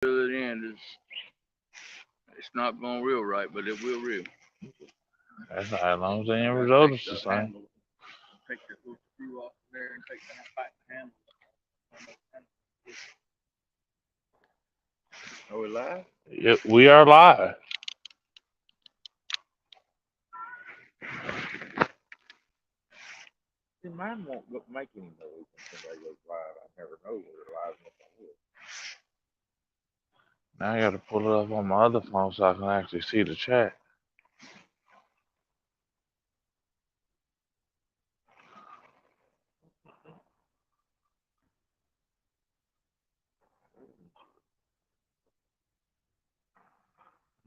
it in. It's not going real right, but it will real. That's not as long as the end I gotta result take is the the same. handle, take that little screw off there, and take the handle. Are we live? Yep, we are live. See, mine won't make any noise until they goes live. I never know whether they're live or not. Now I got to pull it up on my other phone so I can actually see the chat.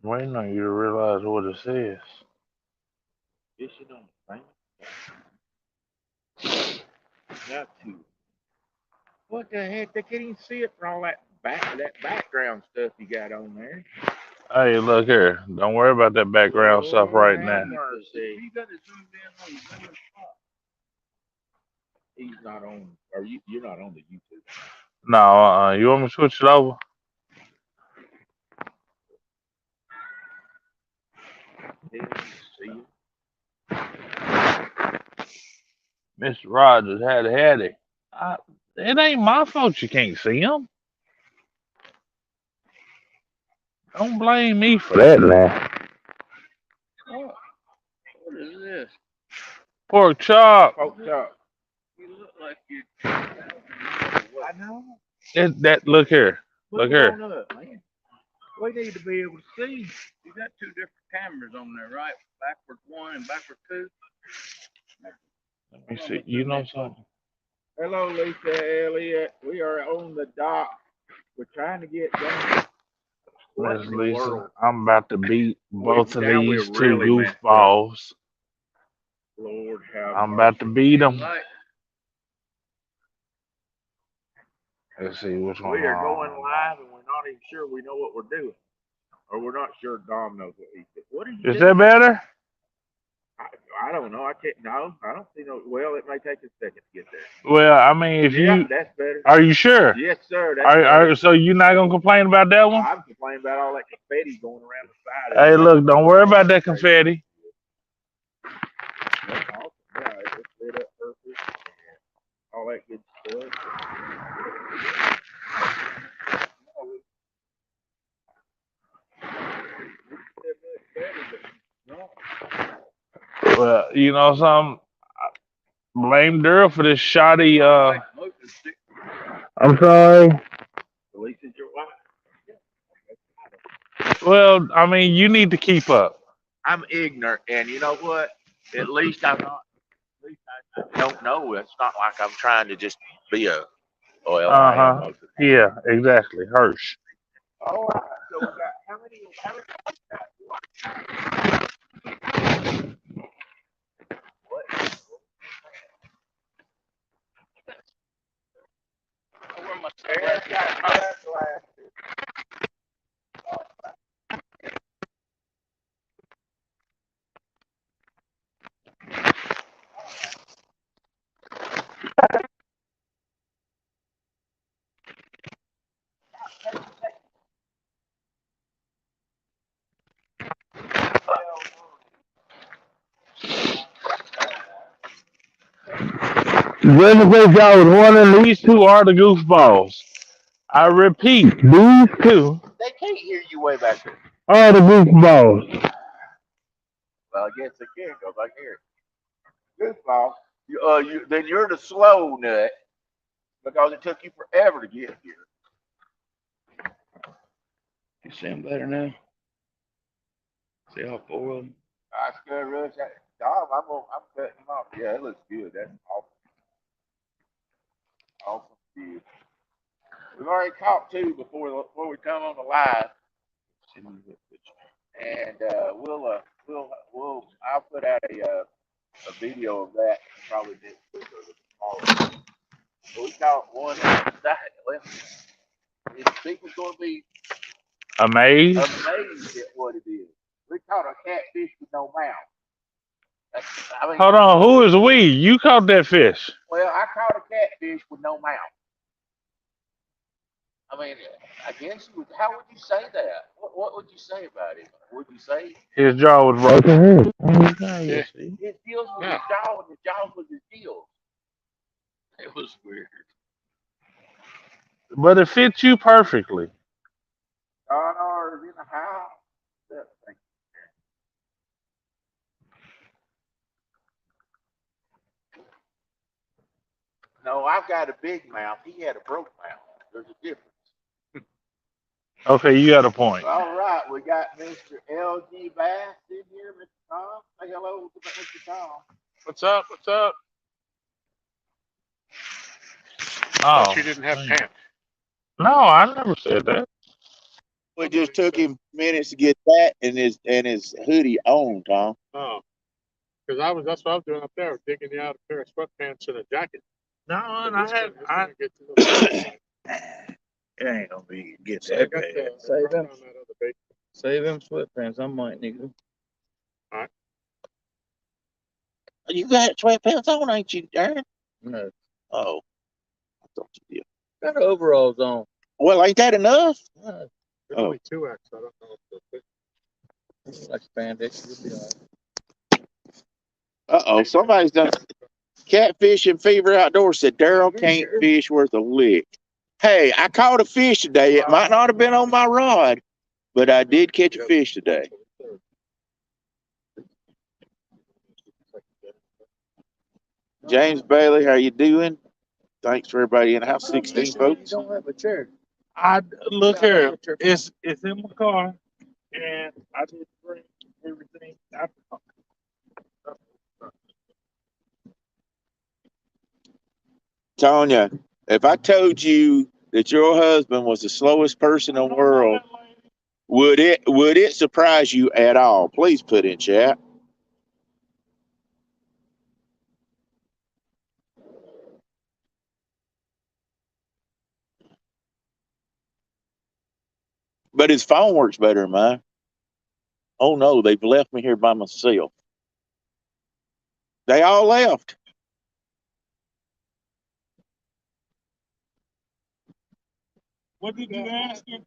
I'm waiting on you to realize what it says. Yes, you don't think. Not to. What the heck? They can't even see it for all that background stuff you got on there. Hey, look here. Don't worry about that background stuff right Lord now. have mercy. You got it zoomed in on the middle spot. He's not on, or you're not on the YouTube. No, you want me to switch it over? Yeah, see you. Mr. Rogers had a headache. It ain't my fault you can't see him. Don't blame me for that now. What? What is this? Pork chop. Poke chop. You look like you. I know. That look here. Put Look it here. on up, man. We need to be able to see. You got two different cameras on there, right? Backward one and backward two. Let me see. You know something? Hello, Lisa Elliott. We are on the dock. We're trying to get done. What Miss in the Lisa, world? I'm about to beat both of Now we're these two really messed up. goofballs. Lord have I'm about to mercy. beat them. Like, Let's see which one. We are going live and we're not even sure we know what we're doing. Or we're not sure Dom knows what he's doing. What are you Is doing? that better? I don't know. I can't. No, I don't see no. Well, it may take a second to get there. Well, I mean, if Yeah, you that's better. are you sure? Yes, sir. That's better. Are so you're not gonna complain about that one? I'm complaining about all that confetti going around the side. Hey, look, don't worry about that confetti. That's awesome. Yeah, it's lit up perfect. All that good stuff. Well, you know something. Blame Daryl for this shoddy. I'm sorry. At least it's your wife. Well, I mean, you need to keep up. I'm ignorant, and you know what? At least I'm not. At least I don't know. It's not like I'm trying to just be a. Well, I am most of the time. Yeah, exactly. Hirsch. All right. So we got how many? What? where my Just in case y'all was wondering, these two are the goofballs. I repeat, these two They can't hear you way back there. are the goofballs. Well, I guess they can go back here. Goofball. Then you're the slow nut because it took you forever to get here. You see them better now? See all four of them? I scared Rush. Dom, I'm cutting him off. Yeah, it looks good. That's awesome. Awesome view. We've already caught two before we come on the live, and we'll I'll put out a video of that probably next week or tomorrow. We caught one that people's going to be Amazed? amazed at what it is. We caught a catfish with no mouth. I mean, Hold on, who is we? You caught that fish. well, I caught a catfish with no mouth. I mean, I guess you would. How would you say that? What would you say about it? Would you say His jaw was broken. Yeah. his deals with Yeah. his jaw and his jaws with his deals? It was weird. But it fits you perfectly. Donor is in the house. That thing. No, I've got a big mouth. He had a broke mouth. There's a difference. Okay, you got a point. All right, we got Mr. L.G. Bass in here, Mr. Tom. Say hello to Mr. Tom. What's up? What's up? Oh, Thought you didn't have man. pants. No, I never said that. It just took him minutes to get that and his hoodie on, Tom. Oh, because that's what I was doing up there, digging you out a pair of sweatpants and a jacket. No, and I Get you the It ain't gonna be get I that got bad. the Save them, on that other bait. save them sweatpants. I might need them. You got sweatpants on, ain't you, Darren? No, Oh, I thought you did. got overalls on. Well, ain't that enough? No, There's Oh. only 2X. I don't know if they'll fit. like spandex. You'll be all right. Uh-oh, somebody's done catfish and fever outdoors said Daryl can't fish worth a lick. Hey, I caught a fish today. It might not have been on my rod, but I did catch a fish today. James Bailey, how you doing? Thanks for everybody in the house. 16 You folks. don't have a chair. I look here. It's in my car, and I did bring everything. Tonya, if I told you that your husband was the slowest person in the world, would it surprise you at all? Please put in chat. But his phone works better than mine. Oh no, they've left me here by myself. They all left. What did you ask him?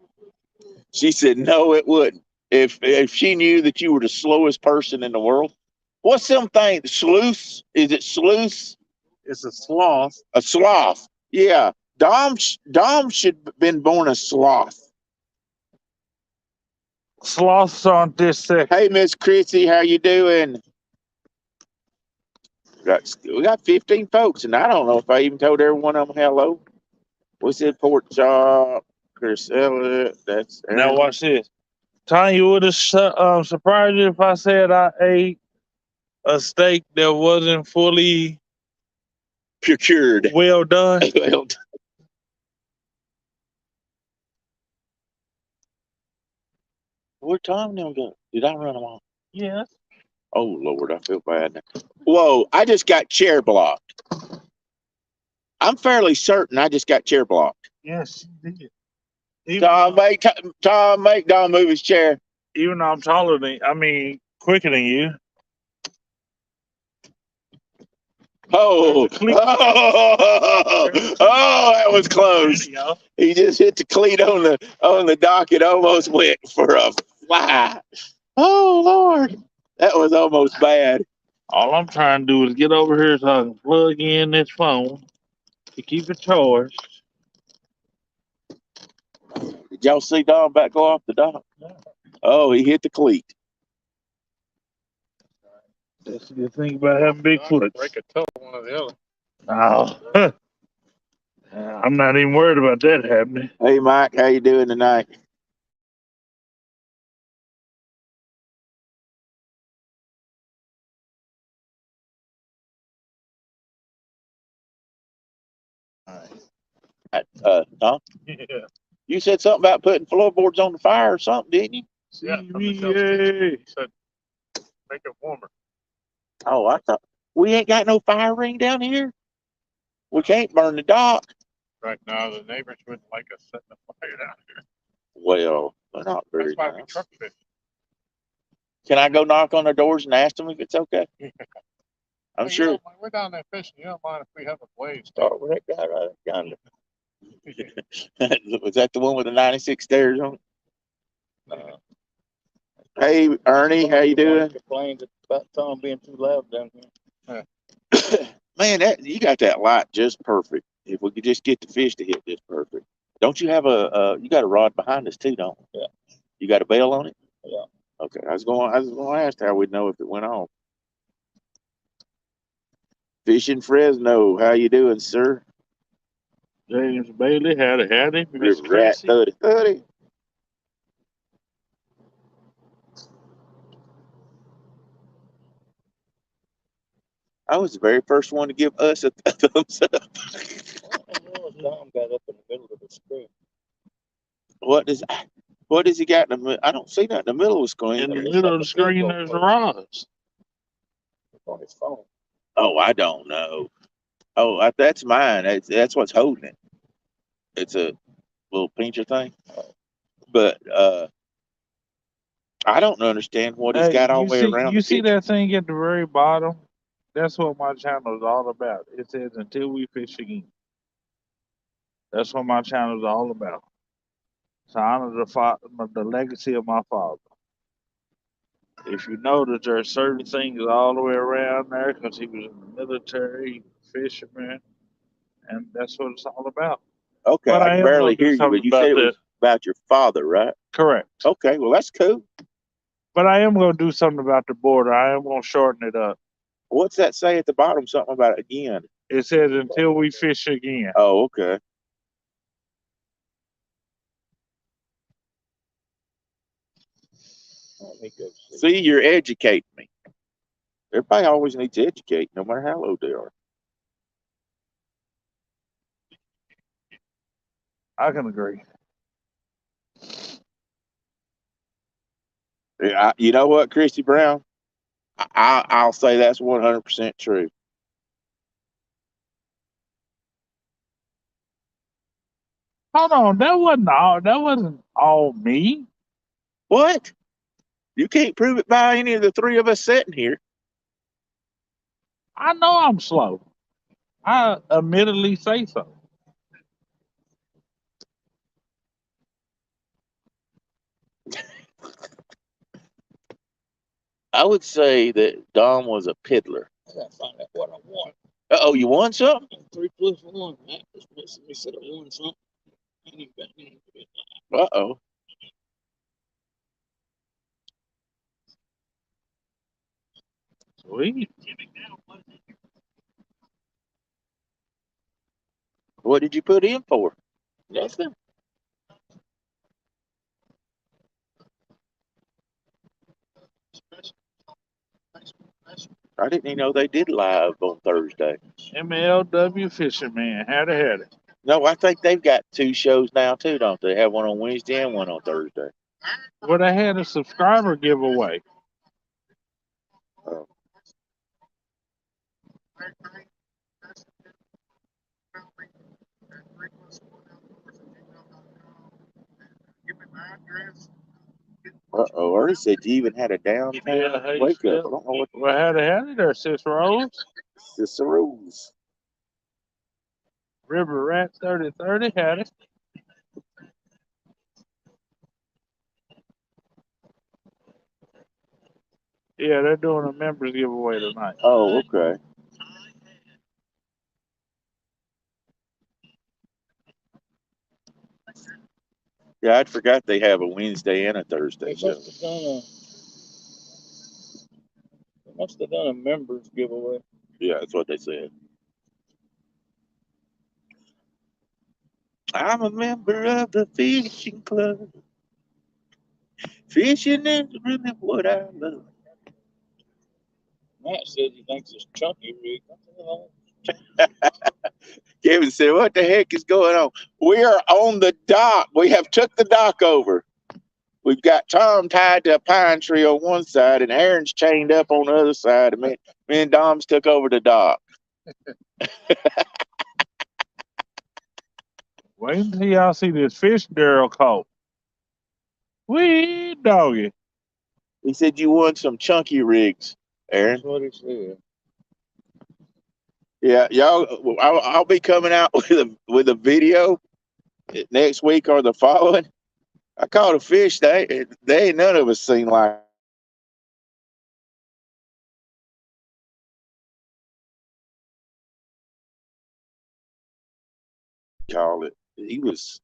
She said no, it wouldn't. If she knew that you were the slowest person in the world. What's them things? Sleuths? Is it sleuths? It's a sloth. A sloth. Yeah. Dom should have been born a sloth. Sloths aren't this sexy. Hey, Miss Chrissy, how you doing? We got 15 folks, and I don't know if I even told every one of them hello. We said pork chop, Priscilla. That's Now watch this. Tanya would have surprised you if I said I ate a steak that wasn't fully procured. well done. Well, where'd Tom now go? Did I run them off? Yes. Oh Lord, I feel bad now. Whoa, I just got chair blocked. I'm fairly certain I just got chair blocked. Yes, you did. Tom, make Don move his chair. Even though I'm taller than, quicker than you. Oh, that was close. He just hit the cleat on the dock. It almost went for a fly. Oh Lord, that was almost bad. All I'm trying to do is get over here so I can plug in this phone to keep it charged. Did y'all see Don back go off the dock? Oh, he hit the cleat. That's the good thing about having big foot. Break a toe, one or the other. Oh, I'm not even worried about that happening. Hey Mike, how you doing tonight? Tom? Yeah. You said something about putting floorboards on the fire or something, didn't you? Yeah, from the sales kitchen. He said, make it warmer. Oh, I thought we ain't got no fire ring down here. We can't burn the dock. Right now, the neighbors wouldn't like us setting a fire down here. Well, they're not very That's why we nice. truck fish. Can I go knock on their doors and ask them if it's okay? I'm Hey, sure. We're down there fishing. You don't mind if we have a blaze? Start with that guy right yonder. Was that the one with the 96 stairs on it? Uh, Hey, Ernie, how you doing? Complained about Tom being too loud down here. Man, you got that light just perfect. If we could just get the fish to hit just perfect. Don't you have you got a rod behind us too, don't you? Yeah. You got a bail on it? Yeah. Okay. I was going to ask how we'd know if it went off. Fishing Fresno, how you doing, sir? James Bailey had it, Miss River Rat Chrissy. 30. I was the very first one to give us a thumbs up. Tom got up in the middle of the screen. What does he got in the? I don't see that in the middle of the screen. In the middle of the screen, there's the rods. On his phone. Oh, I don't know. Oh, that's mine. That's what's holding it. It's a little pincher thing. But I don't understand what he's got all the way around You the see picture. that thing at the very bottom? That's what my channel is all about. It says until we fish again. That's what my channel is all about. To honor the legacy of my father. If you notice, there are certain things all the way around there because he was in the military, fisherman, and that's what it's all about. Okay, But I I can am barely gonna do hear you, but something you said about it was about your father, right? Correct. Okay, well that's cool. But I am going to do something about the border. I am going to shorten it up. What's that say at the bottom? Something about it again. It says until we fish again. Oh, okay. See, you're educating me. Everybody always needs to educate, no matter how old they are. I can agree. Yeah, you know what, Christy Brown? I'll say that's 100% true. Hold on, that wasn't all me. What? You can't prove it by any of the three of us sitting here. I know I'm slow. I admittedly say so. I would say that Dom was a piddler. I gotta find out what I want. Oh, you won something? 3 plus 1. Matt just messaged me, said I won something. I ain't even got anything to it. Uh-oh. Sweet. What did you put in for? Nothing. I didn't even know they did live on Thursday. MLW Fisherman had it. No, I think they've got 2 shows now too, don't they? They have one on Wednesday and one on Thursday. Well, they had a subscriber giveaway. Oh. Uh-oh, Ernie said you even had a downtown hey, wake Steph. up. I don't know what Well, had it there, Sis Rose. Cicero's. River Rat 3030 had it. Yeah, they're doing a members giveaway tonight. Oh, okay. Yeah, I'd forgot they have a Wednesday and a Thursday They show. must have done a members giveaway. Yeah, that's what they said. I'm a member of the fishing club. Fishing is really what I love. Matt said he thinks it's chunky rig. Kevin said, "What the heck is going on? We are on the dock. We have took the dock over. We've got Tom tied to a pine tree on one side, and Aaron's chained up on the other side. And me and Dom's took over the dock." Wait until y'all see this fish Daryl caught. Wee doggy. He said you won some chunky rigs, Aaron. That's what he said. Yeah, y'all. I'll be coming out with a video next week or the following. I caught a fish. They ain't none of us seen like call it. He was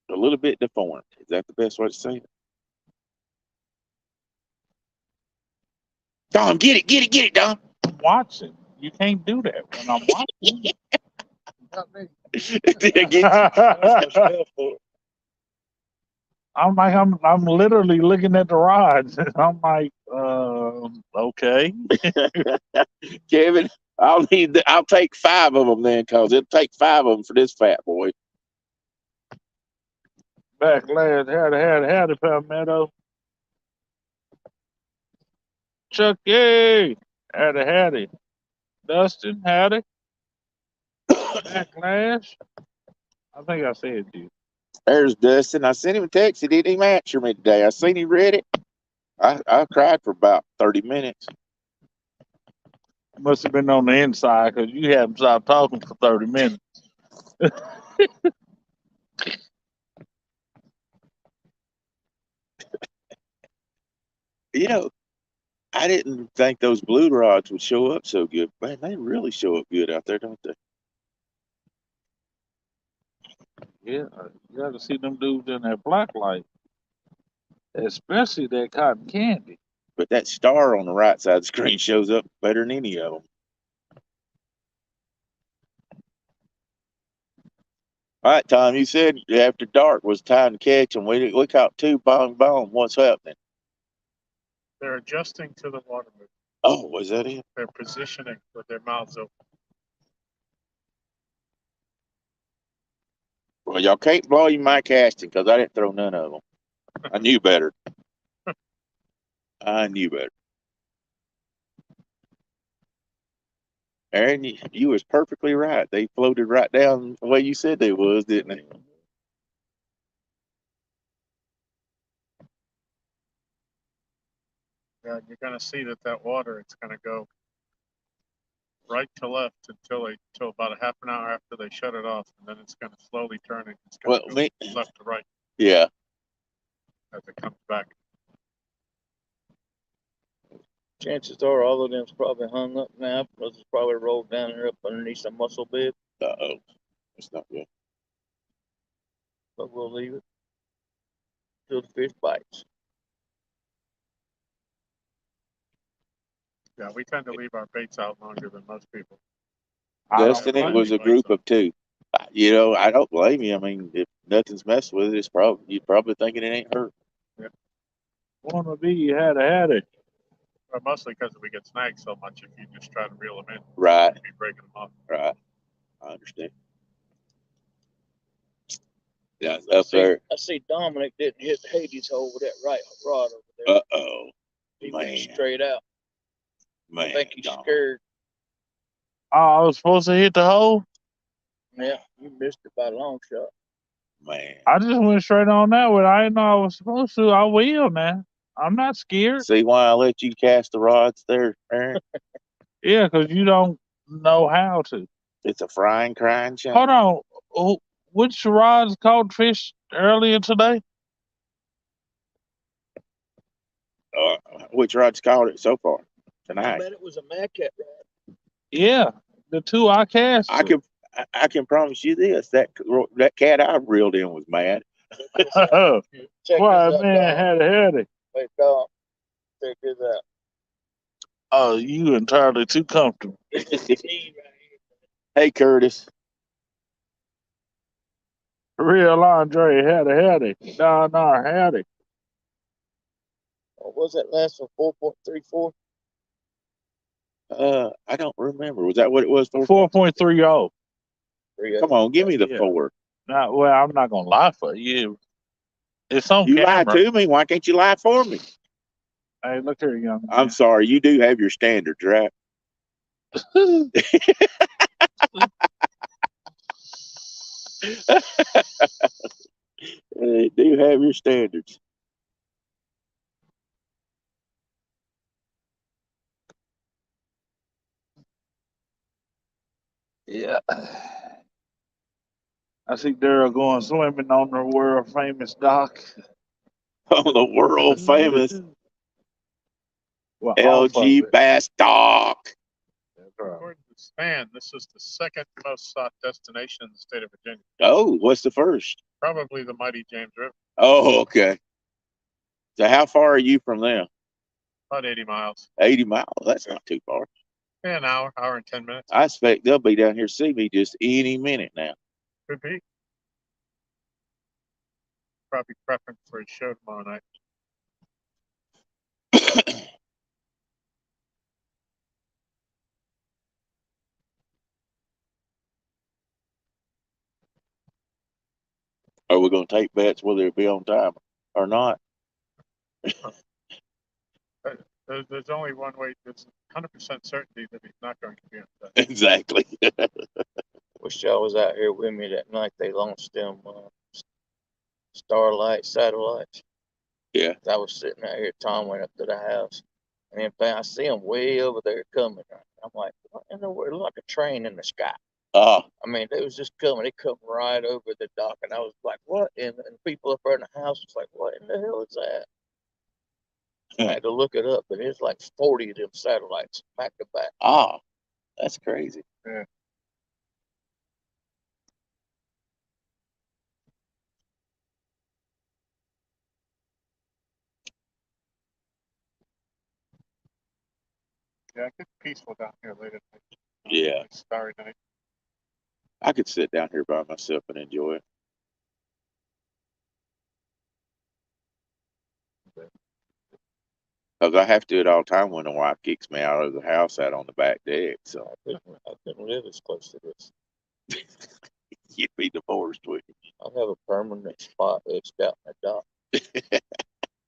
a little bit deformed. Is that the best way to say it? Dom, get it, Dom. I'm watching. You can't do that when I'm watching. Not me. I'm literally looking at the rods. I'm like, okay. Kevin, I'll take 5 of them then, cause it'll take 5 of them for this fat boy. Backlash, howdy, Palmetto. Chucky, howdy. Dustin, howdy. Backlash. I think I said you. There's Dustin. I sent him a text. He didn't even answer me today. I seen he read it. I cried for about 30 minutes. Must have been on the inside because you haven't stopped talking for 30 minutes. You know, I didn't think those blue rods would show up so good. Man, they really show up good out there, don't they? Yeah, you got to see them dudes in that black light, especially that cotton candy. But that star on the right side of the screen shows up better than any of them. All right, Tom, you said after dark was time to catch them. We caught 2 bong. What's happening? They're adjusting to the water movement. Oh, was that it? They're positioning with their mouths open. Well, y'all can't blame my casting because I didn't throw none of them. I knew better. I knew better. Aaron, you was perfectly right. They floated right down the way you said they was, didn't they? Yeah, you're going to see that water, it's going to go right to left until about a half an hour after they shut it off, and then it's going to slowly turn and it's going to go left to right. Yeah. As it comes back. Chances are all of them's probably hung up now because it's probably rolled down and up underneath some muscle bed. Uh-oh. That's not good. But we'll leave it till the fish bites. Yeah, we tend to leave our baits out longer than most people. Dustin, it was a group of 2. You know, I don't blame you. I mean, if nothing's messing with it, you're probably thinking it ain't hurt. Yeah. Wanna be had it. But mostly because we get snagged so much if you just try to reel them in. Right. You'd be breaking them off. Right. I understand. Yeah, up there. I see Dominic didn't hit Hades hole with that right rod over there. Uh-oh. He went straight out. Man, I think he's scared. Oh, I was supposed to hit the hole? Yeah, you missed it by a long shot. Man. I just went straight on that one. I didn't know I was supposed to. I will, man. I'm not scared. See why I let you cast the rods there, Aaron? Yeah, because you don't know how to. It's a frying, crying shame. Hold on. Which rods caught fish earlier today? Which rod's caught it so far tonight? I bet it was a mad cat rod. Yeah, the 2 I cast. I can promise you this: that cat I reeled in was mad. Why, man, had it. Wait, Dom, check this out. Oh, you entirely too comfortable. Hey, Curtis. Real Andre had it. No, had it. What was that last one? 4.34? I don't remember. Was that what it was? 4.30. Come on, give me the 4. Well, I'm not gonna lie for you. It's on you camera. lie to me. Why can't you lie for me? Hey, look here, young man. I'm sorry. You do have your standards, right? You do have your standards. Yeah. I see Daryl going swimming on the world famous dock. Oh, the world famous Well, off of LG it. Bass Dock. That's right. According to Span, this is the second most sought destination in the state of Virginia. Oh, what's the first? Probably the mighty James River, Oh, okay. So how far are you from there? about 80 miles. 80 miles. That's not too far. Yeah, an hour and 10 minutes. I expect they'll be down here to see me just any minute now. Could be. Probably prepping for a show tomorrow night. Are we going to take bets whether it be on time or not? There's only one way. There's 100% certainty that he's not going to be on set. Exactly. Wish y'all was out here with me that night they launched them Starlight satellites. Yeah. I was sitting out here. Tom went up to the house, and in fact, I see them way over there coming. I'm like, what in the world? It looked like a train in the sky. Oh, I mean, they was just coming. They come right over the dock, and I was like, what? And people up there in the house was like, what in the hell is that? I had to look it up, but it's like 40 of them satellites back to back. oh, that's crazy. Yeah. Yeah, it gets peaceful down here late at night. Yeah. Like starry night. I could sit down here by myself and enjoy it. Because I have to do it all the time when the wife kicks me out of the house out on the back deck. So I couldn't live as close to this. you'd be divorced with I'll have a permanent spot etched out in the dock.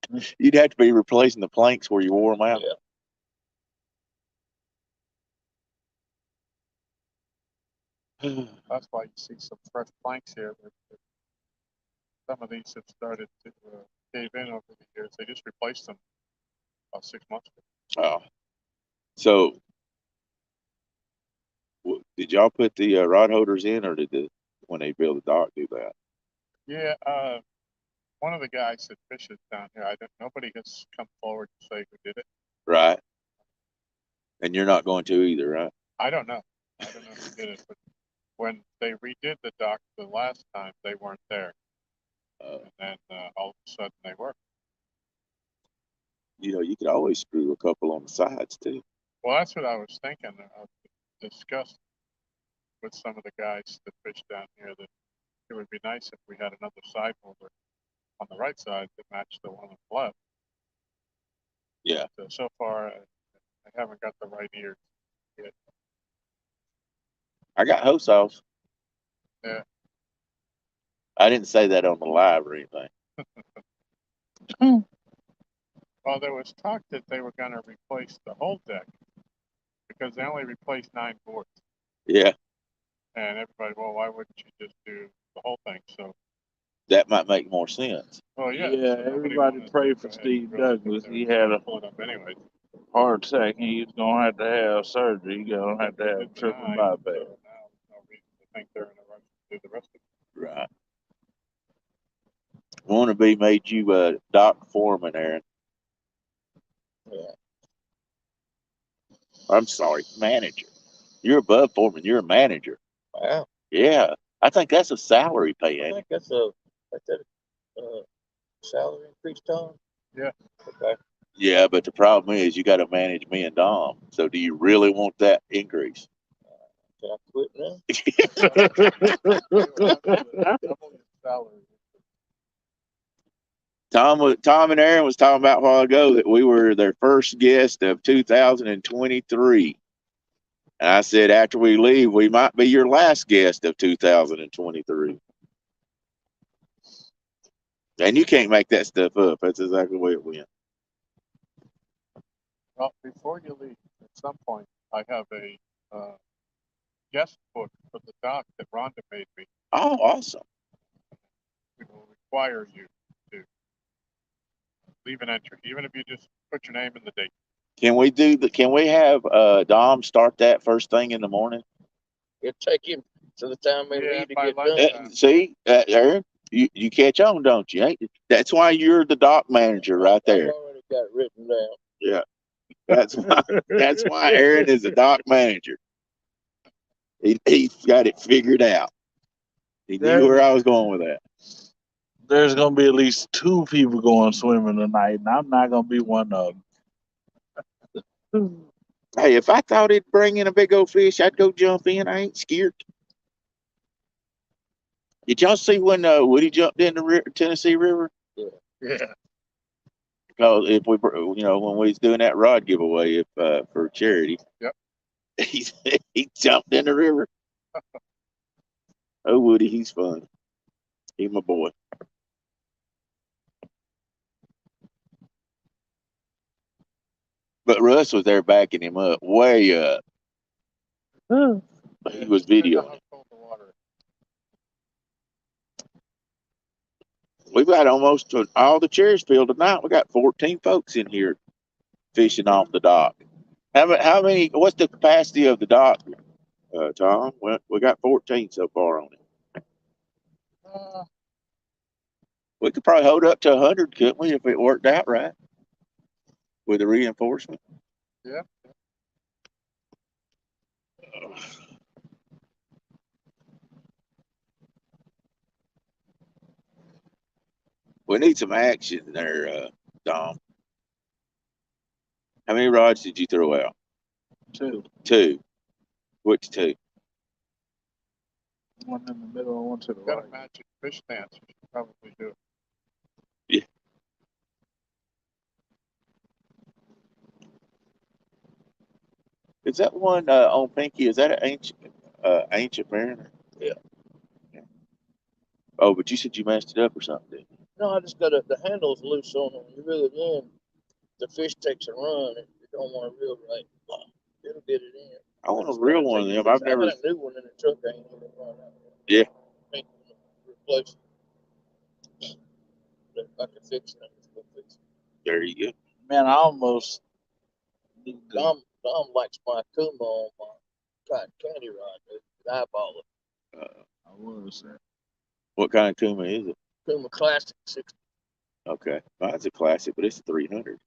you. You'd have to be replacing the planks where you wore them out. Yeah. That's why you see some fresh planks here. Some of these have started to cave in over the years. They just replaced them about 6 months ago. Oh. So did y'all put the rod holders in, or did when they build the dock do that? Yeah, one of the guys that fishes down here, nobody has come forward to say who did it. Right. And you're not going to either, right? I don't know. I don't know who did it, but when they redid the dock the last time, they weren't there. And then all of a sudden they were. You could always screw a couple on the sides too. Well, that's what I was thinking. Discussed with some of the guys that fish down here that it would be nice if we had another side holder on the right side that matched the one on the left. Yeah. So far, I haven't got the right ear yet. I got hose saws. Yeah. I didn't say that on the live or anything. Well, there was talk that they were going to replace the whole deck because they only replaced 9 boards. Yeah. And everybody, well, why wouldn't you just do the whole thing? So that might make more sense. Oh yeah. Yeah, So everybody pray for Steve Douglas. He had a anyway. heart attack. He's gonna have to have surgery. He's gonna have to have triple bypass. So now there's no reason to think they're in a rush to do the rest of it. Right. Wannabe made you a dock foreman, Aaron. Yeah. I'm sorry, manager. You're above foreman. You're a manager. Wow. Yeah. I think that's a salary pay, I ain't it? think that's a salary increase, Tom. Yeah. Okay. Yeah, but the problem is you got to manage me and Dom. So do you really want that increase? Can I quit now? Tom and Aaron was talking about a while ago that we were their first guest of 2023. And I said, after we leave, we might be your last guest of 2023. And you can't make that stuff up. That's exactly the way it went. Well, before you leave, at some point, I have a guest book for the doc that Rhonda made me. Oh, awesome. It will require you to leave an entry, even if you just put your name and the date. Can we have Dom start that first thing in the morning? It'd take him to the time they Yeah, leave to by get done. lunchtime. See, Aaron, you catch on, don't you? Ain't that's why you're the dock manager right I've there. already got it written down. Yeah, that's why Aaron is the dock manager. He's got it figured out. He knew where I was going with that. There's gonna be at least 2 people going swimming tonight, and I'm not gonna be one of them. Hey, if I thought it'd bring in a big old fish, I'd go jump in. I ain't scared. Did y'all see when Woody jumped in the Tennessee River? Yeah. Because if we, when we was doing that rod giveaway, if for charity, Yep. he jumped in the river. Oh, Woody, he's fun. He's my boy. But Russ was there backing him up, way up. He was Depends on videoing. how cold the water is. We've got almost all the chairs filled tonight. We got 14 folks in here fishing off the dock. How many? What's the capacity of the dock, Tom? We got 14 so far on it. We could probably hold up to 100, couldn't we, if it worked out right with the reinforcement? Yeah. We need some action there, Dom. How many rods did you throw out? 2. 2. Which 2? One in the middle and one to the Got a right. magic fish dance. We should probably do. Is that one on Pinky? Is that an ancient mariner? Yeah. Oh, but you said you messed it up or something, didn't you? No, I just got the handle's loose on it. When you reel it in, the fish takes a run. You don't want to reel right. It'll get it in. I want a real one of them. I've never. I got a new one in the truck. I ain't even run out. Yeah. I think replace it. If I can fix it, I just go fix it. There you go. Man, I almost need to. Dom likes my Kuma on my cotton candy rod. Dude. Eyeball it. I was saying. What kind of Kuma is it? Kuma Classic 60. Okay, mine's a classic, but it's a 300.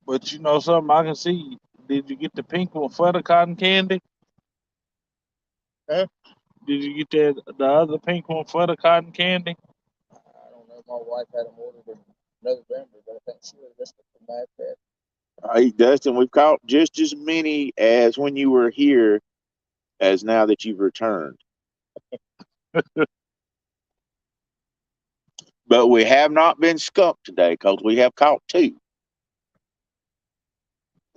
But you know something I can see. Did you get the pink one for the cotton candy? Huh? Did you get the other pink one for the cotton candy? I don't know. My wife had them ordered in November, but I think she was just from my pet. Hey, Dustin, we've caught just as many as when you were here as now that you've returned. But we have not been skunked today because we have caught 2.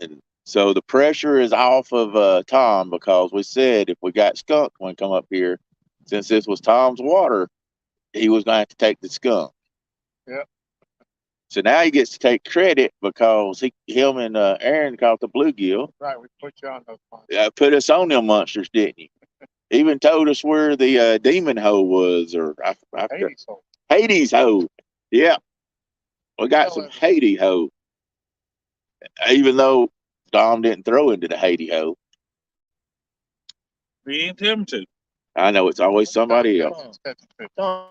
And so the pressure is off of Tom because we said if we got skunked when we come up here, since this was Tom's water, he was going to have to take the skunk. Yep. So now he gets to take credit because him and Aaron caught the bluegill. Right, we put you on those ones. Put us on them monsters, didn't you? Even told us where the demon hole was, or Hades hole. Hades hole. Yeah, we got some Hades hole. Even though Dom didn't throw into the Hades hole, We ain't him to. I know it's always somebody else. It's catching fish. Dom,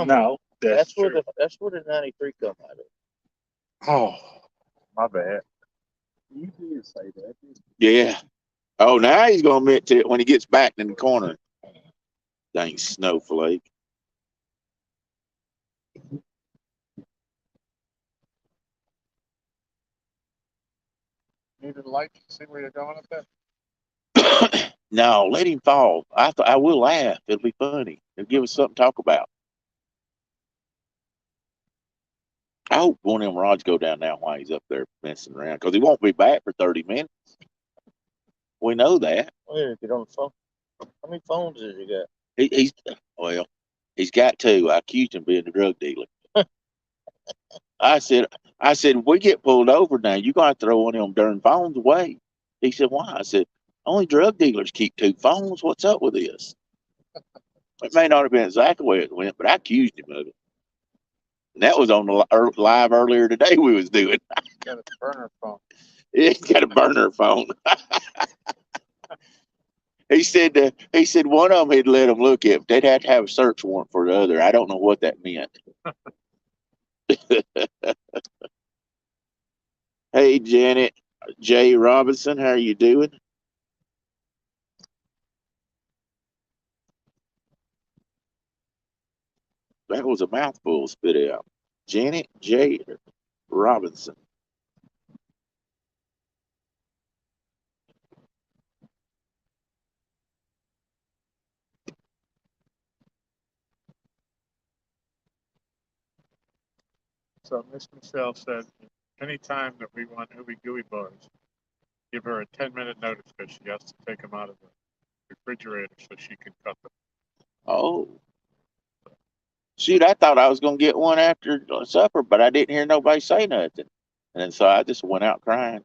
No, that's where true. the 93 come out of. Oh, my bad. You did say that. Yeah. Oh, now he's gonna admit to it when he gets back in the corner. Dang snowflake. Need a light to see where you're going up there? No, let him fall. I will laugh. It'll be funny. It'll give us something to talk about. I hope one of them rods go down now while he's up there messing around because he won't be back for 30 minutes. We know that. Wait, get on the phone. How many phones has he got? He's got 2. I accused him of being a drug dealer. I said, we get pulled over now. You're going to throw one of them darn phones away. He said, why? I said, only drug dealers keep 2 phones. What's up with this? It may not have been exactly the way it went, but I accused him of it. And that was on the live earlier today we was doing. Got a burner phone. He's got a burner phone. He said one of them he'd let them look at, but they'd have to have a search warrant for the other. I don't know what that meant. Hey, Janet J. Robinson, how are you doing? That was a mouthful spit out. Janet J. Robinson. So Miss Michelle said, anytime that we want ooey gooey bars, give her a 10-minute notice because she has to take them out of the refrigerator so she can cut them. Oh. Shoot, I thought I was going to get one after supper, but I didn't hear nobody say nothing. And so I just went out crying.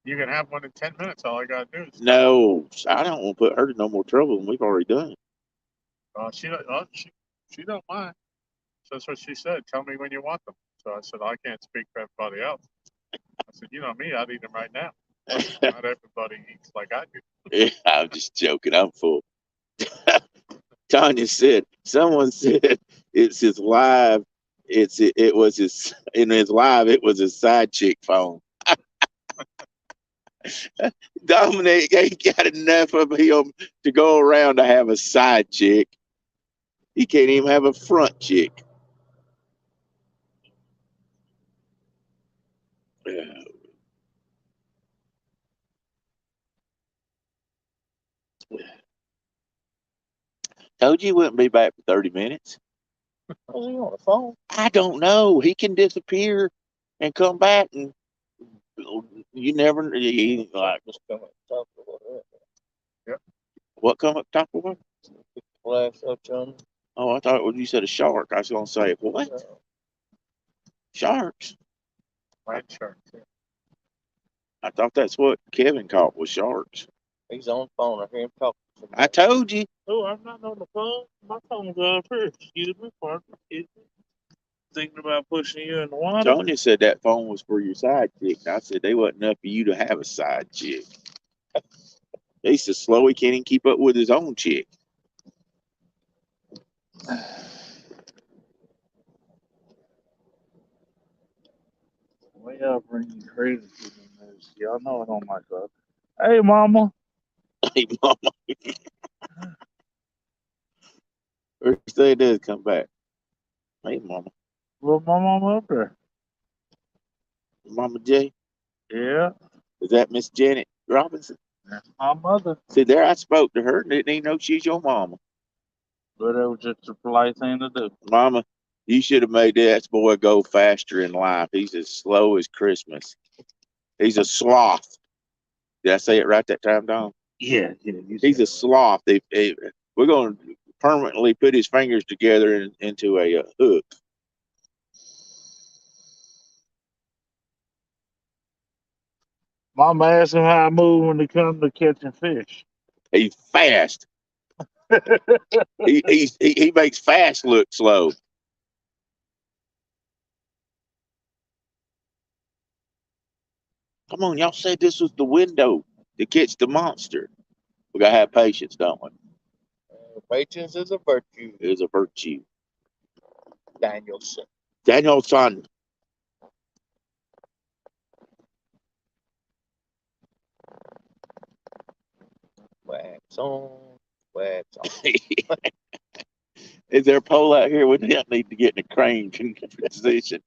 You can have one in 10 minutes. All I got to do is. No, I don't want to put her to no more trouble than we've already done. She don't mind. So that's what she said. Tell me when you want them. So I said, I can't speak for everybody else. I said, you know me, I'd eat them right now. But not everybody eats like I do. Yeah, I'm just joking. I'm full. Tanya said, someone said it's his live. It was his in his live. It was his side chick phone. Dominic ain't got enough of him to go around to have a side chick. He can't even have a front chick. Yeah. Told you he wouldn't be back for 30 minutes. Was he on the phone? I don't know. He can disappear and come back, and you never. He, like, Just come and talk to whatever. Yep. what come up top of him? Flash up on. Oh, I thought when you said a shark, I was gonna say what? Sharks? White shark. Yeah. I thought that's what Kevin caught was sharks. He's on the phone. I hear him talking. I told you. Oh, I'm not on the phone. My phone's off here. Excuse me, pardon. Excuse me. Thinking about pushing you in the water. Tonya said that phone was for your side chick. And I said they wasn't enough for you to have a side chick. He's so slow he can't even keep up with his own chick. Way up bringing crazy people in this. Y'all know I don't like that. Hey, mama. Hey, mama. First thing does come back. Hey, mama. Well, my mama up there. Mama J. Yeah. Is that Miss Janet Robinson? That's my mother. See, there I spoke to her and didn't even know she's your mama. But it was just a polite thing to do. Mama, you should have made that boy go faster in life. He's as slow as Christmas. He's a sloth. Did I say it right that time, Don? Yeah. He's a sloth. We're going to permanently put his fingers together into a hook. Mama asked him how I move when it comes to catching fish. He's fast. he makes fast look slow. Come on, y'all said this was the window to catch the monster. We gotta have patience, don't we? Patience is a virtue. It is a virtue. Danielson. Danielson. Wax on, wax on. Is there a pole out here? We don't need to get in a crane position.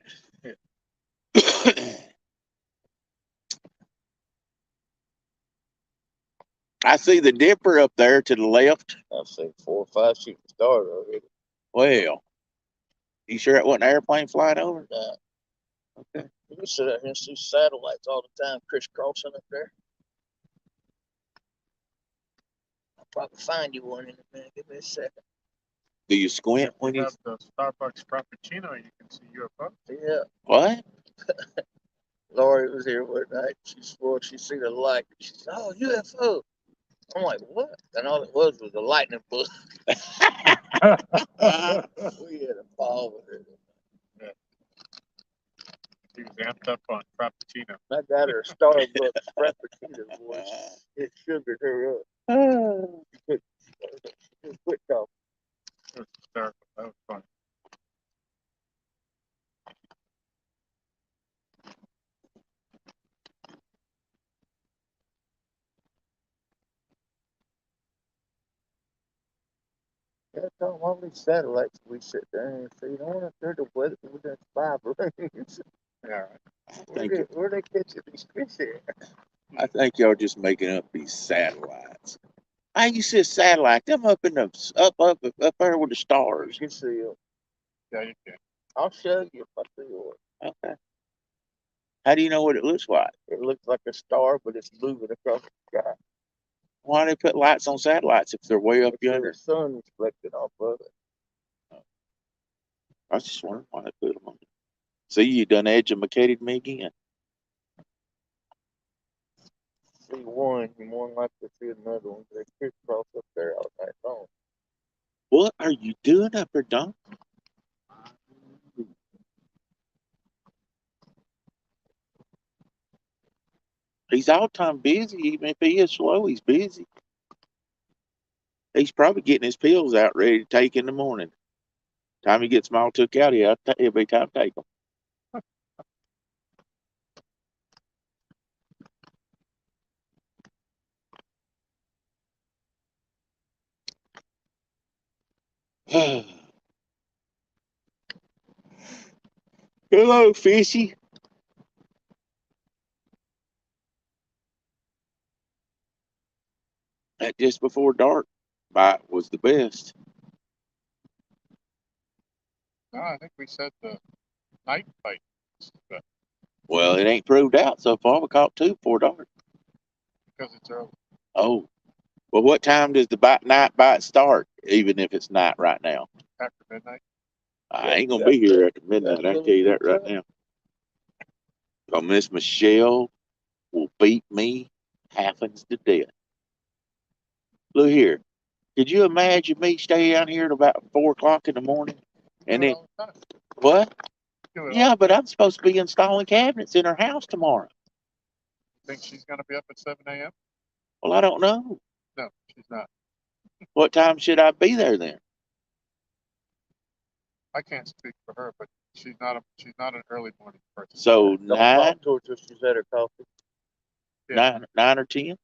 I see the dipper up there to the left. I've seen 4 or 5 shooting stars already. Well, you sure it wasn't an airplane flying over? Okay. You can sit out here and see satellites all the time crisscrossing up there. I'll probably find you one in a minute. Give me a second. Do you squint when you you have the Starbucks Frappuccino? You can see UFO. Yeah. what? Lori was here one night. She swore she seen a light. She said, "Oh, UFO." I'm like, "What?" And all it was a lightning bolt. We had a ball with it. He was amped up on Frappuccino. I got her a Starbucks Frappuccino voice. It sugared her up. Quit talking. It was hysterical. That was fun. Yeah, tell them all these satellites we sit there and say, you know what, they're the weather within 5 rings. Yeah, right. Where they catching these fish at? I think y'all just making up these satellites. How you see a satellite? Them up in the up there with the You stars. can see it. Yeah, you can. I'll show you if I see it. Okay. How do you know what it looks like? It looks like a star, but it's moving across the sky. Why do they put lights on satellites if they're way up So yonder? the sun reflecting off of it. I was just wondering why they put them on. See, you done educated me again. See one, you more likely to see another one. They crisscross up there all night long. What are you doing up there, Don? He's all time busy. Even if he is slow, he's busy. He's probably getting his pills out ready to take in the morning. Time he gets them all took out, it'll be time to take them. Hello, fishy. That just before dark bite was the best. No, I think we said the night bite. But Well, it ain't proved out so far. We caught two before dark. because it's early. Oh, well, what time does the night bite start? Even if it's night right now, After midnight. I ain't gonna be here after midnight. I can tell you that right now. So Miss Michelle will beat me halfens to death. Look here. Could you imagine me staying out here at about 4 o'clock in the morning? And Do it then all the time. what? Do it all. Yeah, but I'm supposed to be installing cabinets in her house tomorrow. Think she's gonna be up at 7 a.m.? Well, I don't know. No, she's not. What time should I be there then? I can't speak for her, but she's not an early morning person. So Don't nine, talk to her till she's had her coffee. Yeah. nine or 10?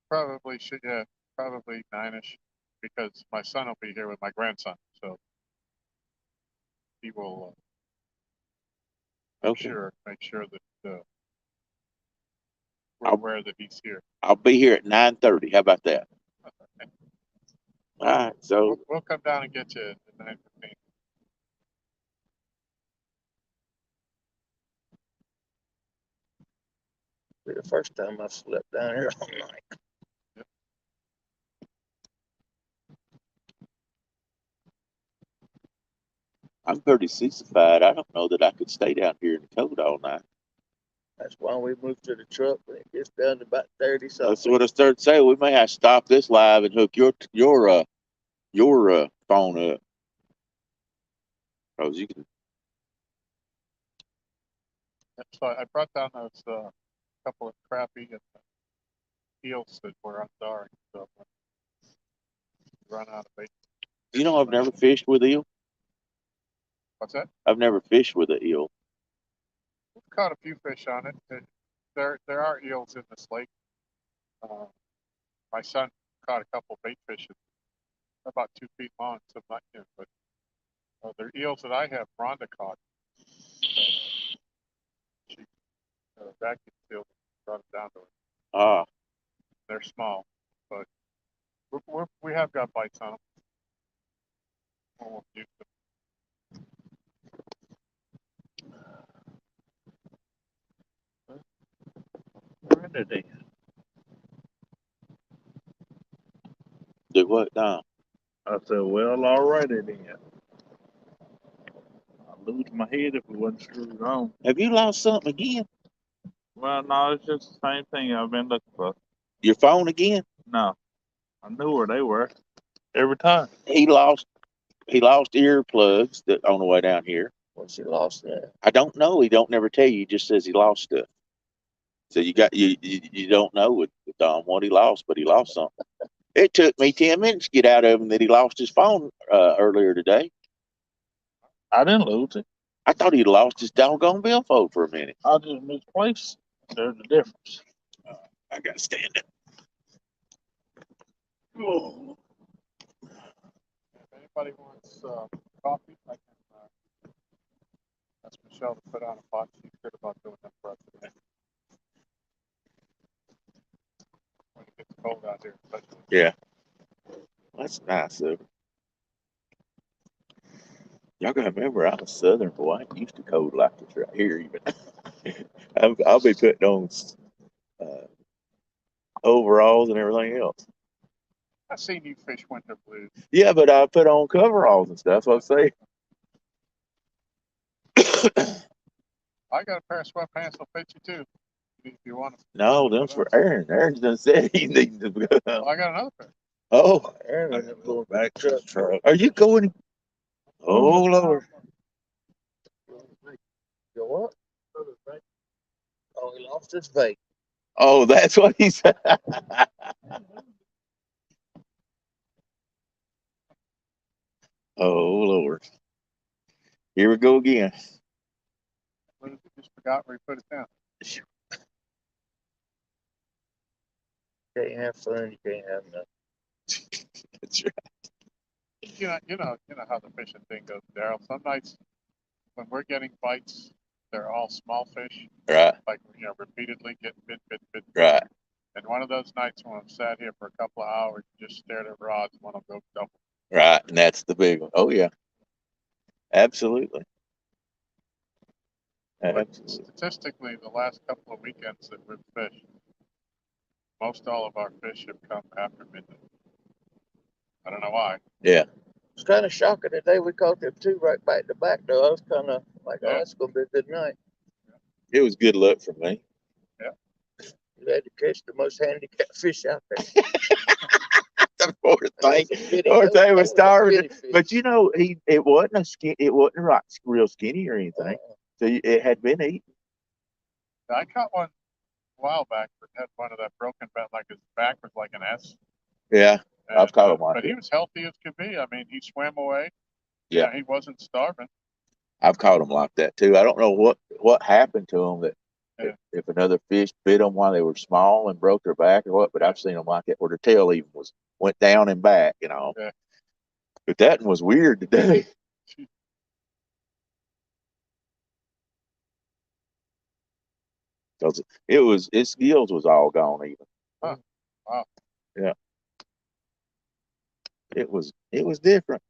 Probably should, yeah, probably 9ish, because my son will be here with my grandson, so he will Okay. make sure that we're I'll- aware that he's here. I'll be here at 9:30. How about that? All right. So We'll come down and get you at 9:15. Be the first time I slept down here all night. I'm pretty seasified. I don't know that I could stay down here in the cold all night. That's why we moved to the truck when it gets down to about 30 something. That's what I started saying. We may have to stop this live and hook your phone up. Cause you can. So I brought down those couple of crappie and eels that were on dark, so run out of bait. You know, I've never fished with eel. What's that? I've never fished with an eel. We've caught a few fish on it. There are eels in this lake. My son caught a couple bait fish about 2 feet long, something like that. But the eels that I have, Rhonda caught. She vacuum sealed and brought them down to her. Ah, They're small, but we have got bites on them. We'll use them. Where did they? do what now? I said, well, alrighty then. I'd lose my head if it wasn't screwed on. Have you lost something again? Well, no, it's just the same thing I've been looking for. Your phone again? No, I knew where they were. every time. He lost earplugs that on the way down here. What's he lost there? I don't know. He don't never tell you. He just says he lost stuff. So you don't know with Don what he lost, but he lost something. It took me 10 minutes to get out of him that he lost his phone earlier today. I didn't lose it. I thought he'd lost his doggone billfold for a minute. I just misplaced it. There's a difference. I gotta stand it. Oh. If anybody wants coffee, I can ask Michelle to put on a pot. She's good about doing that for us today. When it gets cold out here, especially. Yeah. That's nice of it. Y'all gotta remember, I'm a southern boy. I ain't used to cold like this right here even. I'll be putting on overalls and everything else. I seen you fish winter blues. Yeah, but I put on coveralls and stuff. That's what I say. I got a pair of sweatpants that'll fit you too. If you want them. No, them's for Aaron. Aaron done said he needs to go. Well, I got another pair. Oh, Aaron I was gotta go going back back to the truck. truck. Are you going? Oh, Lord. You what? Oh, he lost his vape. Oh, that's what he said. Oh, Lord. Here we go again. What if you just forgot where you put it down? Can't have fun. You can't have nothing. That's right. You know how the fishing thing goes, Daryl. Some nights when we're getting bites, they're all small fish, Right, like repeatedly getting bit. right, And one of those nights when I'm sat here for a couple of hours, just stared at rods, one will go double. right. And that's the big one. Oh, yeah. Absolutely. But Absolutely. statistically, the last couple of weekends that we've fished, most all of our fish have come after midnight. I don't know why. Yeah. It's kind of shocking today. We caught them two right back to back, though. I was kind of like, oh, Yeah. that's going to be a good night. It was good luck for me. You had to catch the most handicapped fish out there. The poor thing. Pity. Poor That thing was was a starving. pity fish. But it wasn't it wasn't right, real skinny or anything. So it had been eaten. I caught one a while back that had one of that broken back, like his back was like an S. Yeah. And, I've caught him like but he was healthy as could be. I mean, he swam away. Yeah. He wasn't starving. I've caught them like that too. I don't know what happened to them that Yeah. if another fish bit them while they were small and broke their back or what, but I've seen them like that where their tail even went down and back, Yeah. But that one was weird today. Because its gills was all gone even. Huh. Wow. Yeah. It was different.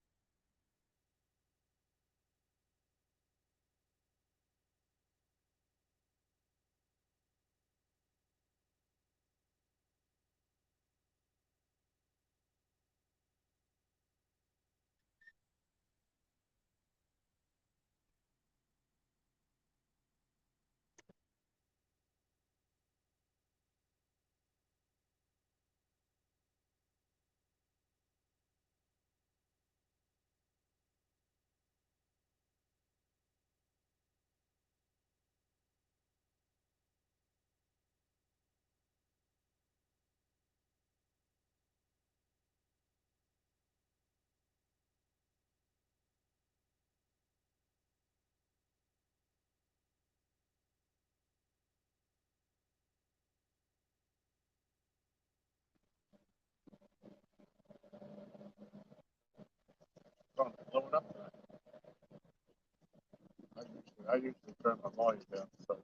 Going to blow it up tonight. I usually turn my volume down. So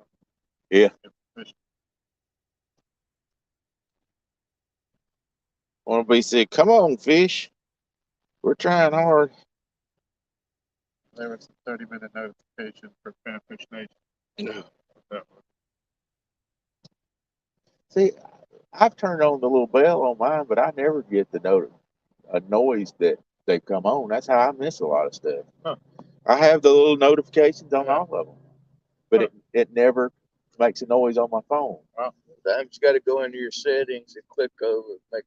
Yeah. Fish. Want to be said, come on, fish. We're trying hard. There was a 30-minute notification for Fanfish Nation. That was See, I've turned on the little bell on mine, but I never get a noise that they come on. That's how I miss a lot of stuff. Huh. I have the little notifications on Yeah. all of them, but it never makes a noise on my phone. Sometimes you got to go into your settings and click over, make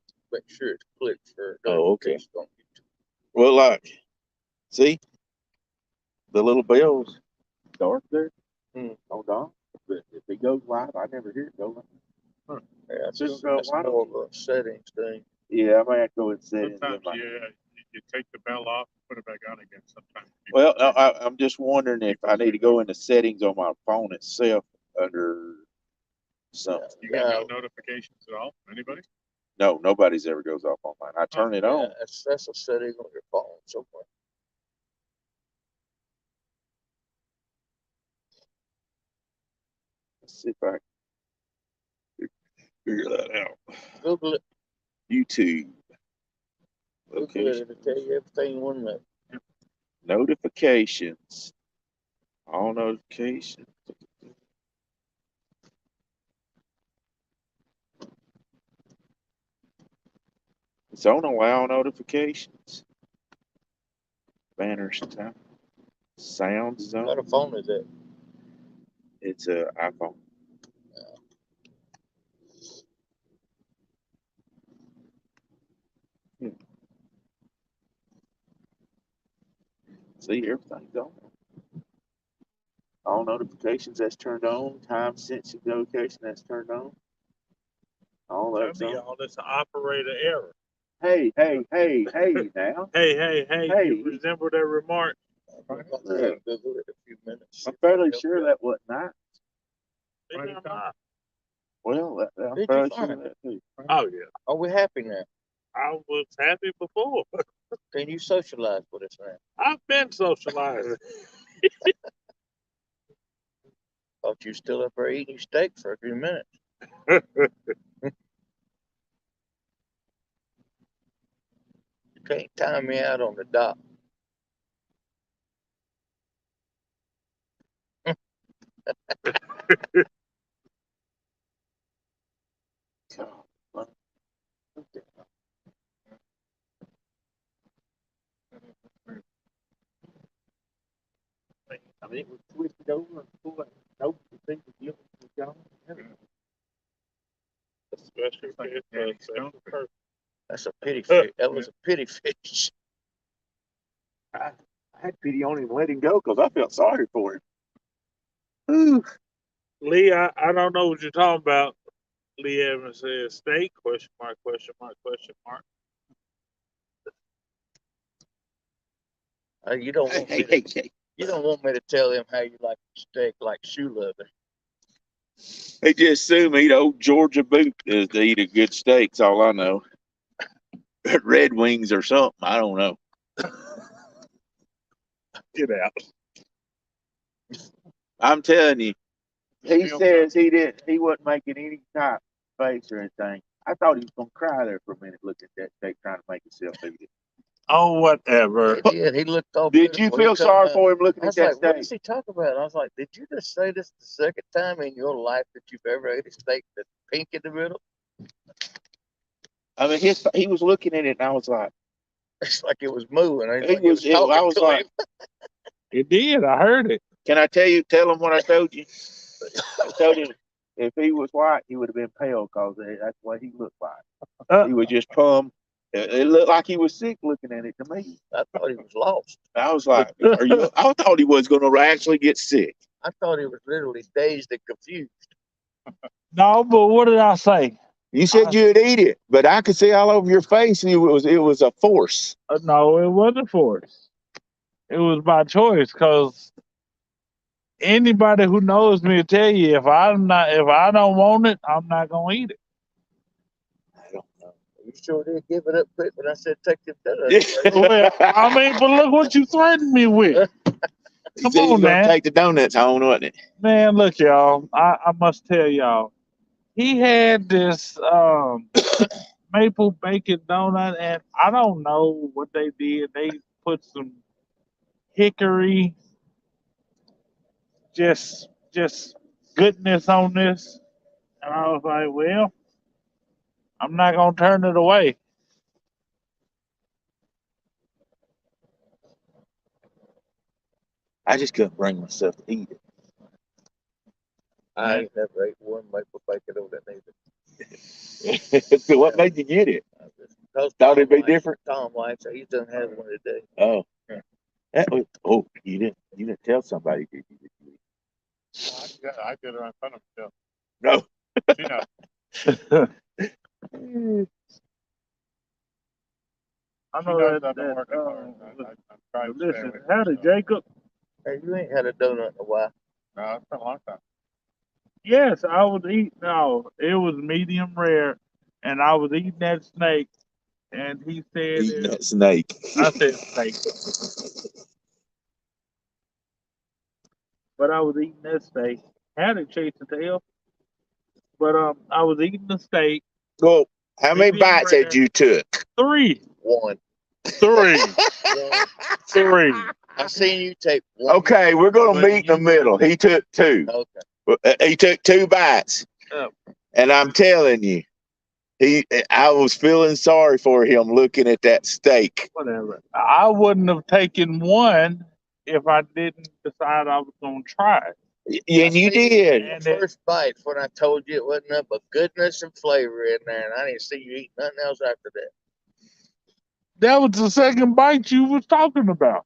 sure it's clicked for Oh, okay. notification on your Well, like, see, the little bells dark there. Hold on. But if it goes live, I never hear it go live. Yeah, that's, Just go, that's why don't more of a settings thing. Yeah, I might have to go and settings. Sometimes you take the bell off and put it back on again. Sometimes. Well, no, I'm just wondering if I need to go into settings on my phone itself under something. You get no notifications at all from anybody? No, nobody's ever goes off on mine. I turn it on. That's a setting on your phone somewhere. Let's see if I can figure that out. Google it. YouTube. Google it. It'll tell you everything in 1 minute. Notifications. All notifications. It's on allow notifications. Banners time. Sound zone. What kind of phone is it? It's a iPhone. See, everything's on. All notifications that's turned on. Time sensitive notification that's turned on. All that's on. All this operator error. Hey now. Hey, Hey. you remember that remark? Google it a few minutes. I'm fairly sure that wasn't that. Maybe I'm not. Well, I'm Did you fairly find sure that too. Oh yeah, Are we happy now? I was happy before. Can you socialize with us now? I've been socializing. Thought you were still up there eating steak for a few minutes. You can't time me out on the dot. I mean, it was twisted over and pulled out. Nope, the thing was gone. Special case, special purpose. That's a pity fish. That was a pity fish. I had pity on him and let him go because I felt sorry for him. Ooh. Lee, I don't know what you're talking about. Lee Evans says steak, question mark, question mark, question mark. You don't want me to, you don't want me to tell him how you like steak like shoe leather. They just assume eat old Georgia boot to eat a good steak's all I know. Red Wings or something. I don't know. Get out. I'm telling you, he says he wasn't making any type of face or anything. I thought he was gonna cry there for a minute looking at that steak trying to make himself eat it. Oh, whatever. He did. He looked all Did you feel sorry for him looking I at was that like, what steak? does he talk about? I was like, did you just say this the second time in your life that you've ever ate a steak that's pink in the middle? I mean, he was looking at it, and I was like, It's like it was moving. I I was like, It did. I heard it. can I tell him what I told you? I told him if he was white, he would have been pale because that's what he looked like. He was just plumb. It looked like he was sick looking at it to me. I thought he was lost. I was like, I thought he was going to actually get sick. I thought he was literally dazed and confused. No, but what did I say? You said you'd eat it, but I could see all over your face, and it was a force. No, it wasn't forced. It was by choice because anybody who knows me will tell you if I don't want it, I'm not gonna eat it. I don't know. You sure did give it up quick when I said take them donuts. Well, I mean, but look what you threatened me with. Come on, man. Take the donuts home, wasn't it? Man, look, y'all. I must tell y'all. He had this maple bacon donut, and I don't know what they did. They put some hickory, just goodness on this, and I was like, well, I'm not gonna turn it away. I just couldn't bring myself to eat it. I ain't never ate one maple bacon on that neither. So what made you get it? I just Thought it'd be different. Tom likes it. He's done have one today. Oh, you didn't tell somebody, did you? I did it in front of him. No. She knows. I She know knows that. I've been working hard. I'm trying to stay Listen, away from howdy, stuff. Jacob. Hey, you ain't had a donut in a while. No, it's been a long time. Yes, I was eating. No, it was medium rare, and I was eating that snake, and he said, Eating that snake. I said steak, but I was eating that steak. Had a chase the tail, but I was eating the steak. Well, how many Medium bites rare. had you took? 3, One. 3, One. 3. I seen you take one. Okay, we're gonna But meet in the middle. He took 2. Okay. He took 2 bites, Oh. and I'm telling you, I was feeling sorry for him looking at that steak. Whatever. I wouldn't have taken one if I didn't decide I was gonna try it. And you did. The first bite when I told you it wasn't nothing but goodness and flavor in there, and I didn't see you eat nothing else after that. That was the second bite you was talking about.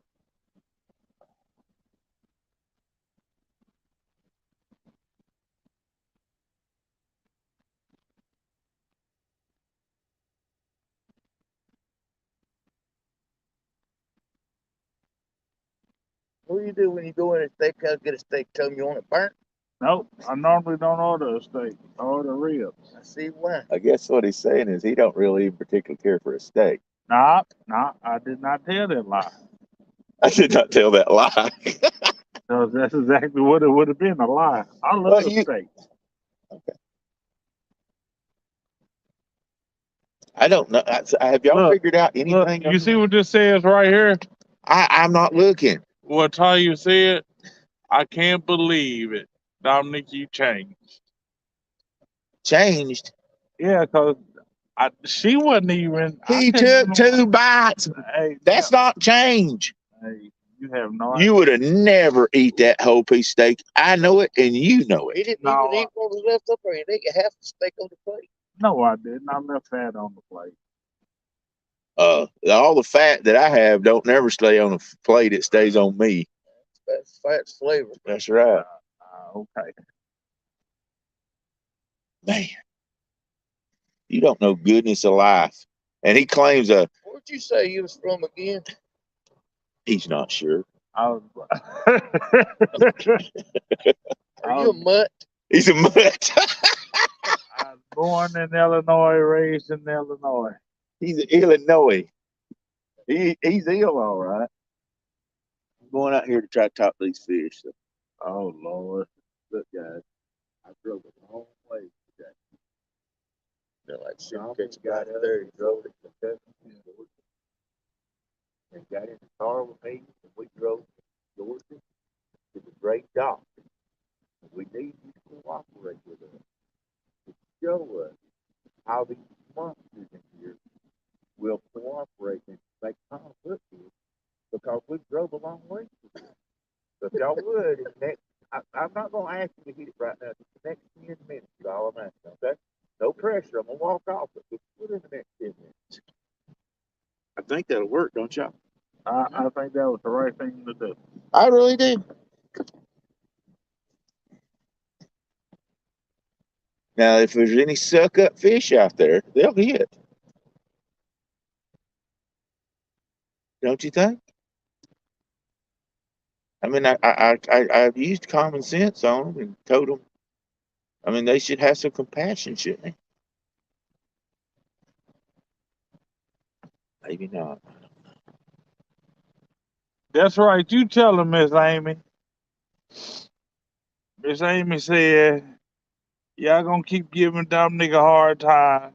What do you do when you go in a steakhouse, get a steak, tell them you want it burnt? Nope, I normally don't order a steak. I order ribs. I see why. I guess what he's saying is he don't really even particularly care for a steak. Nah, I did not tell that lie. I did not tell that lie. Because that's exactly what it would have been, a lie. I love steak. I don't know. Have y'all figured out anything? Look, you see what this says right here? I'm not looking. What you said? I can't believe it. Dominic, you changed. Changed? Yeah, because she wasn't even. He took 2 bites. Hey, that's not change. Hey, you have no You would have never eat that whole piece of steak. I know it, and you know He it. didn't even eat what was left up, or he didn't get half the steak on the plate. No, I didn't. I left that on the plate. All the fat that I have don't never stay on a plate. It stays on me. Fat's flavor. That's right. Okay. Man, you don't know goodness of life. And he claims Where'd you say you was from again? he's not sure. I was, Are you a mutt? He's a mutt. I was born in Illinois, raised in Illinois. He's in Illinois. He's ill, all right. I'm going out here to try to talk these fish. So. Oh, Lord. Look, guys, I drove a long way today. Feel like shit catch a guy there. He drove it to Kentucky and got in the car with me, and we drove to Georgia to the great doctor. We need you to cooperate with us to show us how these monsters in here will cooperate and make conflict with us, because we drove a long way to this. So if y'all would, in the next, I'm not going to ask you to hit it right now. Just the next 10 minutes is all I'm asking, okay? No pressure. I'm going to walk off, but just put in the next 10 minutes. I think that'll work, don't y'all? I think that was the right thing to do. I really do. Now, if there's any suck-up fish out there, they'll hit. Don't you think? I mean, I've used common sense on them and told them. I mean, they should have some compassion, shouldn't they? Maybe not. That's right. You tell them, Miss Amy. Miss Amy said, y'all gonna keep giving Dominic a hard time,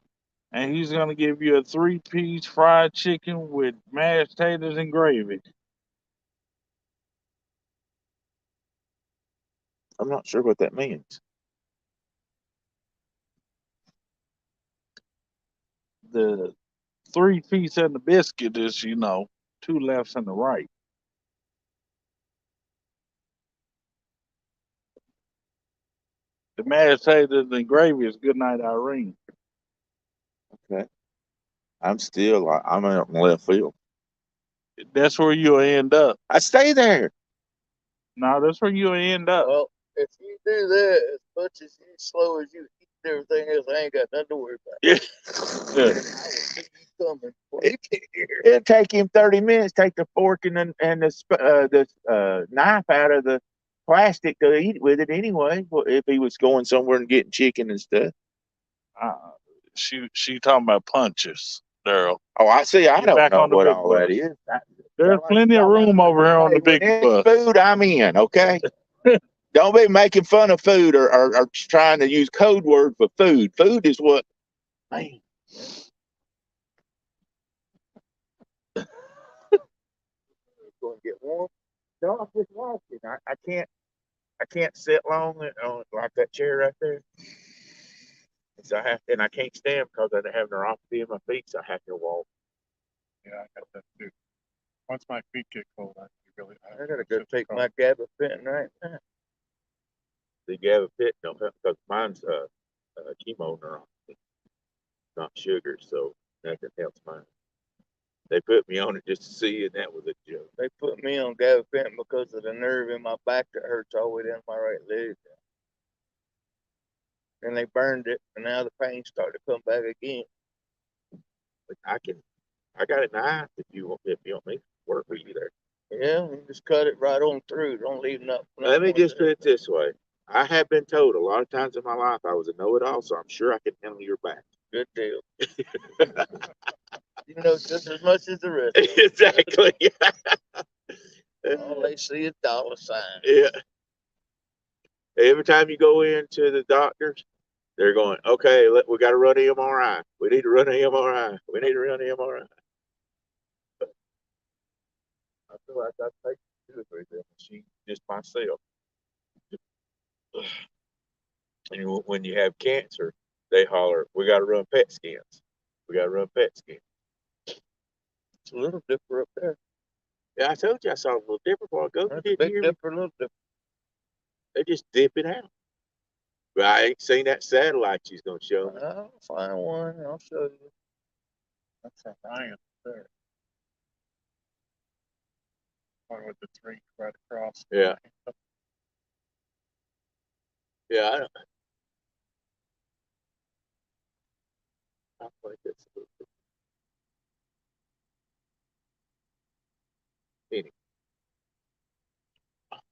and he's gonna give you a 3-piece fried chicken with mashed potatoes and gravy. I'm not sure what that means. The 3-piece and the biscuit is, 2 lefts and the right. The mashed potatoes and gravy is Good Night Irene. Okay. I'm still, I'm out in left field. That's where you'll end up. I stay there. No, that's where you'll end up. Well, if you do that as much as you slow as you eat everything else, I ain't got nothing to worry about. Yeah. I will see you coming before you get here. It'll take him 30 minutes. Take the fork and the knife out of the plastic to eat with it anyway. If he was going somewhere and getting chicken and stuff. She talking about punches, Daryl. Oh, I see. I Get don't back know on the what big all bus. that is. There's plenty of room over here on the When big it's bus. food, I'm in. Okay. Don't be making fun of food or trying to use code word for food. Food is what, man. Going to get warm. No, I'm just walking. I can't sit long on like that chair right there. So I can't stand because I have neuropathy in my feet, so I have to walk. Yeah, I got that too. Once my feet get cold, I really. I gotta go take my gabapentin right now. The gabapentin don't help because mine's chemo neuropathy, not sugar, so nothing helps mine. They put me on it just to see, and that was a joke. They put me on gabapentin because of the nerve in my back that hurts all the way down my right leg. And they burned it, and now the pain started to come back again. But I got a knife if you want me to work with you there. Yeah, you just cut it right on through. Don't leave nothing. Let me just put it this way. I have been told a lot of times in my life I was a know-it-all, so I'm sure I can handle your back. Good deal. You know just as much as the rest. Exactly. All they see is dollar signs. Yeah. Every time you go into the doctors, they're going, okay, we got to run an MRI. We need to run an MRI. We need to run an MRI. I feel like I take 2 or 3 of them machines just myself. And when you have cancer, they holler, we got to run PET scans. We got to run PET scans. It's a little dipper up there. Yeah, I told you I saw a little dipper before I go. That's a big dipper, little dipper. They just dip it out. But I ain't seen that satellite she's going to show me. I'll find one. I'll show you. That's from Ryan there. One with the 3 right across. Yeah. Yeah, I don't. I think it's a little bit. Anyway.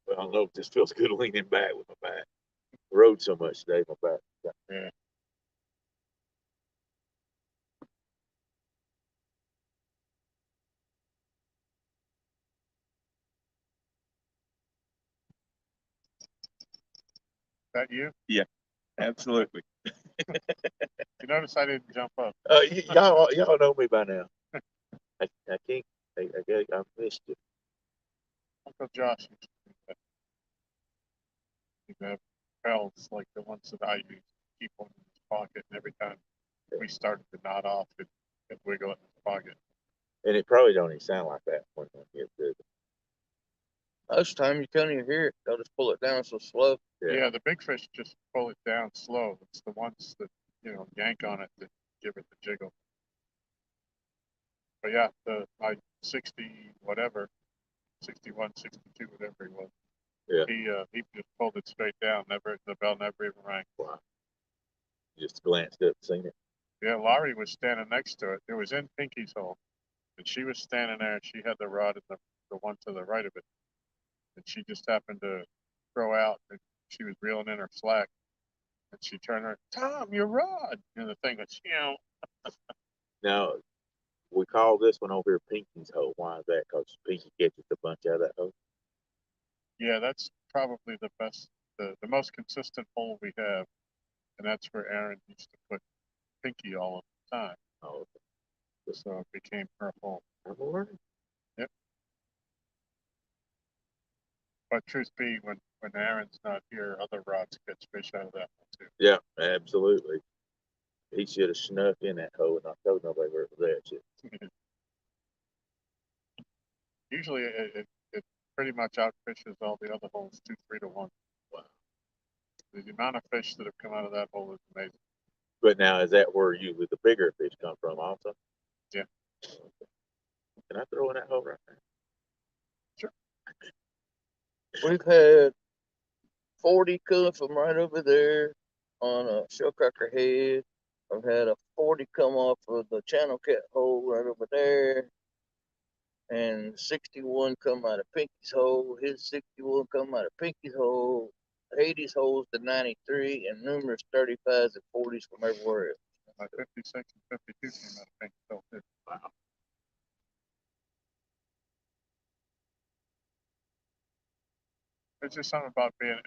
Well, I don't know if this feels good leaning back with my back. I rode so much today, my back. Yeah. That you? Yeah, absolutely. You notice I didn't jump up. Y'all know me by now. I can't. I missed you. Uncle Josh used to do that. He'd have bells like the ones that I used to keep one in his pocket, and every time we started to nod off, it'd wiggle in his pocket. And it probably don't even sound like that when you do it. Most time you can't even hear it. They'll just pull it down so slow. Yeah, the big fish just pull it down slow. It's the ones that, yank on it that give it the jiggle. But yeah, my 60 whatever, 61, 62, whatever he was. Yeah. He just pulled it straight down. The bell never even rang. Wow. Just glanced up, seen it. Yeah, Laurie was standing next to it. It was in Pinky's hole, and she was standing there. And she had the rod and the one to the right of it, and she just happened to throw out. And she was reeling in her slack, and she turned around, Tom, your rod, and the thing was, Now, we call this one over here Pinky's hole. Why is that? Because Pinky catches a bunch out of that hole. Yeah, that's probably the best, the most consistent hole we have, and that's where Aaron used to put Pinky all of the time. Oh, okay. So it became her hole. I'm learning. Yep. But truth be, when Aaron's not here, other rods catch fish out of that one too. Yeah, absolutely. He should have snuck in that hole and not told nobody where it was at. Shit. Usually it pretty much outfishes all the other holes 2-3 to 1. Wow. The amount of fish that have come out of that hole is amazing. But now, is that where usually the bigger fish come from also? Can I throw in that hole right there? We've had 40 come from right over there on a shellcracker head. I've had a 40 come off of the channel cat hole right over there. And 61 come out of Pinky's hole. His 61 come out of Pinky's hole. 80s holes to 93, and numerous 35s and 40s from everywhere else. My 56 and 52 came out of Pinky's hole too. Wow. It's just something about being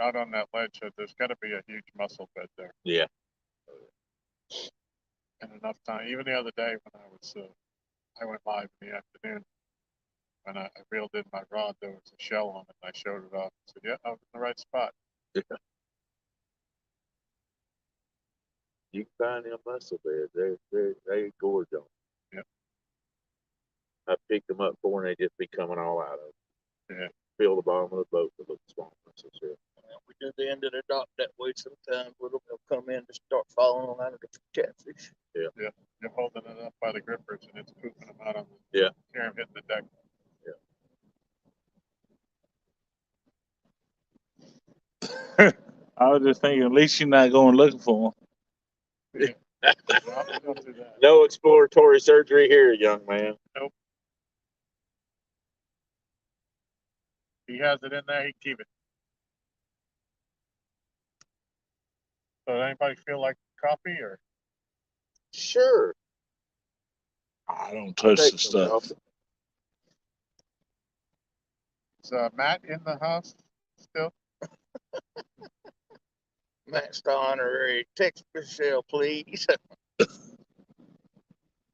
out on that ledge. There's got to be a huge muscle bed there. Yeah. And enough time. Even the other day when I went live in the afternoon, and I reeled in my rod, there was a shell on it, and I showed it off. I said, yeah, I was in the right spot. You can find them muscle beds. They gorge on. Yep. I picked them up before and they just be coming all out of it. Yeah. Fill the bottom of the boat to look small muscles. Yeah. We do the end of the dock that way sometimes. They'll come in to start following on out of the catfish. You're holding it up by the grippers, and it's pooping them out on the Yeah. Hear them hitting the deck. I was just thinking, at least you're not going looking for them. Don't do that. No exploratory surgery here, young man. He has it in there, he can keep it. So anybody feel like coffee or? Sure. I don't touch Take the some stuff. coffee. Is Matt in the house still? Matt's the honorary text Michelle, please.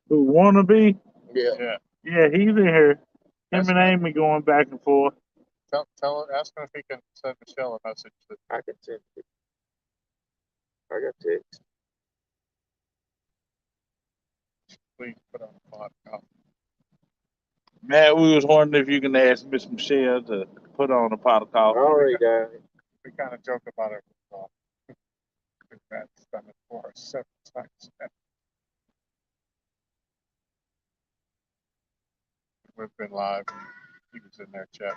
Who wanna be? Yeah. Yeah. Yeah, he's in here. Him That's and right. Amy going back and forth. Ask him if he can send Michelle a message. I can send it. I got text. Please put on a pot of coffee. Matt, we was wondering if you can ask Miss Michelle to put on a pot of coffee. Already done it. We kind of joke about it. Matt's done it for us several times. We've been live. He was in there chatting.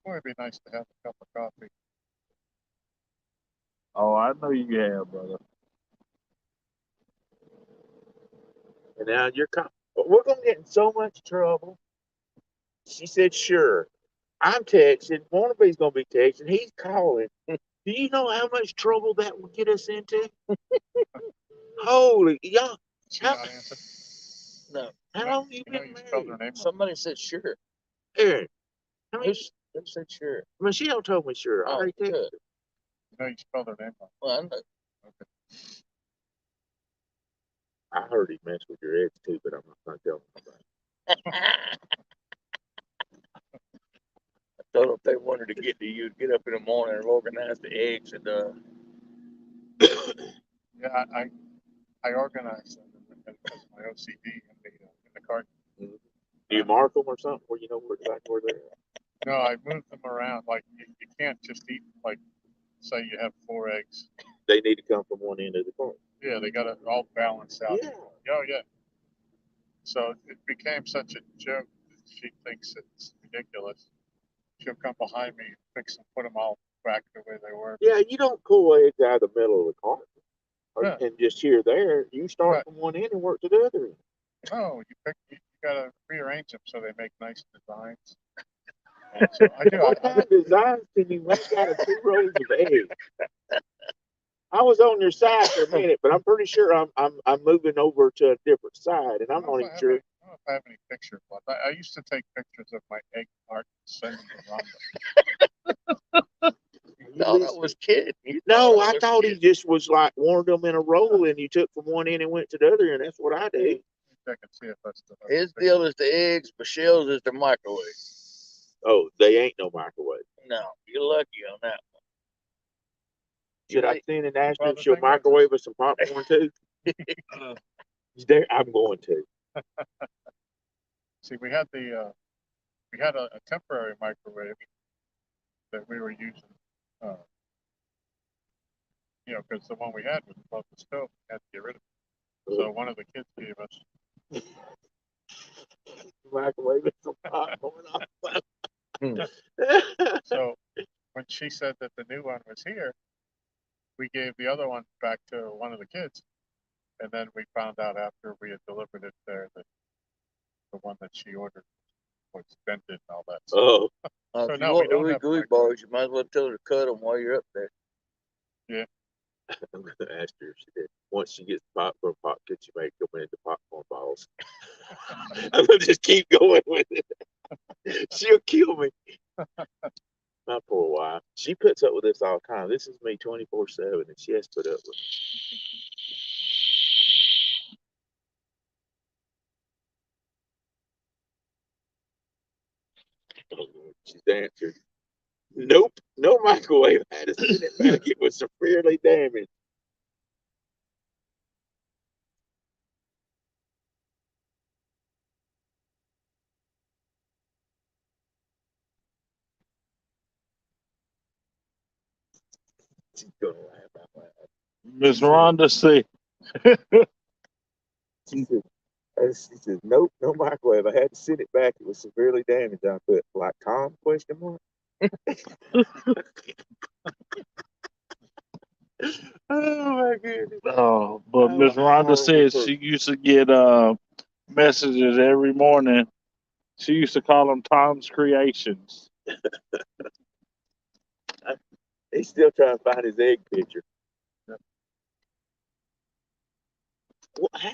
Boy, it'd be nice to have a cup of coffee. Oh, I know you have, brother. And now we're gonna get in so much trouble. She said, sure. I'm texting. Wannabe's gonna be texting. He's calling. Do you know how much trouble that would get us into? Holy, y'all. She How, not answer? No. how long you You know been you spelled her married? name wrong. Somebody said sure. Aaron, how many? Who said sure? Michelle told me sure. I Oh, already texted good. her. You know you spelled her name wrong. Well, I know. I heard he messed with your ex too, but I'm not gonna tell nobody. I told them if they wanted to get to you, get up in the morning and organize the eggs and Yeah, I organized them because of my OCD in the cart. Do you mark them or something where you know exactly where they're at? No, I moved them around. Like you can't just eat, like, say you have 4 eggs. They need to come from one end of the cart. Yeah, they got it all balanced out. Yeah. Oh, yeah. So it became such a joke that she thinks it's ridiculous. She'll come behind me, fix them, put them all back the way they were. Yeah, you don't pull eggs out of the middle of the cart Yeah. and just here there. You start Right. from one end and work to the other end. No, you gotta rearrange them so they make nice designs. And so I do. What kind of designs can you make out of 2 rows of eggs? I was on your side for a minute, but I'm pretty sure I'm moving over to a different side, and I'm not even sure. I don't know if I have any pictures, but I used to take pictures of my egg cart and send them to Rhonda. no, that was kidding. No, I thought he just was like warmed them in a roll, and you took from one end and went to the other end. That's what I did. Check and see if that's the. His deal is the eggs, Michelle's is the microwave. Oh, they ain't no microwave. No, you're lucky on that one. Should I send and ask her Well, if the she'll thing is- microwave us some popcorn too? There, I'm going to. See, we had a temporary microwave that we were using, because the one we had was above the stove. We had to get rid of it. So one of the kids gave us microwave some popcorn off. So when she said that the new one was here, we gave the other one back to one of the kids, and then we found out after we had delivered it there that the one that she ordered was dented and all that. Oh, So if no, you we want don't really have good microwave. bars, you might as well tell her to cut them while you're up there. I'm gonna ask her if she did. Once she gets the popcorn pot, could you make them into popcorn balls? I'm gonna just keep going with it. She'll kill me. My poor wife. She puts up with this all the time. This is me 24/7, and she has to put up with it. Oh, Lord. She's answered. Nope, no microwave. I had to send it back. It was severely damaged. She's gonna laugh out loud. Miss Rhonda said, She said, nope, no microwave. I had to send it back. It was severely damaged. I put, like, Tom, question mark? Oh, my goodness. but Miss Rhonda horrible said person. she used to get messages every morning. She used to call them Tom's Creations. He's still trying to find his egg picture.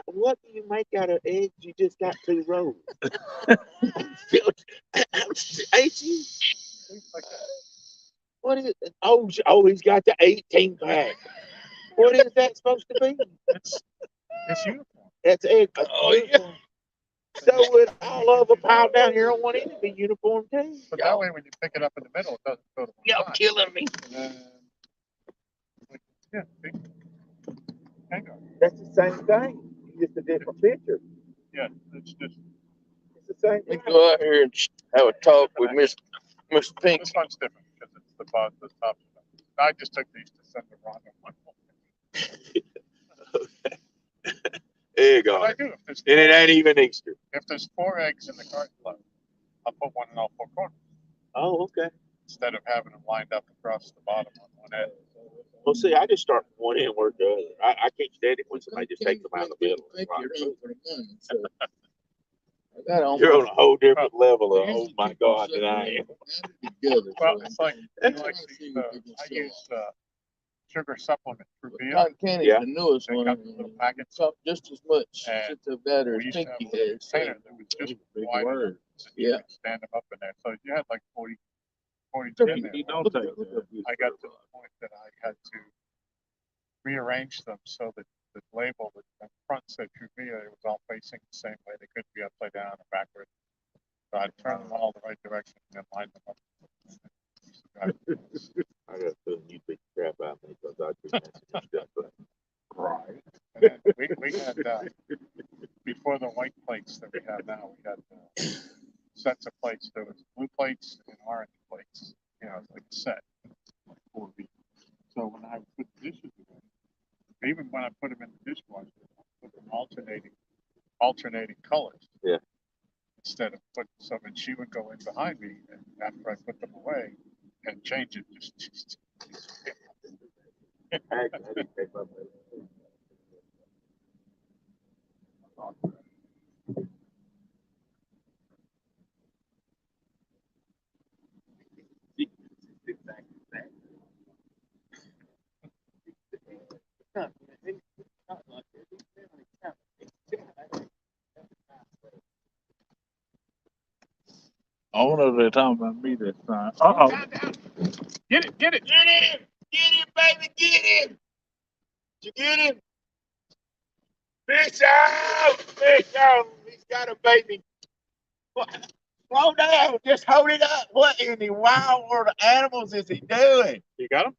What do you make out of eggs? You just got 2 rows. Ain't you? What is it? Oh, he's got the 18 pack. What is that supposed to be? It's uniform. That's egg. Oh, yeah. So would all of them piled down here on one end to be uniform too? But that way, when you pick it up in the middle, it doesn't go to one Y'all side. killing me. And then, yeah, big. Hang on. That's the same thing. Just a different picture. Yeah, it's just It's the same Let me thing. go out here and have a talk with Miss Pink. this one's different because it's the bottom, the top. I just took these to send the wrong one. Egg But on I it. do. If there's And it ain't even Easter. if there's 4 eggs in the carton load, I'll put one in all 4 corners Oh, okay. instead of having them lined up across the bottom on one end. Well, see, I just start from one end and work the other. I can't stand it when somebody just takes them out of the middle. You're on a whole different level of, oh my God, than I am. Well, it's like I use sugar supplement through beer. Cotton Candy, Yeah. the newest They one, got the little packets. it's just as much And shit of that We as used to have Pinky a has. container that was just wide enough so you Yeah. could stand them up in there. So you had like 40 in there. You don't take that. I got to the point that I had to rearrange them so that the label that the front said Truvia, it was all facing the same way. They couldn't be upside down or backward. So I'd turn them all the right direction and then line them up. I got a feeling you beat the crap out of me because I'd be messing this stuff up. Right. And then we had, before the white plates that we have now, we had sets of plates. There was blue plates and orange plates. You know, it's like a set. So when I put the dishes in, even when I put them in the dishwasher, I put them alternating colors. Yeah. Instead of putting some, and she would go in behind me, and after I put them away, and change it. Just I didn't take my money. I wonder if they're talking about me this time. Uh-oh. Get it! Get him! Get him, baby! Get him! Did you get him? Fish out! Fish out! He's got a baby. What? Slow down. Just hold it up. What in the wild world of animals is he doing? You got them?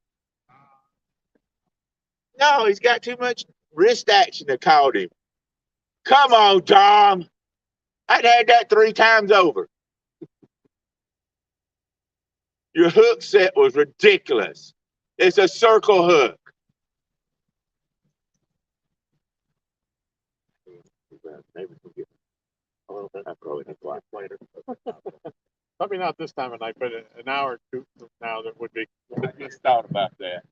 No, he's got too much wrist action that caught him. Come on, Tom. I'd had that 3 times over. Your hook set was ridiculous. It's a circle hook. Maybe we'll get. little bit. I probably think like Later. Probably not this time of night, but an hour or two from now, that would be. I just thought about that.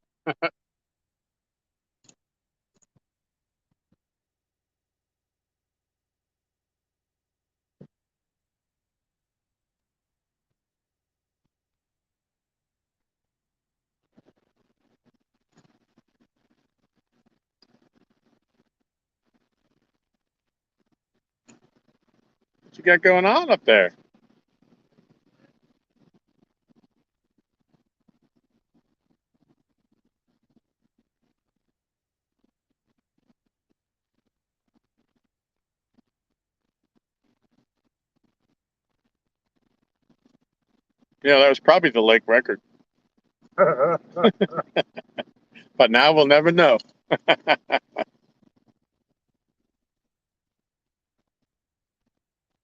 What you got going on up there? Yeah, that was probably the lake record. But now we'll never know.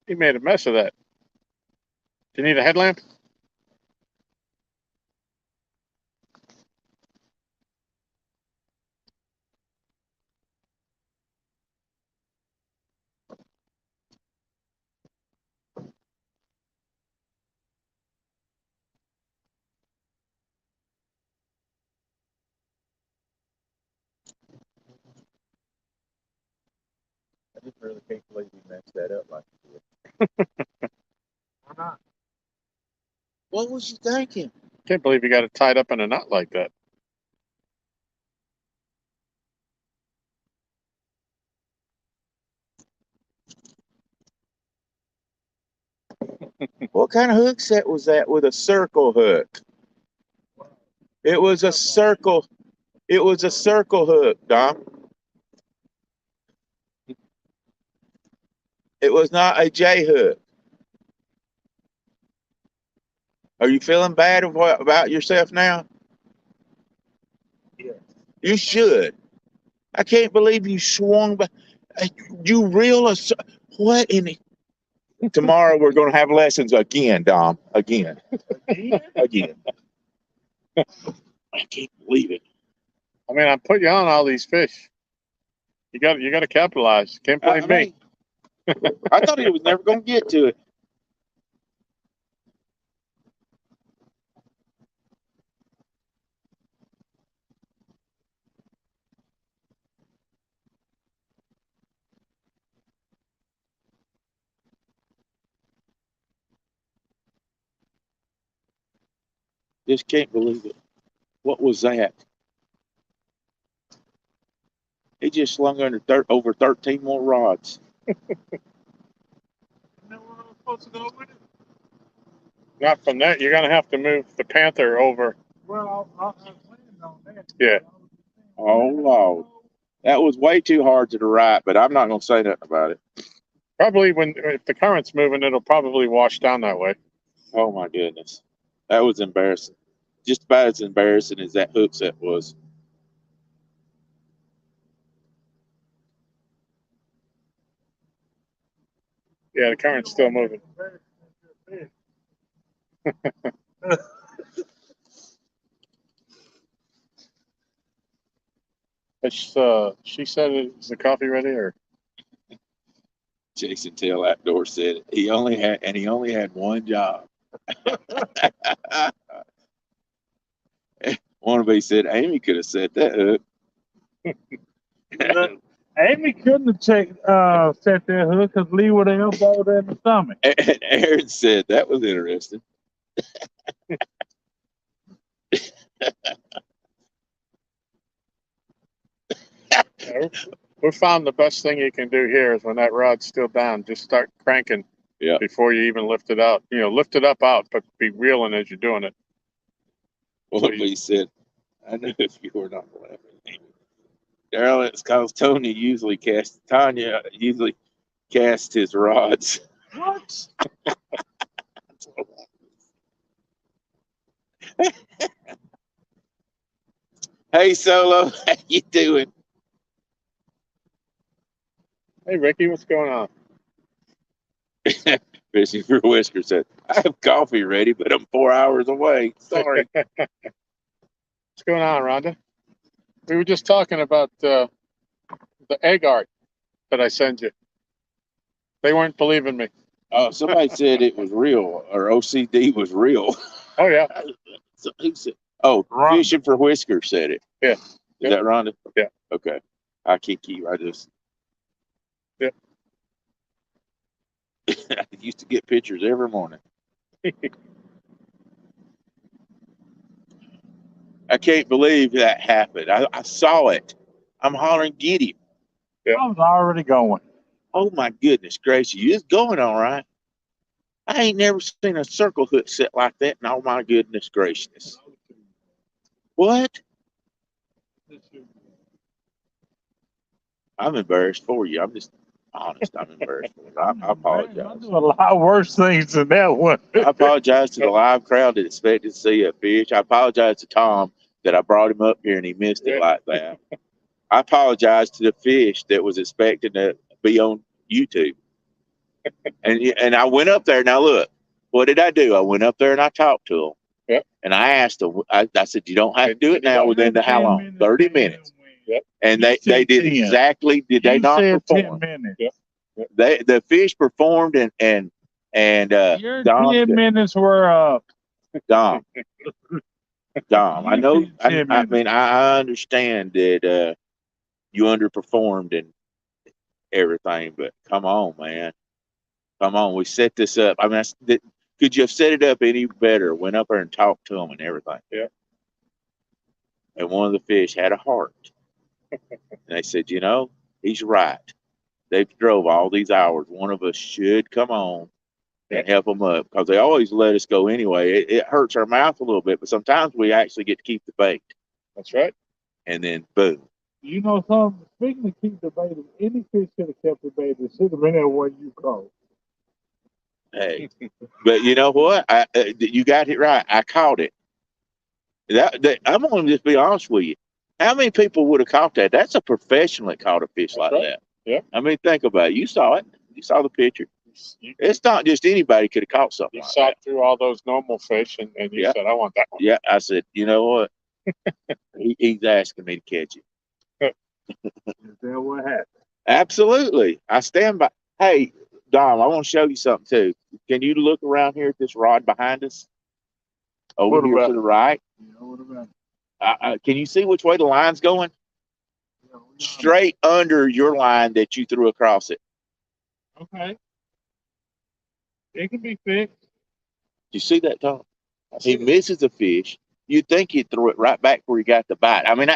He made a mess of that. Do you need a headlamp? I just really can't believe he messed that up like he did. Why not? What was you thinking? Can't believe you got it tied up in a knot like that. What kind of hook set was that with a circle hook? It was a circle. It was a circle hook, Dom. It was not a J hook. Are you feeling bad about yourself now? Yeah. You should. I can't believe you swung back. You realize what in the... Tomorrow we're going to have lessons again, Dom. Again. Again. I can't believe it. I mean, I put you on all these fish. You got to capitalize. Can't blame me. I thought he was never going to get to it. Just can't believe it. What was that? He just slung under over 13 more rods. Not from that. You're going to have to move the Panther over. Well, I planned on that. Yeah. Oh, Lord. That was way too hard to the right, but I'm not going to say nothing about it. Probably if the current's moving, it'll probably wash down that way. Oh, my goodness. That was embarrassing. Just about as embarrassing as that hook set was. Yeah, the current's still moving. She said, "Is the coffee ready?" Or Jason Tail Outdoor said it. He only had one job. One of them said Amy could have set that hook. Amy couldn't have set that hook because Lee would have elbowed her in the stomach. And Aaron said that was interesting. we found the best thing you can do here is when that rod's still down, just start cranking before you even lift it out. Lift it up out, but be reeling as you're doing it. Well, he said, I know if you were not laughing, Amy. Daryl, it's because Tanya usually casts his rods. What? Hey, Solo, how you doing? Hey, Ricky, what's going on? Fishing for Whisker said, I have coffee ready, but I'm 4 hours away. Sorry. What's going on, Rhonda? We were just talking about the egg art that I sent you. They weren't believing me. Somebody said it was real, or OCD was real. Oh yeah. So he said, "Oh, Rhonda. Fishing for Whiskers said it." Yeah. Is that Rhonda? Yeah. Okay. I can't keep. I just. Yeah. I used to get pictures every morning. I can't believe that happened. I saw it. I'm hollering, "Get him!" I was already going. Oh my goodness gracious! It's going all right. I ain't never seen a circle hook set like that. And oh my goodness gracious! What? I'm embarrassed for you. I'm just honest. I'm embarrassed for you. I I apologize. do a lot worse things than that one. I apologize to the live crowd that expected to see a fish. I apologize to Tom that I brought him up here and he missed it like that. I apologize to the fish that was expecting to be on YouTube. And I went up there. Now look, what did I do? I went up there and I talked to him. Yep. And I asked them. I said, "You don't have to do it now. Within the how long? 30 minutes." Yep. And You they said did 10. exactly. Did they You not said perform? 10 minutes. Yep. The fish performed and Your Dom 10 minutes were up. Dom. I know. You said 10 I minutes. mean, I understand that you underperformed and everything, but come on, man. Come on. We set this up. I mean, could you have set it up any better? Went up there and talked to them and everything. Yeah. And one of the fish had a heart. And they said, he's right. They've drove all these hours. One of us should come on and help them up because they always let us go anyway. It hurts our mouth a little bit, but sometimes we actually get to keep the bait. That's right. And then boom. You know something? Speaking of keep the bait, if any fish should have kept the bait, it should have been that one you caught. Hey, but you know what? You got it right. I caught it. I'm going to just be honest with you. How many people would have caught that? That's a professional that caught a fish like that. Yeah. I mean, think about it. You saw it. You saw the picture. It's not just anybody could have caught something You like saw that. through all those normal fish and you said, "I want that one." Yeah, I said, you know what? He's asking me to catch it. Is that what happened? Absolutely. I stand by. Hey, Dom, I want to show you something too. Can you look around here at this rod behind us? Over What here about- to the right. You know what about? Can you see which way the line's going? Yeah, Straight under your line that you threw across it. Okay. It can be fixed. You see that, Tom? He misses the fish. You'd think he'd throw it right back where he got the bite. I mean,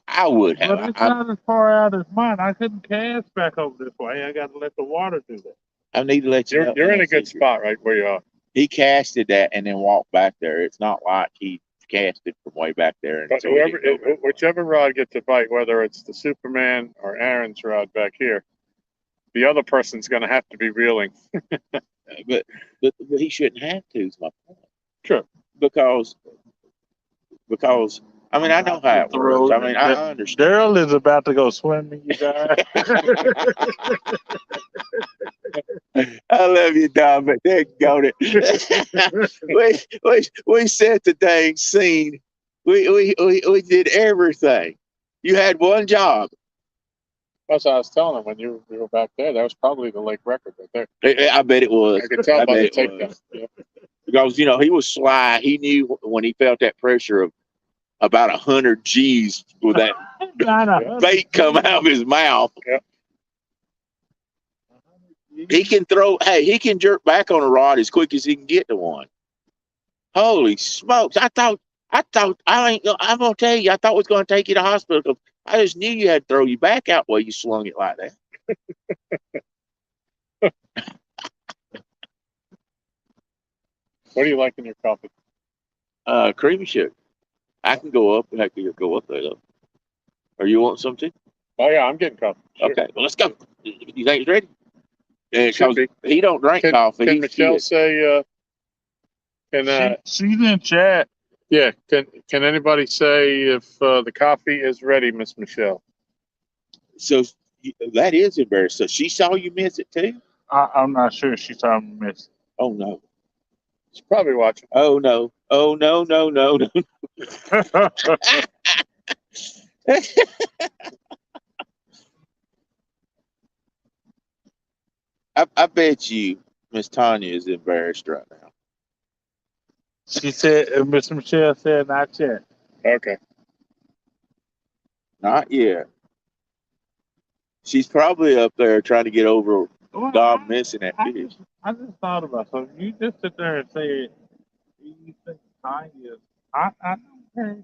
I would have. But it's not as far out as mine. I couldn't cast back over this way. I got to let the water do that. I need to let you know. You're in a good spot right where you are. He casted that and then walked back there. It's not like he casted from way back there. And But so he didn't go back. whichever rod gets a bite, whether it's the Superman or Aaron's rod back here, the other person's going to have to be reeling. But he shouldn't have to. Is my point. Sure. Because I mean I know how it works. I mean I understand. Daryl is about to go swimming, you guys. I love you, Don, but they got it. we set the dang scene. We did everything. You had one job. That's what I was telling him when you were back there. That was probably the lake record right there. I bet it was. I could tell I by the bet it was. takedown. Yeah. Because he was sly. He knew when he felt that pressure of about 100 G's with that bait come out of his mouth. Yeah. He can throw. Hey, he can jerk back on a rod as quick as he can get to one. Holy smokes! I'm gonna tell you. I thought it was gonna take you to the hospital because I just knew you had to throw you back out while you slung it like that. What do you like in your coffee? Creamy sugar. I can go up. I can go up there though. Or you want some too? Oh yeah, I'm getting coffee. Sure. Okay, well let's go. You think it's ready? Should Because be. he don't drink coffee. Can He's Michelle kid. say? She's in chat. Yeah. Can anybody say if the coffee is ready, Miss Michelle? So that is embarrassing. So she saw you miss it too? I'm not sure she saw me miss. Oh no. She's probably watching. Oh no. Oh no, no, no, no. I bet you Miss Tanya is embarrassed right now. She said, Miss Michelle said, not yet. Okay. Not yet. She's probably up there trying to get over Well, Dom missing that I fish. just thought about something. You just sit there and say, you think Tanya is. I don't care.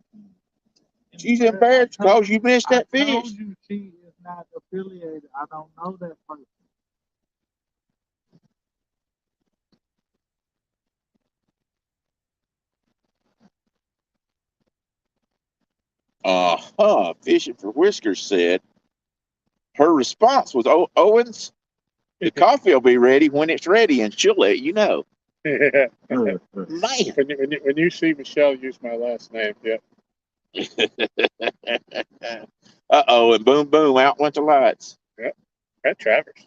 She's embarrassed because you missed that I told fish. you she is not affiliated. I don't know that person. Fishing for Whiskers said her response was, "Oh, Owens, the coffee will be ready when it's ready, and she'll let you know." Yeah. Man, When you see Michelle use my last name, yeah. and boom, boom, out went the lights. That Travers.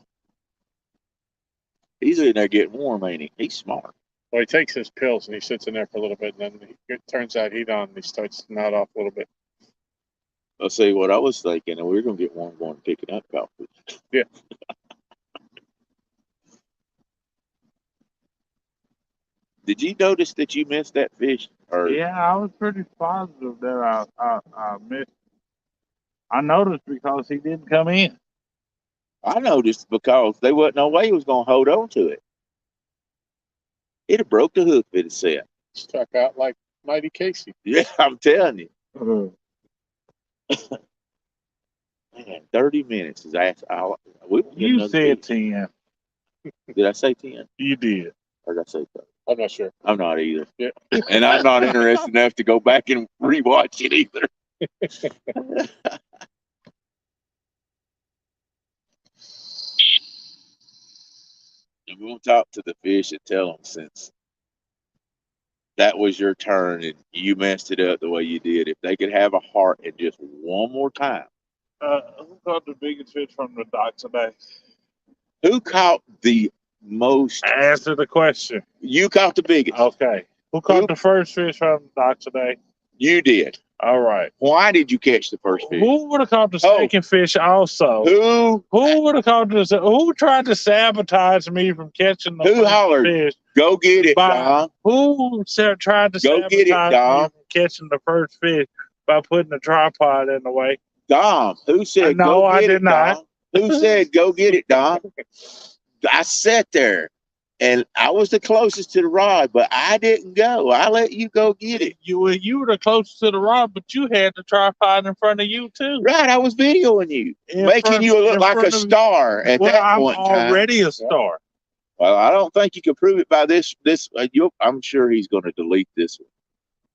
He's in there getting warm, ain't he? He's smart. Well, he takes his pills and he sits in there for a little bit, and then it turns out heat on and he starts to nod off a little bit. I'll say what I was thinking, and we're gonna get warm going picking up coffee. Yeah. Did you notice that you missed that fish? Or Yeah, I was pretty positive that I missed. I noticed because he didn't come in. I noticed because there wasn't no way he was gonna hold on to it. It'd have broke the hook if it had set. Struck out like Mighty Casey. Yeah, I'm telling you. Man, 30 minutes is we You said 10. Did I say 10? You did. Or did I say 30? I'm not sure. I'm not either. Yeah. And I'm not interested enough to go back and rewatch it either. And we'll talk to the fish and tell them, since that was your turn and you messed it up the way you did, if they could have a heart and just one more time. Who caught the biggest fish from the dock today? Who caught the most? Answer the question. You caught the biggest. Okay. Who caught the first fish from the dock today? You did. All right. Why did you catch the first fish? Who would have caught the second fish also? Who would have caught this? Who tried to sabotage me from catching the first hollered, fish? "Go get it, Dom"? Who tried to Go get it, sabotage Dom. me from catching the first fish by putting the tripod in the way? Dom. Who said, No, "Go I get did it, not. Dom"? Who said, "Go get it, Dom"? I sat there, and I was the closest to the rod, but I didn't go. I let you go get it. You were the closest to the rod, but you had the tripod in front of you too. Right, I was videoing you, making you look like a star at that point in time. I'm already a star. Well, I don't think you can prove it by this. I'm sure he's going to delete this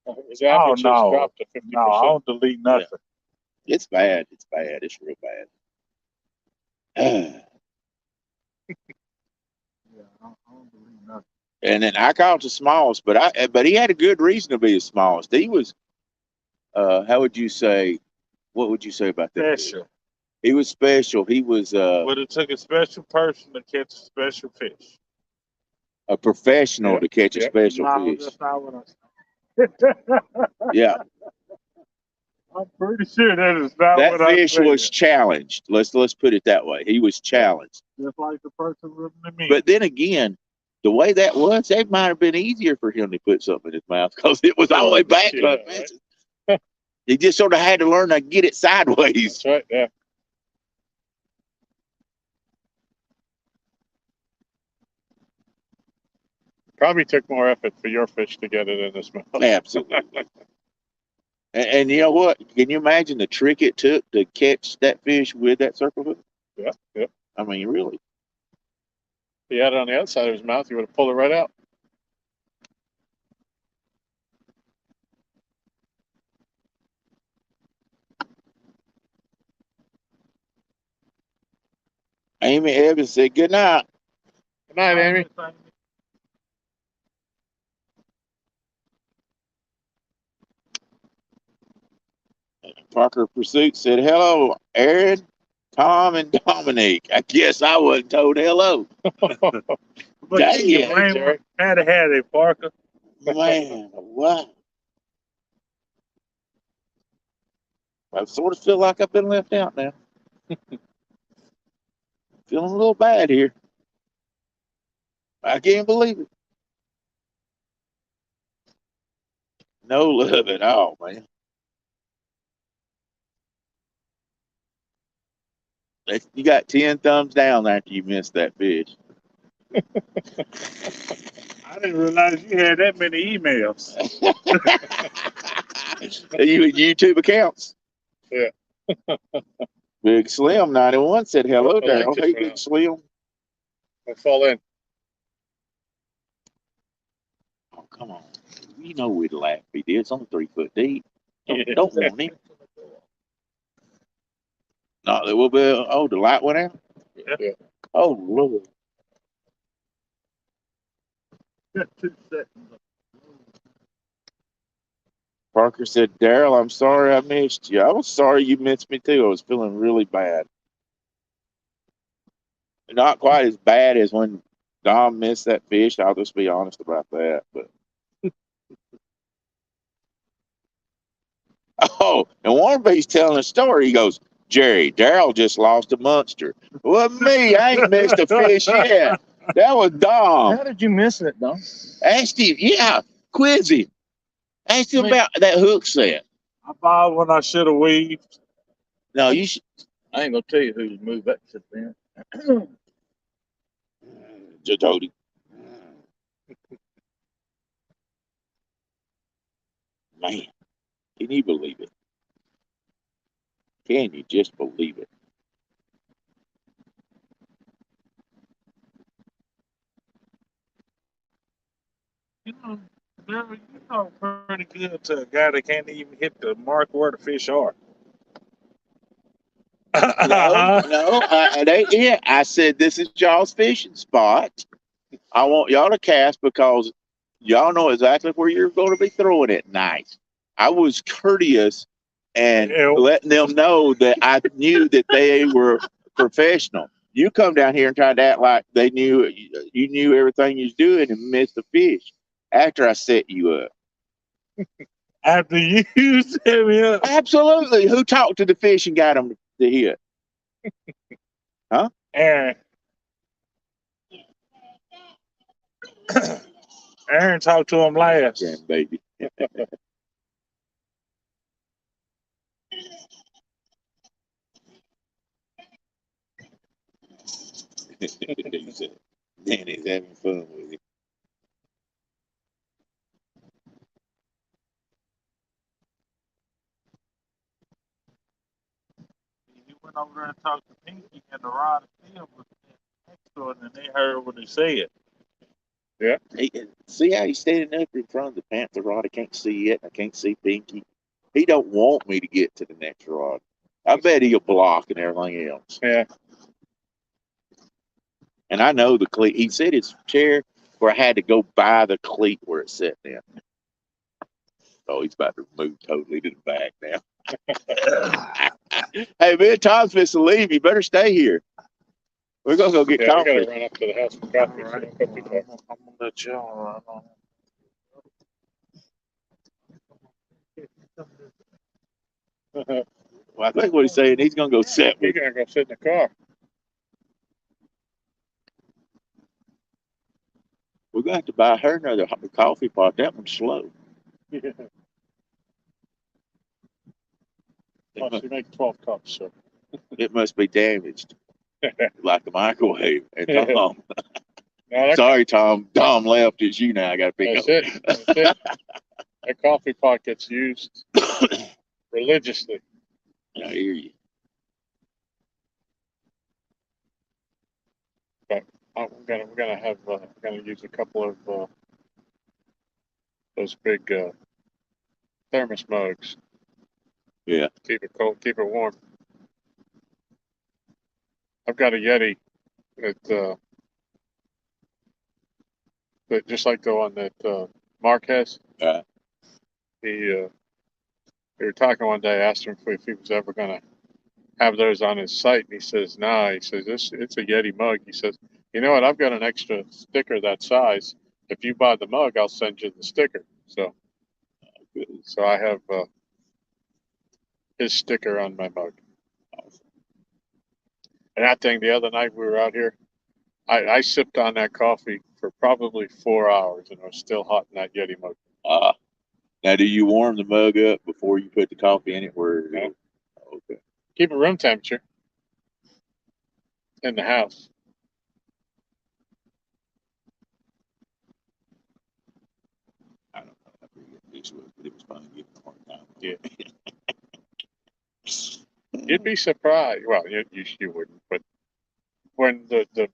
one. His average has dropped to 50%. No, I don't delete nothing. Yeah. It's bad. It's bad. It's real bad. Yeah, I don't delete nothing. And then I caught the smallest, but he had a good reason to be the smallest. He was, how would you say? What would you say about that? Special. He was special. He was But it took a special person to catch a special fish. a professional to catch a special No, fish. that's not what I said. Yeah. I'm pretty sure that is not That what I said. fish was challenged. Let's put it that way. He was challenged. Just like the person ripping the meat. But then again, the way that was, it might have been easier for him to put something in his mouth because it was all the way back. Right. He just sort of had to learn to get it sideways. That's right, yeah. Probably took more effort for your fish to get it in his mouth. Absolutely. And you know what? Can you imagine the trick it took to catch that fish with that circle hook? Yeah. I mean, really. If he had it on the outside of his mouth, he would have pulled it right out. Amy Evans said, "Good night." Good night, Amy. Parker Pursuit said, "Hello, Aaron, Tom, and Dominique. I guess I wasn't told hello." But Dang you it. had it, Parker. Man, what? I sort of feel like I've been left out now. Feeling a little bad here. I can't believe it. No love at all, man. You got 10 thumbs down after you missed that fish. I didn't realize you had that many emails. You YouTube accounts. Yeah. Big Slim 91 said hello, I like Daryl. this Hey, one Big out. Slim. I'll fall in. Oh, come on. You know we'd laugh if he did. It's only 3 foot deep. Don't want him. No, there will be. Oh, the light went out? Yeah. Oh, Lord. Parker said, Daryl, I'm sorry I missed you. I was sorry you missed me too. I was feeling really bad. Not quite as bad as when Dom missed that fish. I'll just be honest about that. But oh, and Warrenby's telling a story. He goes, Jerry, Daryl just lost a monster. Well, me, I ain't missed a fish yet. That was Dom. How did you miss it, Don? Asked him, yeah, quiz him. Asked him about that hook set. I bought when I should have weaved. No, you should. I ain't gonna tell you who's moved back to the Jody. Man, can you believe it? Can you just believe it? You know, Daryl, you know pretty good to a guy that can't even hit the mark where the fish are. No, it ain't it. I said this is y'all's fishing spot. I want y'all to cast because y'all know exactly where you're going to be throwing it night. I was courteous and Ew. letting them know that I knew that they were professional. You come down here and try to act like they knew you knew everything you was doing and missed the fish after I set you up. After you set me up. Absolutely. Who talked to the fish and got them to hit? Huh? Aaron. Aaron talked to him last. Yeah, baby. He said, Danny's having fun with him. He went over there and talked to Pinky, and the rod and Phil was next to it, and they heard what he said. See how he's standing up in front of the panther rod? I can't see it. I can't see Pinky. He don't want me to get to the next rod. I bet he'll block and everything else. Yeah. And I know the cleat. He said his chair where I had to go by the cleat where it sat down. Oh, he's about to move totally to the back now. Hey, man, Tom's supposed to leave. You better stay here. We're going to go get Yeah, we coffee. gotta run up to the house for coffee. So don't go too far. I'm gonna let y'all run on. Well, I think what he's saying, he's going to go sit You're with. gonna go sit in the car. We're going to have to buy her another coffee pot. That one's slow. Oh, she makes 12 cups, so. It must be damaged, like the microwave. And Tom, No, that, sorry, Tom. Tom left. It's you now. I got to pick that's up. it. That's it. That coffee pot gets used religiously. I hear you. We're gonna have we're gonna use a couple of those big thermos mugs. Yeah. Keep it cold, keep it warm. I've got a Yeti that just like the one that Mark has. He we were talking one day. I asked him if he was ever gonna have those on his site, and he says, "Nah." He says, "It's a Yeti mug." He says, "You know what? I've got an extra sticker that size. If you buy the mug, I'll send you the sticker." So I have his sticker on my mug. And that thing, the other night we were out here, I sipped on that coffee for probably 4 hours, and it was still hot in that Yeti mug. Now, do you warm the mug up before you put the coffee in it? Where? No. Okay. Keep it room temperature in the house. I don't know how big this was, but it was fun getting a hard time. Yeah. You'd be surprised. Well, you wouldn't, but when the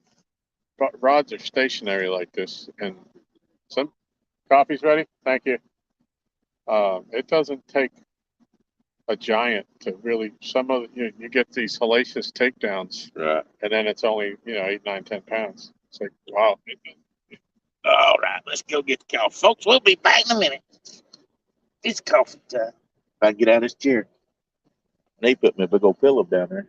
rods are stationary like this, and some coffee's ready. Thank you. It doesn't take a giant to really. Some of you get these hellacious takedowns, Right. and then it's only 8, 9, 10 pounds. It's like wow. All right, let's go get the coffee, folks. We'll be back in a minute. It's coffee time. If I can get out of this chair. They put me a big old pillow down there.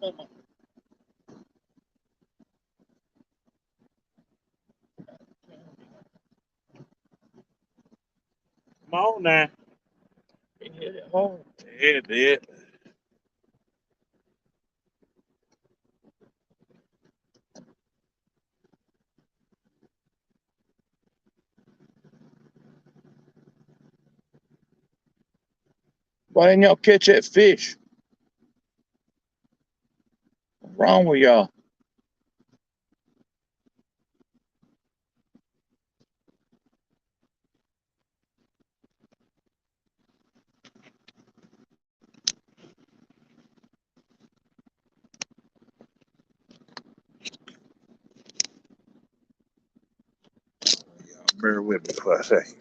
Come on now. He hit it hard. Yeah, it did. Why didn't y'all catch that fish? What's wrong with y'all? Bear with me for a second.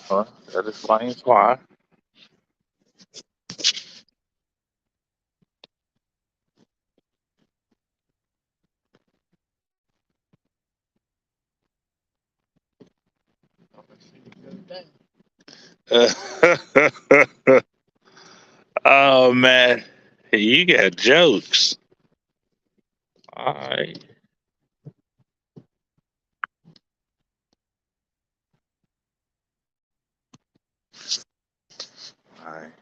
Well, that explains why. Oh man, you got jokes. All right. All right.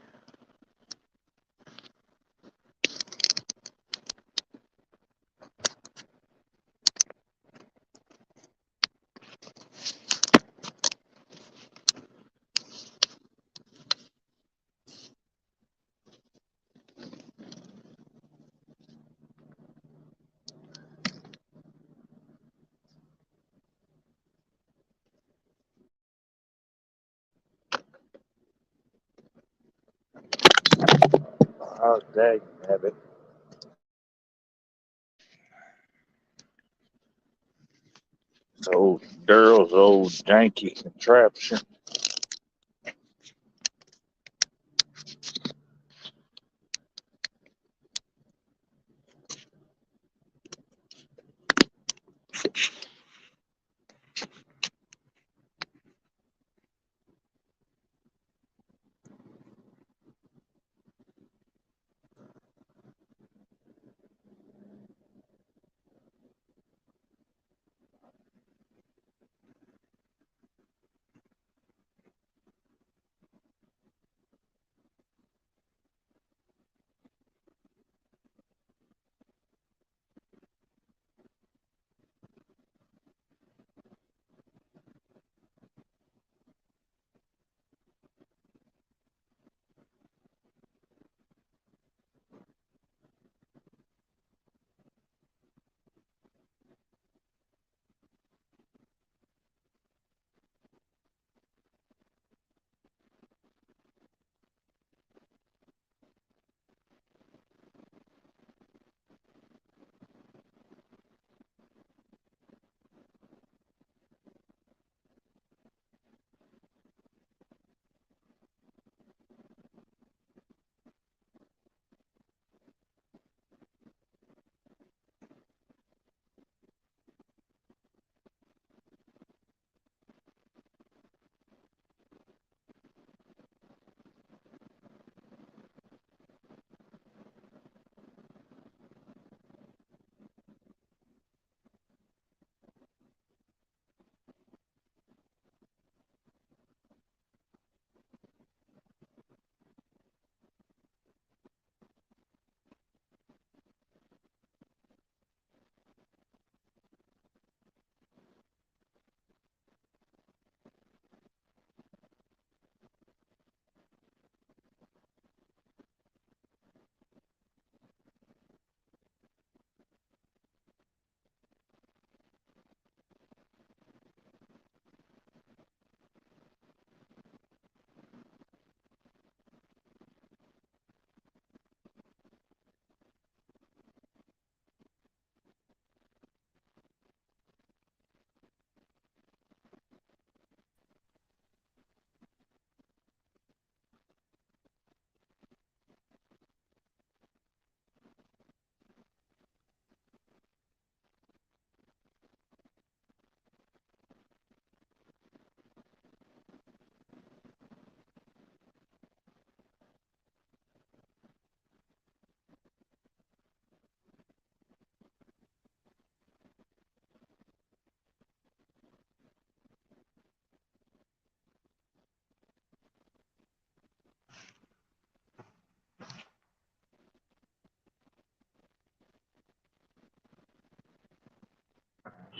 Oh, dang, nabbit. So Daryl's old janky contraption.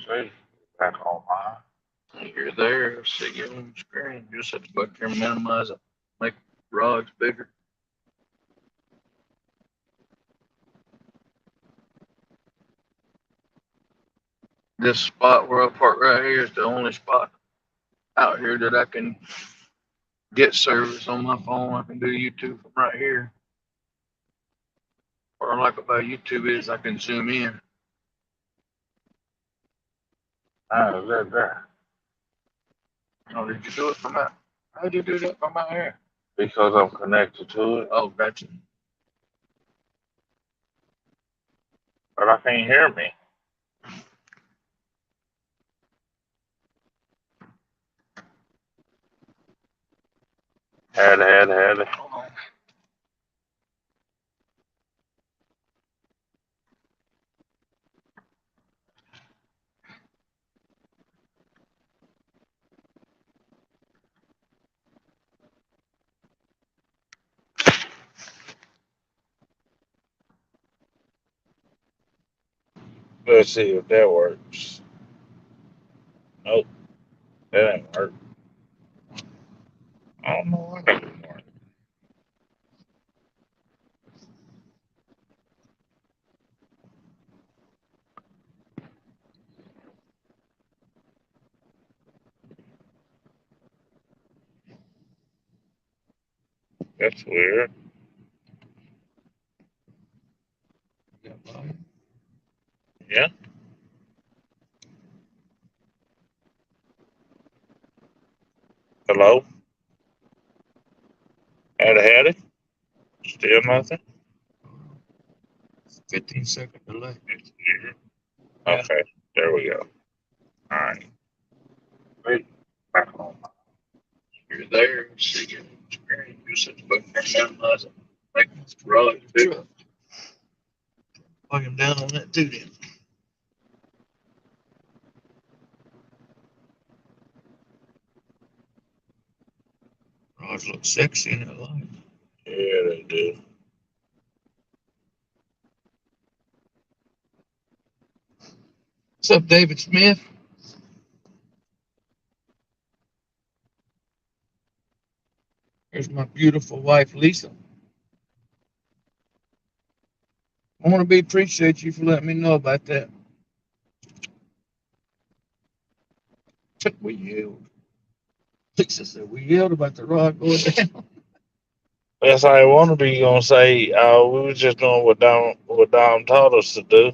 see. Back online. You're there, see you on the screen. You just have to go up there and minimize it, make rods bigger. This spot where I park right here is the only spot out here that I can get service on my phone. I can do YouTube from right here. What I like about YouTube is I can zoom in. Oh, there. Oh, did you do it from out? How did you do that from out here? Because I'm connected to it. Oh, gotcha. But I can't hear me. Had it. Hold on. Let's see if that works. Nope, that ain't work. I don't know why that didn't work. That's weird. Yeah. Hello? Had it? Still nothing? 15-second delay. It's weird. Okay, there we go. Alright. Wait, back on. You're there, see you on the screen. You just have to go up there and minimize it, make rods bigger. Plug him down on that too then. Rods look sexy in that light. Yeah, they do. What's up, David Smith? Here's my beautiful wife, Lisa. I want to appreciate you for letting me know about that. We yelled. Lisa said we yelled about the rod going down. Yes, I want to be gonna say we was just doing what Dom taught us to do.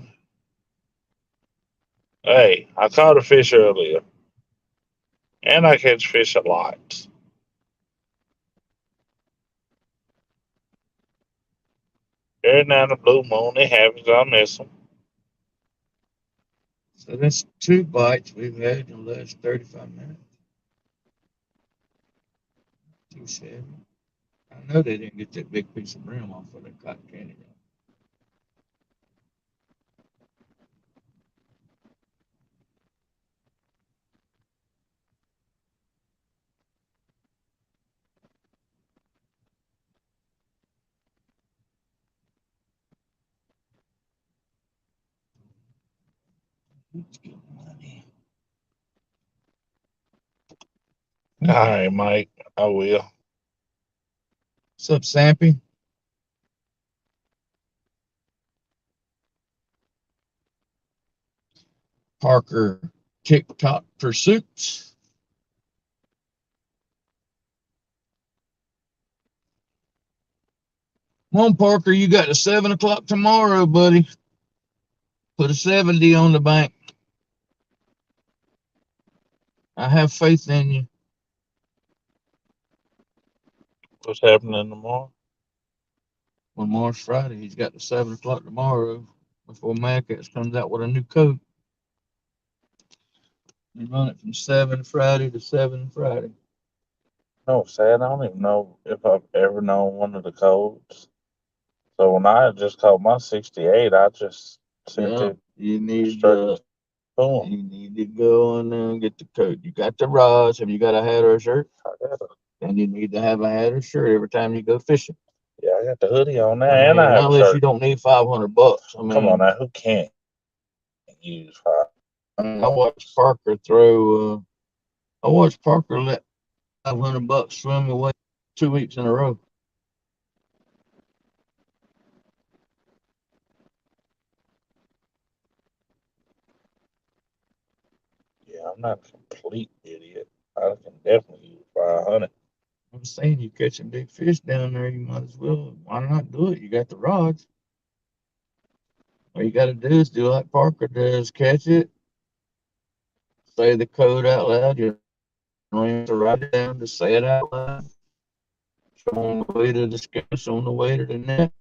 Hey, I caught a fish earlier, and I catch fish a lot. Every now and the blue moon, it happens. I miss them. So that's 2 bites we've had in the last 35 minutes. 270. I know they didn't get that big piece of brim off of that cotton candy. Let's get money. All right, Mike, I will. What's up, Sampy? Parker TikTok Pursuits. Come on, Parker, you got a 7 o'clock tomorrow, buddy. Put a 70 on the bank. I have faith in you. What's happening tomorrow? On March Friday, he's got the 7 o'clock tomorrow before Madcats comes out with a new code. You run it from 7 Friday to 7 Friday. No, sad. I don't even know if I've ever known one of the codes. So when I just called my 68, I just sent it You need straight to him. you need to go in there and get the code. You got the rods. Have you got a hat or a shirt? I got it. Then you need to have a hat or shirt every time you go fishing. Yeah, I got the hoodie on there, I and mean, I have a unless shirt. you don't need $500. I mean, Come on now, who can't use 5? I watched Parker throw. I watched Parker let $500 swim away 2 weeks in a row. Yeah, I'm not a complete idiot. I can definitely use 500. I'm saying you catching big fish down there, you might as well. Why not do it? You got the rods. All you got to do is do like Parker does: catch it, say the code out loud. You don't even have to write it down; just say it out loud. Show them the way to the scale, show them the way to the net.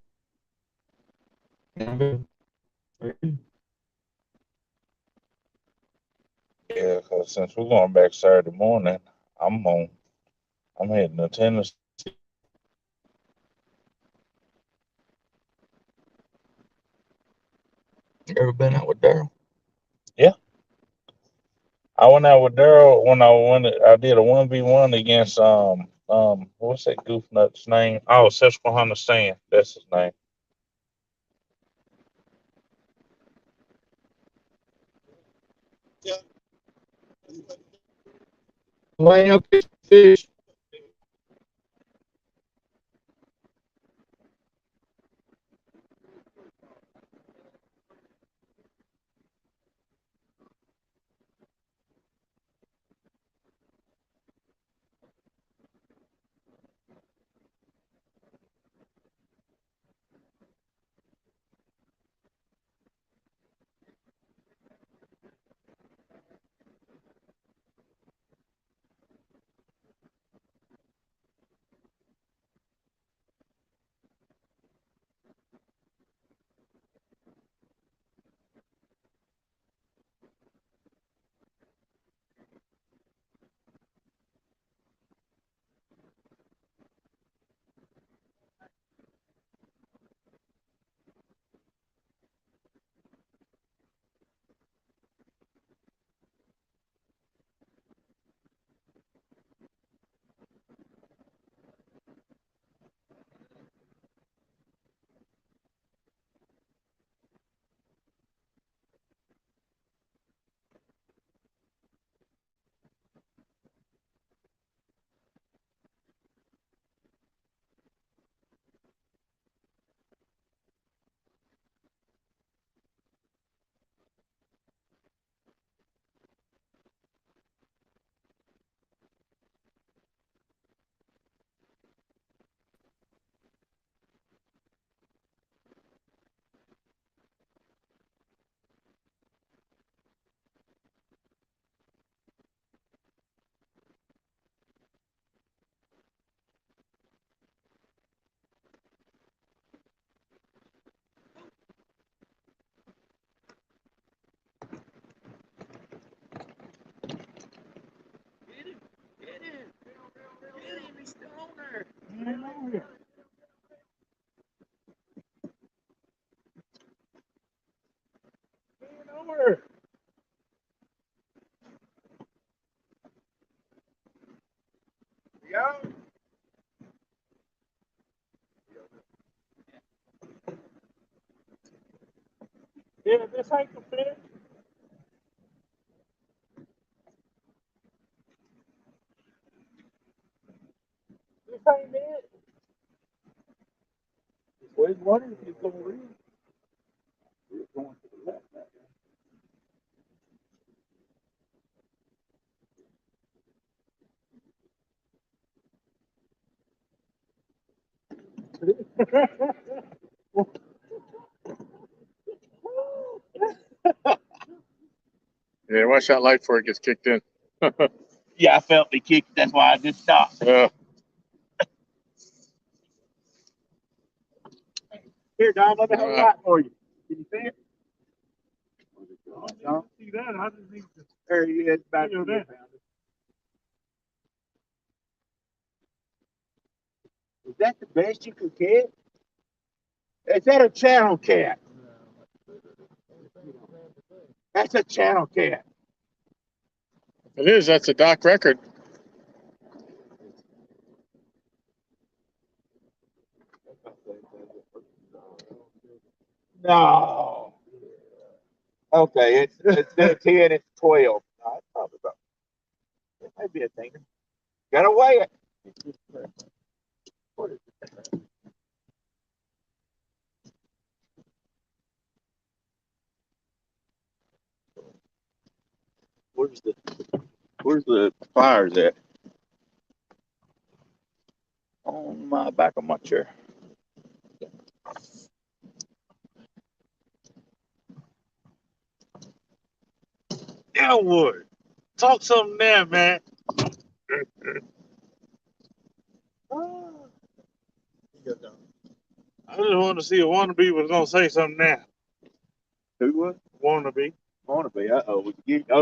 And Yeah, because since we're going back Saturday morning, I'm on. I'm heading to Tennessee. you ever been out with Daryl? Yeah, I went out with Daryl when I went. I did a 1v1 against what's that goof nut's name? Oh, Susquehanna Sand. That's his name. Why ain't no catch fish? Yeah, this ain't the fish. This ain't it. Where's one of you going in? We're going to the left. Yeah, watch that light before it gets kicked in. Yeah, I felt the kick. That's why I just stopped. Yeah. Here, Don, let me hold All it right. out for you. Can you see it? Don? See that? I just need to. There he is. Back Feel to you. that. Is that the best you could get? Is that a channel cat? That's a channel cat. If it is, that's a dock record. No. Okay, it's instead of 10, it's 12. No, it's probably about. It may be a thing. Gotta weigh it. What is it? Where's the pliers at? On my back of my chair. Elwood, talk something there, man. I just wanted to see if Wannabe was gonna say something now. Who was? Wannabe. Wannabe. Oh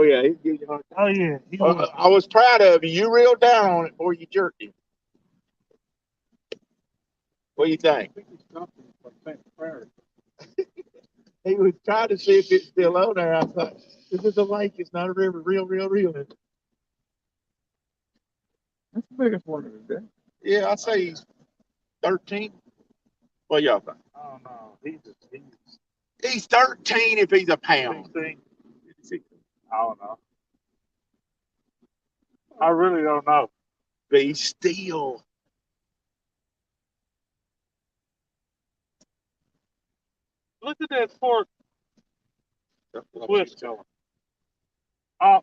yeah, he's giving you a hard time. Oh yeah. I was proud of you. You reeled down on it before you jerked him. What do you think? He was trying to see if it's still on there. I thought, this is a lake. It's not a river. Real. That's the biggest one of the day. Yeah, I say he's 13. What y'all think? Oh no, He's 13 if he's a pound. 16. I don't know. I really don't know. Be still. Look at that fork. Twist. Oh,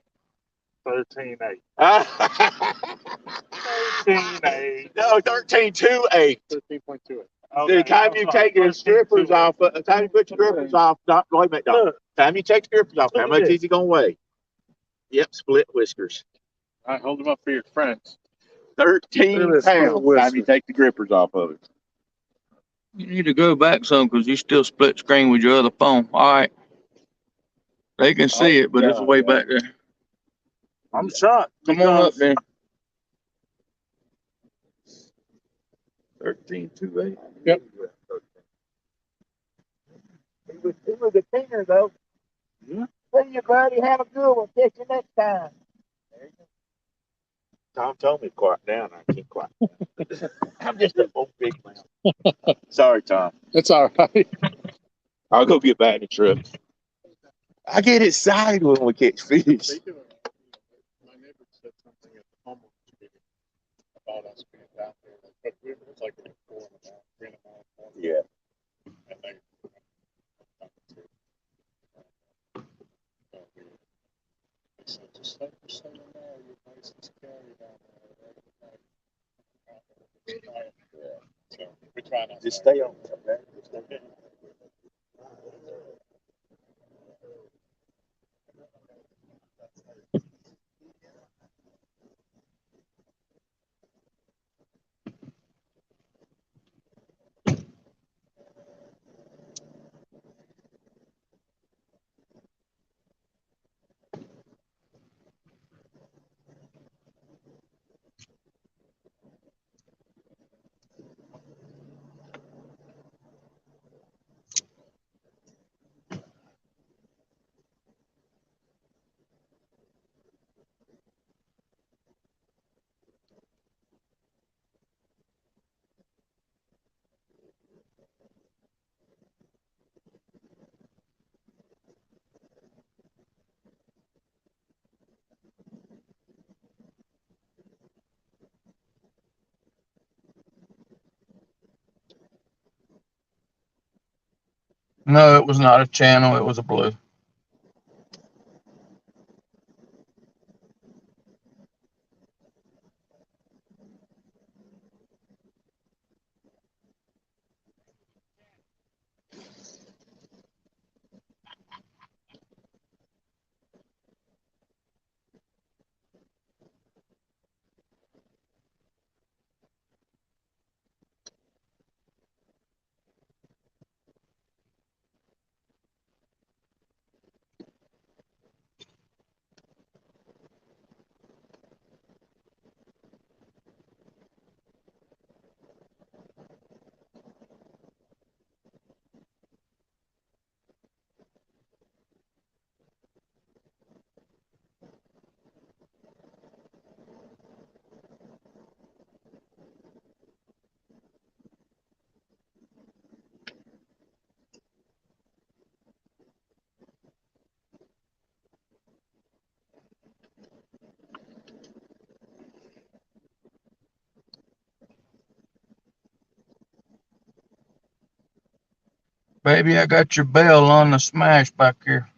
13-8. 13-8. No, 13.28. 13.28. Okay, the time you take your strippers off, the time you put your strippers off, not wait a minute, Doc. Time you take strippers off, how much is he gonna weigh? Yep, split whiskers. All right, hold them up for your friends. 13 pounds. Time you take the grippers off of it. You need to go back some because you still split screen with your other phone. All right. They can see it, but it's way back there. I'm shocked. Come on up then. 13.28. Yep. He was a kinger though. Yeah. See you, buddy. Have a good one. Catch you next time. Tom told me to quiet down. I can't quiet down. I'm just a old big man. Sorry, Tom. It's all right. I'll go get back in the truck. I get excited when we catch fish. My neighbor said something at the homeowners meeting about us being down there. But it was like 4 in the morning, 3 in the morning. 4 in the morning. Yeah. And they said, just let your son know your license carry down there. So we try not Just stay on. Okay? Just stay on. No, it was not a channel. It was a blue. Baby, I got your bell on the smash back here.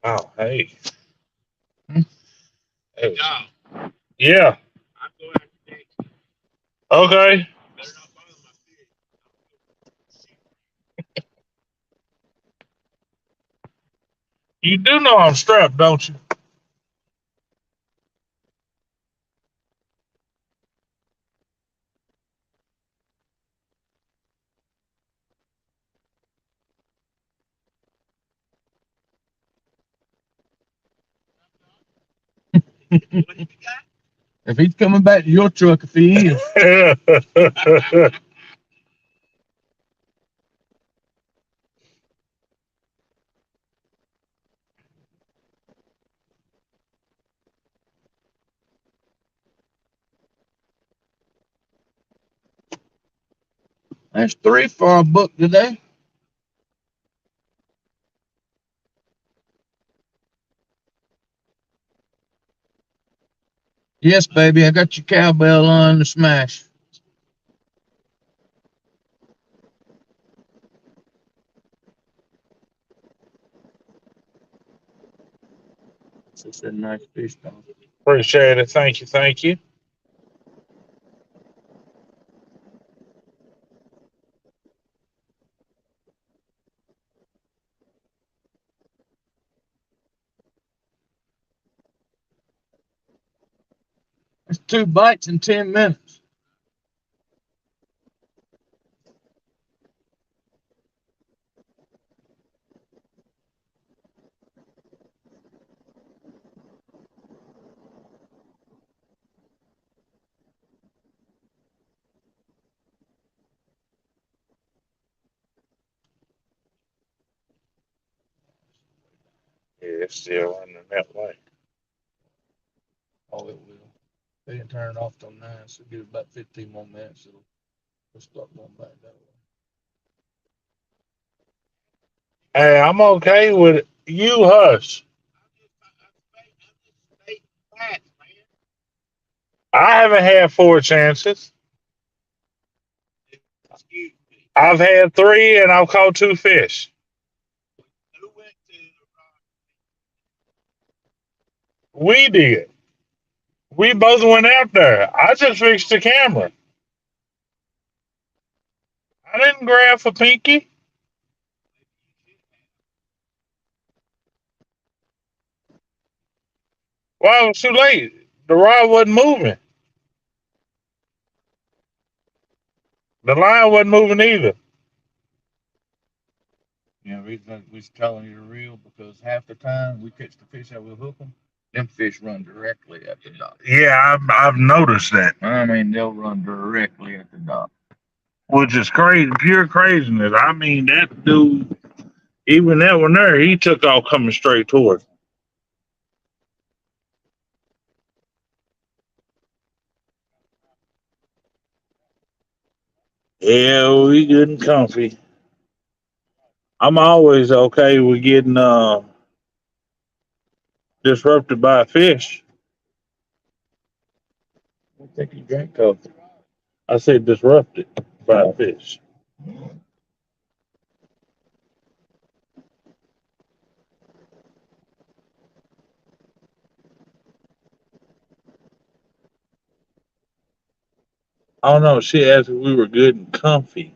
Oh, hey. Hmm? Hey. Yeah. Okay. You do know I'm strapped, don't you? If he's coming back to your truck, if he is. That's three for a book today. Yes, baby, I got your cowbell on the smash. It's a nice fish, dog. Appreciate it. Thank you. Thank you. That's 2 bites in 10 minutes. Yeah, it's still running that way. Oh, it will. They didn't turn it off till 9, so give it about 15 more minutes. It'll start going back that way. Hey, I'm okay with it. You hush. I haven't had four chances. I've had three and I've caught two fish. We did. We both went out there. I just fixed the camera. I didn't grab for Pinky. Well, it was too late. The rod wasn't moving. The line wasn't moving either. You know, we was telling you the real because half the time we catch the fish that we hook them fish run directly at the dock. Yeah, I've noticed that, I mean, they'll run directly at the dock. which is crazy, pure craziness. I mean, that dude, even that one there, he took off coming straight toward. Yeah, we good and comfy. I'm always okay with getting disrupted by a fish. I think he drank coffee. I said disrupted by a fish. I don't know. She asked if we were good and comfy.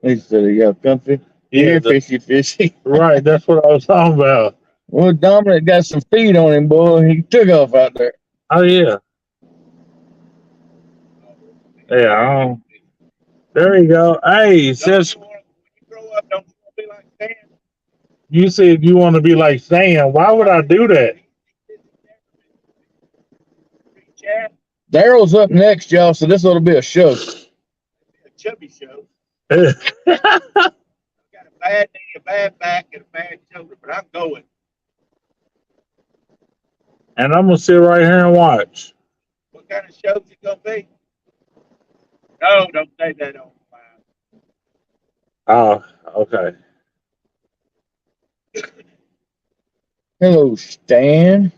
He said he got comfy. Yeah, Here, fishy, fishy. right. That's what I was talking about. Well, Dominic got some feed on him, boy. He took off out there. Oh yeah, yeah. There you go. Hey, since you said you want to be like Stan, why would I do that? Daryl's up next, y'all, so this ought to be a show. And I'm gonna sit right here and watch. What kind of show's it gonna be? No, don't say that on Oh, okay. Hello, Stan.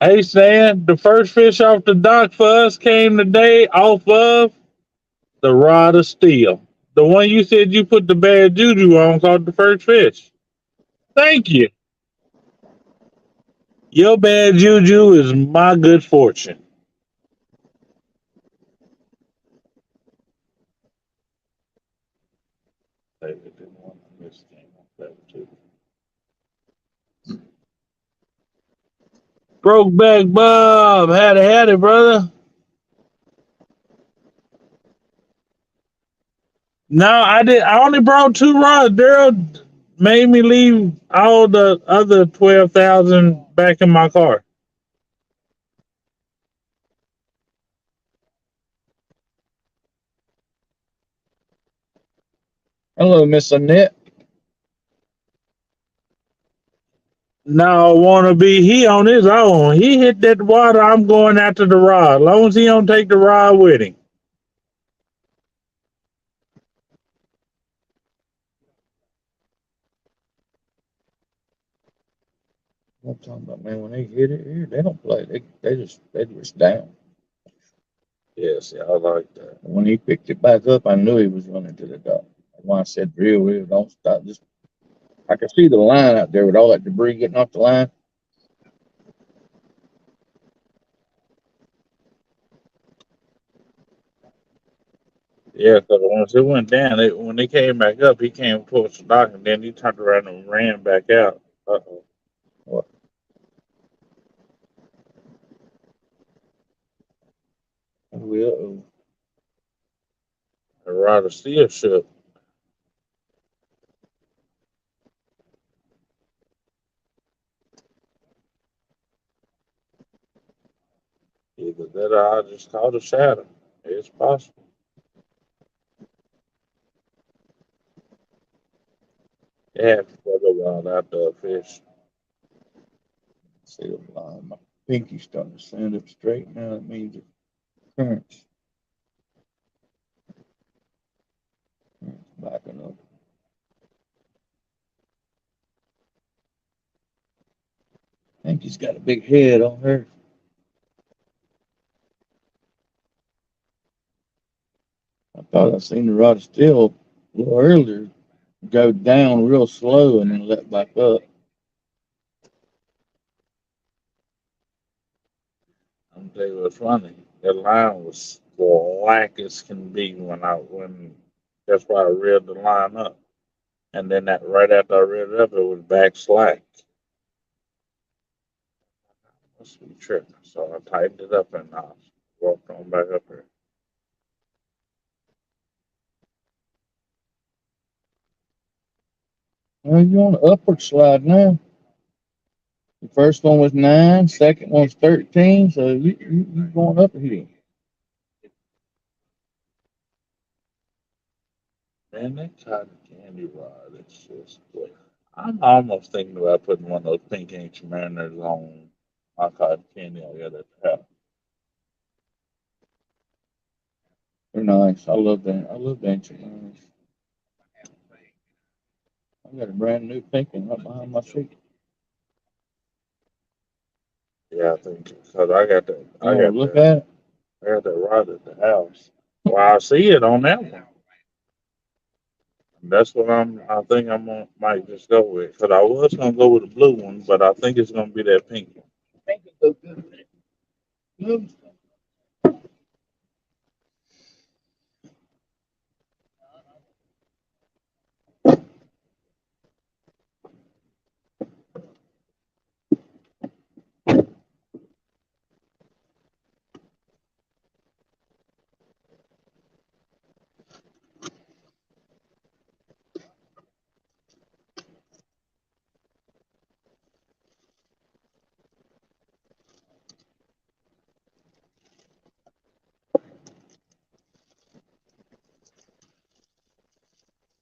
Hey, Stan, the first fish off the dock for us came today off of the rod of steel. The one you said you put the bad juju on called the first fish. Thank you. Your bad juju is my good fortune. David didn't want to miss the game on that too. Brokeback Bob, had it, brother. No, I did. I only brought two rods. Daryl made me leave all the other 12,000 back in my car. Hello, Miss Annette. Now wanna be he on his own. He hit that water. I'm going after the rod. As long as he don't take the rod with him. I'm talking about, man, when they hit it here, they don't play. They just down. Yes, yeah, I like that. When he picked it back up, I knew he was running to the dock. That's why I said, real, don't stop. Just I could see the line out there with all that debris getting off the line. Yeah, because once it went down, when they came back up, he came towards the dock and then he turned around and ran back out. Uh-oh. What? Well, The rod of steel shook. Either that or I just caught a shadow. It's possible. It happens for a while out there, fish. see the line. My pinky's starting to stand up straight now. That means the current's backing up. I think he's got a big head on her. I thought I seen the rod still a little earlier go down real slow and then let back up. I'm tell you what's funny. The line was black as can be when that's why I reeled the line up. And then that right after I reeled it up, it was back slack. Must be tripping. So I tightened it up and I walked on back up here. Well, you on the upward slide now. The first one was 9, second one's 13, so you going up here. Man, that cotton candy rod, it's just good. I'm almost thinking about putting one of those pink ink mariners on my cotton candy I got at the house. They're nice. I love that. I love the ancient ones. I got a brand new pink one right behind my seat. Yeah, I think because I got that. You want to look at it? I got that rod at the house. Well, I see it on that one. That's what I think I'm gonna might just go with. Cause I was gonna go with the blue one, but I think it's gonna be that pink one. Pink will go good with it. Blue.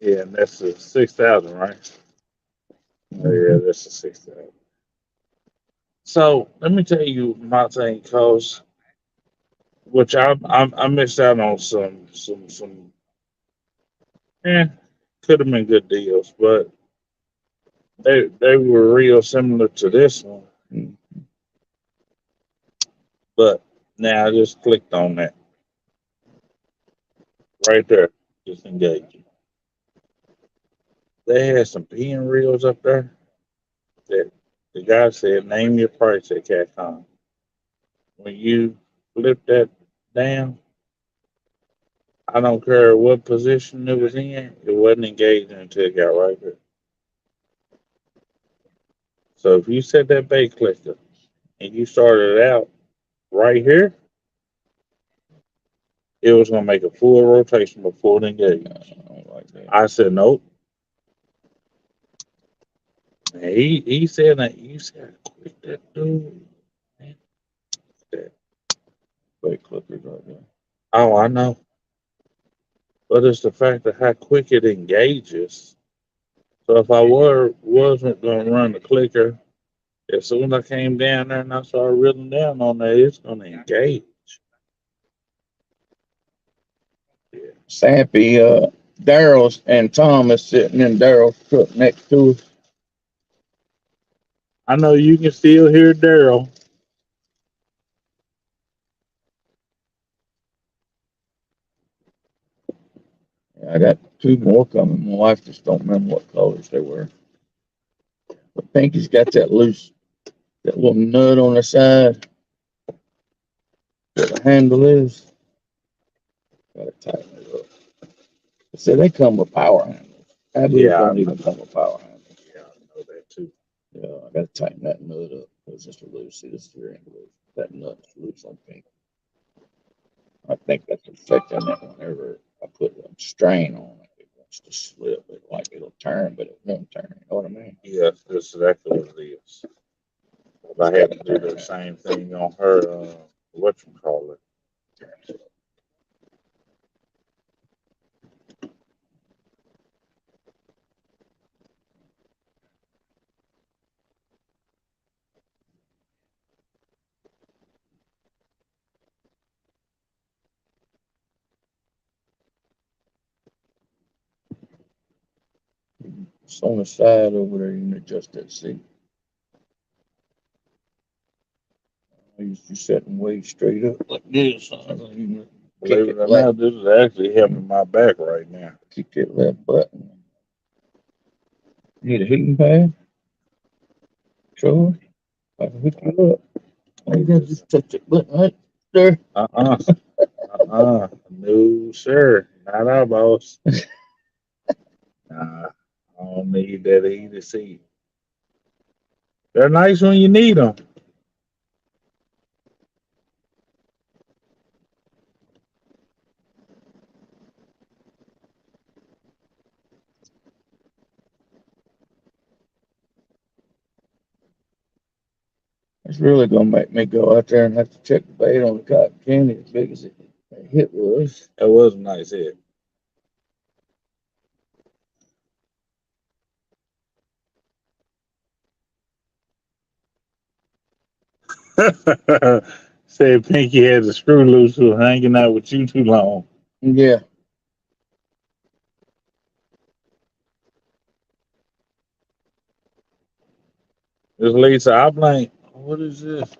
Yeah, and that's a 6,000, right? Oh, yeah, that's a 6,000. So let me tell you my thing, cause which I missed out on some. Eh, could have been good deals, but they were real similar to this one. But now I just clicked on that right there. Just engage. They had some pen reels up there that the guy said, name your price at CatCon. When you flip that down, I don't care what position it was in, it wasn't engaging until it got right here. So if you set that bait clicker and you started out right here, it was gonna make a full rotation before it engaged. I don't like that. I said nope. And he said that you said quit that dude. Man, that- Bait clippers right there. Oh, I know. But it's the fact of how quick it engages. So if I wasn't gonna run the clicker, as soon as I came down there and I started reeling down on that, it's gonna engage. Yeah. Sappy, Daryl's and Tom is sitting in Daryl's truck next to us. I know you can still hear Daryl. I got two more coming. My wife just don't remember what colors they were. But Pinky's got that loose, that little nut on the side where the handle is. Gotta tighten it up. I said they come with power handles. Others Yeah, don't even come with power handles. yeah, I know that too. Yeah, I gotta tighten that nut up. It's just loose. See, this steering loose. That nut's loose on Pinky. I think that's affecting it whenever I put a strain on it. It wants to slip. It like it'll turn, but it won't turn. You know what I mean? Yeah, that's exactly what it is. It's I had got to to do turn the that. same thing on her. What you call it? It's on the side over there. You can adjust that seat. You setting way straight up like this. You can kick Believe it it or left. not, this is actually helping my back right now. Kick that left button. Need a heating pad? Sure. I can hook you up. All you gotta just touch that button right there. Uh No, sir. Not our boss. Nah, I don't need that heated seat. They're nice when you need them. It's really gonna make me go out there and have to check the bait on the cotton candy as big as it hit was. That was a nice hit. Said Pinky had the screw loose who was hanging out with you too long. Yeah. This Lisa, I'm like, what is this?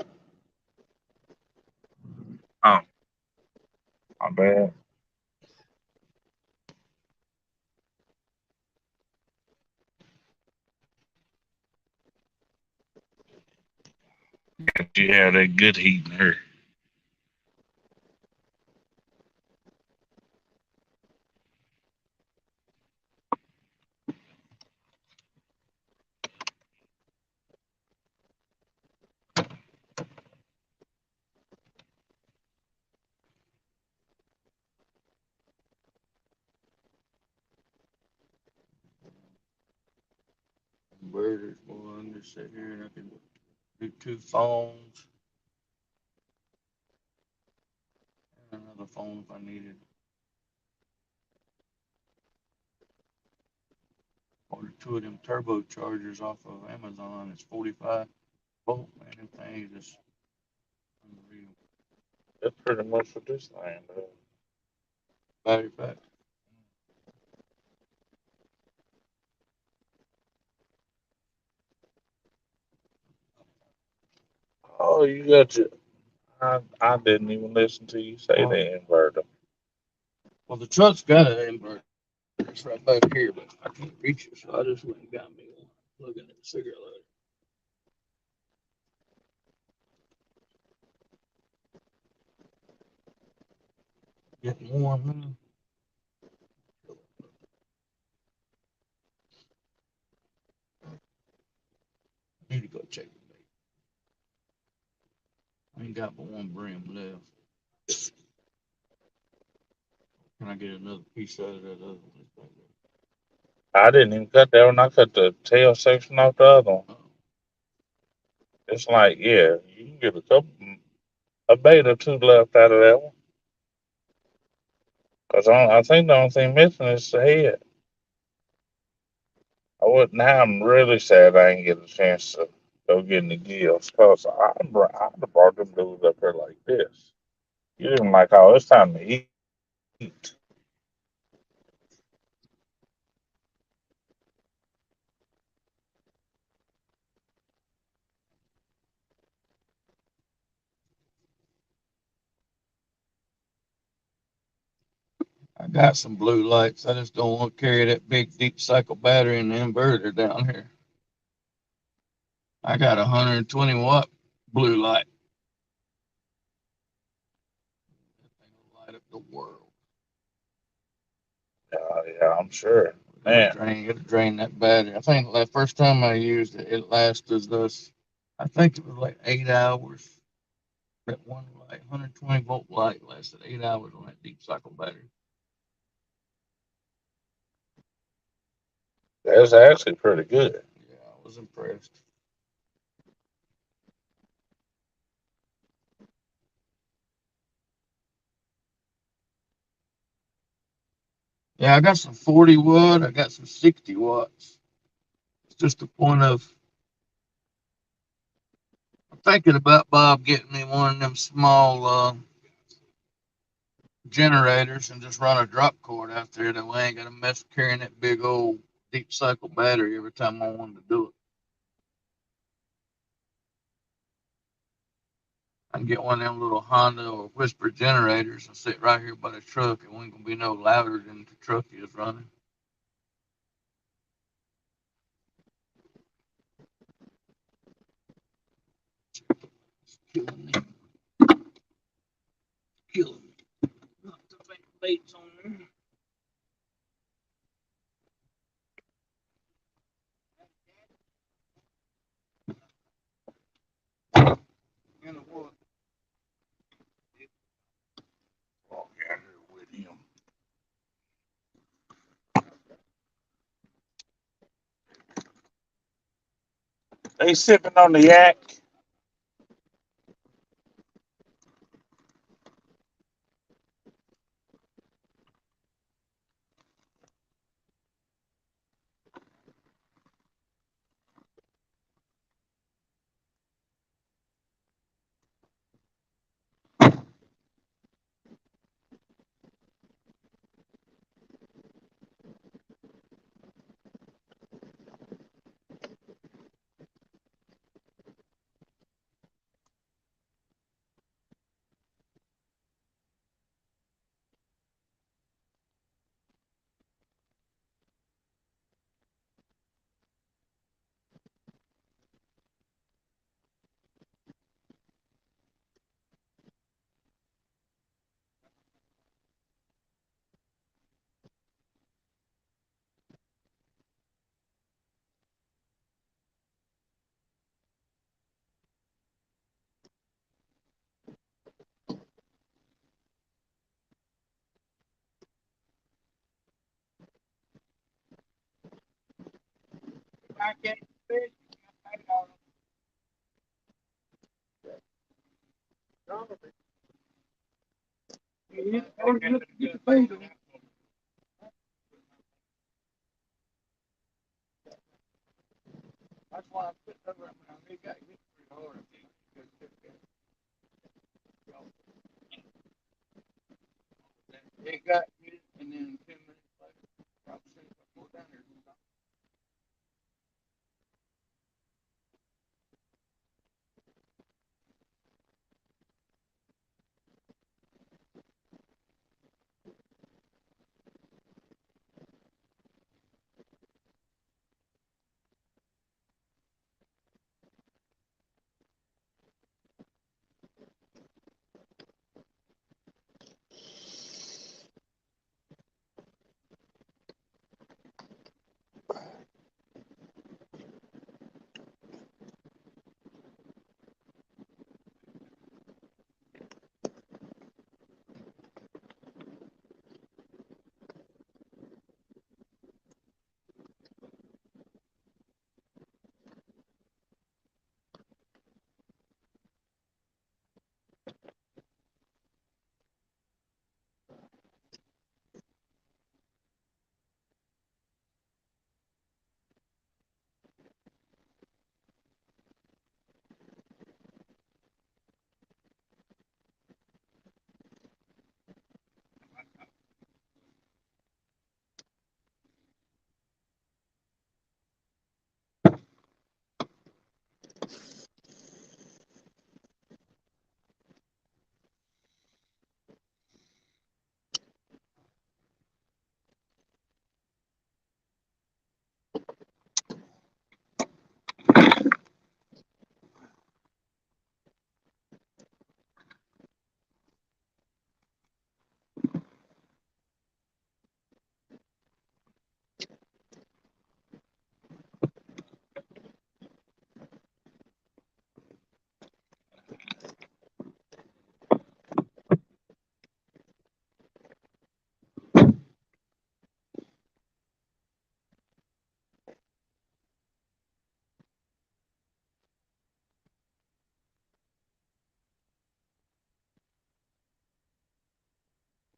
Oh, my bad. You have that good heat in her. Converters one, just sit here and I can do two phones and another phone if I needed. Ordered two of them turbochargers off of Amazon. It's 45 volt, man. Them things is unreal. That's pretty much what this thing does. Battery pack. Oh, you got your. I didn't even listen to you say Well, the inverter. well, the truck's got an inverter. It's right back here, but I can't reach it, so I just went and got me one. Plugging in the cigarette lighter. Getting warm now. I need to go check the bait. I ain't got but one brim left. Can I get another piece out of that other one? That's back I didn't even cut that one. I cut the tail section off the other one. there. It's like, yeah, you can get a bait or two left out of that one. Cause I think the only thing missing is the head. I would now. I'm really sad I didn't get a chance to go get in the gills. Cause I'd have brought them dudes up here like this. You didn't like, oh, it's time to eat. I got some blue lights. I just don't want to carry that big deep cycle battery in the inverter down here. I got a 120-watt blue light. That thing will light up the world. Yeah, I'm sure. Man, It'll drain that battery. I think the first time I used it, it lasted us, I think it was like 8 hours. That one light, 120-volt light, lasted 8 hours on that deep cycle battery. that's actually pretty good. Yeah, I was impressed. Yeah, I got some 40 watt. I got some 60 watts. It's just a point of I'm thinking about Bob getting me one of them small generators and just run a drop cord out there that way I ain't got to mess carrying that big old deep cycle battery every time I wanted to do it. I can get one of them little Honda or Whisper generators and sit right here by the truck. It ain't gonna be no louder than the truck is running. It's killing me. Killing me. Not the baits on there. You know what? Walk out here with him. They sipping on the yak. I can't fish. I got get the bait on. That's why I put over. I mean, got to get pretty hard. It got you, and then 10 minutes later, I'm saying, go down there.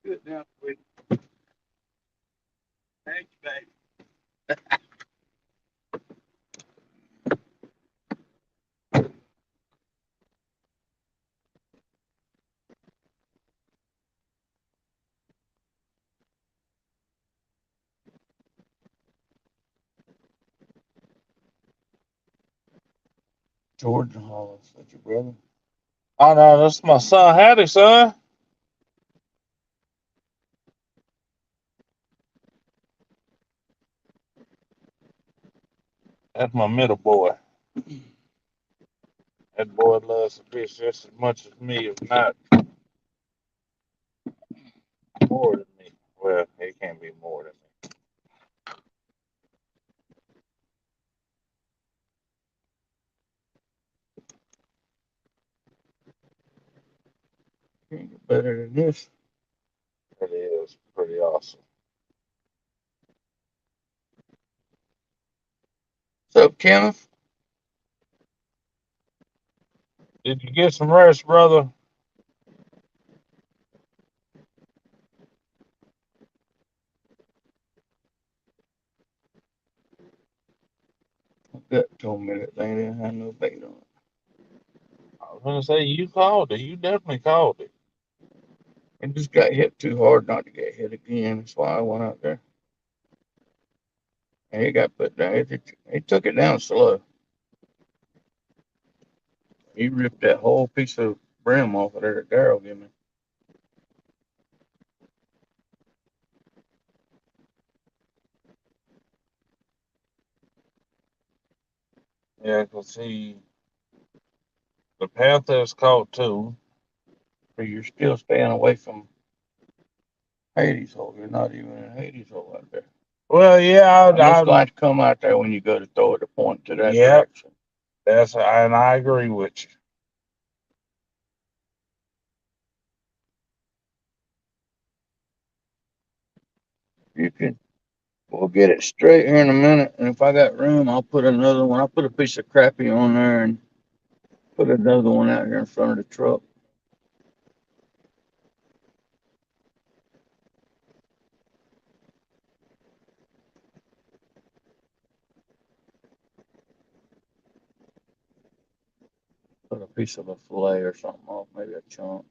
Good now, sweet. Thank you, baby. Jordan Hall, is that your brother? Oh no, that's my son Hattie, son. That's my middle boy. That boy loves the fish just as much as me, if not more than me. Well, he can't be more than me. Can't get better than this. It is pretty awesome. What's up, Kenneth? Did you get some rest, brother? Gut told me that they didn't have no bait on it. I was gonna say you called it. You definitely called it. It just got hit too hard not to get hit again. That's why I went out there. And it got put down. It took it down slow. He ripped that whole piece of brim off of there that Daryl gave me. Yeah, 'cause the Panthers caught two. But you're still staying away from Hades hole. You're not even in Hades hole out there. Well, yeah, And it's going to come out there when you go to throw it to point to that yep, direction. and I agree with you. You can. We'll get it straight here in a minute. And if I got room, I'll put another one. I'll put a piece of crappie on there and put another one out here in front of the truck. Put a piece of a fillet or something off, maybe a chunk.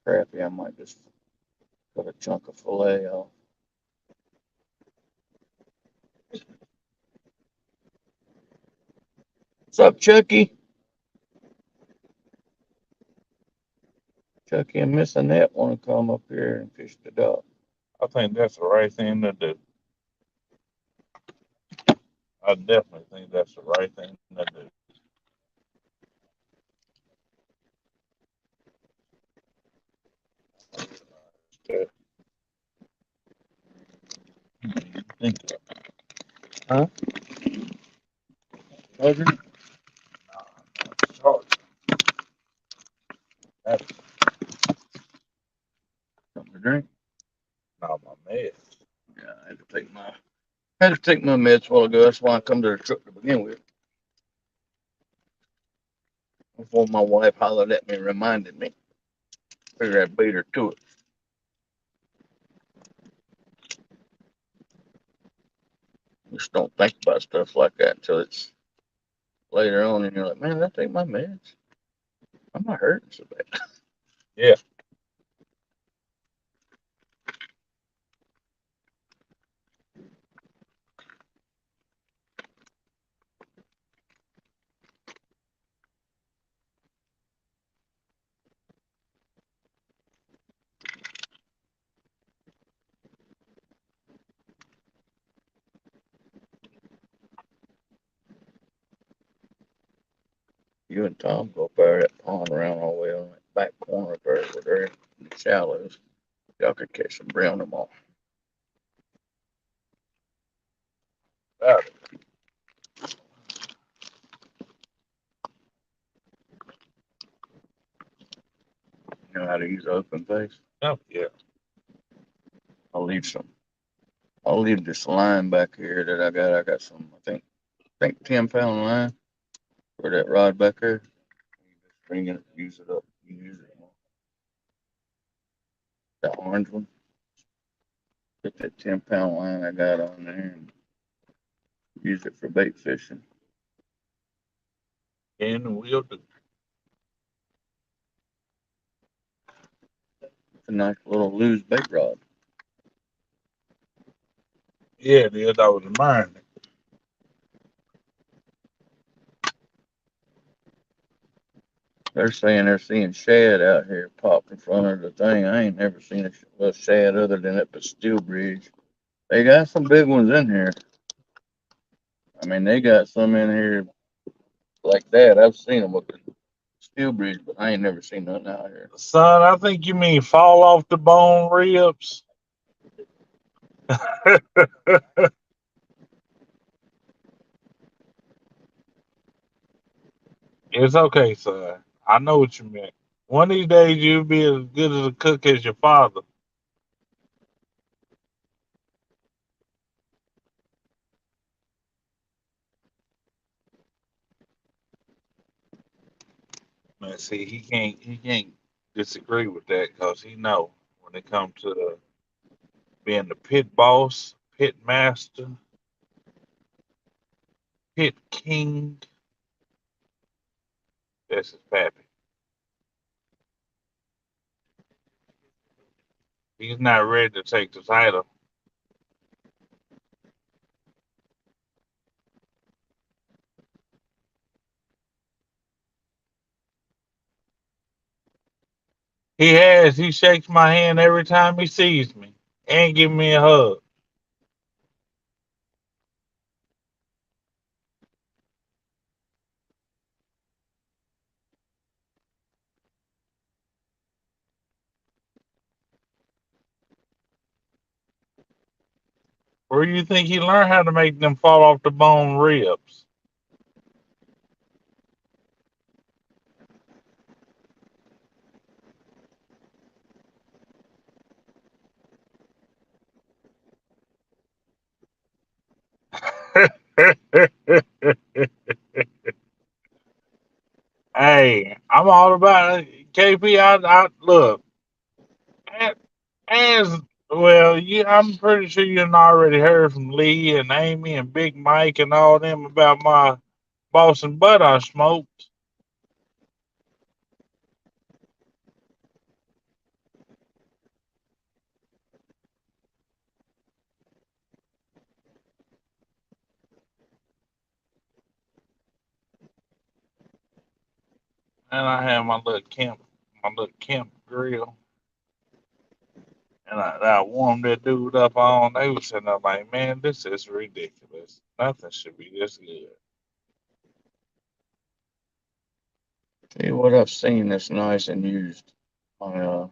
crappie, I might just put a chunk of fillet on. What's up, Chucky? Chucky and Miss Annette want to come up here and fish the dock. I think that's the right thing to do. I definitely think that's the right thing to do. Think huh? Hugger? Oh, That's something to drink. not my mess. Yeah, I had to take my meds a while ago. That's why I come to the truck to begin with. Before my wife hollered at me and reminded me. Figure I beat her to it. Just don't think about stuff like that until it's later on, and you're like, man, did I take my meds? I'm not hurting so bad. Yeah. You and Tom go up there that pond around all the way on that back corner there where they're in the shallows. Y'all could catch some brown them off. About it. You know how to use an open face? Oh, yeah. I'll leave some. I'll leave this line back here that I got. I got some, I think 10-pound line for that rod back there. You just bring it, use it up. You use it more. That orange one. Put that 10-pound line I got on there and use it for bait fishing. And we'll do. It's a nice little loose bait rod. Yeah, it is. I was admiring it. They're saying they're seeing shad out here pop in front of the thing. I ain't never seen a little shad other than at the steel bridge. They got some big ones in here. I mean, they got some in here like that. I've seen them with the steel bridge, but I ain't never seen nothing out here. Son, I think you mean fall off the bone ribs. It's okay, son. I know what you meant. One of these days you'll be as good as a cook as your father. Man, see, he can't disagree with that because he know when it comes to being the pit boss, pit master, pit king, that's his pappy. He's not ready to take the title. He has. He shakes my hand every time he sees me and give me a hug. Where do you think he learned how to make them fall off the bone ribs? Hey, I'm all about it. KP. I look as well. I'm pretty sure you've already heard from Lee and Amy and Big Mike and all them about my Boston butt I smoked. and I had my little camp grill, and I warmed that dude up on. They was sitting there like, man, this is ridiculous. Nothing should be this good. Tell you what I've seen that's nice and used. My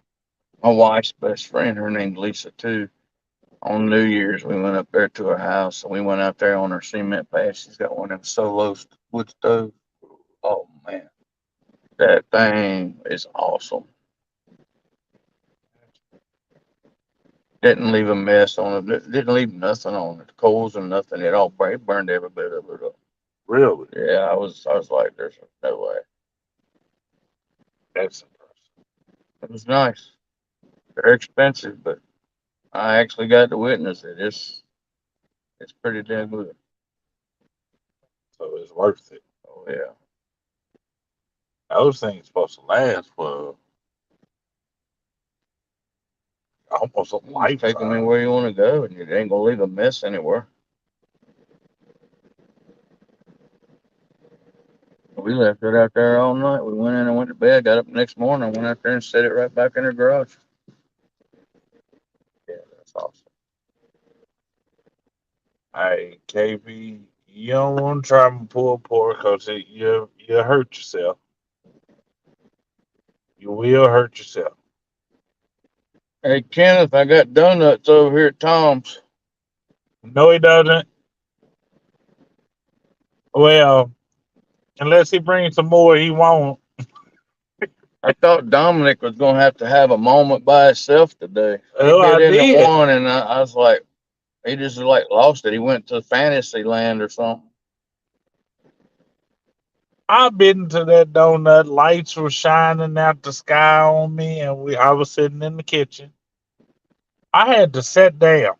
my wife's best friend, her name's Lisa too. On New Year's, we went up there to her house and we went out there on her cement pad. She's got one of them solo wood stoves. Oh man, that thing is awesome. Didn't leave a mess on it. Didn't leave nothing on it. Coals and nothing. It all burned every bit of it up. Really, Yeah, I was like, there's no way. that's impressive. It was nice. They're expensive, but I actually got to witness it. It's pretty damn good. So it's worth it. Oh yeah. Those things supposed to last for almost a You can just take them lifetime. anywhere you want to go, and it ain't gonna leave a mess anywhere. We left it out there all night. We went in and went to bed. Got up the next morning. Went out there and set it right back in the garage. Yeah, that's awesome. Hey, KB, you don't want to try my pulled pork because you hurt yourself. You will hurt yourself. Hey Kenneth, I got donuts over here at Tom's. No, he doesn't. Well, unless he brings some more, he won't. I thought Dominic was gonna have to have a moment by himself today. He Oh, I bit into did. one, and I was like, he just like lost it. He went to fantasy land or something. I bit into that donut. Lights were shining out the sky on me, and I was sitting in the kitchen. I had to sit down.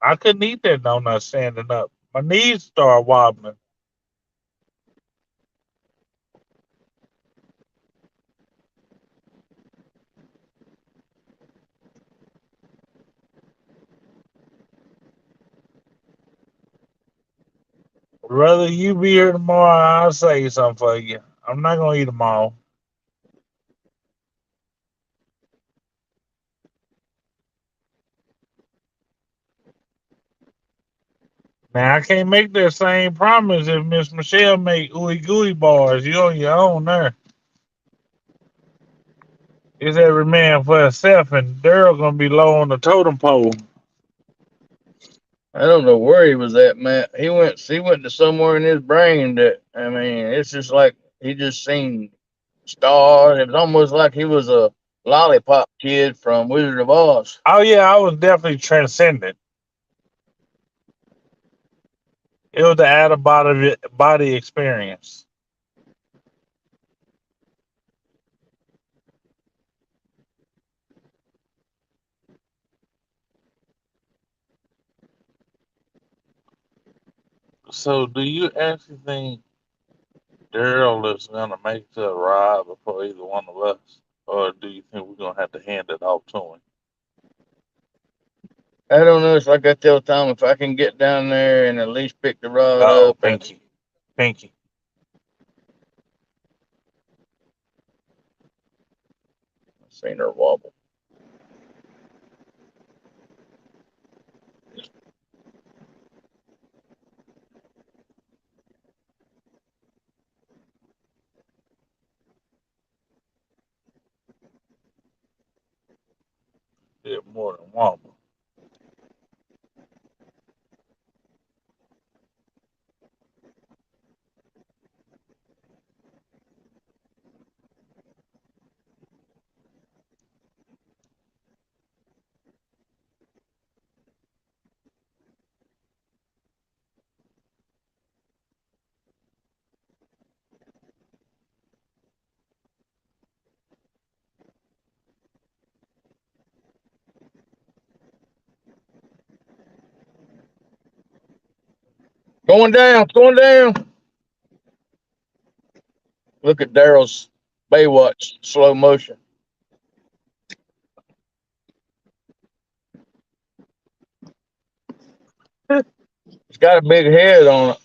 I couldn't eat that donut standing up. My knees started wobbling. Rather you be here tomorrow, I'll say something for you. I'm not gonna eat them all. Now I can't make that same promise if Miss Michelle make ooey gooey bars. You on your own there. It's every man for himself, and Daryl gonna be low on the totem pole. I don't know where he was at, man. He went to somewhere in his brain that I mean, it's just like he just seen stars. It was almost like he was a lollipop kid from Wizard of Oz. Oh yeah, I was definitely transcendent. It was the out of body experience. So, do you actually think Daryl is gonna make the ride before either one of us, or do you think we're gonna have to hand it off to him? I don't know. It's like I tell Tom, if I can get down there and at least pick the rod Oh, up, and Pinky, Pinky. I seen her wobble. Did more than one. Going down, it's going down. Look at Daryl's Baywatch slow motion. It's got a big head on it.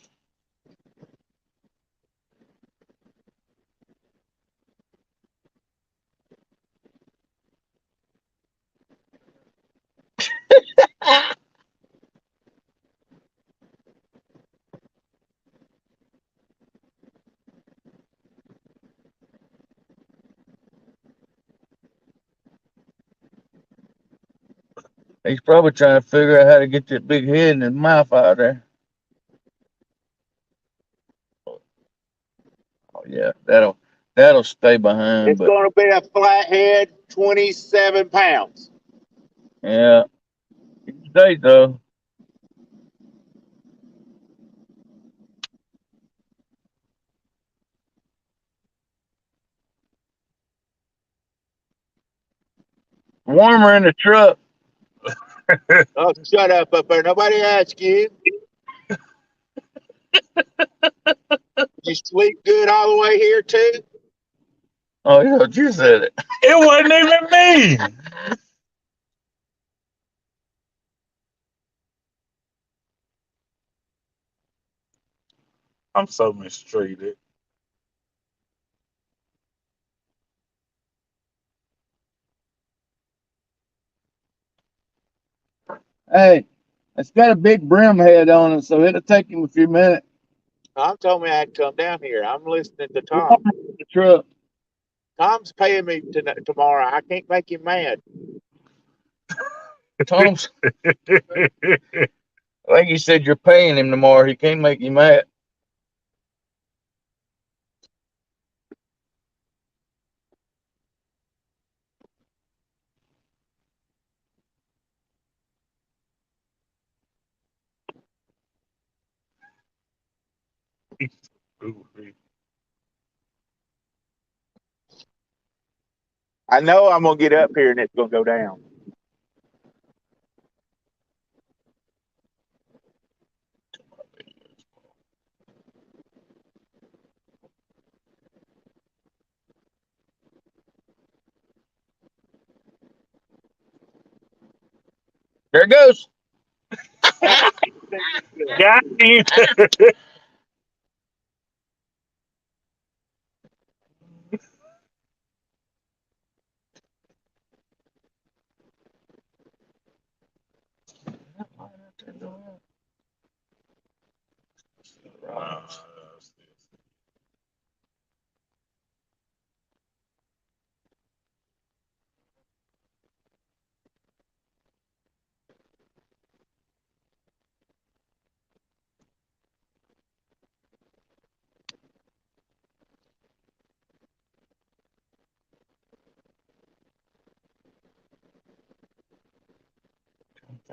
He's probably trying to figure out how to get that big head in his mouth out there. Oh yeah, that'll stay behind. It's But going to be a flathead, 27 pounds. yeah, he stay though. Warmer in the truck. Oh, shut up there. Nobody asked you. You sleep good all the way here, too? Oh, you know, you said it. It wasn't even me. I'm so mistreated. Hey, it's got a big brim head on it, so it'll take him a few minutes. Tom told me I had to come down here. I'm listening to Tom. Warmer in the truck. Tom's paying me tomorrow. I can't make him mad. Tom's. I think he said you're paying him tomorrow. He can't make you mad. I know I'm going to get up here and it's going to go down. There it goes. Got you. I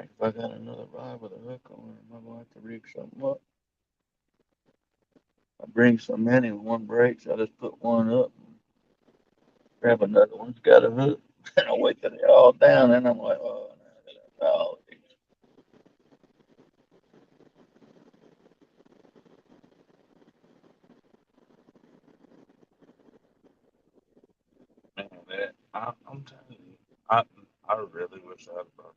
think if I got another rod with a hook on it, I'm gonna have to rig something up. I bring so many when one breaks, I just put one up and grab another one that's got a hook. And I wait till they're all down, and I'm like, oh, no, oh, Man, I'm telling you, I I really wish I'd brought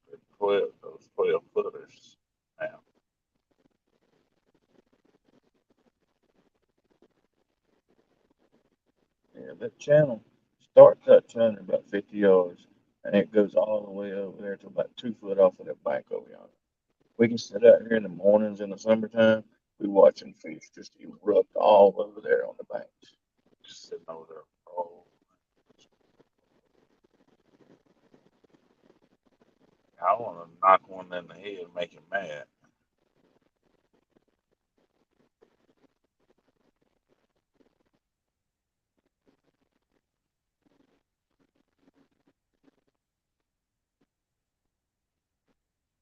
those 12 footers. Now, yeah, that channel starts that channel about 50 yards, and it goes all the way over there to about 2 foot off of that bank over yonder. We can sit out here in the mornings in the summertime. We watching fish just erupt all over there on the banks. just sitting over there. Oh, I want to knock one in the head and make him mad.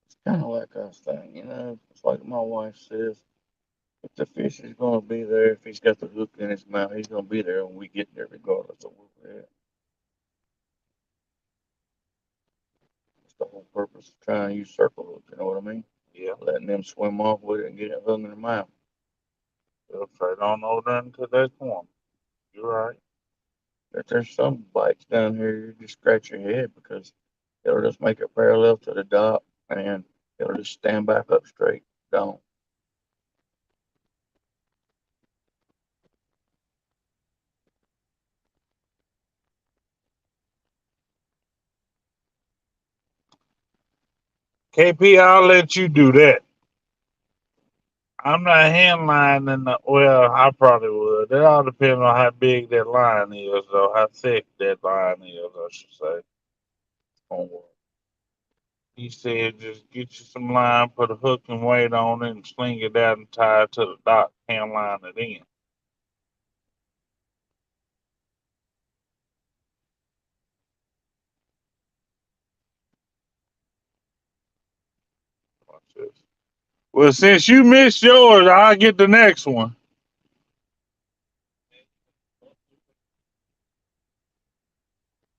It's kind of like us thing, you know. It's like my wife says. If the fish is going to be there, if he's got the hook in his mouth, he's going to be there when we get there, regardless of where we're at. That's the whole purpose of trying to use circle hooks, you know what I mean? Yeah, Letting them swim off with it and get it hung in their mouth. they'll straight on over there into that corner. You're right. But there's some bites down here, you just scratch your head because it'll just make it parallel to the dock and it'll just stand back up straight. Don't. KP, I'll let you do that. I'm not hand lining the. Well, I probably would. It all depends on how big that line is, or how thick that line is, I should say. On what? He said just get you some line, put a hook and weight on it, and sling it out and tie it to the dock, hand line it in. Watch this. Well, since you missed yours, I'll get the next one.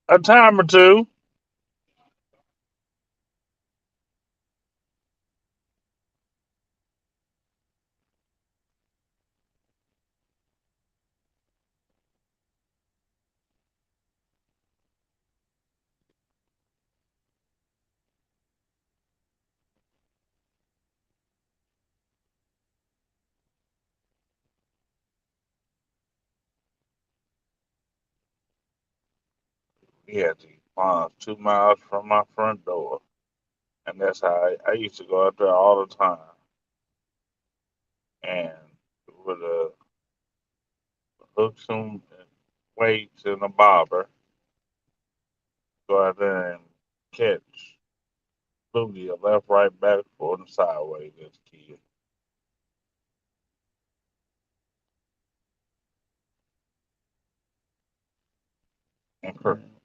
A time or two. Yeah, these ponds 2 miles from my front door. And that's how I used to go out there all the time. And with a hooks and weights and a bobber, go out there and catch bluegill left, right, back, forth, and sideways as a kid. And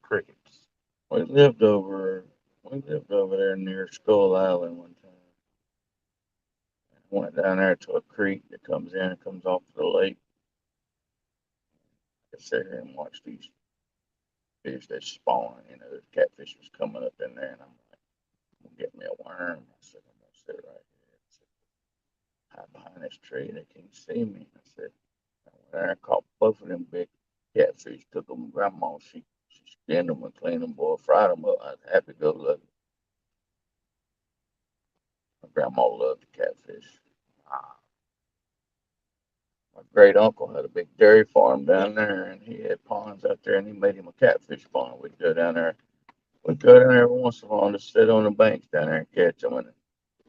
crickets. We lived over we lived over there near Skull Island one time. I went down there to a creek that comes in and comes off the lake. I sit here and watch these fish that spawn. You know, there's catfish was coming up in there, and I'm like, I'm gonna get me a worm. I said, I'm gonna sit right here. I said, hide behind this tree. They can't see me. I said, I went there and caught both of them big catfish. Took them to grandma. She skinned them and cleaned them, boy, fried them up. I was happy to go lucky. My grandma loved the catfish. Ah, my great uncle had a big dairy farm down there, and he had ponds out there, and he made him a catfish pond. We'd go down there. We'd go down there every once in a while and just sit on the banks down there and catch them. And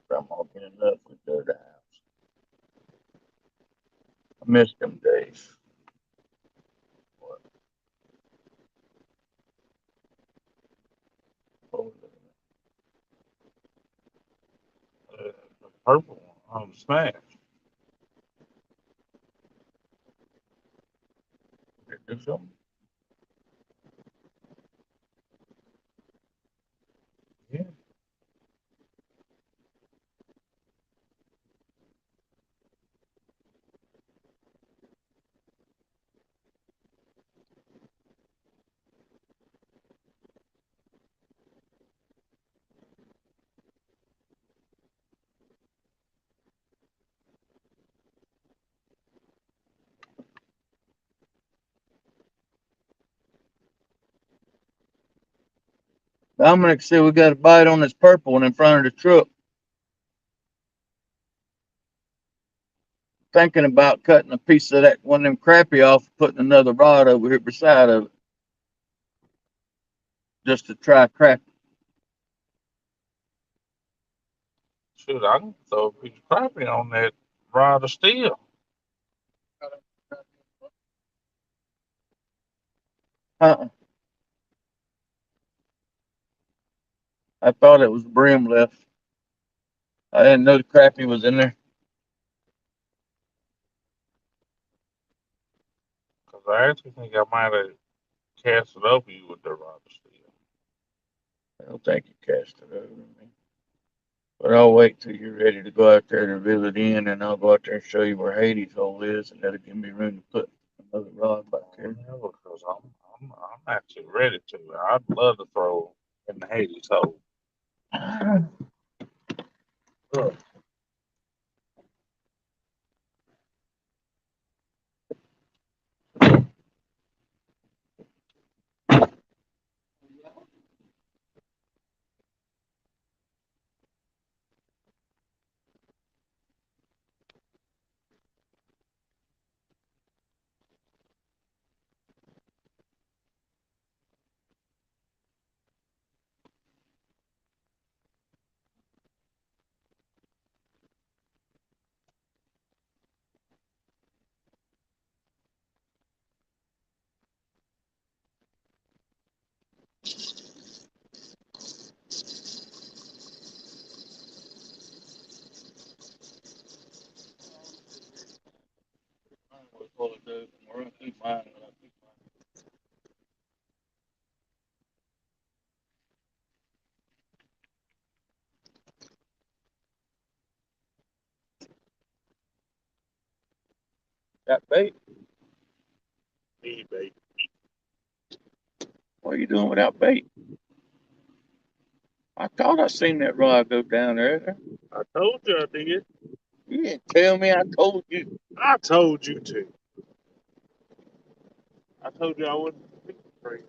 grandma getting enough, we'd go to the house. I missed them days. What, what was The purple one, smash. it? Do something? Yeah. Dominic said we got a bite on this purple one in front of the truck. Thinking about cutting a piece of that one of them crappie off, putting another rod over here beside of it, just to try crappie. Shoot, I can throw a piece of crappie on that rod of steel. Uh-uh. I thought it was the brim left. I didn't know the crappie was in there. Because I actually think I might have cast it over you with the rod of steel. I don't think you cast it over me. But I'll wait till you're ready to go out there to reel it in, and I'll go out there and show you where Hades' hole is, and that'll give me room to put another rod back there. Yeah, because I'm actually ready to. I'd love to throw in the Hades hole. Look, mine. Got bait. Need bait. What are you doing without bait? I thought I seen that rod go down there. I told you I did. You didn't tell me I told you. I told you to. I told you I wouldn't be afraid.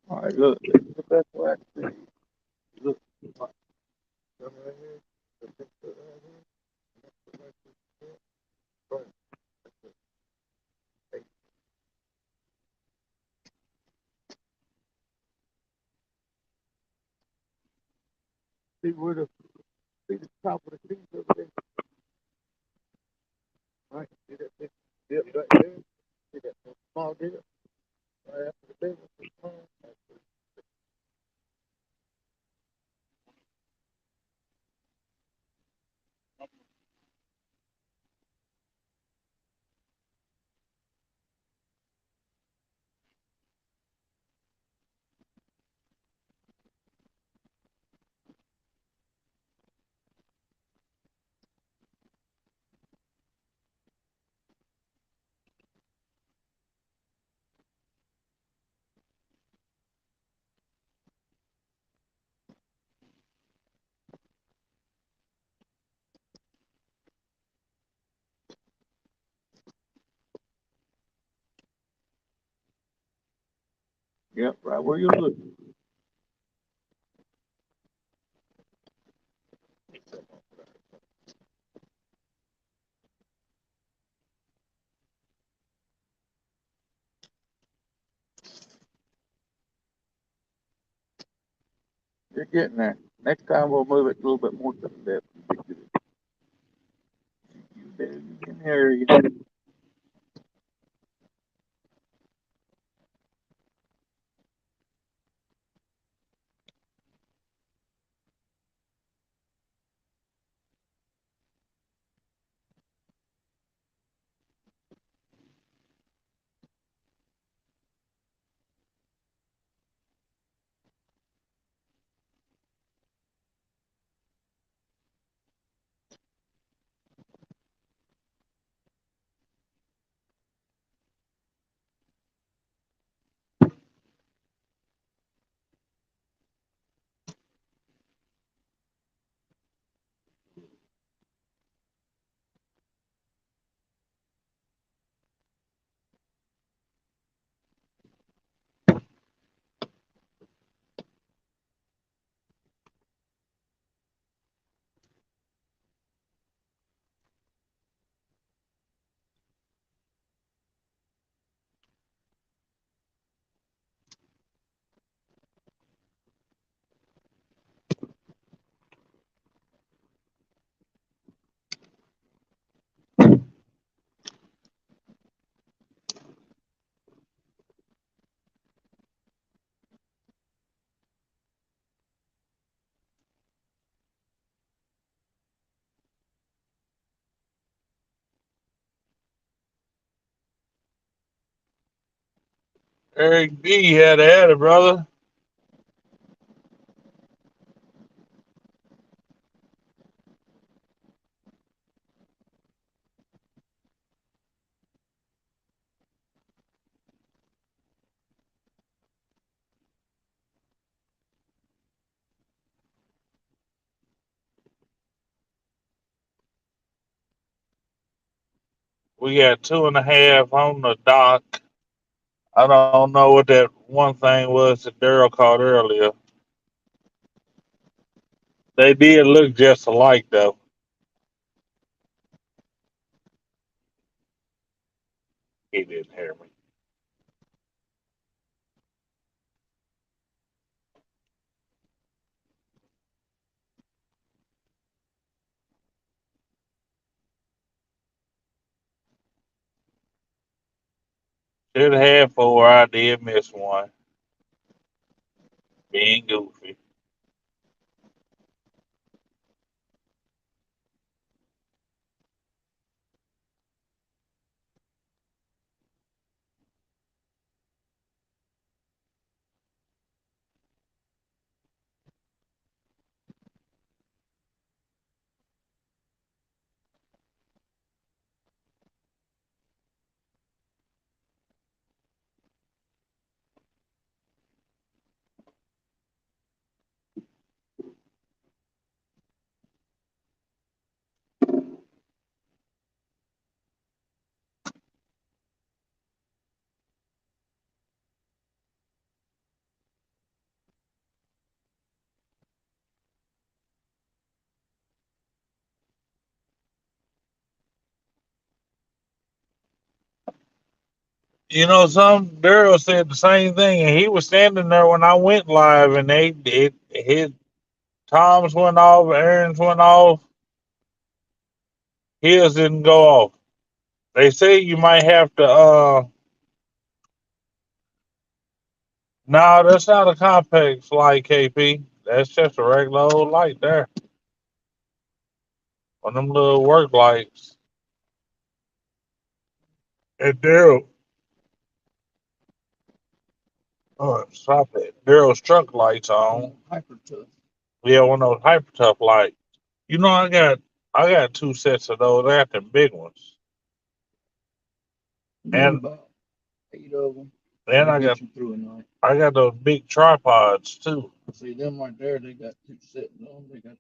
All right, look. This is the best way I can see it. Look. Come right here. Put this foot right here. Put right here. Right. Hey, see where the top of the trees over there? Right. See that big dip right there? See that small dip? Right after the big one, the small. Yep, right where you're looking. You're getting there. Next time we'll move it a little bit more to the left. You better get in the area. Eric B had at it, brother. We got 2.5 on the dock. I don't know what that one thing was that Daryl caught earlier. They did look just alike, though. He didn't hear me. Should have had four. I did miss one. Being goofy. You know, some Daryl said the same thing, and he was standing there when I went live, and his Tom's went off, Aaron's went off, his didn't go off. They say you might have to. No, that's not a complex light, KP. That's just a regular old light there. One of them little work lights. And Daryl, oh, stop it. Daryl's truck lights on. Hyper tough. Yeah, one of those hyper tough lights. You know, I got two sets of those. I got them big ones, and About 8 of them. then I got those big tripods too. See them right there. They got two sitting on. They got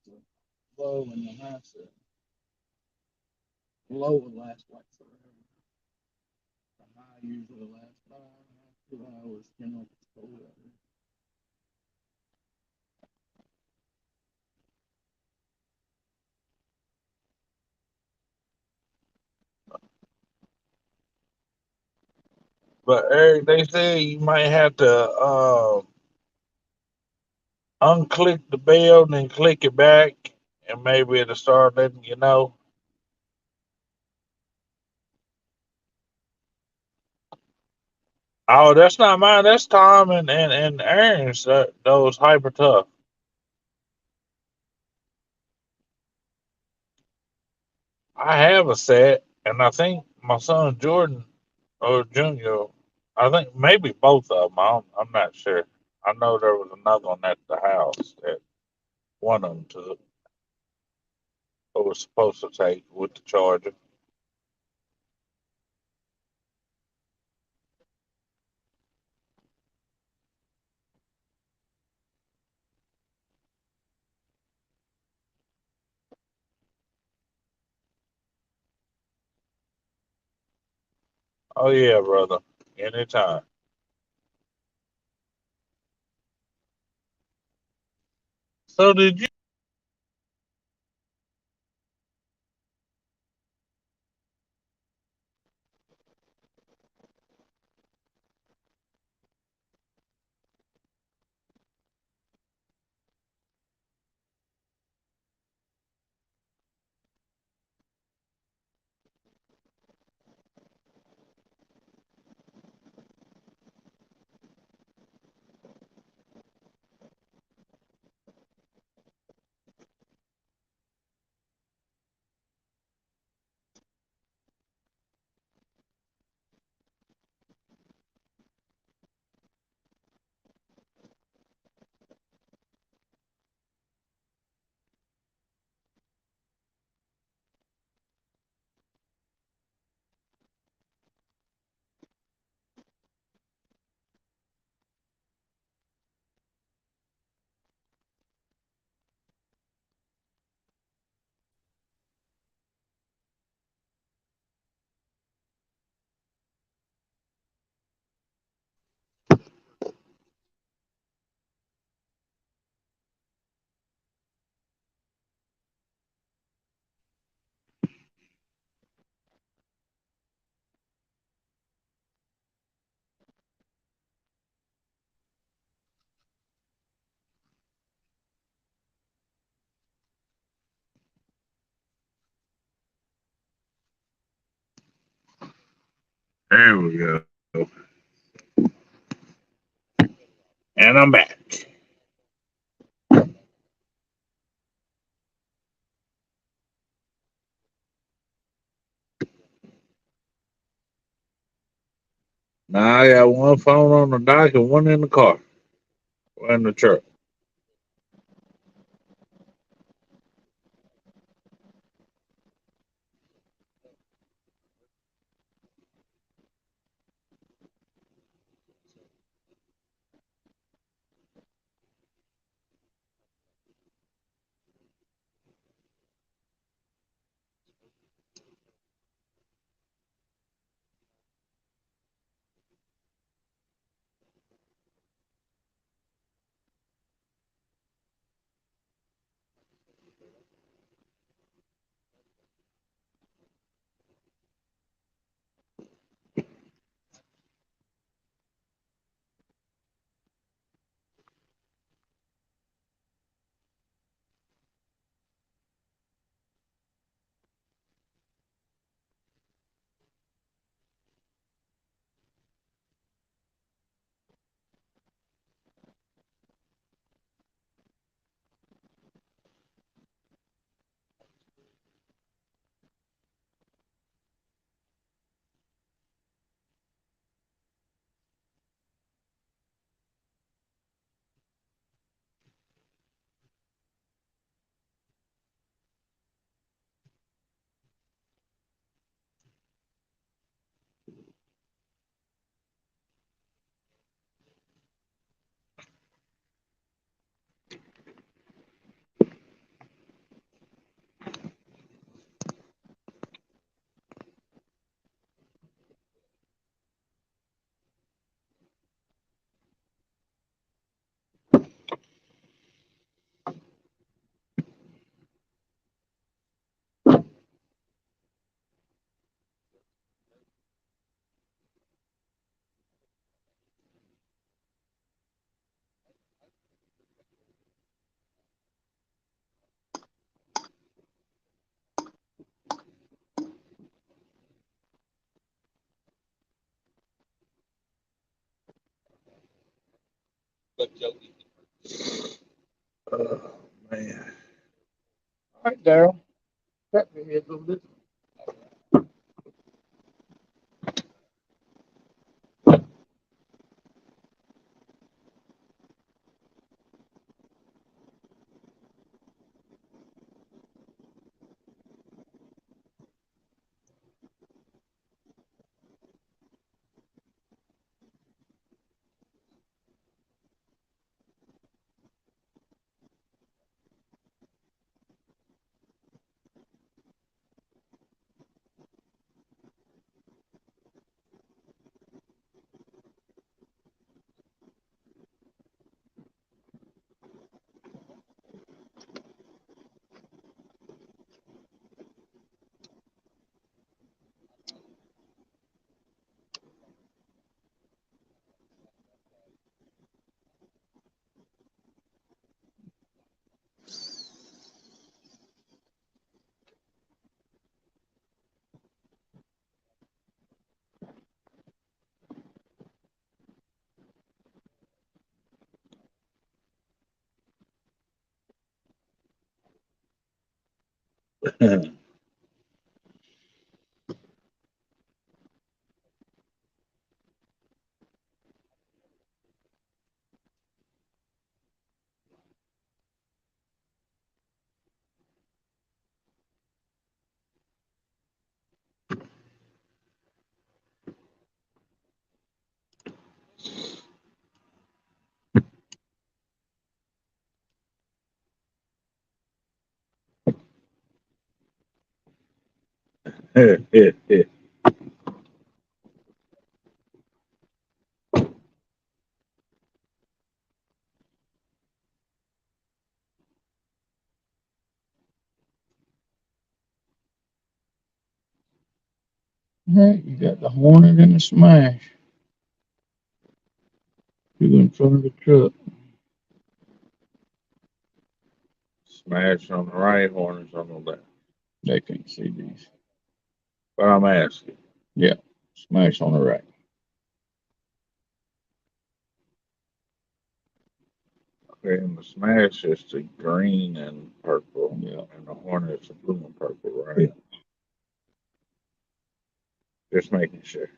the low and the high set. The low will last like forever. The high usually lasts about 2 hours, depending on if it's cold out there. But Eric, they say you might have to unclick the bell and then click it back, and maybe it'll start letting you know. Oh, that's not mine. That's Tom and Aaron's. Those hyper tough. I have a set, and I think my son Jordan or Junior, I think maybe both of them. I'm not sure. I know there was another one at the house that one of them took or was supposed to take with the charger. Oh yeah, brother. Anytime. So did you? There we go. And I'm back. Now I got one phone on the dock and one in the car. One in the truck. Oh, man. All right, Daryl. Cut me a little bit. Hey, you got the Hornet and the Smash. Two in front of the truck. Smash on the right, Hornets on the left. They can't see these. But I'm asking. Yeah. Smash on the right. And the smash is the green and purple. Yeah. And the hornet's the blue and purple, right? Yeah. Just making sure.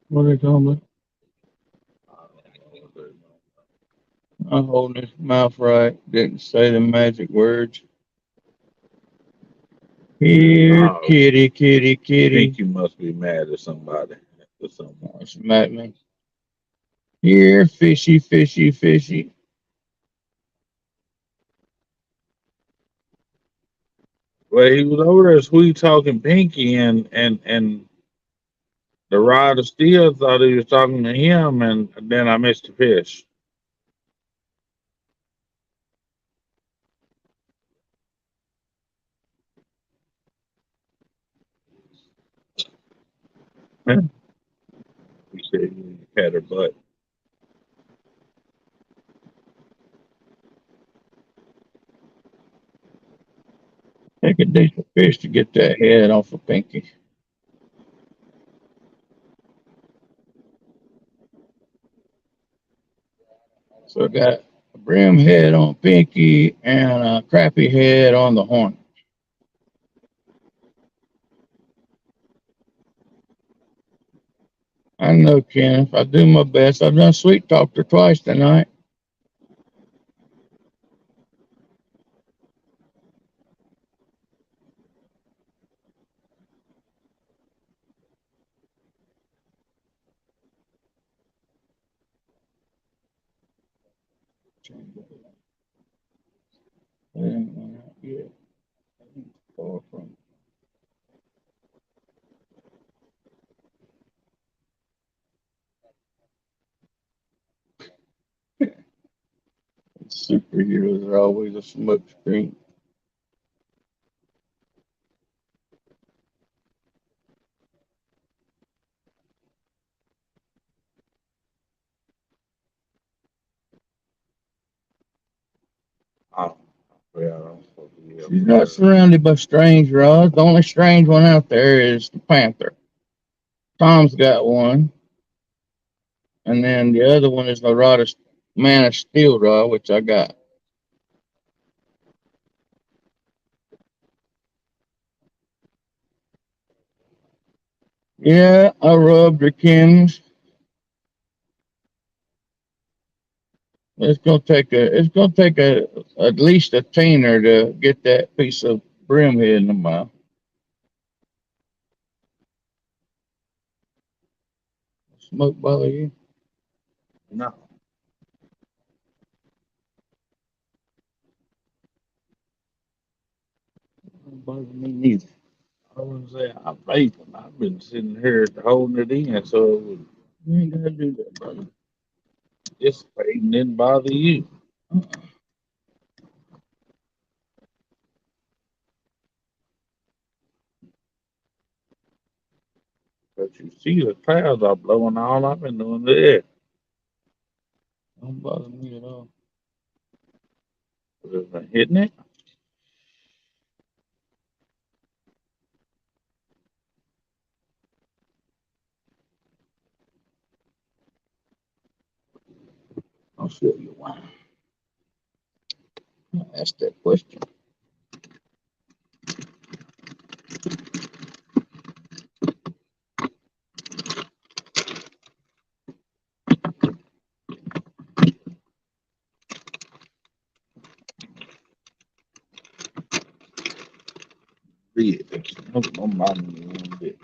What are they talking about? I'm holding his mouth right. Didn't say the magic words. Here, Oh, kitty, kitty, I kitty. think you must be mad at somebody. Or something. What's mad at me? Here, fishy, fishy, fishy. Well, he was over there sweet talking Pinky, and the rider still thought he was talking to him, and then I missed the fish. He said he had her butt. Take a decent fish to get that head off of Pinky. So I got a brim head on Pinky and a crappy head on the horn. I know, Kenneth. I do my best. I've done sweet talked her twice tonight. Yeah, far from. Superheroes are always a smoke screen. Oh, well, I'm supposed to be up She's not there. surrounded by strange rods. The only strange one out there is the panther. Tom's got one, and then the other one is the rod of man of steel rod, which I got. Yeah, I rubbed her Kim's. It's gonna take at least a teener to get that piece of brim head in the mouth. Smoke bother you? No, Don't bother me neither. I wouldn't say I'm vaping. I've been sitting here holding it in, so it would You ain't gotta do that, brother. dissipate and didn't bother you. But you see the clouds are blowing all. I've been doing this. Don't bother me at all. Just been hitting it. I'll show you why. Ask that question. Don't mind me one bit.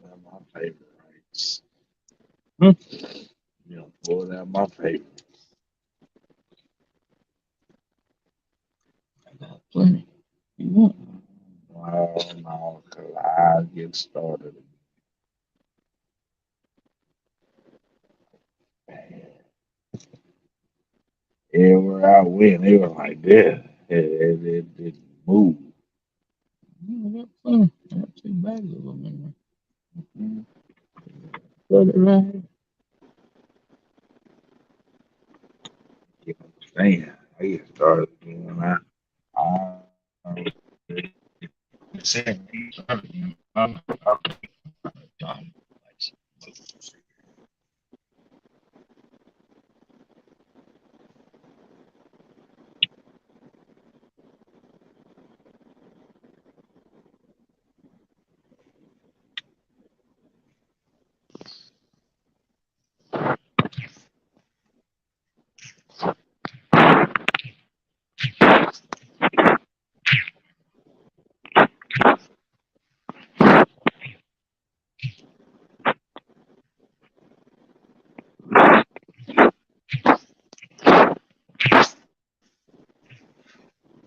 They're my favorites. Hmm. You know, boy, they're my favorite. I got plenty. You want? Oh no, cause I get started. Everywhere I went, it was like this. It didn't move. I got plenty. I got 2 bags of them in Mm. there. Put it right here. You understand? I get started doing that. I sent me something. John.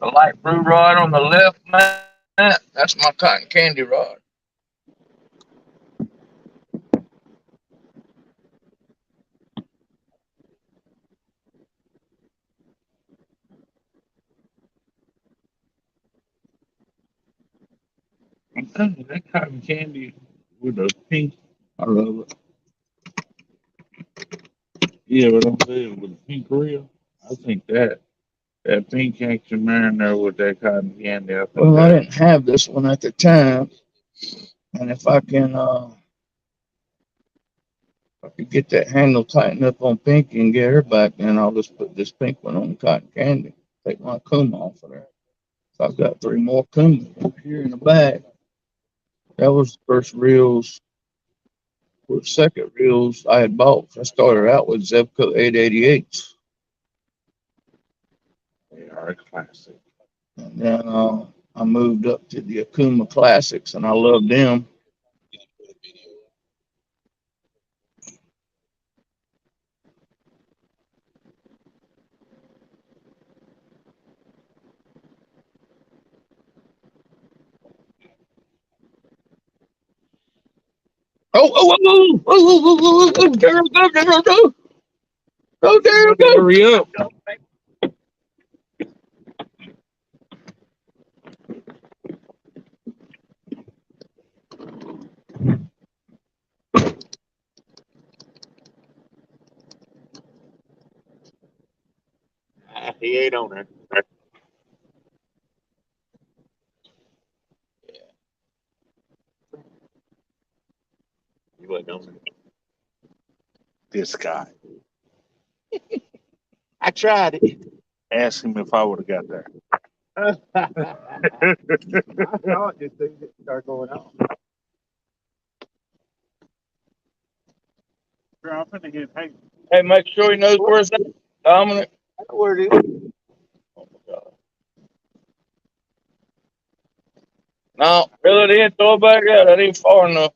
The light blue rod on the left, Matt, that's my cotton candy rod. I'm telling you, that cotton candy with the pink, I love it. Yeah, what I'm saying with the pink reel, I think that pink action in there with that cotton candy, I think Well, I that. didn't have this one at the time, and if I could get that handle tightened up on Pinky and get her back, then I'll just put this pink one on the cotton candy. Take my Kuma off of there. So I've got 3 more Kumas here in the bag. That was the first reels, or second reels I had bought. I started out with Zebco 888s, They are a classic. and then I moved up to the Akuma Classics, and I love them. Daryl, go, Daryl, go, go, Daryl, go. Hurry up. He ain't on there. He wasn't on there. This guy. I tried it. Ask him if I would have got there. I thought this thing didn't start going on. I'm finna get hey. Hey, make sure he knows where it's at. Dominic. I know where it is. Oh my God. No, reel it in, throw it back out. That ain't far enough.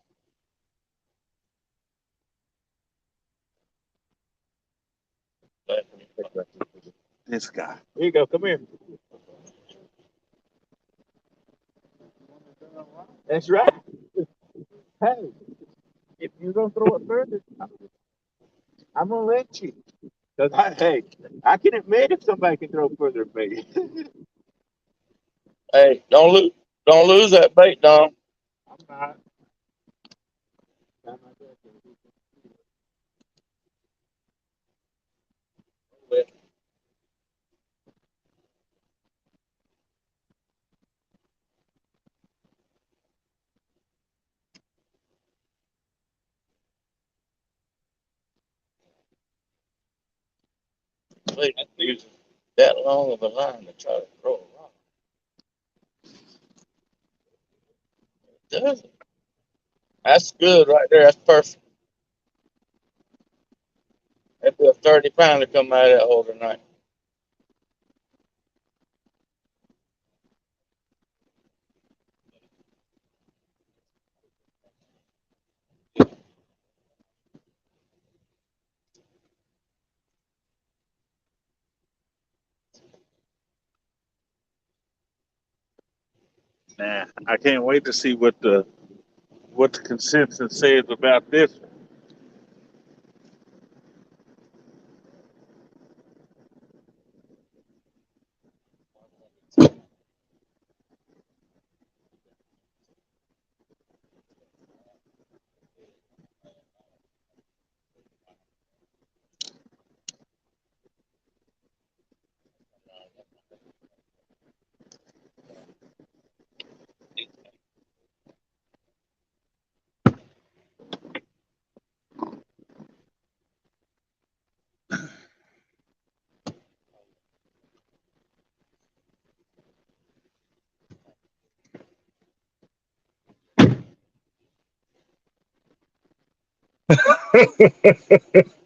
This guy. Here you go. Come here. That's right. Hey, if you're gonna throw it further, I'm gonna let you. Cause hey, I can admit if somebody can throw further than me. Hey, don't lose that bait, Dom. I'm not. using that long of a line to try to throw a rock. It doesn't. That's good right there. That's perfect. That'd be a 30-pounder come out of that hole tonight. Nah, I can't wait to see what the consensus says about this.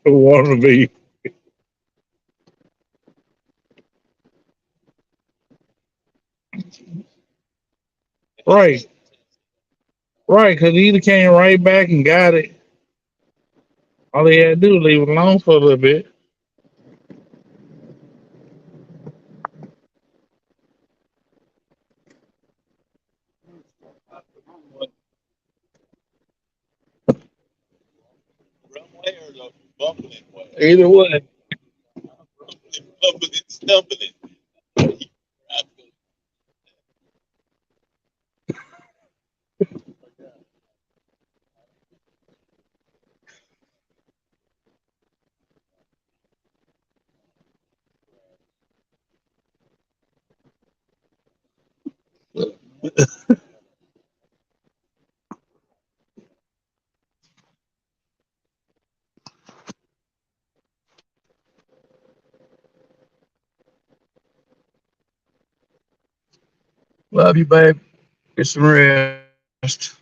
Wannabe. Right, right, because he either came right back and got it. All he had to do was leave it alone for a little bit. Runway or the bumbling way? Either way. Bumbling, stumbling. Love you, babe. Get some rest.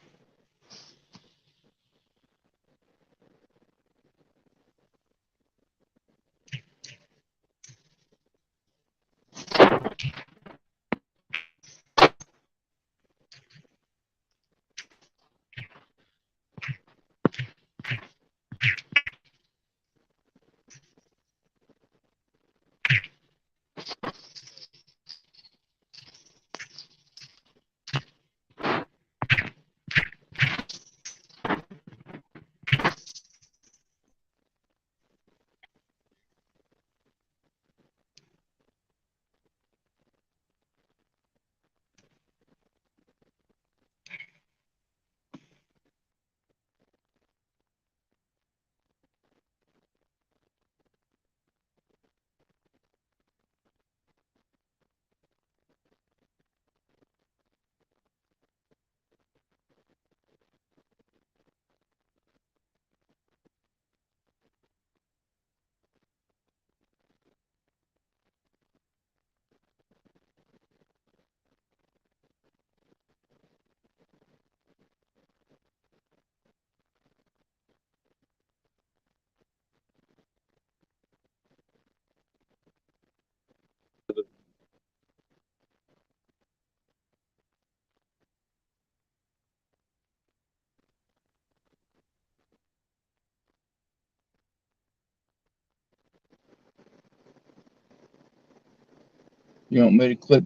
You want me to clip?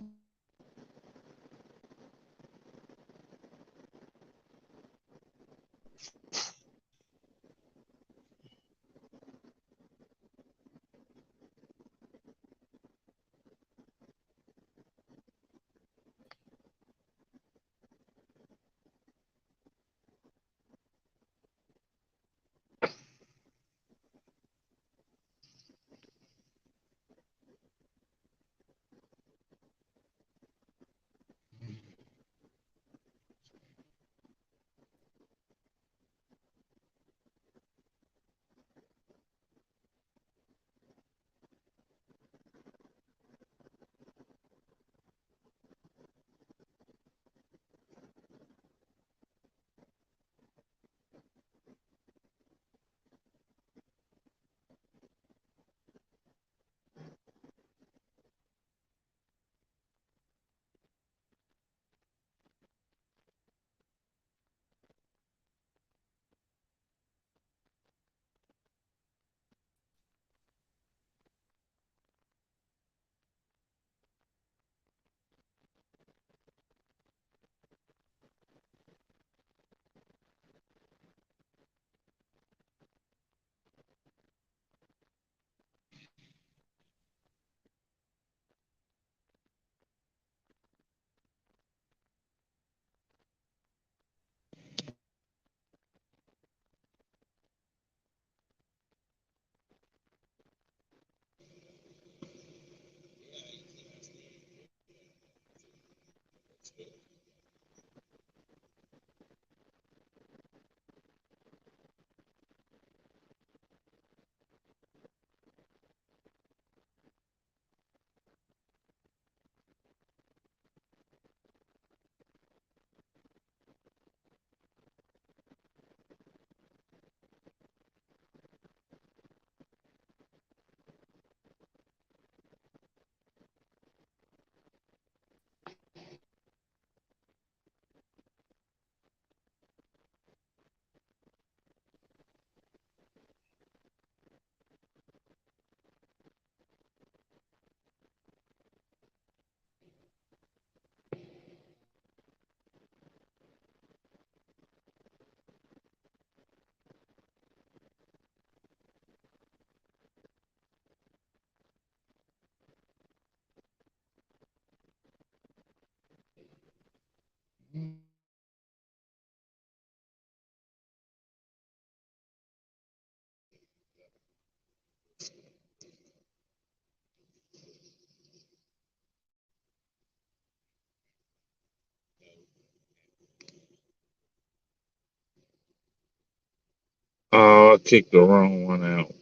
I kicked the wrong one out.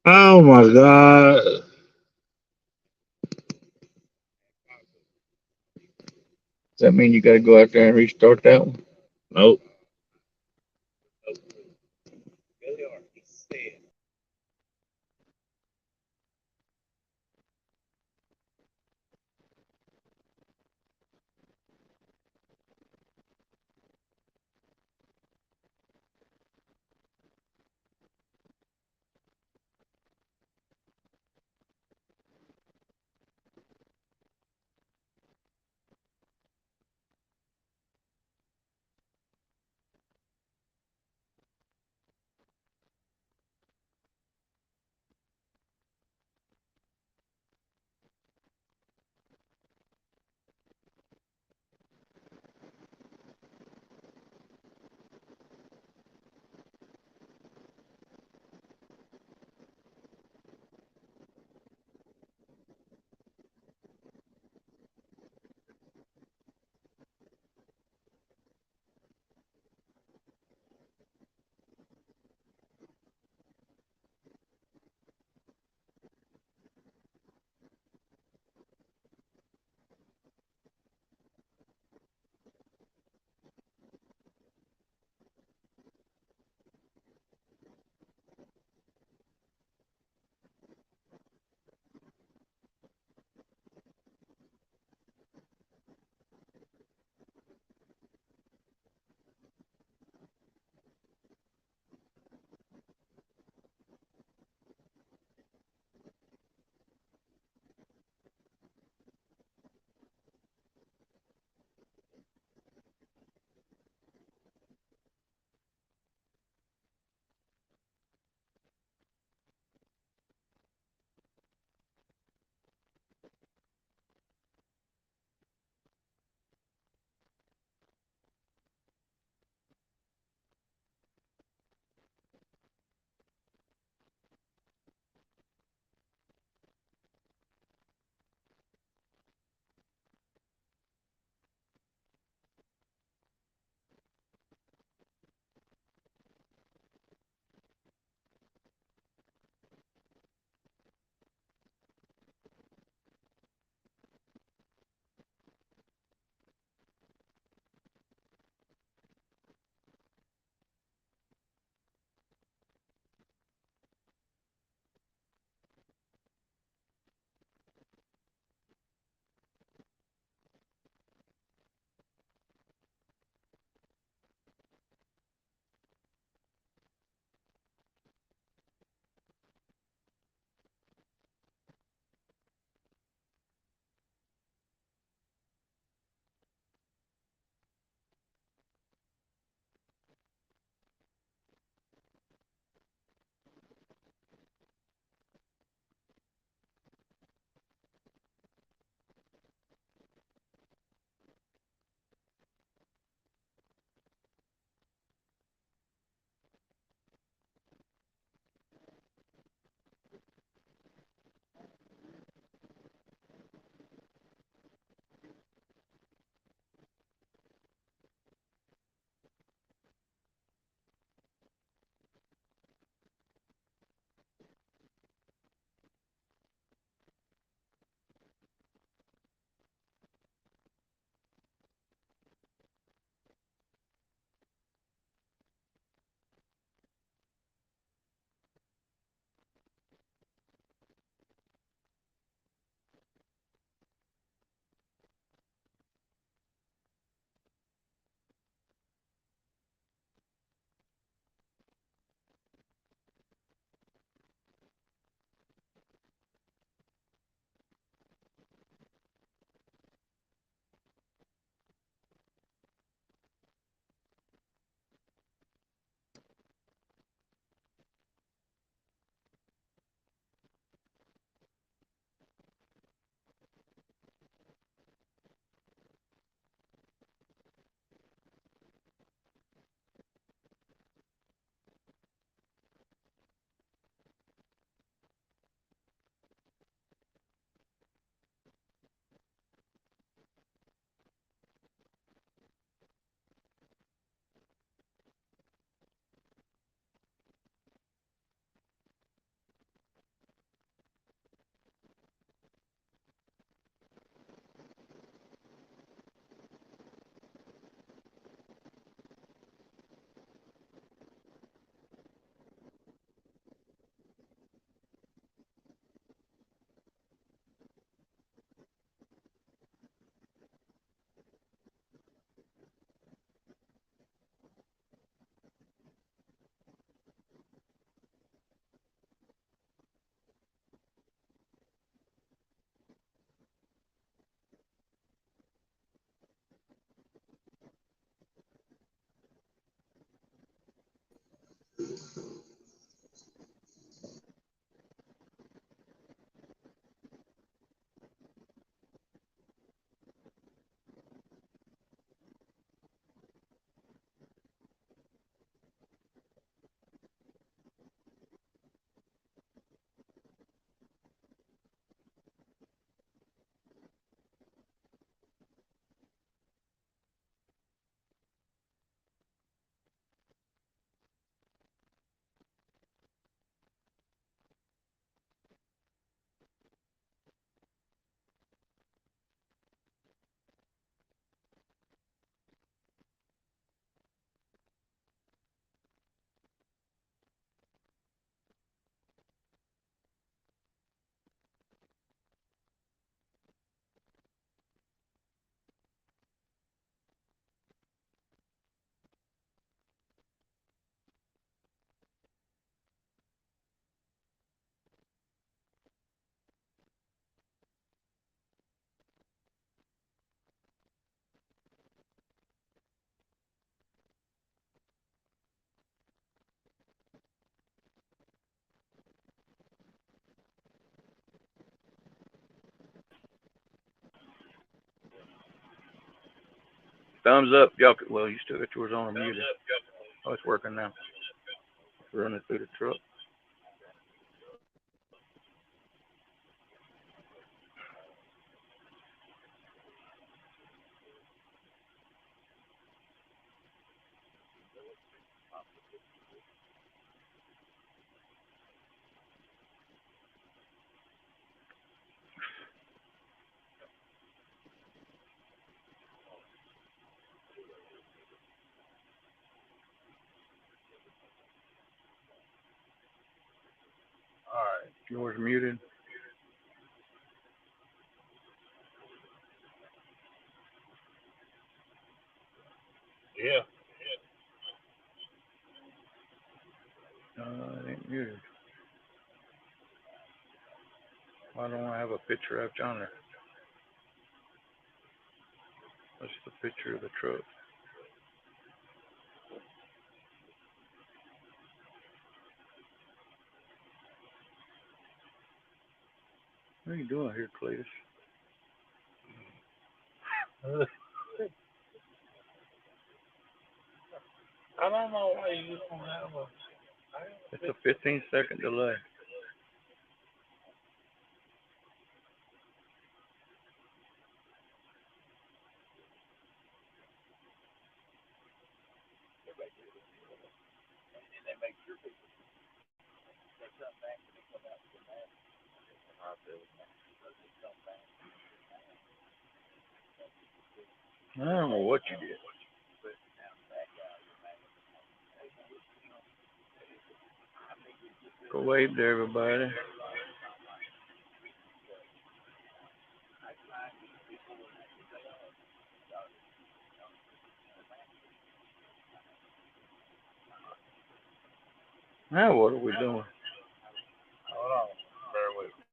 Oh my god. Does that mean you got to go out there and restart that one? Nope. Thumbs up, y'all. Well, you still got yours on or muted. Oh, it's working now. It's running through the truck. All right, yours muted. Yeah. It ain't muted. Why don't I have a picture of John there? That's the picture of the truck. What are you doing here, Cletus? I don't know why you don't have a. It's a 15-second delay. I don't know what you did. Go wave to everybody. Now what are we doing? Hold on. Bear with me.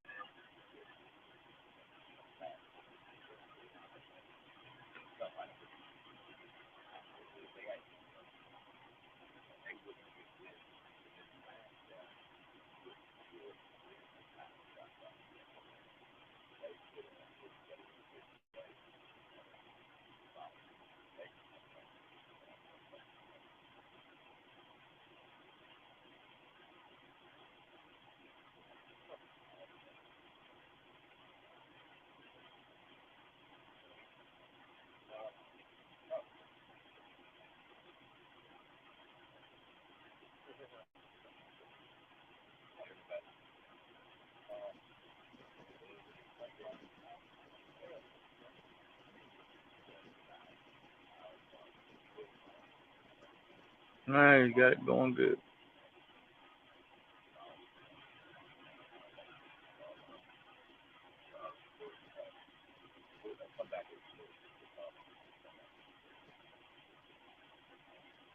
Now you got it going good.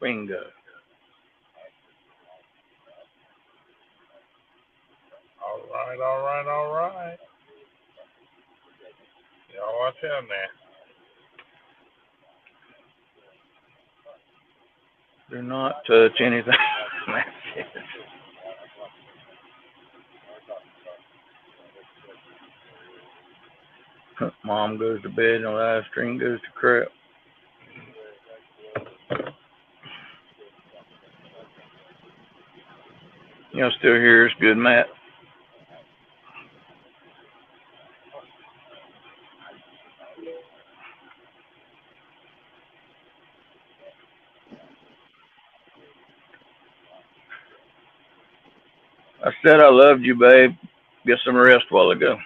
Bingo. All right, all right, all right. Y'all watch out now. Do not touch anything. Mom goes to bed and the live stream goes to crap. Y'all still here? It's good, Matt. I said I loved you, babe. Get some rest a while ago.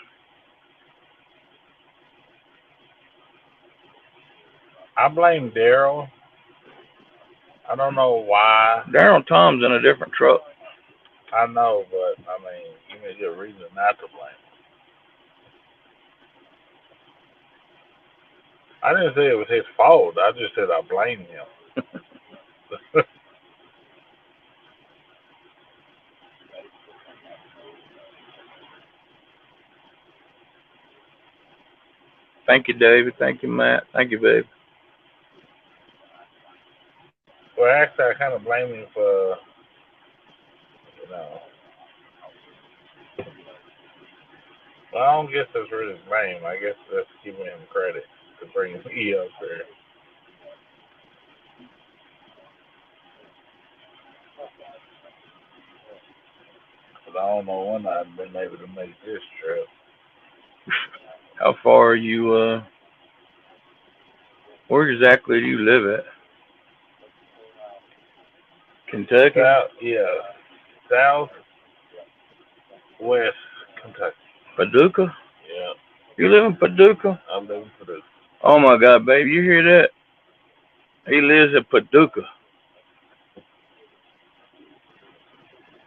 I blame Daryl. I don't know why. Daryl Tom's in a different truck. I know, but I mean, give me a good reason not to blame him. I didn't say it was his fault. I just said I blame him. Thank you, David. Thank you, Matt. Thank you, babe. Well, actually, I kind of blame him for, you know. Well, I don't guess that's really blame. I guess that's giving him credit to bring me up there. But I don't know when I've been able to make this trip. How far are you, where exactly do you live at? Kentucky? Southwest Kentucky. Paducah? Yeah, You live in Paducah? I live in Paducah. Oh my God, babe, you hear that? He lives in Paducah.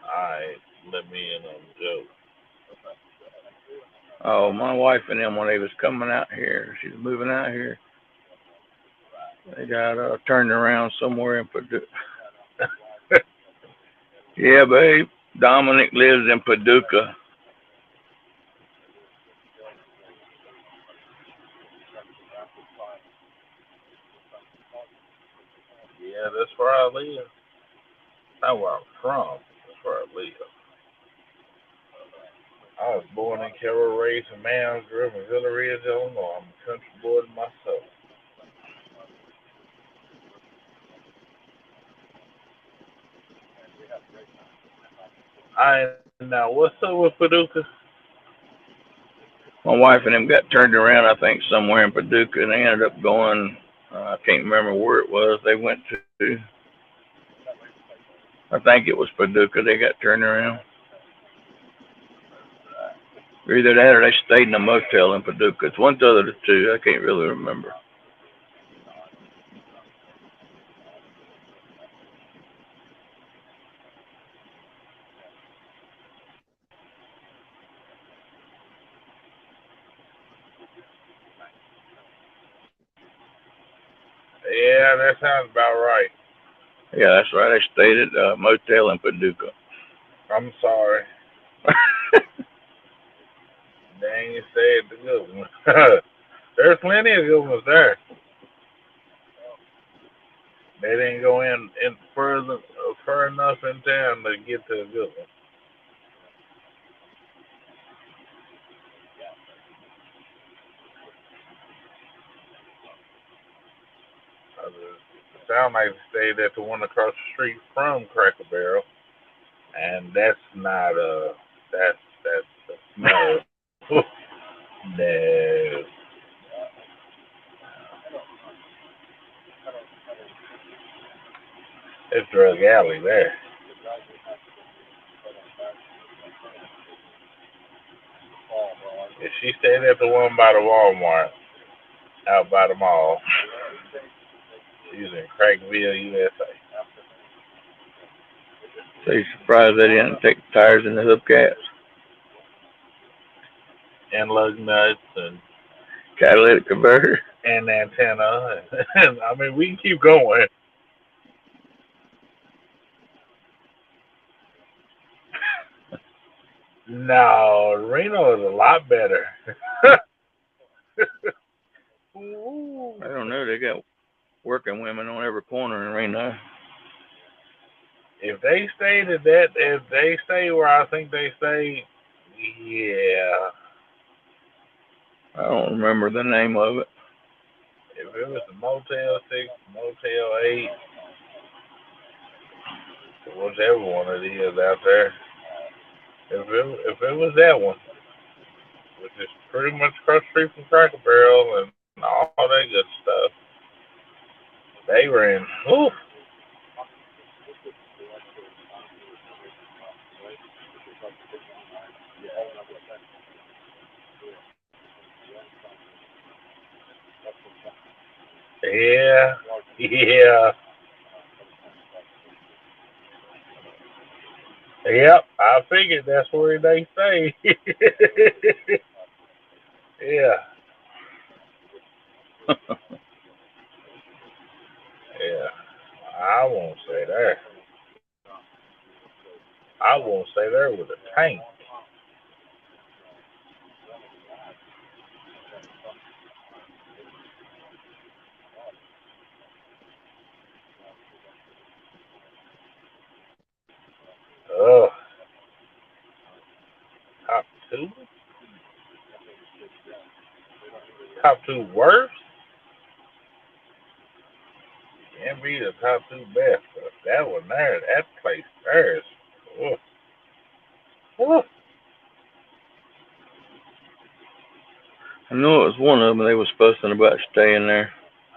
Alright, let me in on the joke. Oh, my wife and them, when they was coming out here, she was moving out here. They got turned around somewhere in Paducah. Yeah, babe. Dominic lives in Paducah. Yeah, that's where I live. Not where I'm from. That's where I live. I was born in Carroll, raised in man, grew up in Villa Ridge, Illinois. I'm a country boy to myself. Now what's up with Paducah? My wife and them got turned around, I think, somewhere in Paducah, and they ended up going, I can't remember where it was they went to. I think it was Paducah they got turned around. Either that or they stayed in a motel in Paducah. It's one of the two. I can't really remember. Yeah, that sounds about right. Yeah, that's right. They stayed at a motel in Paducah. I'm sorry. Dang, you said the good one. There's plenty of good ones there. They didn't go in far enough in town to get to a good one. It sound like they stayed at the one across the street from Cracker Barrel, and that's not that's no. No. It's drug alley there. If she stayed at the one by the Walmart out by the mall, she's in Craigville, USA. So you surprised they didn't take the tires and the hubcaps? And lug nuts and Catalytic converter? antenna. And I mean, we can keep going. No, Reno is a lot better. I don't know. They got working women on every corner in Reno. if they stayed at that, if they stay where I think they stay, yeah. I don't remember the name of it. If it was the Motel 6, Motel 8, whichever one it is out there, if it was that one, which is pretty much across the street from Cracker Barrel and all that good stuff, they ran. Ooh, yeah, yeah, yep. I figured that's where they stay. Yeah, yeah. I won't stay there. I won't stay there with a tank. Ugh. Top two? Top two worst? Can't be the top two best. But that one there, that place there is. Ugh. Ugh. I know it was one of them. They was fussing about staying there.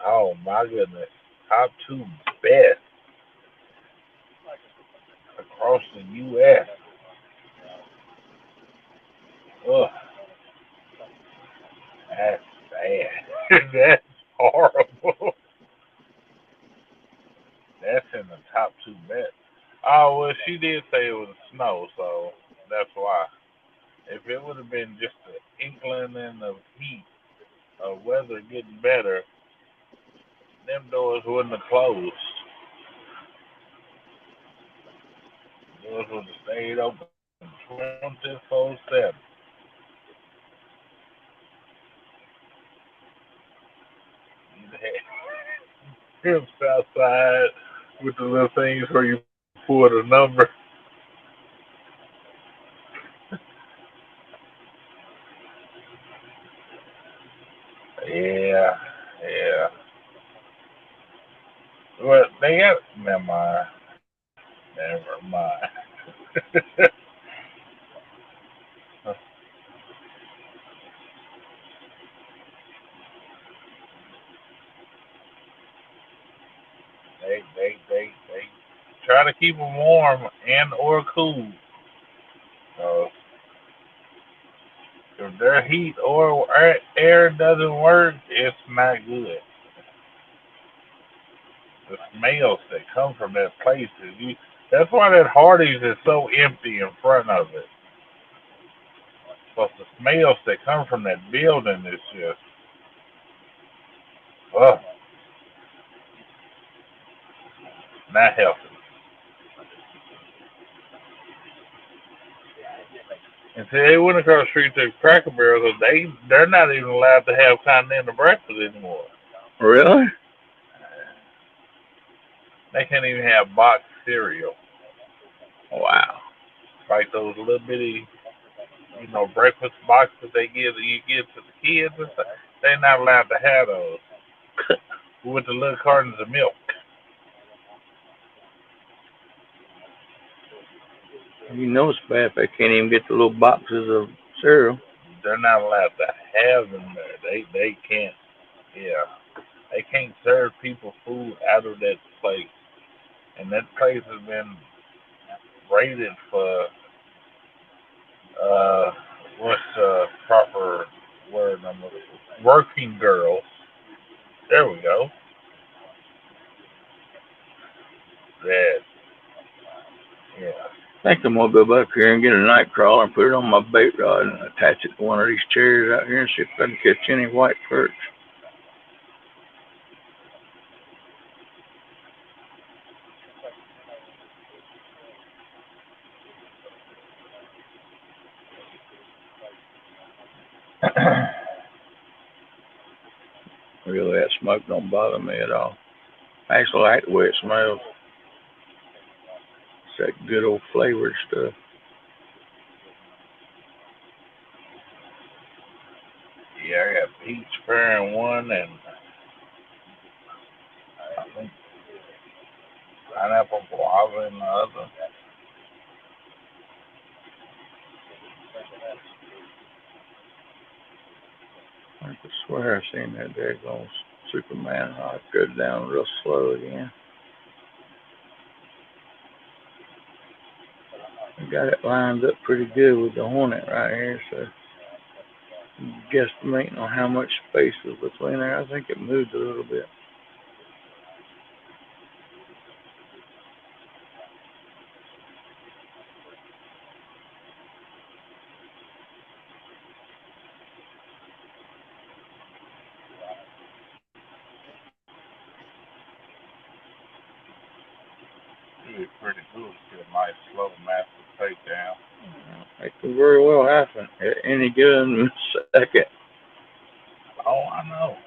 Oh my goodness. Top two best across the U.S. Ugh. That's bad. That's horrible. That's in the top two best. Oh, well, she did say it was snow, so that's why. If it would have been just an inkling of heat, of weather getting better, them doors wouldn't have closed. Doors would have stayed open 24/7. You'd have trips outside with the little things where you pull the number. Yeah, yeah. Well, they got. Never mind. Never mind. They try to keep them warm and or cool. So if their heat or air doesn't work, it's not good. The smells that come from that place is you. That's why that Hardee's is so empty in front of it. But the smells that come from that building is just, ugh, not healthy. And see, they went across the street to Cracker Barrel because they're not even allowed to have continental breakfast anymore. Really? They can't even have boxed cereal Wow. like those little bitty, breakfast boxes they give that you give to the kids and stuff. They're not allowed to have those with the little cartons of milk. You know it's bad if they can't even get the little boxes of cereal. They're not allowed to have them there. They can't. Yeah, they can't serve people food out of that place. And that place has been rated for uh, what's the proper word? Working girls. There we go. That. Yeah. I think I'm gonna go back here and get a night crawler and put it on my bait rod and attach it to one of these chairs out here and see if I can catch any white perch. Really, that smoke don't bother me at all. I actually like the way it smells. that good old flavored stuff. Yeah, I got peach pear in one, and I think pineapple guava in the other. I could swear I seen that daggone Superman hawk go down real slow again. I got it lined up pretty good with the Hornet right here, so guesstimating on how much space is between there. I think it moved a little bit. It'd be pretty cool to get a nice slow massive takedown. It could very well happen at any given second. Oh, I know.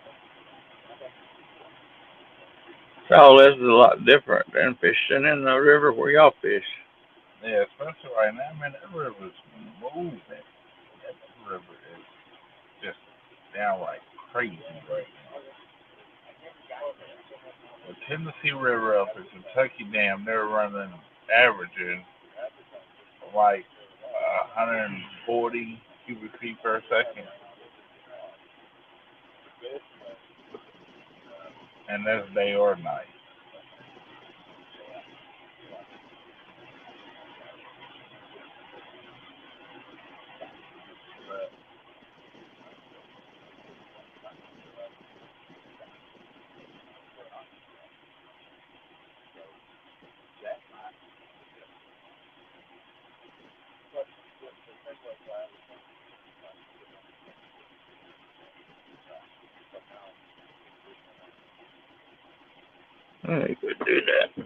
So this is a lot different than fishing in the river where y'all fish. Yeah, especially right now, man, that river's moving. That river is just downright crazy right now. The Tennessee River up at Kentucky Dam, they're running averaging like 140 cubic feet per second, and that's day or night. You could do that.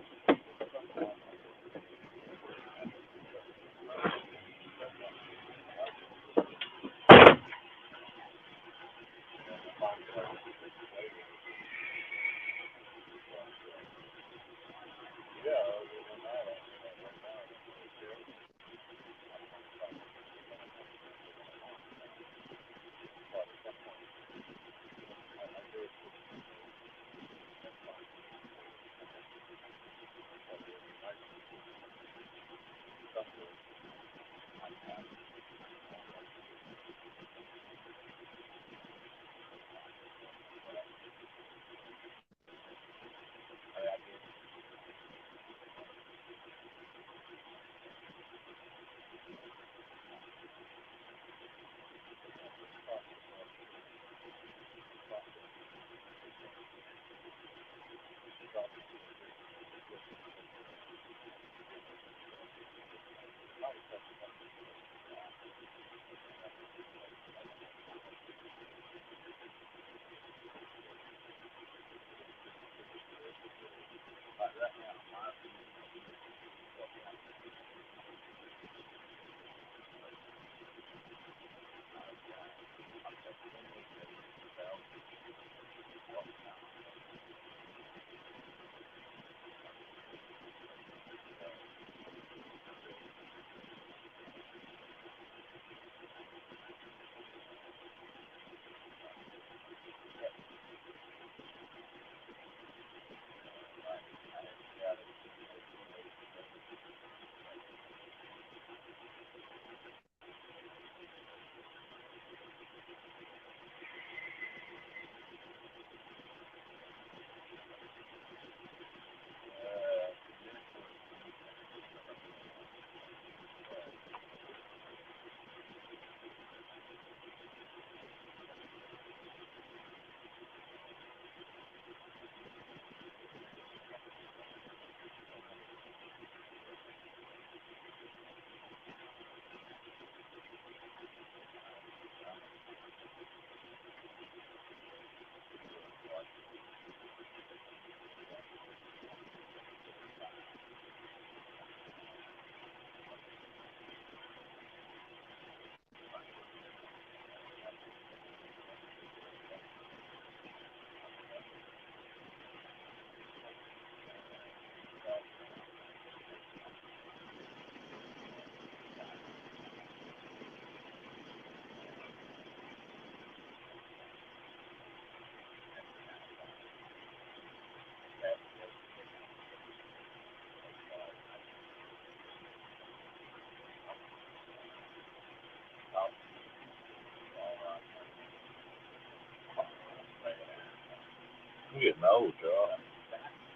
getting old, y'all.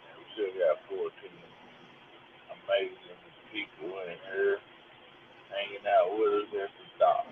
We still got 14 amazing people in here hanging out with us at the dock.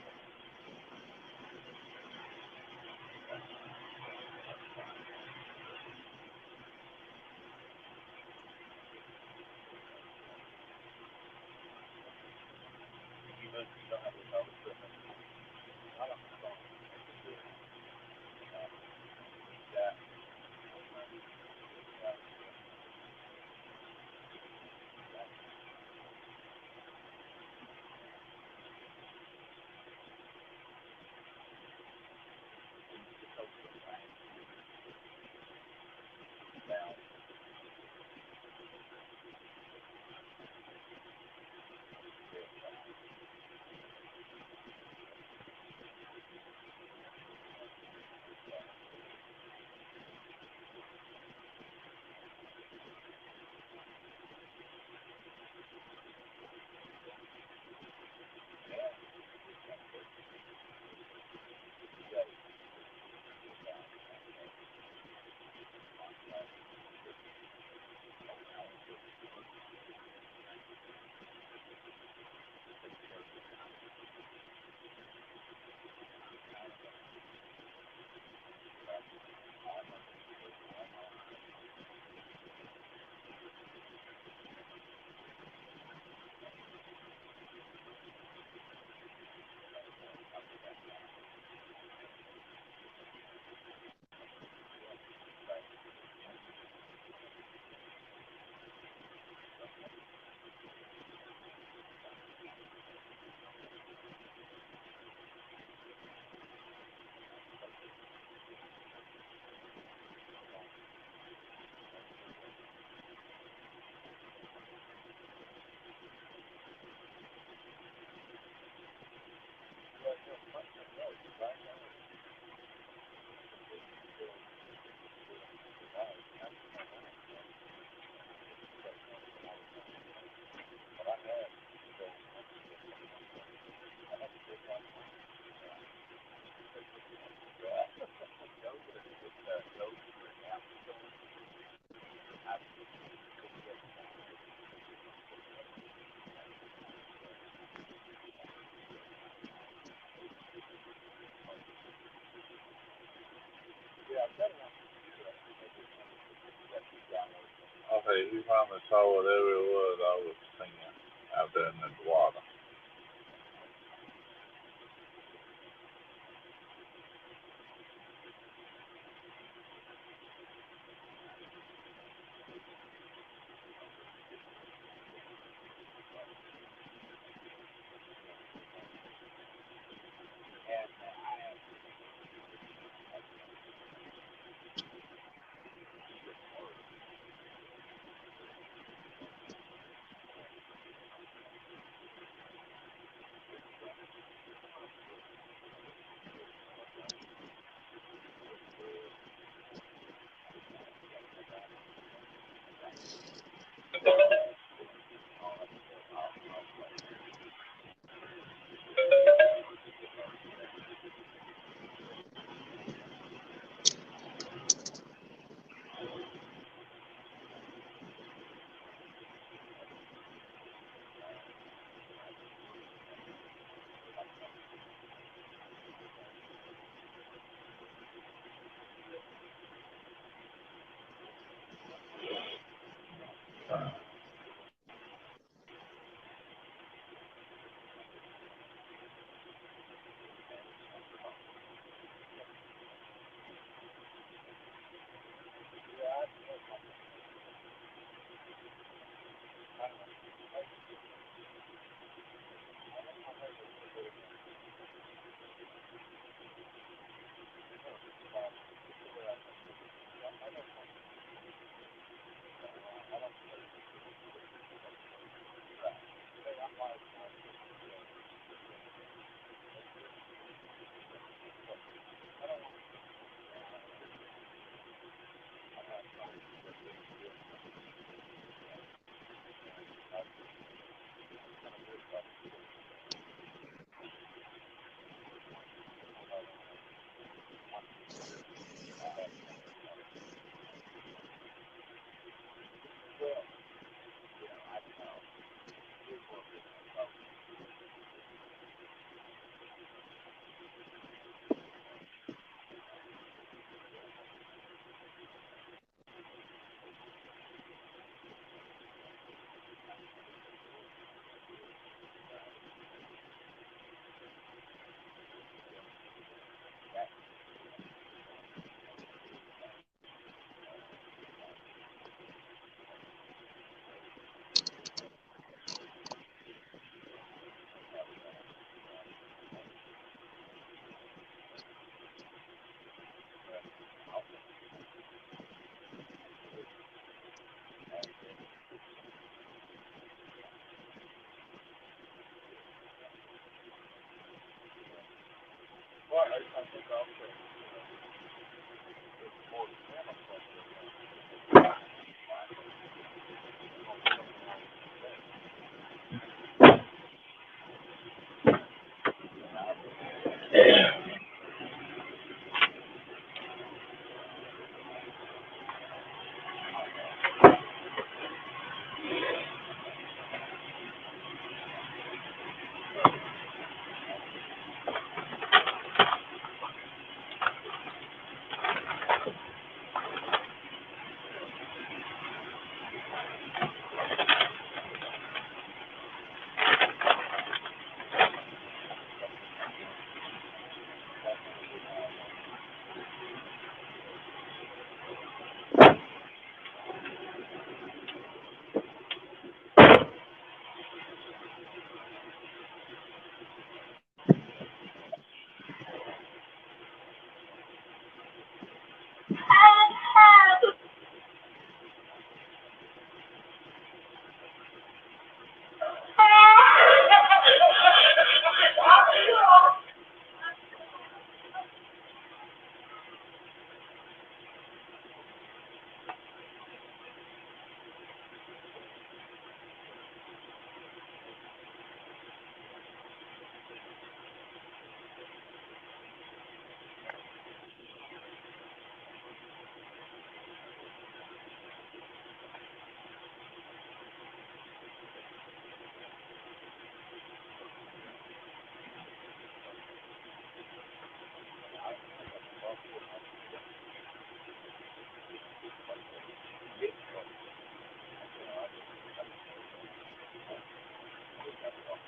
Okay, he finally saw whatever it was I was seeing out there in the water.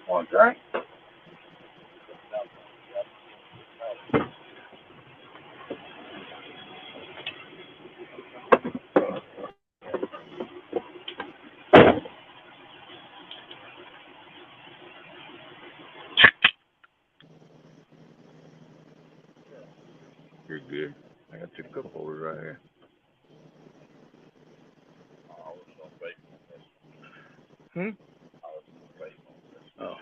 One drink. You're good. I got 2 cup holders right here. Hmm? Oh.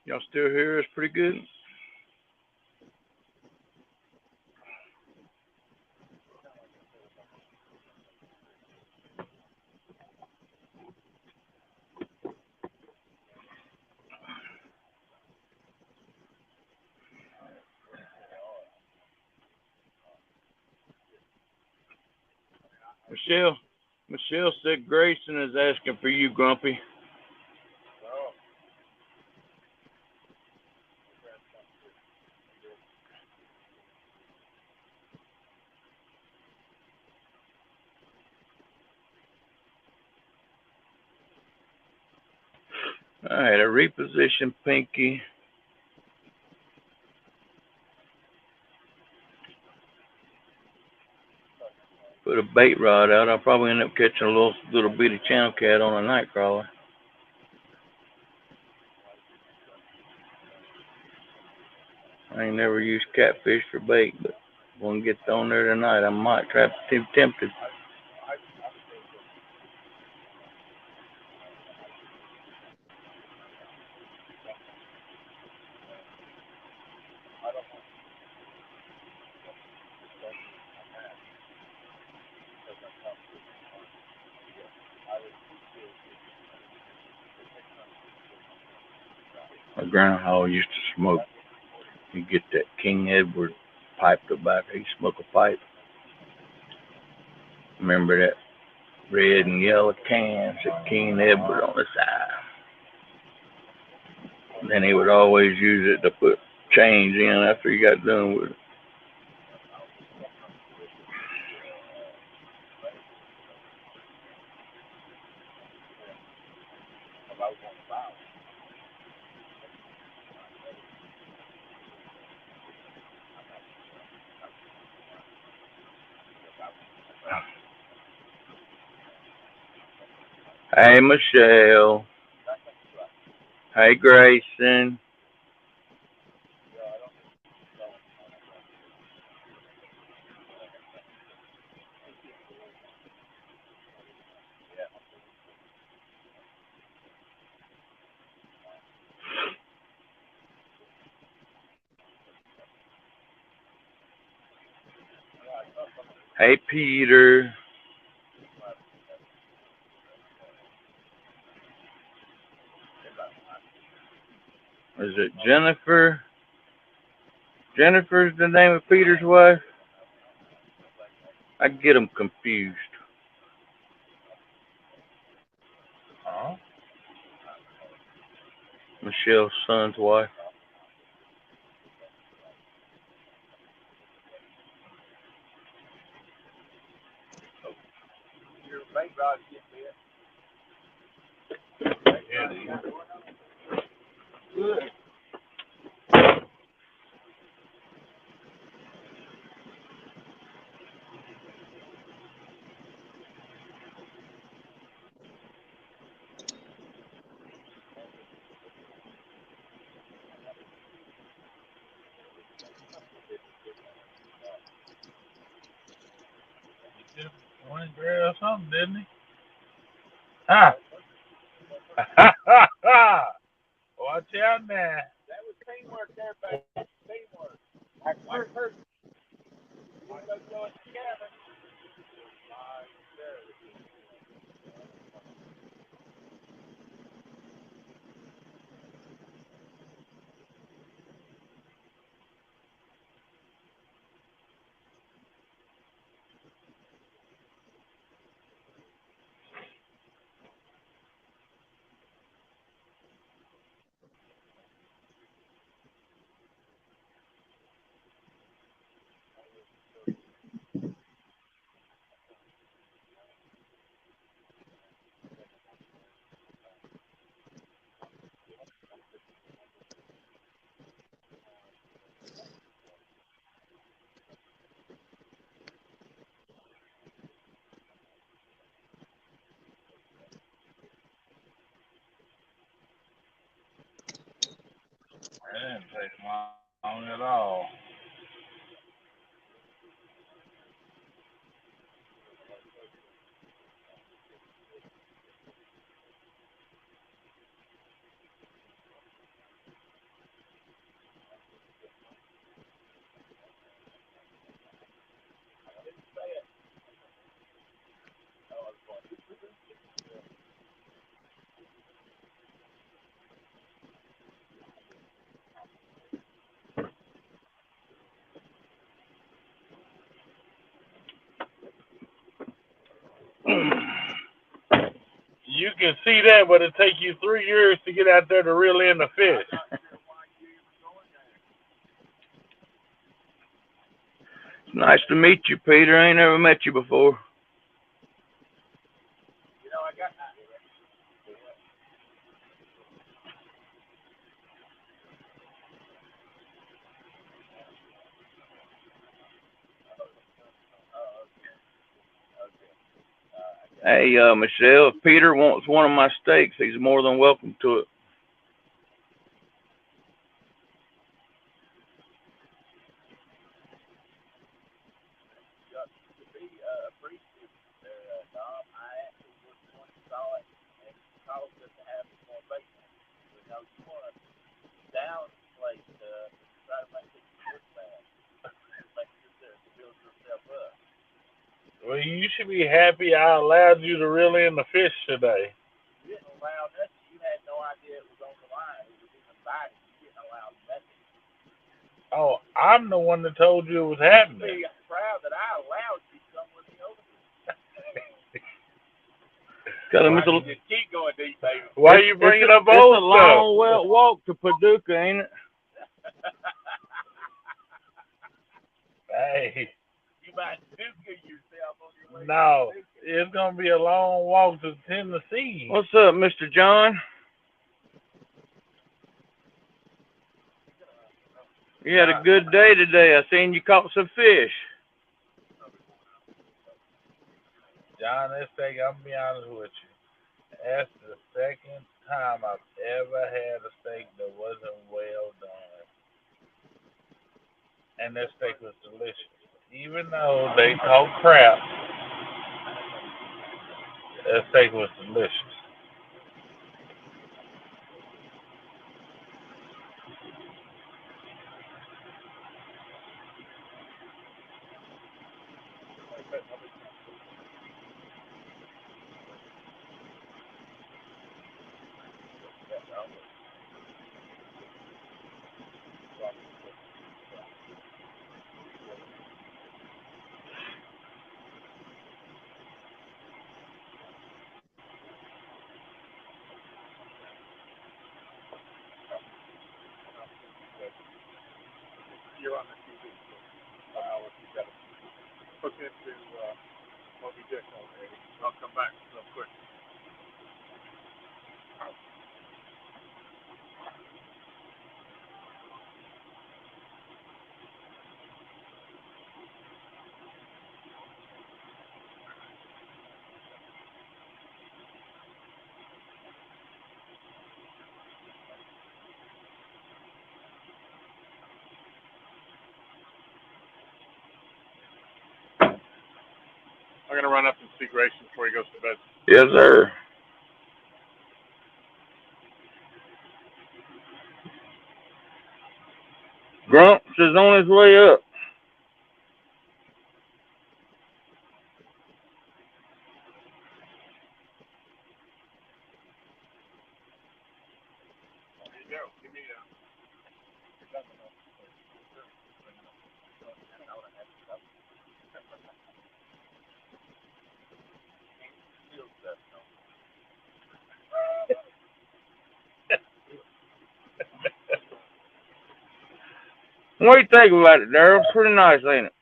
Y'all still hear us pretty good? Michelle said Grayson is asking for you, Grumpy. All right, a reposition Pinky. Put a bait rod out. I'll probably end up catching a little bitty channel cat on a night crawler. I ain't never used catfish for bait, but when it gets on there tonight, I might try to tempt it. My grandpa used to smoke. You get that King Edward pipe tobacco. He smoke a pipe. Remember that red and yellow can said King Edward on the side. And then he would always use it to put change in after he got done with it. Hey, Michelle. Hey, Grayson. Hey, Peter. Is it Jennifer? Jennifer's the name of Peter's wife? I get them confused. Huh? Michelle's son's wife. He just went and grabbed something, didn't he? Huh? Watch out now. That was teamwork there, baby. Teamwork. One person. One goes going together. That didn't take long at all. You can see that, but it take you 3 years to get out there to reel in the fish. It's nice to meet you, Peter. I ain't never met you before. Hey, Michelle, if Peter wants one of my steaks, he's more than welcome to it. Well, you should be happy I allowed you to reel in the fish today. You didn't allow nothing. You had no idea it was on the line. It was even biting. You didn't allow nothing. Oh, I'm the one that told you it was happening. I'm proud that I allowed you to come with me over here. Just keep going deep, baby. Why are you bringing up old stuff? It's a long walk to Paducah, ain't it? Hey. You might Paducah yourself on your way. No, it's going to be a long walk to Tennessee. What's up, Mr. John? You had a good day today. I seen you caught some fish. John, this thing, I'm going to be honest with you. That's the second time I've ever had a steak that wasn't well done. And that steak was delicious. Even though they talk crap, that steak was delicious. You're on the TV. So I know what you got to hook into what we did already. I'll come back real quick. I'm going to run up and see Grayson before he goes to bed. Yes, sir. Grumps is on his way up. There you go. Give me a... What do you think about it, Daryl? Pretty nice, ain't it?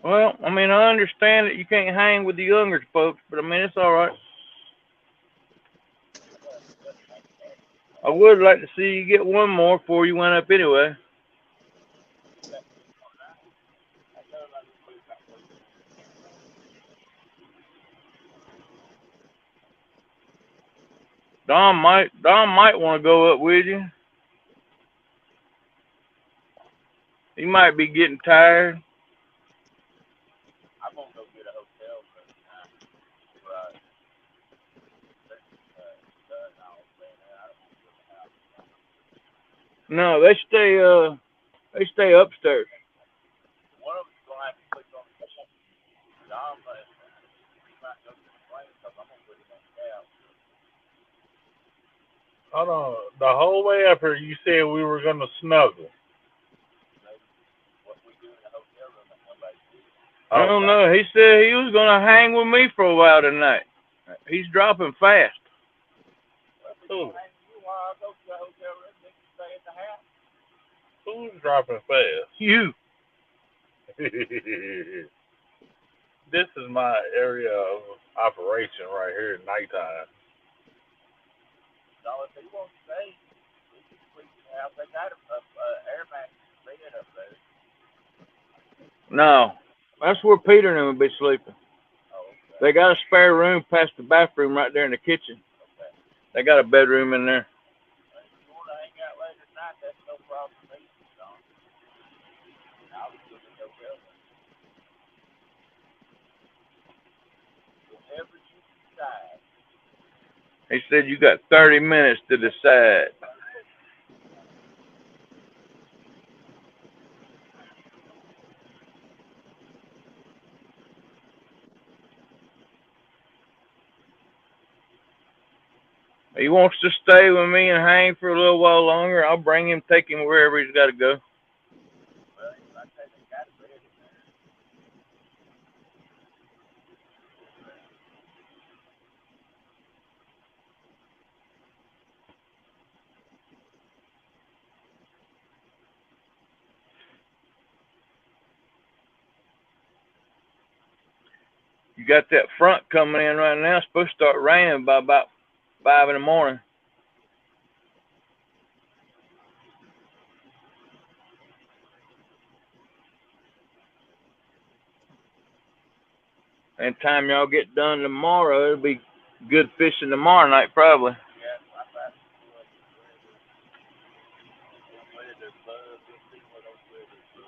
Well, I mean, I understand that you can't hang with the younger folks, but I mean, it's all right. I would like to see you get one more before you went up anyway. Don might want to go up with you. He might be getting tired. I'm gonna go get a hotel room. No, they stay upstairs. One of them's gonna have to sleep on the couch. John, he might go to the plane because I'm gonna put him on the couch. Hold on. The whole way up here, you said we were going to snuggle. What we do in the hotel room that nobody sees. I don't know. He said he was gonna hang with me for a while tonight. He's dropping fast. Who? You want to go to the hotel room? Then you stay at the house. Who's dropping fast? You. This is my area of operation right here at nighttime. So if he wants to stay, he can sleep in the house. They got a air mattress bed up there. No, that's where Peter and them would be sleeping. Oh, okay. They got a spare room past the bathroom right there in the kitchen. Okay. They got a bedroom in there. If you want to hang out later tonight, that's no problem with me, John. I'll be looking at the hotel room. Whenever you decide. He said you got 30 minutes to decide. He wants to stay with me and hang for a little while longer. I'll bring him, take him wherever he's got to go. Well, like I said, they got a bed in there. You got that front coming in right now. It's supposed to start raining by about 5 in the morning. And time y'all get done tomorrow, it'll be good fishing tomorrow night probably. Yeah, I thought weather bugs. We'll see what those weather bugs do.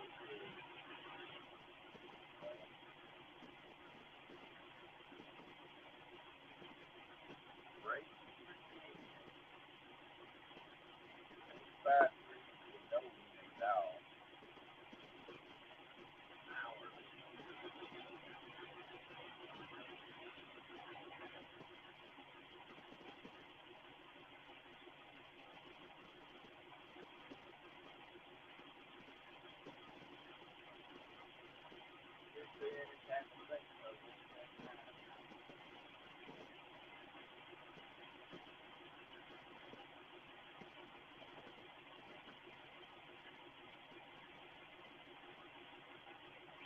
Great. Back. No, no.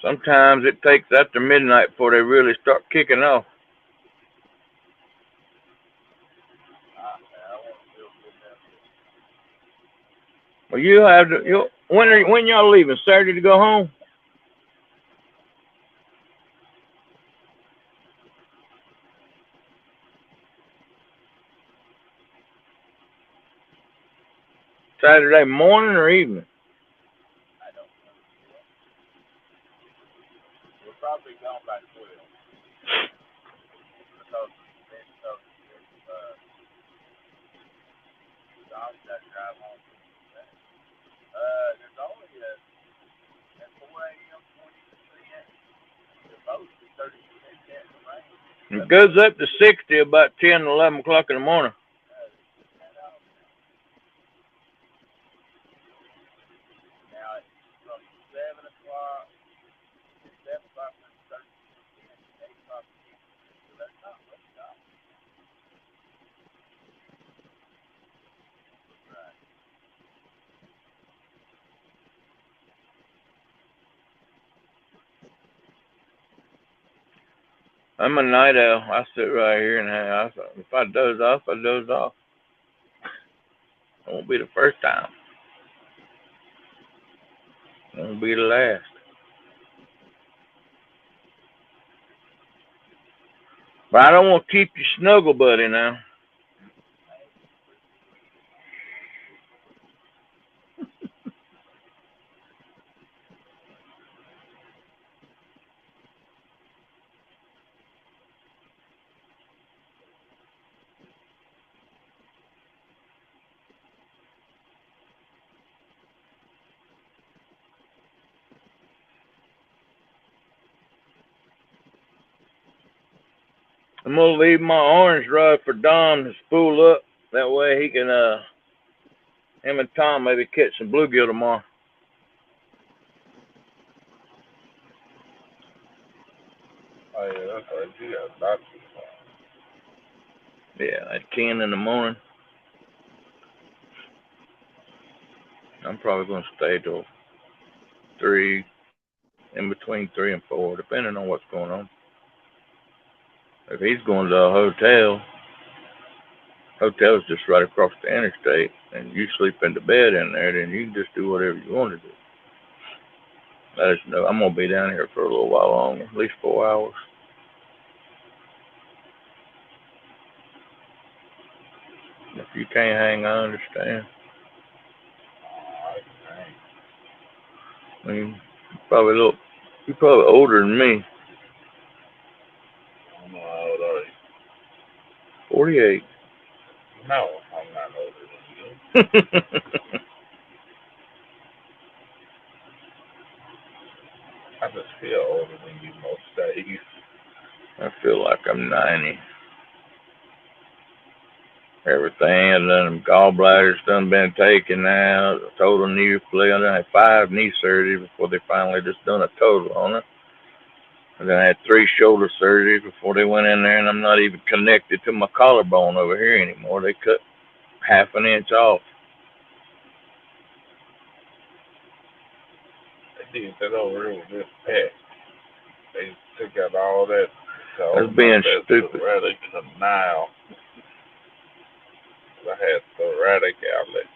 Sometimes it takes after midnight before they really start kicking off. Well, you have to. When y'all leaving? Saturday to go home? Saturday morning or evening? I don't know. We're probably gone by 12. Because John's got to drive home. There's only at 4 a.m. 20%. The most is 30% chance of rain. It goes up to 60 about 10, 11 o'clock in the morning. Now it's from 7 o'clock, 7 o'clock to 30%, 8 o'clock to 10%. So that's not much time. Right. I'm a night owl. I sit right here and if I doze off, I doze off. It won't be the first time. It won't be the last. But I don't want to keep you snuggle buddy now. I'm gonna leave my orange rod for Dom to spool up. That way he can him and Tom maybe catch some bluegill tomorrow. Oh, yeah, that's right. You got doctor. Yeah, at 10 in the morning. I'm probably gonna stay till 3, in between 3 and 4, depending on what's going on. If he's going to a hotel's just right across the interstate, and you sleep in the bed in there, then you can just do whatever you want to do. Let us know. I'm gonna be down here for a little while longer, at least 4 hours. If you can't hang, I understand. I mean, you're probably older than me. I don't know how old are you? 48. No, I'm not older than you. I just feel older than you most days. I feel like I'm 90. Everything, and then gallbladders done been taken out, a total knee replacement. I had 5 knee surgeries before they finally just done a total on it. And then I had 3 shoulder surgeries before they went in there, and I'm not even connected to my collarbone over here anymore. They cut half an inch off. They did that over here with this pet. They took out all that. That's being stupid. Thoracic canal. I had thoracic outlet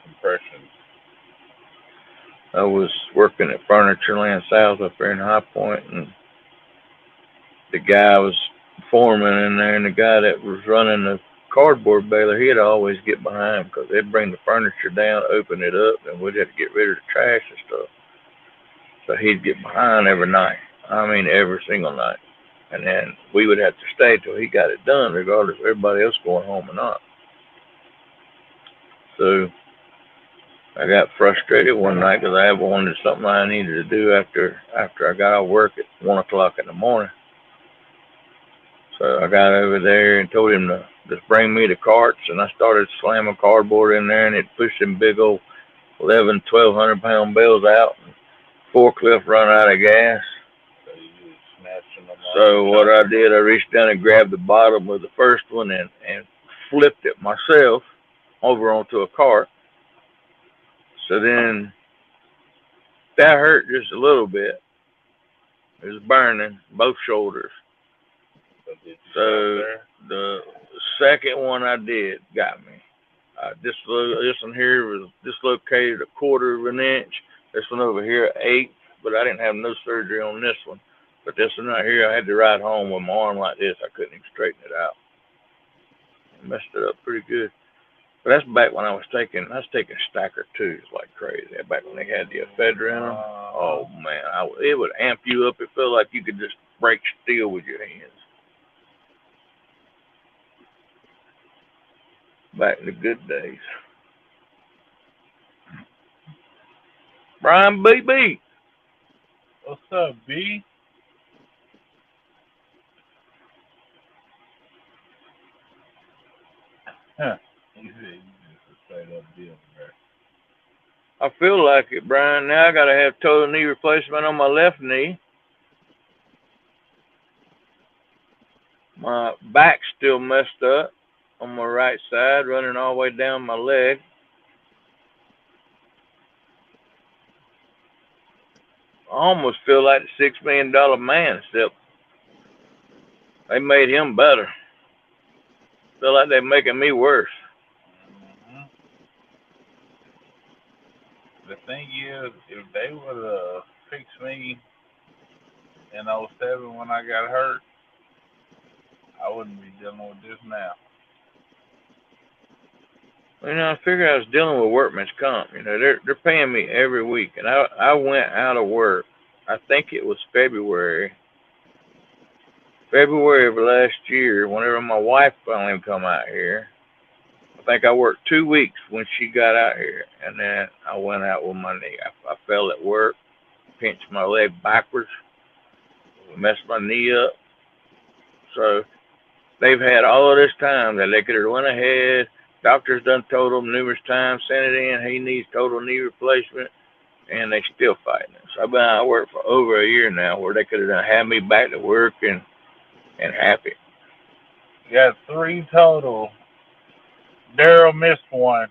compression. I was working at Furniture South up there in High Point, and the guy was foreman in there, and the guy that was running the cardboard baler, he'd always get behind because they'd bring the furniture down, open it up, and we'd have to get rid of the trash and stuff. So he'd get behind every night. I mean, every single night. And then we would have to stay till he got it done, regardless of everybody else going home or not. So I got frustrated one night because I wanted something I needed to do after I got out of work at 1 o'clock in the morning. So I got over there and told him to just bring me the carts, and I started slamming cardboard in there, and it pushed them big old 1,200 pound bales out, and forklift run out of gas. So what I did, I reached down and grabbed the bottom of the first one and flipped it myself over onto a cart. So then that hurt just a little bit, It was burning both shoulders. But did you So stop there? the second one I did got me. This one here was dislocated a quarter of an inch. This one over here, an eighth. But I didn't have no surgery on this one. But this one right here, I had to ride home with my arm like this. I couldn't even straighten it out. I messed it up pretty good. But that's back when I was taking Stacker 2s like crazy. Back when they had the ephedrine. Oh man, it would amp you up. It felt like you could just break steel with your hands. Back in the good days. Brian BB. What's up, B? Huh. He said you just a straight up deal, bro. I feel like it, Brian. Now I gotta have total knee replacement on my left knee. My back's still messed up on my right side, running all the way down my leg. I almost feel like the $6 Million Man, except they made him better. Feel like they're making me worse. Mm-hmm. The thing is, if they would have fixed me in '07 when I got hurt, I wouldn't be dealing with this now. You know, I figured I was dealing with workman's comp. You know, they're paying me every week, and I went out of work. I think it was February of last year. Whenever my wife finally come out here, I think I worked 2 weeks when she got out here, and then I went out with my knee. I fell at work, pinched my leg backwards, messed my knee up. So they've had all of this time that they could have went ahead. Doctors done told him numerous times, sent it in, he needs total knee replacement, and they still fighting it. So I've been out of work for over a year now, where they could have done had me back to work and happy. You got 3 total. Daryl missed one.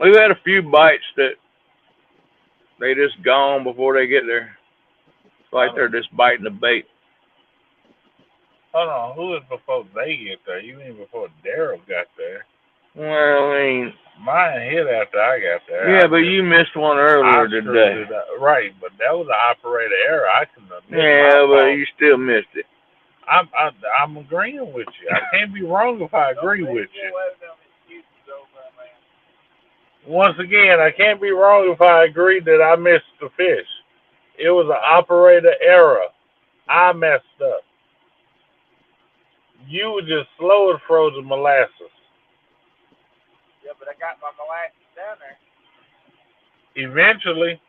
We've had a few bites that they just gone before they get there. It's like they're just biting the bait. Hold on, who was before they get there? You mean before Daryl got there? Well, I mean, mine hit after I got there. Yeah, but you missed one earlier today. Right, but that was an operator error. I couldn't have missed Yeah, but you still missed it. I'm agreeing with you. I can't be wrong if I agree with you. Once again, I can't be wrong if I agree that I missed the fish. It was an operator error. I messed up. You were just slow as frozen molasses. Yeah, but I got my molasses down there. Eventually.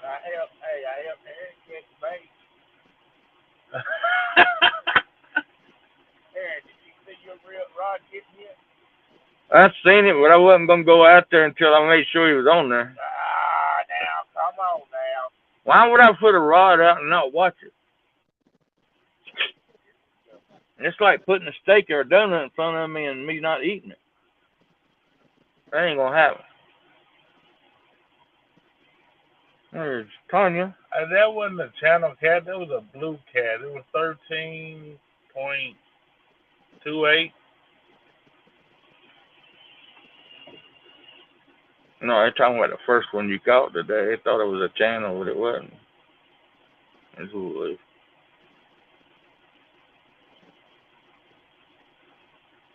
I helped Aaron catch bait. Aaron, did you see your real rod getting hit? I seen it, but I wasn't gonna go out there until I made sure he was on there. Now, come on now. Why would I put a rod out and not watch it? It's like putting a steak or a donut in front of me and me not eating it. That ain't gonna happen. There's Tanya. That wasn't a channel cat. That was a blue cat. It was 13.28. No, they're talking about the first one you caught today. They thought it was a channel, but it wasn't. That's who it was.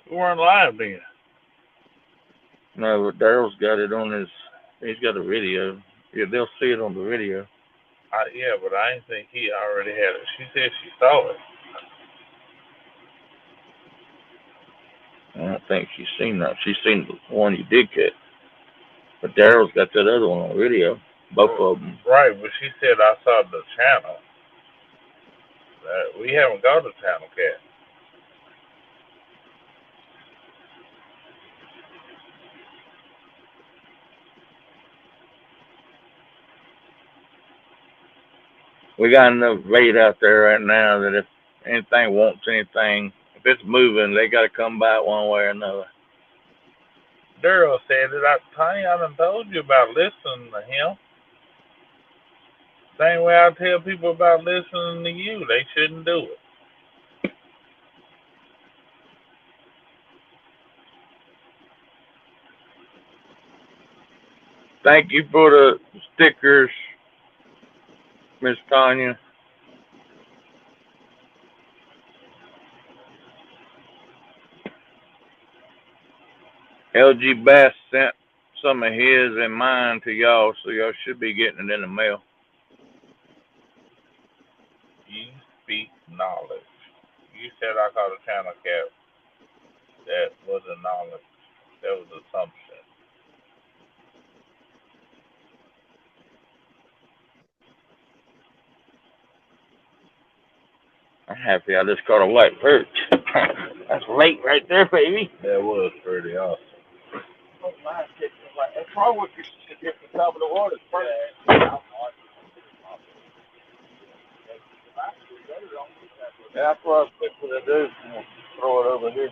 We weren't live then. No, but Daryl's got it on his. He's got a video. Yeah, they'll see it on the video. Yeah, but I didn't think he already had it. She said she saw it. I don't think she's seen that. She's seen the one you did catch. But Daryl's got that other one on video. Both of them. Right, but she said I saw the channel. We haven't got the channel cat. We got enough bait out there right now that if anything wants anything, if it's moving, they got to come by it one way or another. Daryl said it. I done told you about listening to him. Same way I tell people about listening to you. They shouldn't do it. Thank you for the stickers, Miss Tanya. LG Bass sent some of his and mine to y'all, so y'all should be getting it in the mail. You speak knowledge. You said I caught a channel cap. That wasn't knowledge. That was assumption. I'm happy I just caught a white perch. That's late right there, baby. That was pretty awesome. That's wrong with you. Get the top of the water first. Yeah, that's what I was fixing to do. I'm gonna throw it over here.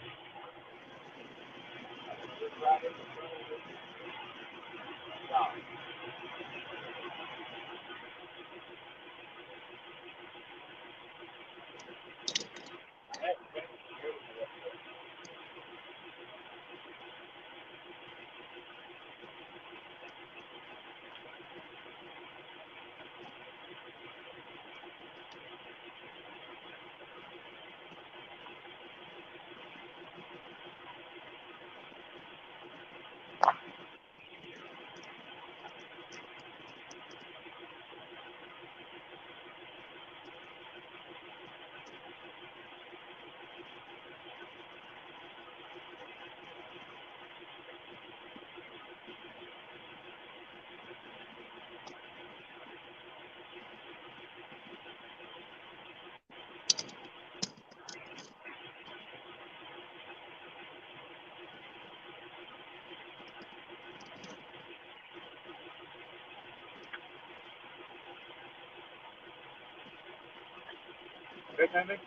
This ending?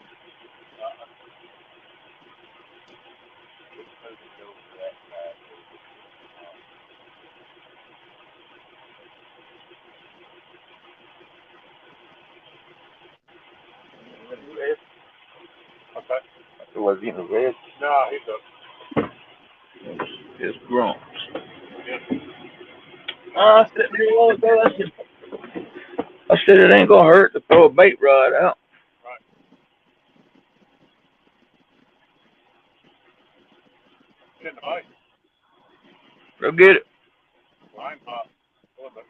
Okay. Was he in the red? No, he's up. It's grumps. I said, it ain't gonna hurt to throw a bait rod out. Right. Getting a bite. Go get it. Line pop. A little bit.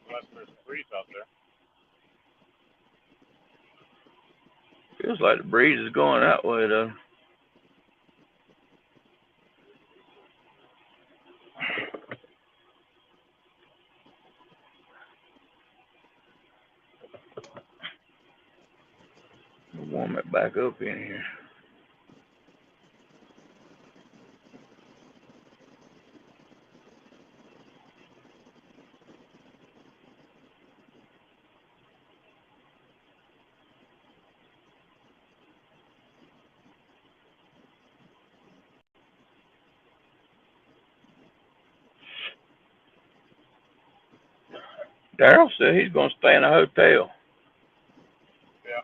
Unless there's a breeze out there. Feels like the breeze is going that way though. Warm it back up in here. Daryl said he's gonna stay in a hotel. Yeah.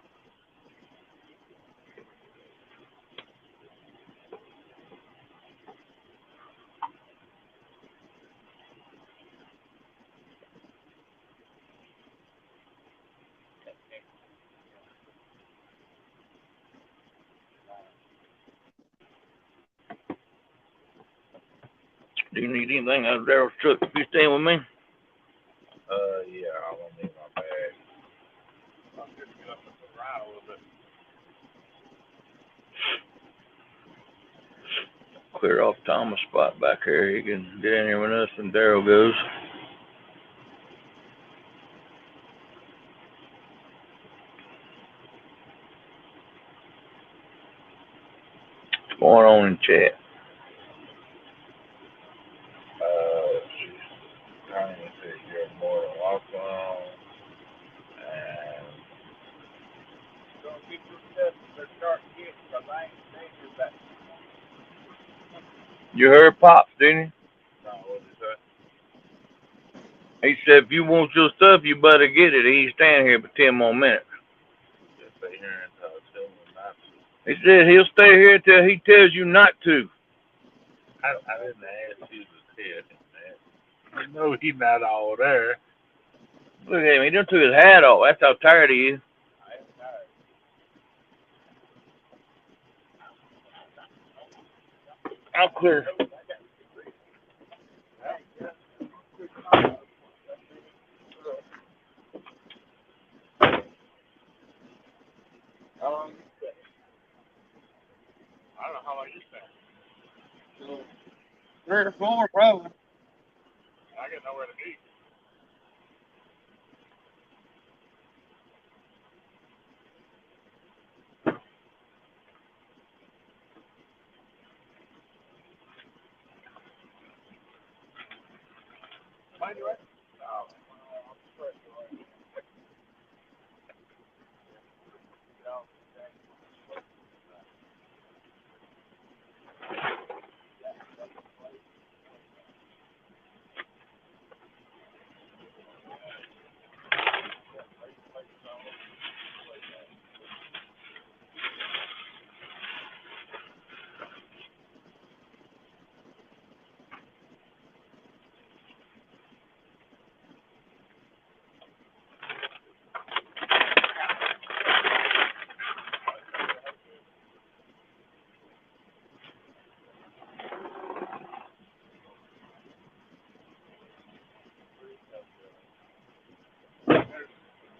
Do you need anything out of Daryl's truck if you staying with me? Yeah, I'm gonna need my bag. I'm just gonna get up and move around a little bit. Clear off Thomas' spot back here. He can get in here when us and Daryl goes. What's going on in chat? She's trying to say you're more than welcome. And get your stuff or start to get because I ain't staying here back. You heard Pops, didn't you? No, what is that? He said if you want your stuff, you better get it. He ain't staying here for 10 more minutes. Just stay here until I tell him not to. He said he'll stay here till he tells you not to. I didn't ask you to tell him that. I know he's not all there. Look at him. He done took his hat off. That's how tired he is. I am tired. I'm clear. How long you stay? I don't know how long you stay. 3 or 4, probably. I get nowhere to eat. Mind you, right? No. I'm straight.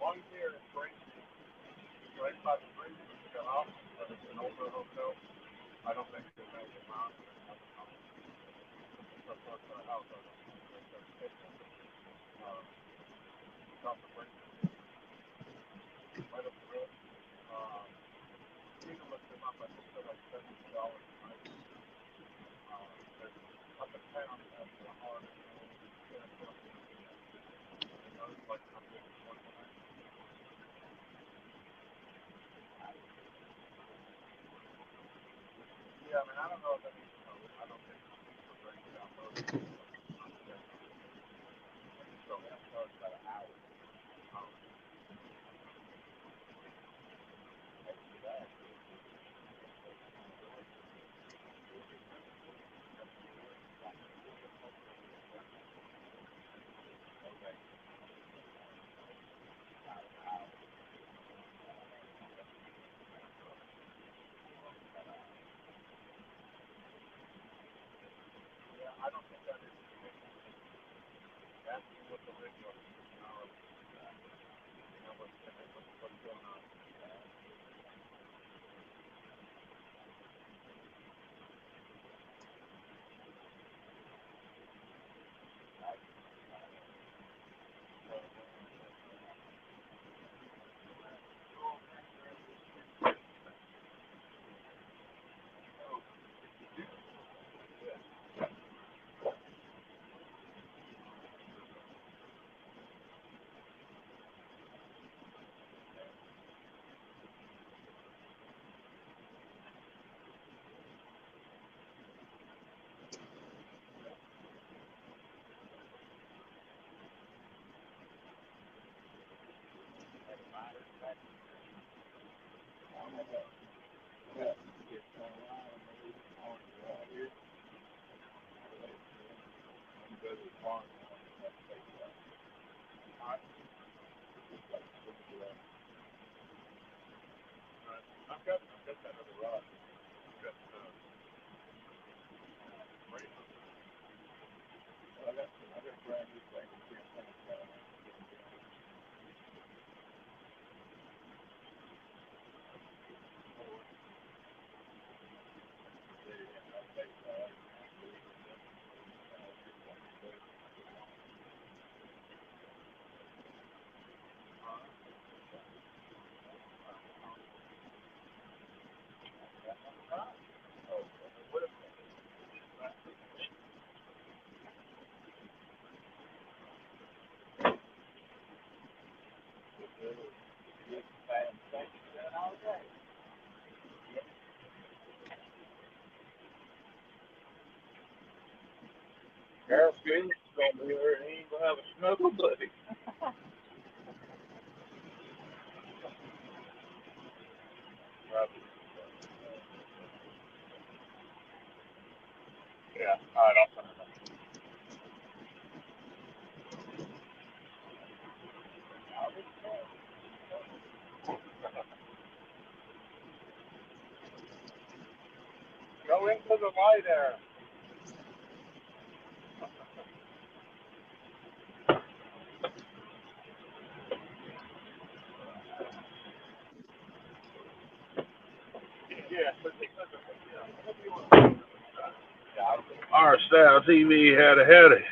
One here in Grayson, right by the bridge, the house, but it's an older hotel. I don't think it's a amount. It's up close to the house. I don't think it's off the bridge, right up the road. You can look them up. I think they're like $70 a night. They're up in town at the heart. Like up in one night. Yeah, I mean, I don't know if that means, I don't think it's ready to download it. So that starts about an hour. Yeah, I don't think that is. That's what the radio is. You know what's going on. I've got that other rod. I've got I got brand new thing. Garfield's gonna be there and he ain't gonna have a snuggle buddy. Yeah, I don't know. Go into the light there. Our style TV had a headache.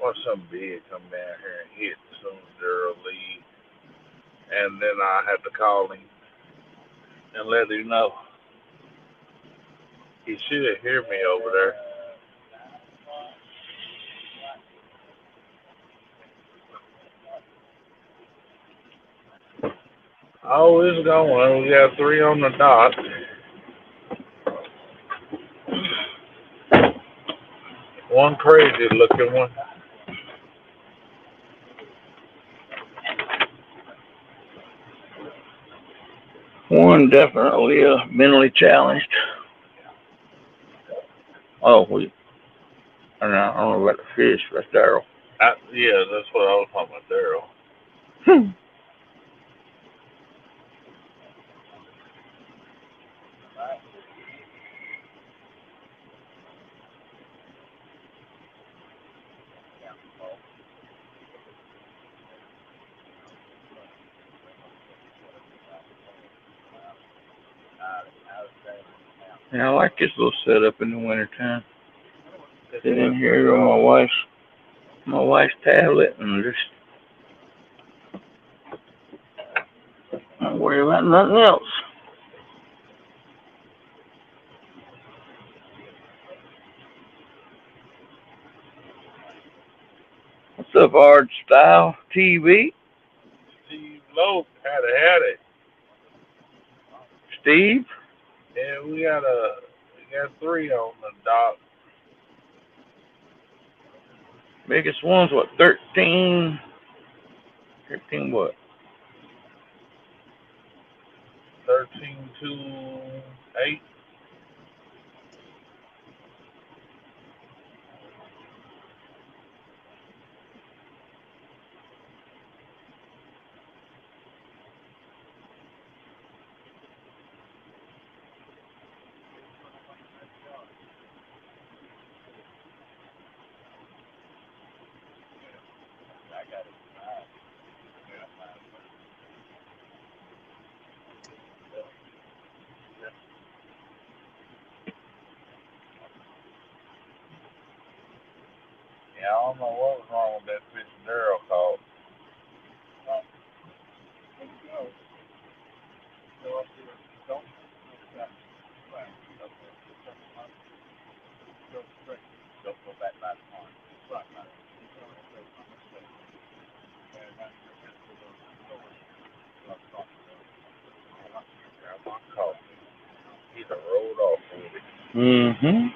Or some big come down here and hit as soon as they'll leave. And then I had to call him and let him know. He should hear me over there. Oh, it's going. We got 3 on the dot. One crazy looking one. One definitely mentally challenged. Oh, I don't know about the fish. That's Daryl. Yeah, that's what I was talking about, Daryl. Yeah, I like this little setup in the wintertime. Sit in here on my wife's tablet and just not worry about nothing else. What's up, Art Style TV? Steve Lowe had it. Steve? Yeah, we got 3 on the dot. Biggest one's what, 13? 13 what? 13-8. Yeah, I don't know what was wrong with that fish Daryl caught. He's a rolled off with it. Mm-hmm.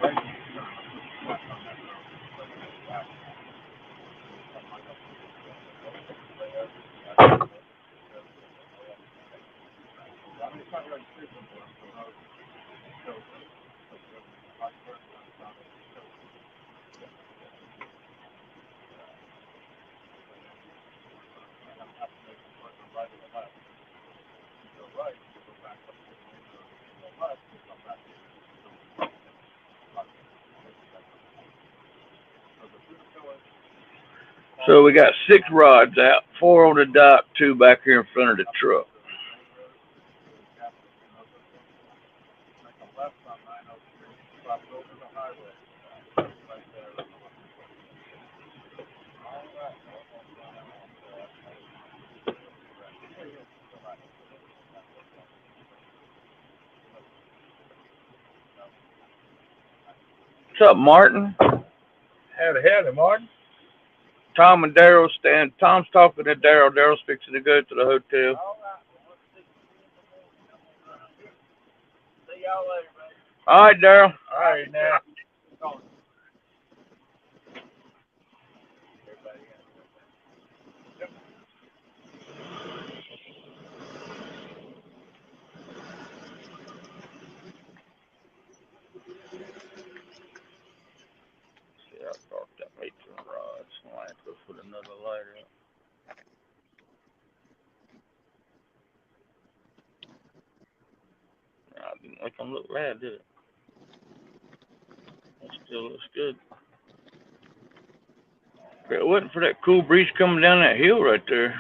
So we got 6 rods out, 4 on the dock, 2 back here in front of the truck. What's up, Martin? Howdy, Martin. Tom and Daryl stand. Tom's talking to Daryl. Daryl's fixing to go to the hotel. y'all later, man. All right, Daryl. All right, now. See, I thought that 18 rods. I might have to put another lighter up. I didn't make them look bad, did it? It still looks good. If it wasn't for that cool breeze coming down that hill right there.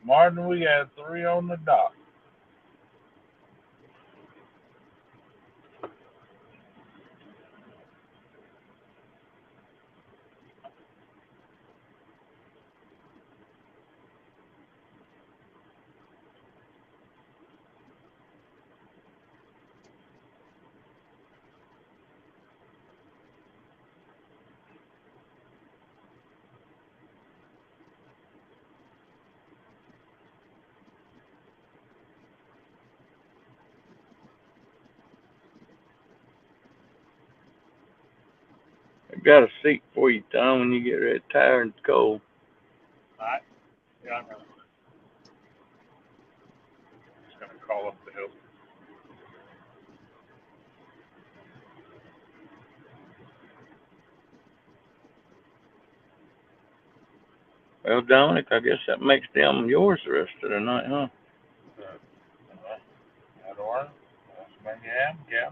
Martin, we got 3 on the dock. I got a seat for you, Tom, when you get ready tired and cold. All right. Yeah, I'm just gonna call up the hill. Well, Dominic, I guess that makes them yours the rest of the night, huh? That one. Yeah.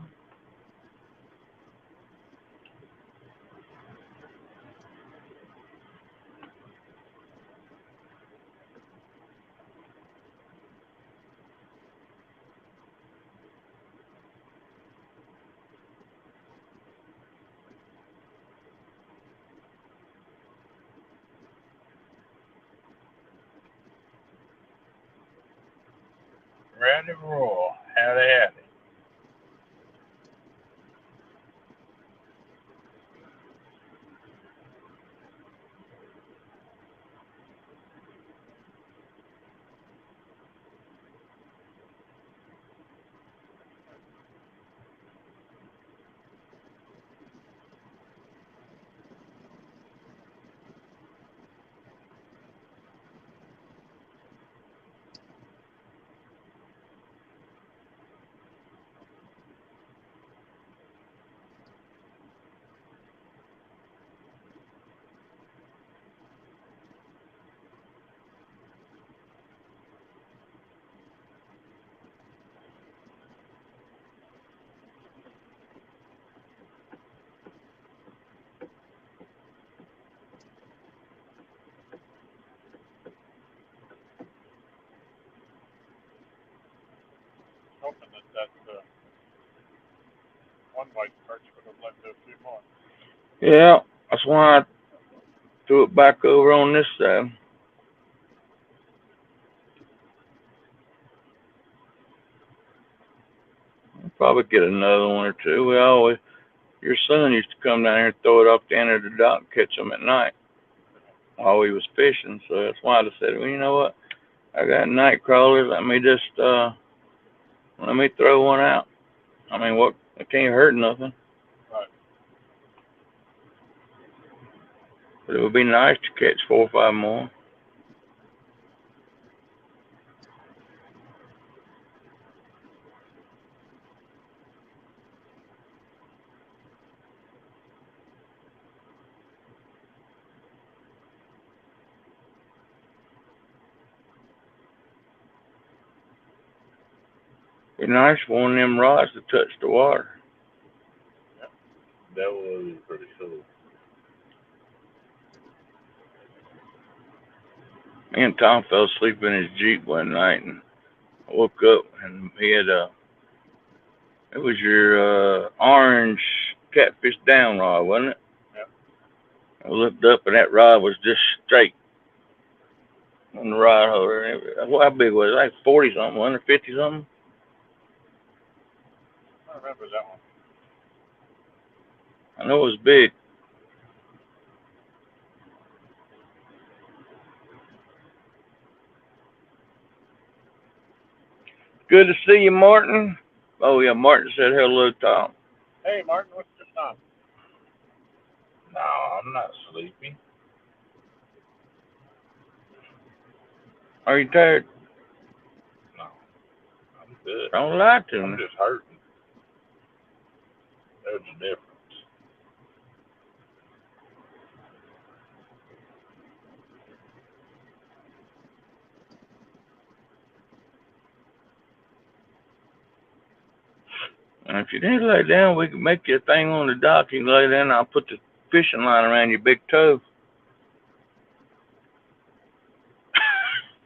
Ready to roll. Howdy, howdy. Hoping that one white perch would have led to a few more. Yeah, that's why I threw it back over on this side. I'll probably get another one or two. Your son used to come down here and throw it off the end of the dock and catch them at night while he was fishing. So that's why I just said, well, you know what? I got night crawlers. Let me throw one out. I mean, what? It can't hurt nothing. Right. But it would be nice to catch 4 or 5 more. Be nice for one of them rods to touch the water. That was pretty cool. Me and Tom fell asleep in his Jeep one night, and I woke up and he had it was your orange catfish down rod, wasn't it? Yep. I looked up and that rod was just straight on the rod holder. How big was it? Like 40 something, 150 something? I remember that one. I know it was big. Good to see you, Martin. Oh yeah, Martin said hello, Tom. Hey, Martin, what's your time? No, I'm not sleepy. Are you tired? No, I'm good. Don't lie to I'm me. just hurting. There's a difference. And if you need to lay down, we can make you a thing on the dock. You can lay down. I'll put the fishing line around your big toe.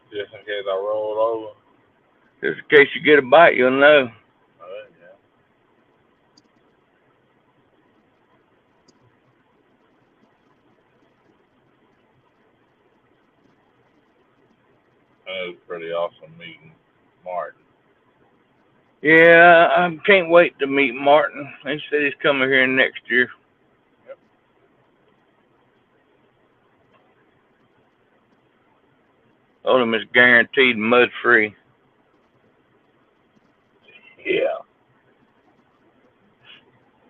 Just in case I roll over. Just in case you get a bite, you'll know. Yeah. That was pretty awesome meeting Martin. Yeah, I can't wait to meet Martin. He said he's coming here next year. Yep. Told him it's guaranteed mud free. Yeah.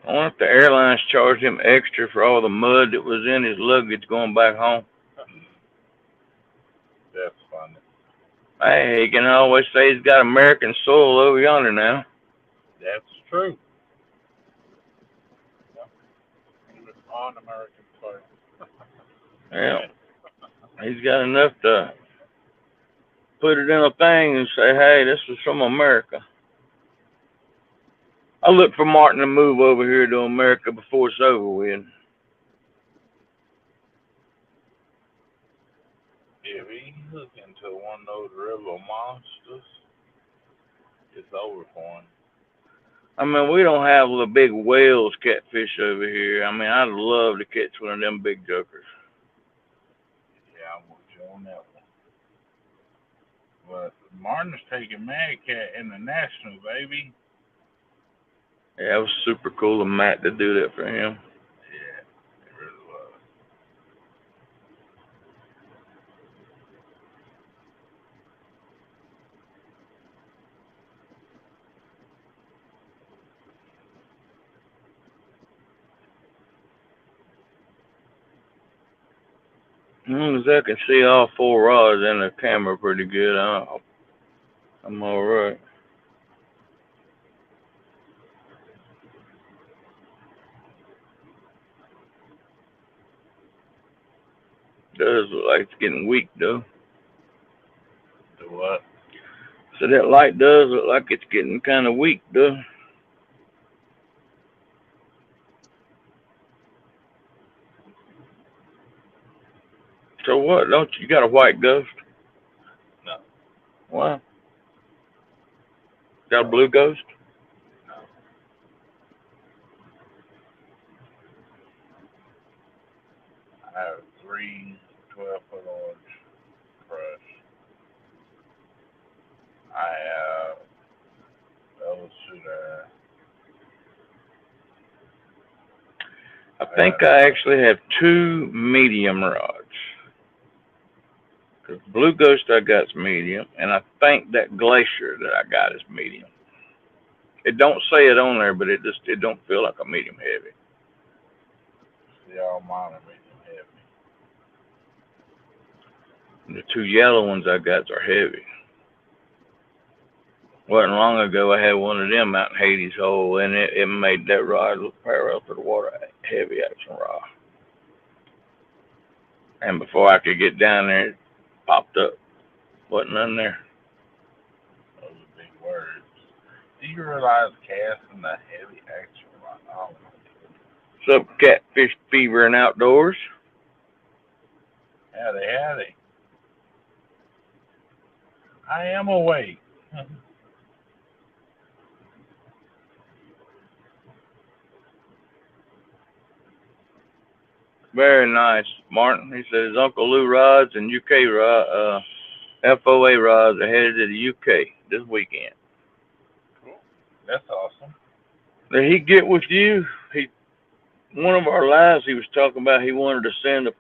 I wonder if the airlines charged him extra for all the mud that was in his luggage going back home. That's funny. Hey, he can always say he's got American soil over yonder now. That's true. Yep. He was on American soil. Yeah, he's got enough to put it in a thing and say, hey, this was from America. I look for Martin to move over here to America before it's over with. If he hook into one of those river monsters, it's over for him. I mean, we don't have the big whales catfish over here. I mean, I'd love to catch one of them big jokers. Yeah, I'm with you on that one. But Martin's taking Mad Cat International, baby. Yeah, it was super cool of Matt to do that for him. Yeah, it really was. As long as I can see all four rods in the camera pretty good, I'm all right. Does look like it's getting weak though. Do what? So that light does look like it's getting kind of weak though. So what? Don't you got a white ghost? No. Why? Got a blue ghost? No. I have 3 12-foot orange crush. I have those shooter. I think I actually have 2 medium rods. Cause blue ghost I got's medium, and I think that glacier that I got is medium. It don't say it on there, but it don't feel like a medium heavy. See, all mine are medium heavy. And the 2 yellow ones I got are heavy. Wasn't long ago I had one of them out in Hades Hole, and it made that rod look parallel to the water, heavy action rod. And before I could get down there, it popped up. Wasn't none there. Those are big words. Do you realize casting a heavy action rod? Oh my goodness. What's up, Catfish Fever and Outdoors? Howdy, howdy. I am awake. Very nice, Martin. He says Uncle Lou rods and UK FOA rods are headed to the UK this weekend. Cool. That's awesome. Did he get with you? He one of our lives he was talking about he wanted to send a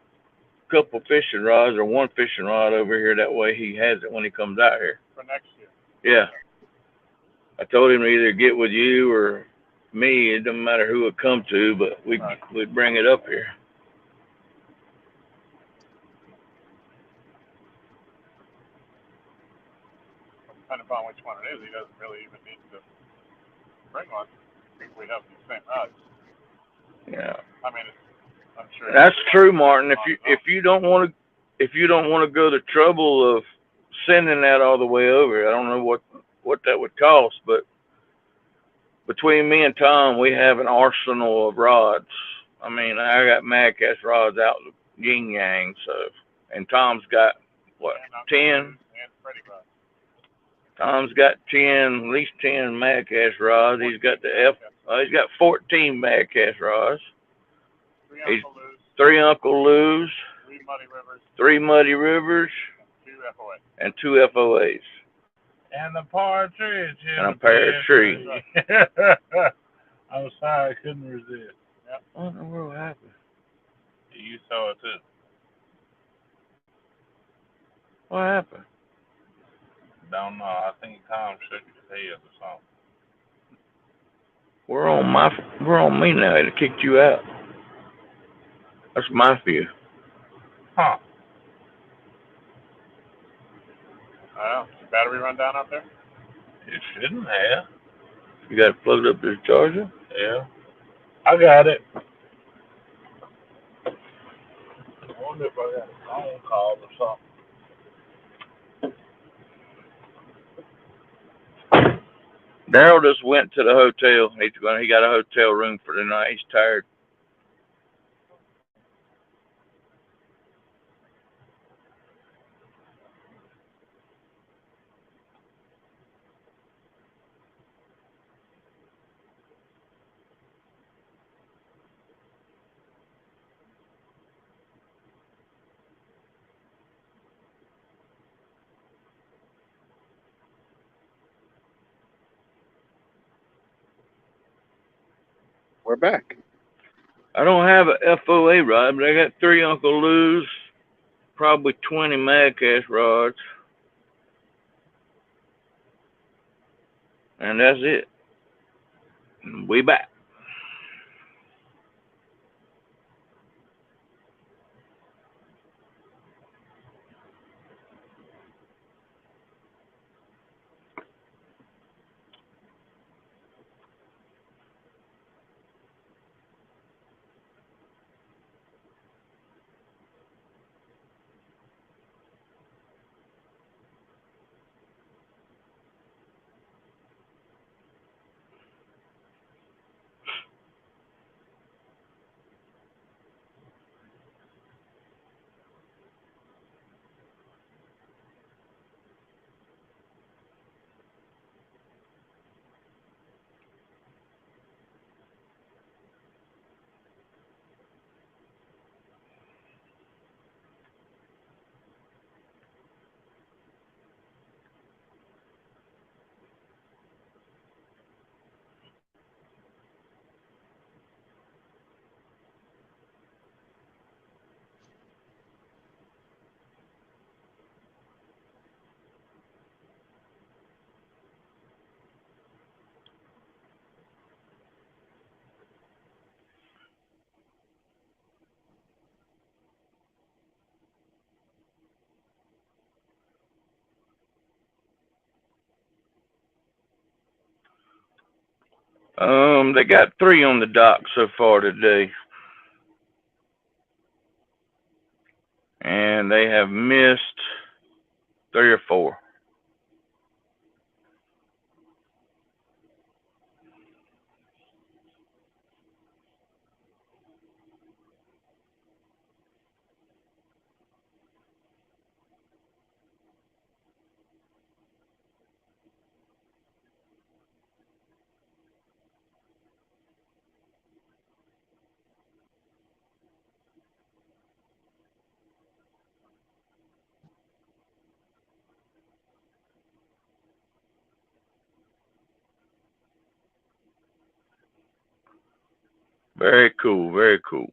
couple fishing rods or one fishing rod over here. That way he has it when he comes out here. For next year. Yeah. I told him to either get with you or me. It doesn't matter who it come to, but we'd bring it up here. Depending upon which one it is, he doesn't really even need to bring one. We have the same rods. Yeah. I mean, I'm sure. That's true, Martin. If you don't want to go the trouble of sending that all the way over, I don't know what that would cost, but between me and Tom, we have an arsenal of rods. I mean, I got Mad Cast rods out yin yang, so and Tom's got what 10. And Freddie rods. Tom's got 10, at least 10 Mad Cast rods. He's got he's got 14 Mad Cast rods. Three Uncle Lou's, 3 Muddy Rivers, and 2 FOAs. And the partridge in And a pear tree. I'm sorry, I couldn't resist. Yep. What in the world happened? You saw it too. What happened? Don't know. I think Tom shook his head or something. We're on me now. It kicked you out. That's my view. Huh. Battery run down out there? It shouldn't have. You got it plugged up to the charger? Yeah. I got it. I wonder if I got a phone call or something. Daryl just went to the hotel. He got a hotel room for the night. He's tired. We're back. I don't have a FOA rod, but I got 3 Uncle Lou's, probably 20 Mad Cast rods, and that's it. We back. They got 3 on the dock so far today, and they have missed 3 or 4. Very cool. Very cool.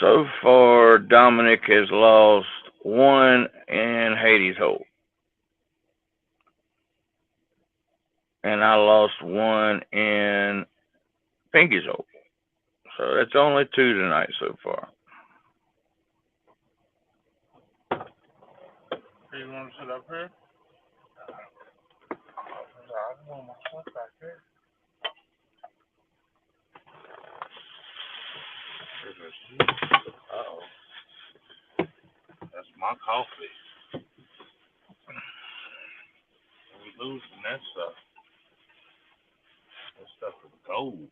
So far, Dominic has lost one in Hades' hole, and I lost one in Pinky's hole. So that's only two tonight so far. You want to sit up here? I want my stuff back there. Uh-oh. That's my coffee. We losing that stuff. That stuff is gold.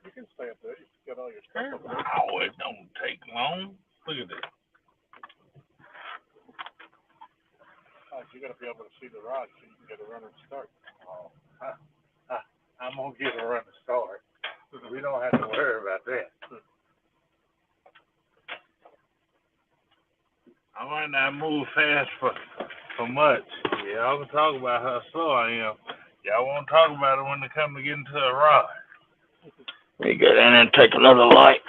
You can stay up there. You can get all your stuff up there. Oh, it don't take long. Look at this. Oh, you got to be able to see the rod so you can get a running start. Oh, I'm gonna get a running start. We don't have to worry about that. I might not move fast for much. Y'all can talk about how slow I am. Y'all won't talk about it when they come to get into a rod. We get in and take another light.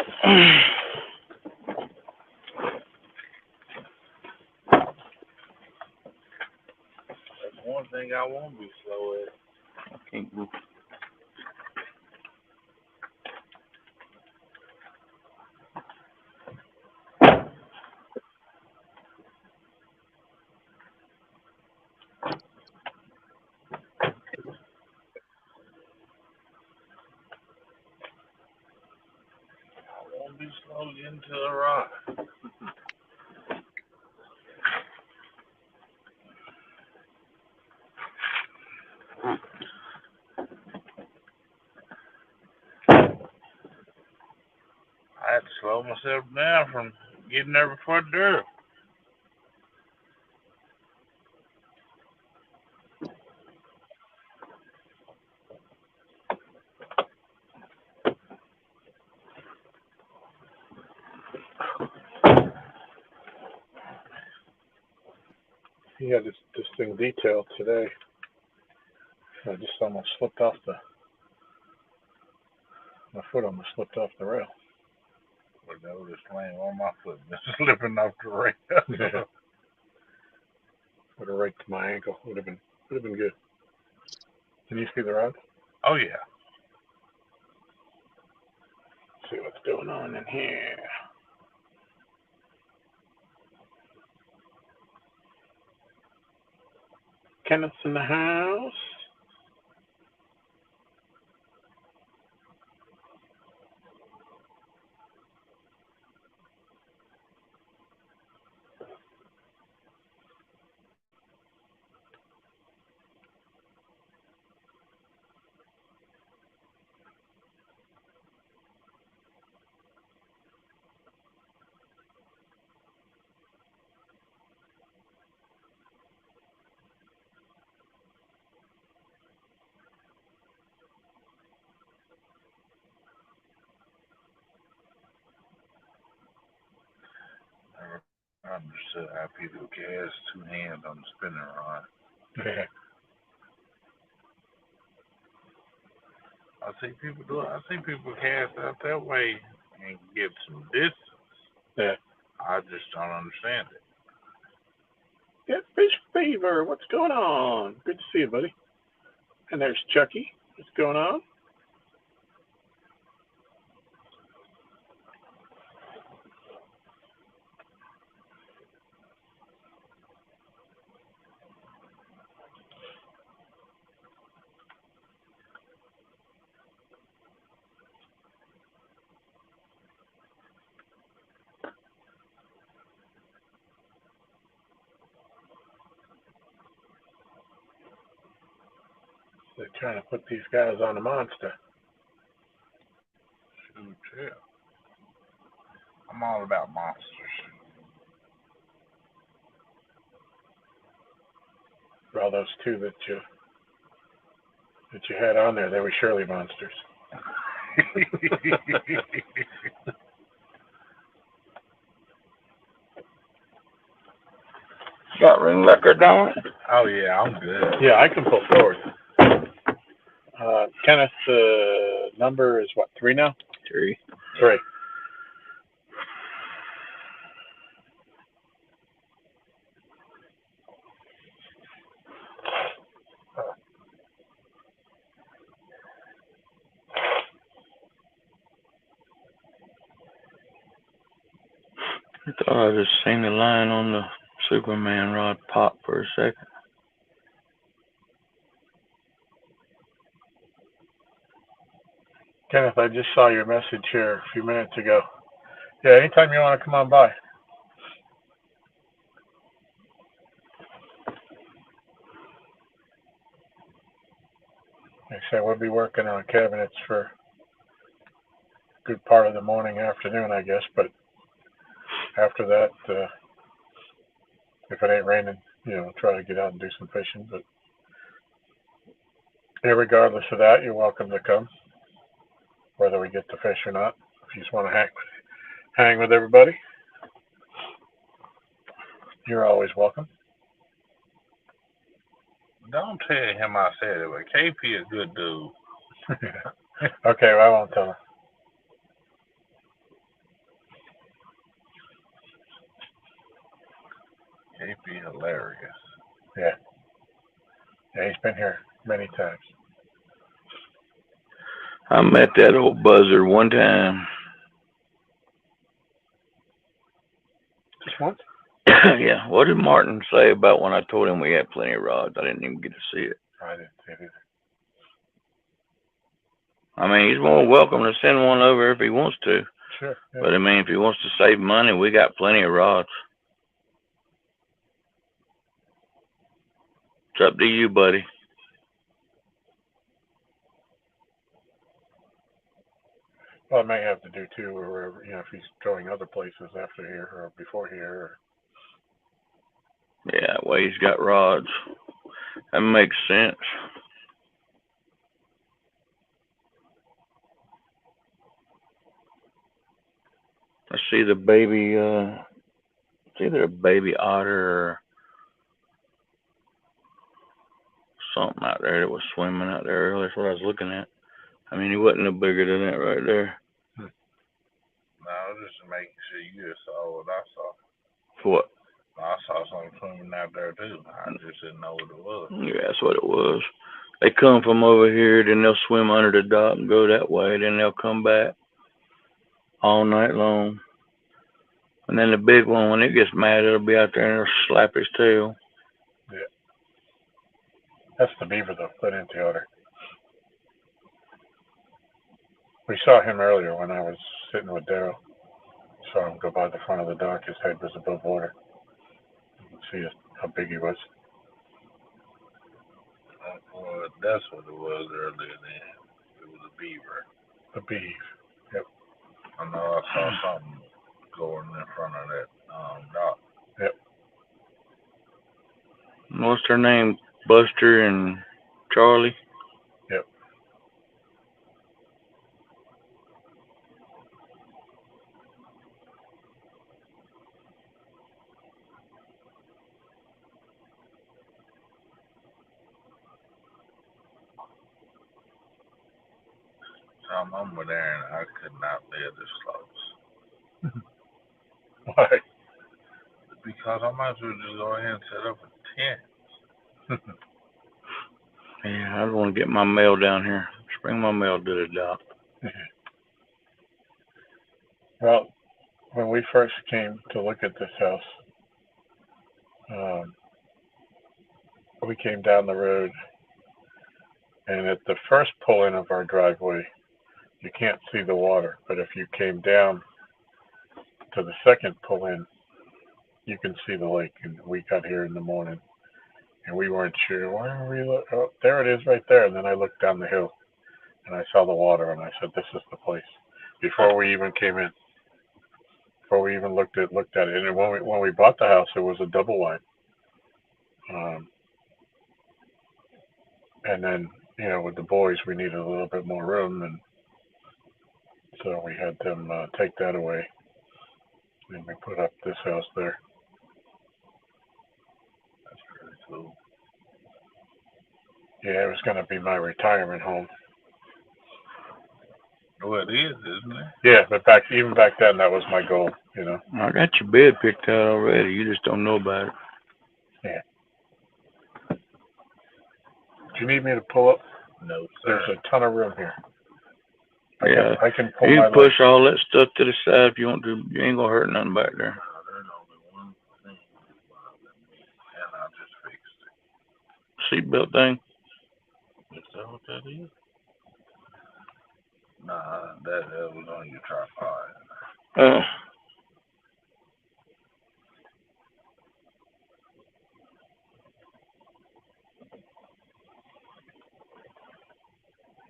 That's one thing I won't be slow at. I can't move. I won't be slow getting to a rod. I had to slow myself down from getting there before the dirt. He had this thing detailed today. I just almost slipped off my foot almost slipped off the rail. But that was just laying on my foot, just slipping off the rail. Yeah. Would have raked my ankle. Would have been good. Can you see the rod? Oh yeah. See what's going on in here. Kenneth's in the house. Never understood how people cast two hands on the spinning rod. Yeah. I see people do it. I see people cast out that way and get some distance. Yeah. I just don't understand it. Get fish fever. What's going on? Good to see you, buddy. And there's Chucky. What's going on? They're trying to put these guys on a monster. Shoot, yeah. I'm all about monsters. Well, those two that you had on there, they were surely monsters. Got ring liquor, don't it? Oh yeah, I'm good. Yeah, I can pull forward. Kenneth, the number is what, 3 now? 3. 3. I thought I just seen the line on the Superman rod pop for a second. Kenneth, I just saw your message here a few minutes ago. Yeah, anytime you want to come on by. Like I said, we'll be working on cabinets for a good part of the morning, afternoon, I guess. But after that, if it ain't raining, try to get out and do some fishing. But regardless of that, you're welcome to come, whether we get to fish or not. If you just want to hang with everybody, you're always welcome. Don't tell him I said it, but KP a good dude. Okay, well, I won't tell him. KP hilarious. Yeah, he's been here many times. I met that old buzzard one time. Just once? Yeah. What did Martin say about when I told him we had plenty of rods? I didn't even get to see it. I didn't see it either. I mean, he's more welcome to send one over if he wants to. Sure. Yeah. But I mean, if he wants to save money, we got plenty of rods. It's up to you, buddy. Well, I may have to do too, or wherever, if he's throwing other places after here or before here. Yeah, well, he's got rods. That makes sense. I see the baby, it's either a baby otter or something out there that was swimming out there earlier. That's what I was looking at. I mean, he wasn't no bigger than that right there. No, just making sure you just saw what I saw. What? I saw something swimming out there too. I just didn't know what it was. Yeah, that's what it was. They come from over here, then they'll swim under the dock and go that way, then they'll come back all night long. And then the big one, when it gets mad, it'll be out there and it'll slap his tail. Yeah. That's the beaver, though, that ain't the otter. We saw him earlier when I was sitting with Daryl. Saw him go by the front of the dock. His head was above water. You can see how big he was. Well, that's what it was earlier then. It was a beaver. The beaver. Yep. I know I saw something going in front of that dock. Yep. What's their name? Buster and Charlie? Yep. So I'm over there and I could not live this close. Why? Because I might as well just go ahead and set up a tent. Yeah, I want to get my mail down here. Just bring my mail to the dock. Well, when we first came to look at this house, we came down the road, and at the first pull-in of our driveway, you can't see the water. But if you came down to the second pull-in, you can see the lake. And we got here in the morning, and we weren't sure. Where are we? Oh, there it is right there. And then I looked down the hill, and I saw the water, and I said, this is the place. Before we even came in. Before we even looked at it. And when we bought the house, it was a double wide. And then, with the boys, we needed a little bit more room, and so we had them take that away, and we put up this house there. That's pretty cool. Yeah, it was going to be my retirement home. Well, it is, isn't it? Yeah, but even back then, that was my goal. I got your bed picked out already. You just don't know about it. Yeah. Do you need me to pull up? No, There's sir. a ton of room here. Yeah. I can pull You my can push leg. all that stuff to the side if you want to. You ain't gonna hurt nothing back there. No, there's only one thing bothering me, and I just fixed it. Seatbelt thing. Is that what that is? Nah, that was on your tripod. Oh.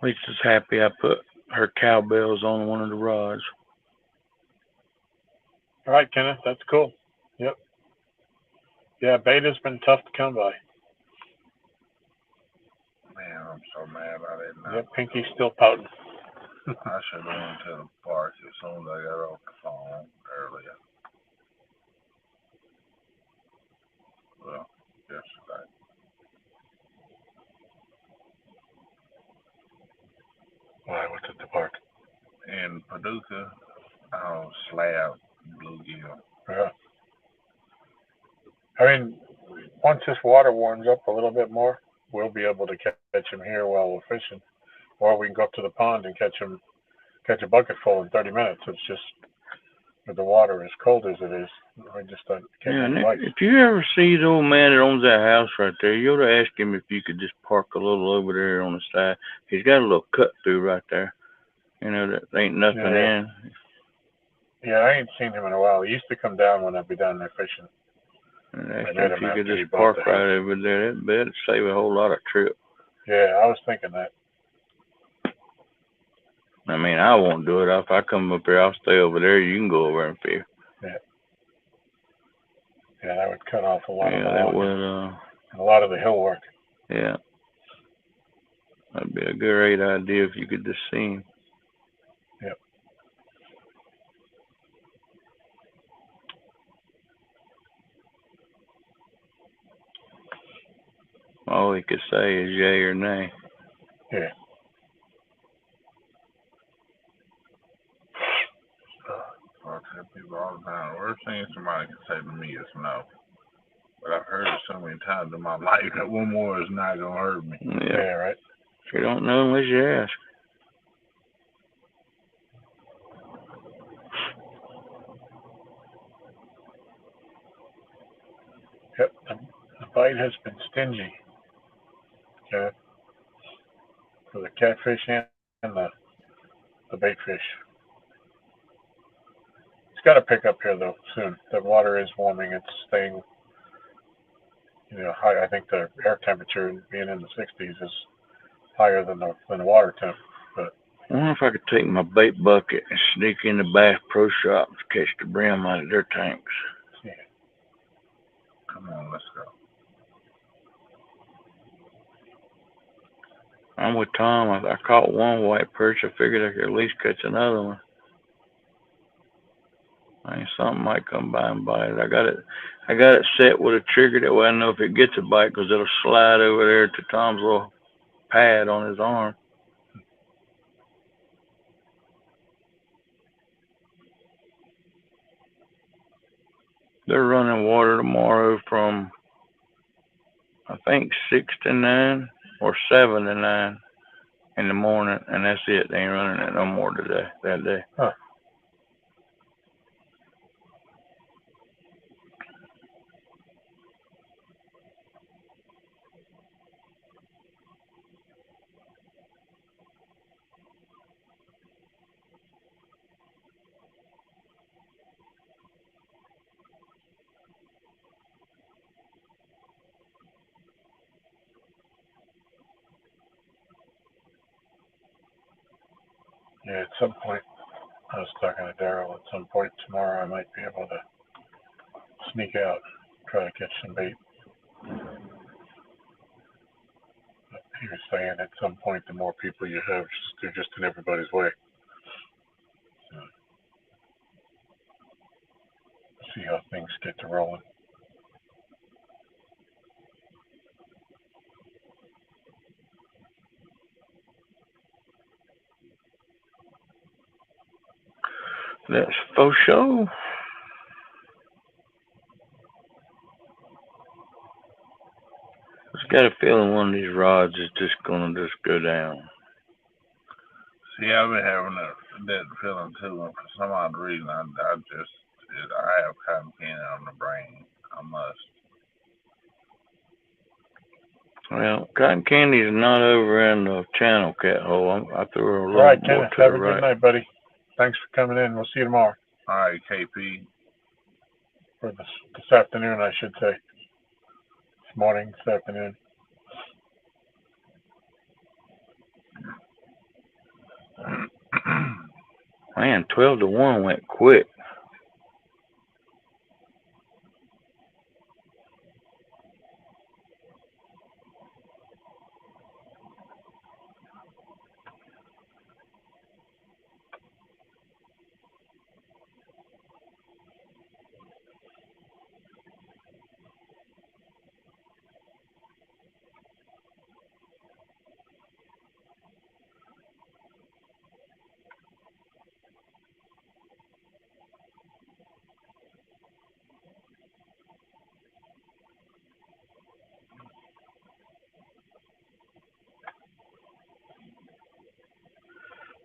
Lisa's happy I put her cowbells on one of the rods. All right, Kenneth, that's cool. Yep. Yeah, beta's been tough to come by. Man, I'm so mad I didn't. Yep, Pinky's still pouting. I should have went to the park as soon as I got off the phone earlier. Well, yesterday. Why? What's at the park? In Paducah, slab bluegill. Yeah. I mean, once this water warms up a little bit more, we'll be able to catch them here while we're fishing, or we can go up to the pond and catch a bucket full in 30 minutes. It's just with the water as cold as it is, we just don't catch Yeah, any and bites. if you ever see the old man that owns that house right there, you ought to ask him if you could just park a little over there on the side. He's got a little cut through right there. That ain't nothing Yeah. in. Yeah, I ain't seen him in a while. He used to come down when I'd be down there fishing. And ask I him met if him you could after he just bought park the right house. over there. That'd save a whole lot of trip. Yeah, I was thinking that. I mean, I won't do it. If I come up here, I'll stay over there. You can go over and fish. Yeah. Yeah, that would cut off a lot of the that logging would. and a lot of the hill work. Yeah. That'd be a great idea if you could just see him. Yep. All he could say is yay or nay. Yeah. I tell people all the time, the worst thing somebody can say to me is no. But I've heard it so many times in my life that one more is not going to hurt me. Yeah, right. You don't know unless you ask. Yep. The bite has been stingy. Okay. For the catfish and the bait fish. It's got to pick up here though soon. The water is warming. It's staying, high. I think the air temperature being in the 60s is higher than the water temp. But I wonder if I could take my bait bucket and sneak in the Bass Pro Shop and catch the brim out of their tanks. yeah. Come on, let's go. I'm with Tom. I caught one white perch. I figured I could at least catch another one. I mean, something might come by and bite it. I got it set with a trigger that way I know if it gets a bite because it'll slide over there to Tom's little pad on his arm. They're running water tomorrow from, I think, 6 to 9 or 7 to 9 in the morning, and that's it. They ain't running it no more that day. Huh. Yeah, at some point, I was talking to Daryl. At some point tomorrow, I might be able to sneak out, try to catch some bait. But he was saying at some point, the more people you have, they're just in everybody's way. So, see how things get to rolling. That's for sure. Just got a feeling one of these rods is just gonna just go down. See, I've been having that feeling too, and for some odd reason, I have cotton candy on the brain. I must. Well, cotton candy is not over in the channel cat hole. I threw her a All little right, more Kenneth, to have the a good right. night, buddy. Thanks for coming in. We'll see you tomorrow. All right, KP. Or this afternoon, I should say. This morning, this afternoon. Man, 12-1 went quick.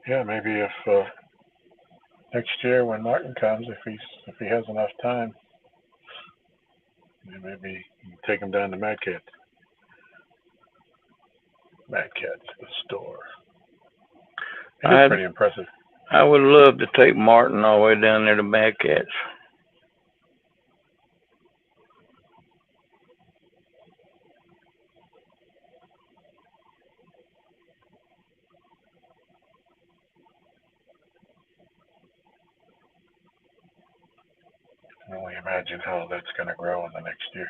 Yeah, maybe if next year when Martin comes, if he has enough time, maybe you can take him down to Mad Cat's the store. It is pretty impressive. I would love to take Martin all the way down there to Mad Cats. I can only imagine how that's going to grow in the next year.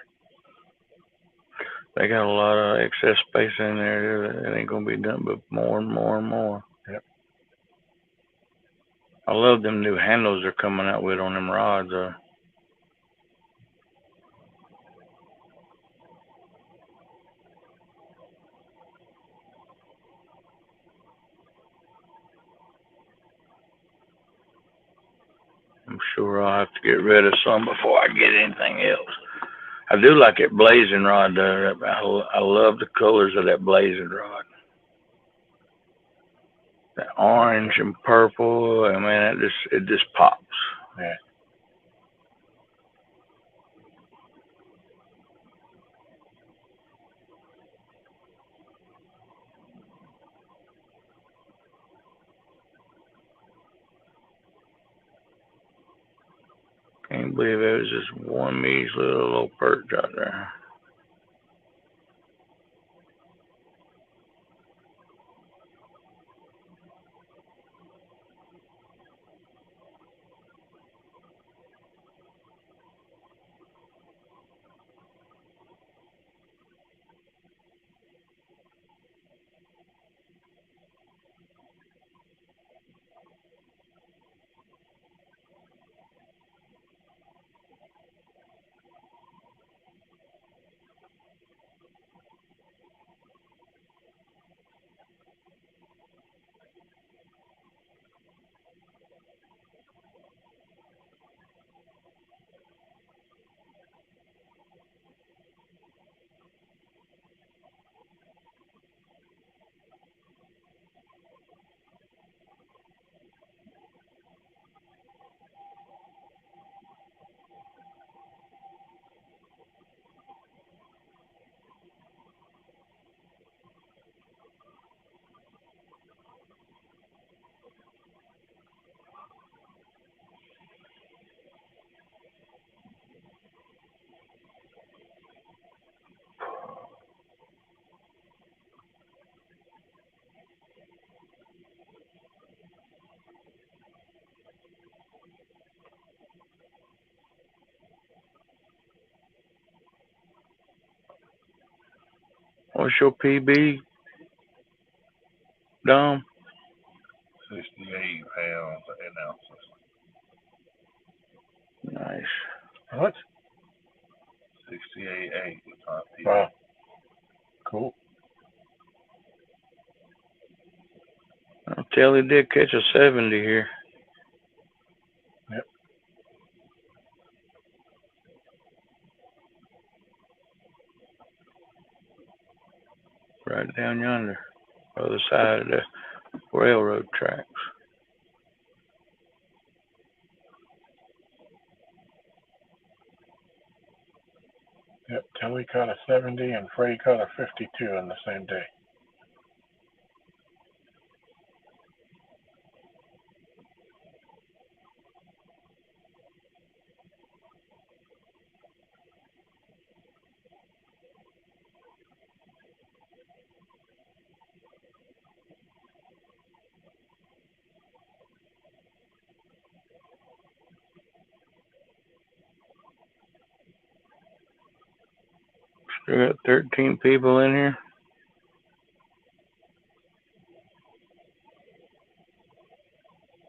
They got a lot of excess space in there. It ain't gonna be done but more and more and more. Yep. I love them new handles they're coming out with on them rods. I'm sure I'll have to get rid of some before I get anything else. I do like that blazing rod though. I love the colors of that blazing rod. That orange and purple. I mean, it just pops. Yeah. Can't believe it was just one measly little perch out there. What's your PB? Dom? 68 pounds and ounces. Nice. What? 68.8 is on TV. Wow. Cool. I'll tell he did catch a 70 here. Yep. Right down yonder, other side of the railroad tracks. Yep. Tilly caught a 70 and Frey caught a 52 on the same day. Still got 13 people in here.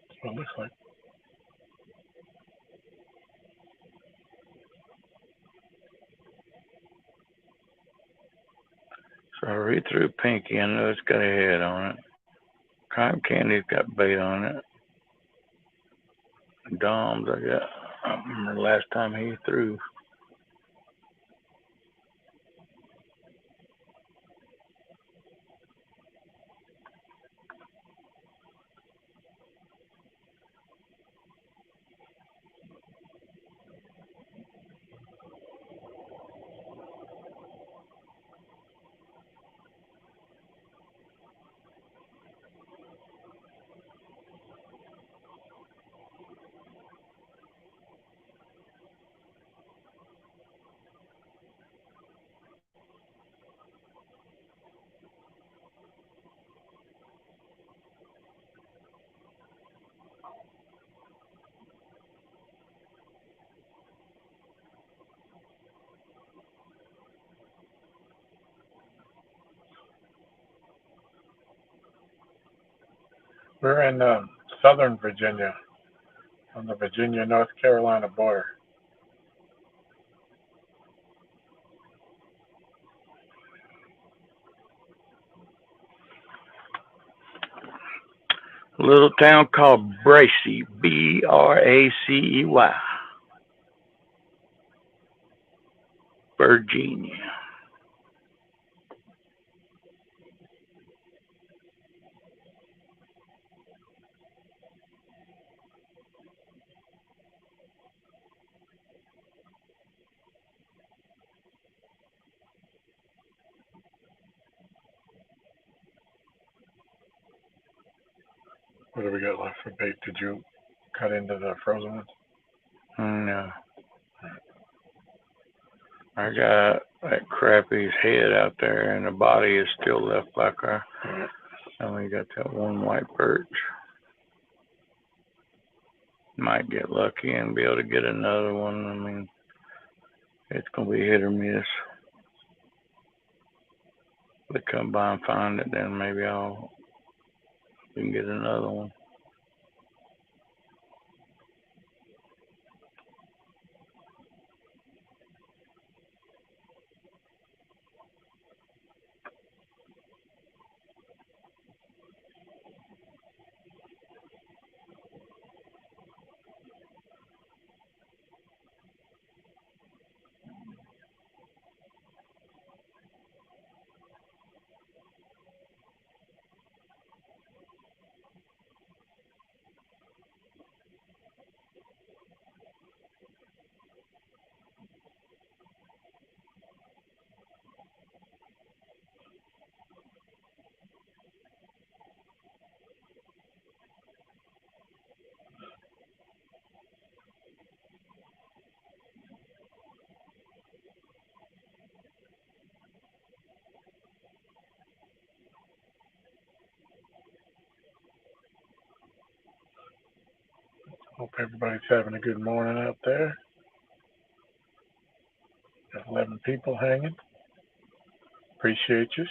That's what it looks like. So I read through Pinky. I know it's got a head on it. Crime Candy's got bait on it. Dom's, I remember the last time he threw. We're in southern Virginia, on the Virginia-North Carolina border. A little town called Bracey, Bracey, Virginia. What do we got left for bait? Did you cut into the frozen ones? No. I got that crappie's head out there, and the body is still left like our. And we got that one white perch. Might get lucky and be able to get another one. I mean, it's gonna be hit or miss. If they come by and find it, then maybe we can get another one. Hope everybody's having a good morning out there. Got 11 people hanging. Appreciate you.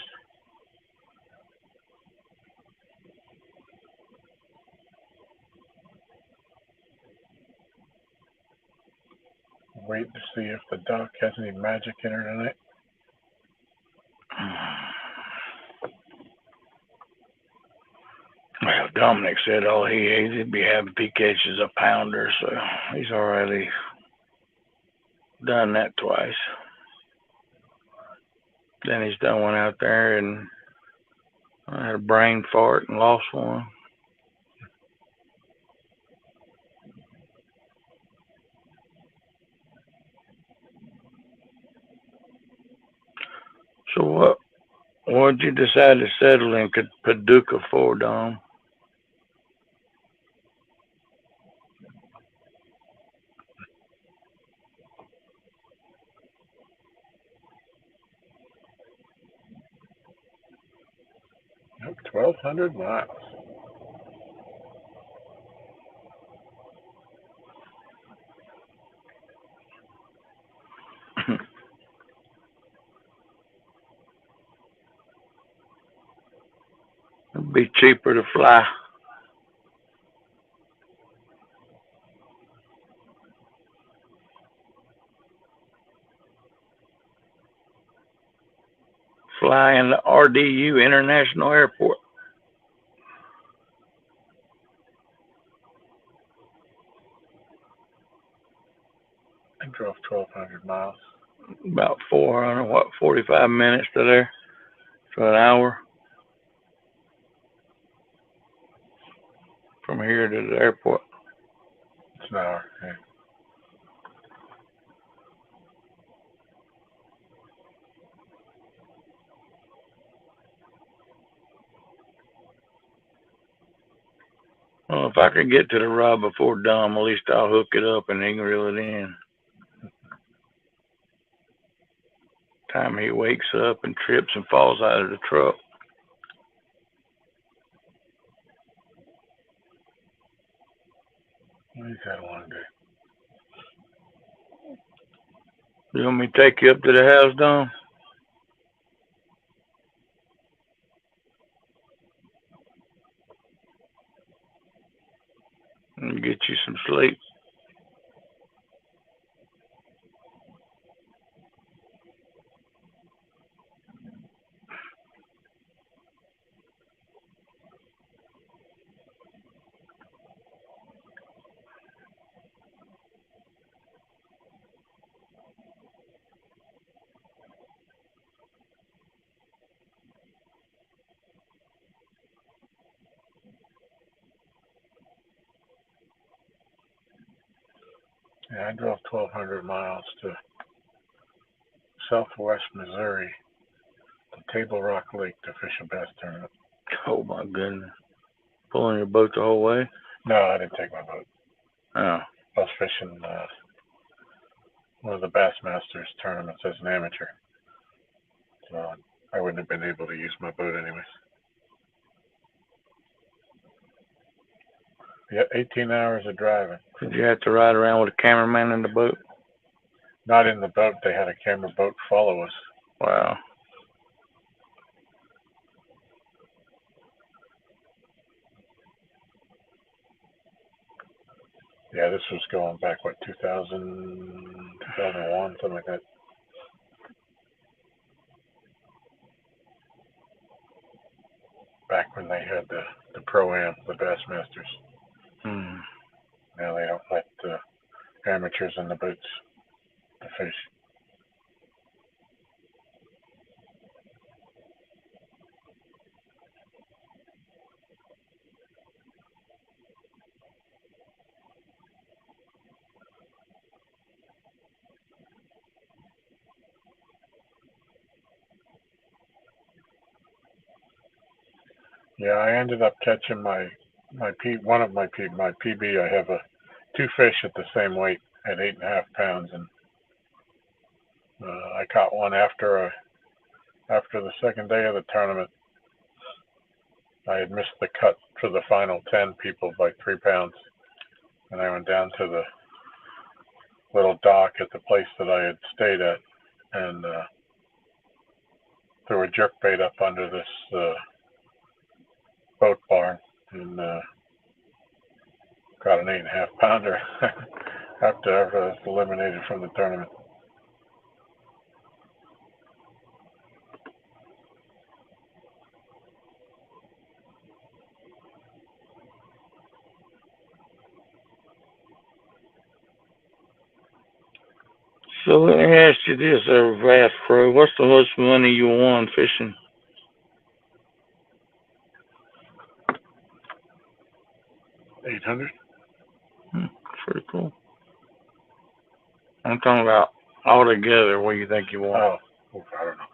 waiting to see if the duck has any magic in her tonight. Well, Dominic said all he'd be happy if he catches a pounder, so he's already done that twice. Then he's done one out there, and I had a brain fart and lost one. So what'd you decide to settle in Paducah for, Dom? Nope, 1,200 miles. It'd be cheaper to fly. Fly in the RDU International Airport. I drove 1,200 miles. About 45 minutes to there. So an hour from here to the airport. It's an hour. Yeah. Well, if I could get to the rod before Dom, at least I'll hook it up and he can reel it in. Time he wakes up and trips and falls out of the truck. He's had a long day. You want me to take you up to the house, Dom? And get you some sleep. Yeah, I drove 1,200 miles to southwest Missouri to Table Rock Lake to fish a bass tournament. Oh my goodness. Pulling your boat the whole way? No, I didn't take my boat. Oh. I was fishing one of the Bassmasters tournaments as an amateur. So I wouldn't have been able to use my boat anyways. Yeah, 18 hours of driving. Did you have to ride around with a cameraman in the boat? Not in the boat. They had a camera boat follow us. Wow. Yeah, this was going back, 2000, 2001, something like that. Back when they had the Pro-Am, the Bassmasters. Hmm. Now they don't let amateurs in the boats to fish. Yeah, I ended up catching my PB. I have two fish at the same weight at 8.5 pounds, and I caught one after the second day of the tournament. I had missed the cut for the final 10 people by 3 pounds, and I went down to the little dock at the place that I had stayed at, and threw a jerkbait up under this boat barn, and caught an 8.5 pounder. after Everett is eliminated from the tournament. So let me ask you this, Vast Pro. What's the most money you won fishing? $800. Pretty cool. I'm talking about altogether. What do you think you won? Oh, I don't know.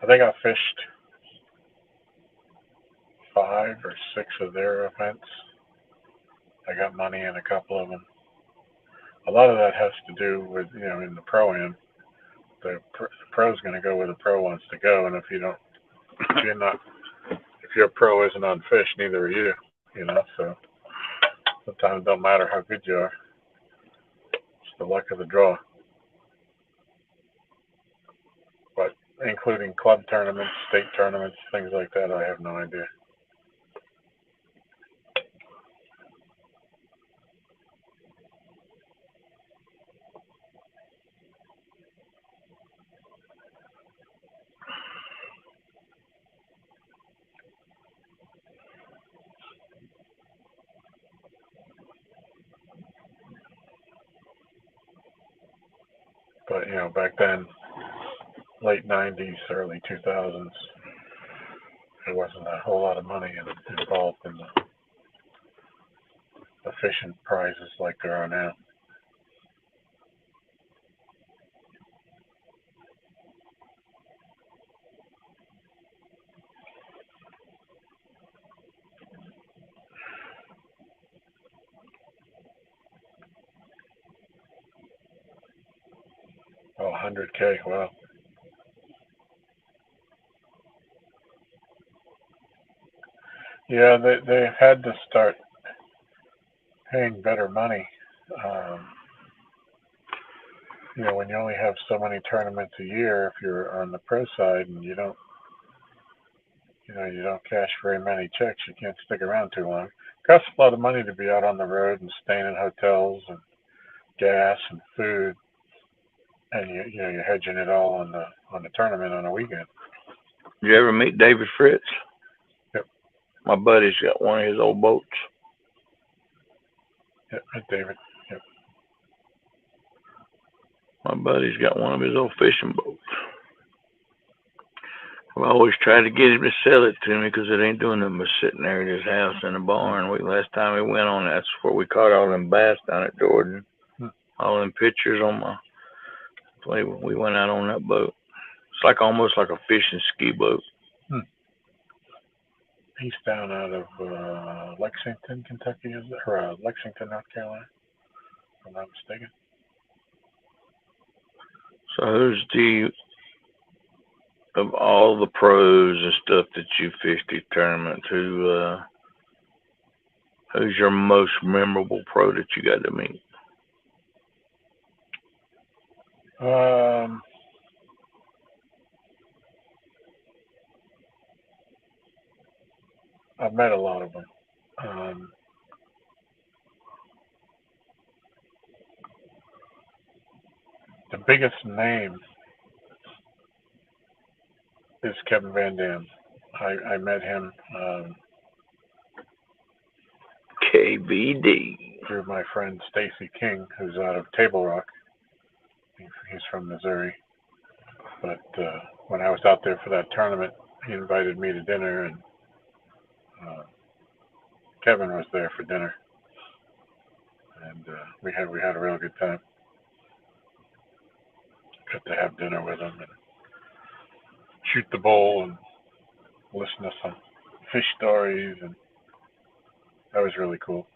I think I fished 5 or 6 of their events. I got money in a couple of them. A lot of that has to do with, in the pro-am, the pro's going to go where the pro wants to go, and if your pro isn't on fish, neither are you, so sometimes it don't matter how good you are. It's the luck of the draw. But including club tournaments, state tournaments, things like that, I have no idea. But, back then, late 90s, early 2000s, there wasn't a whole lot of money involved in the fishing prizes like there are now. Oh, 100K, wow. Yeah, they had to start paying better money. When you only have so many tournaments a year, if you're on the pro side and you don't cash very many checks, you can't stick around too long. It costs a lot of money to be out on the road and staying in hotels and gas and food, and you're hedging it all on the tournament on a weekend. Did you ever meet David Fritz? Yep. My buddy's got one of his old boats. Yep, David. Yep. My buddy's got one of his old fishing boats. I've always tried to get him to sell it to me because it ain't doing nothing but sitting there at his house in the barn. Last time we went on, that's where we caught all them bass down at Jordan. All them pictures on my. We went out on that boat. It's almost like a fishing ski boat. He's down out of Lexington, Kentucky, or Lexington, North Carolina, if I'm not mistaken. So of all the pros and stuff that you fished at tournaments, who's your most memorable pro that you got to meet? I've met a lot of them. The biggest name is Kevin Van Dam. I met him KVD through my friend Stacy King, who's out of Table Rock. He's from Missouri. But when I was out there for that tournament, he invited me to dinner, and Kevin was there for dinner, and we had a real good time. Got to have dinner with him and shoot the bull and listen to some fish stories, and that was really cool.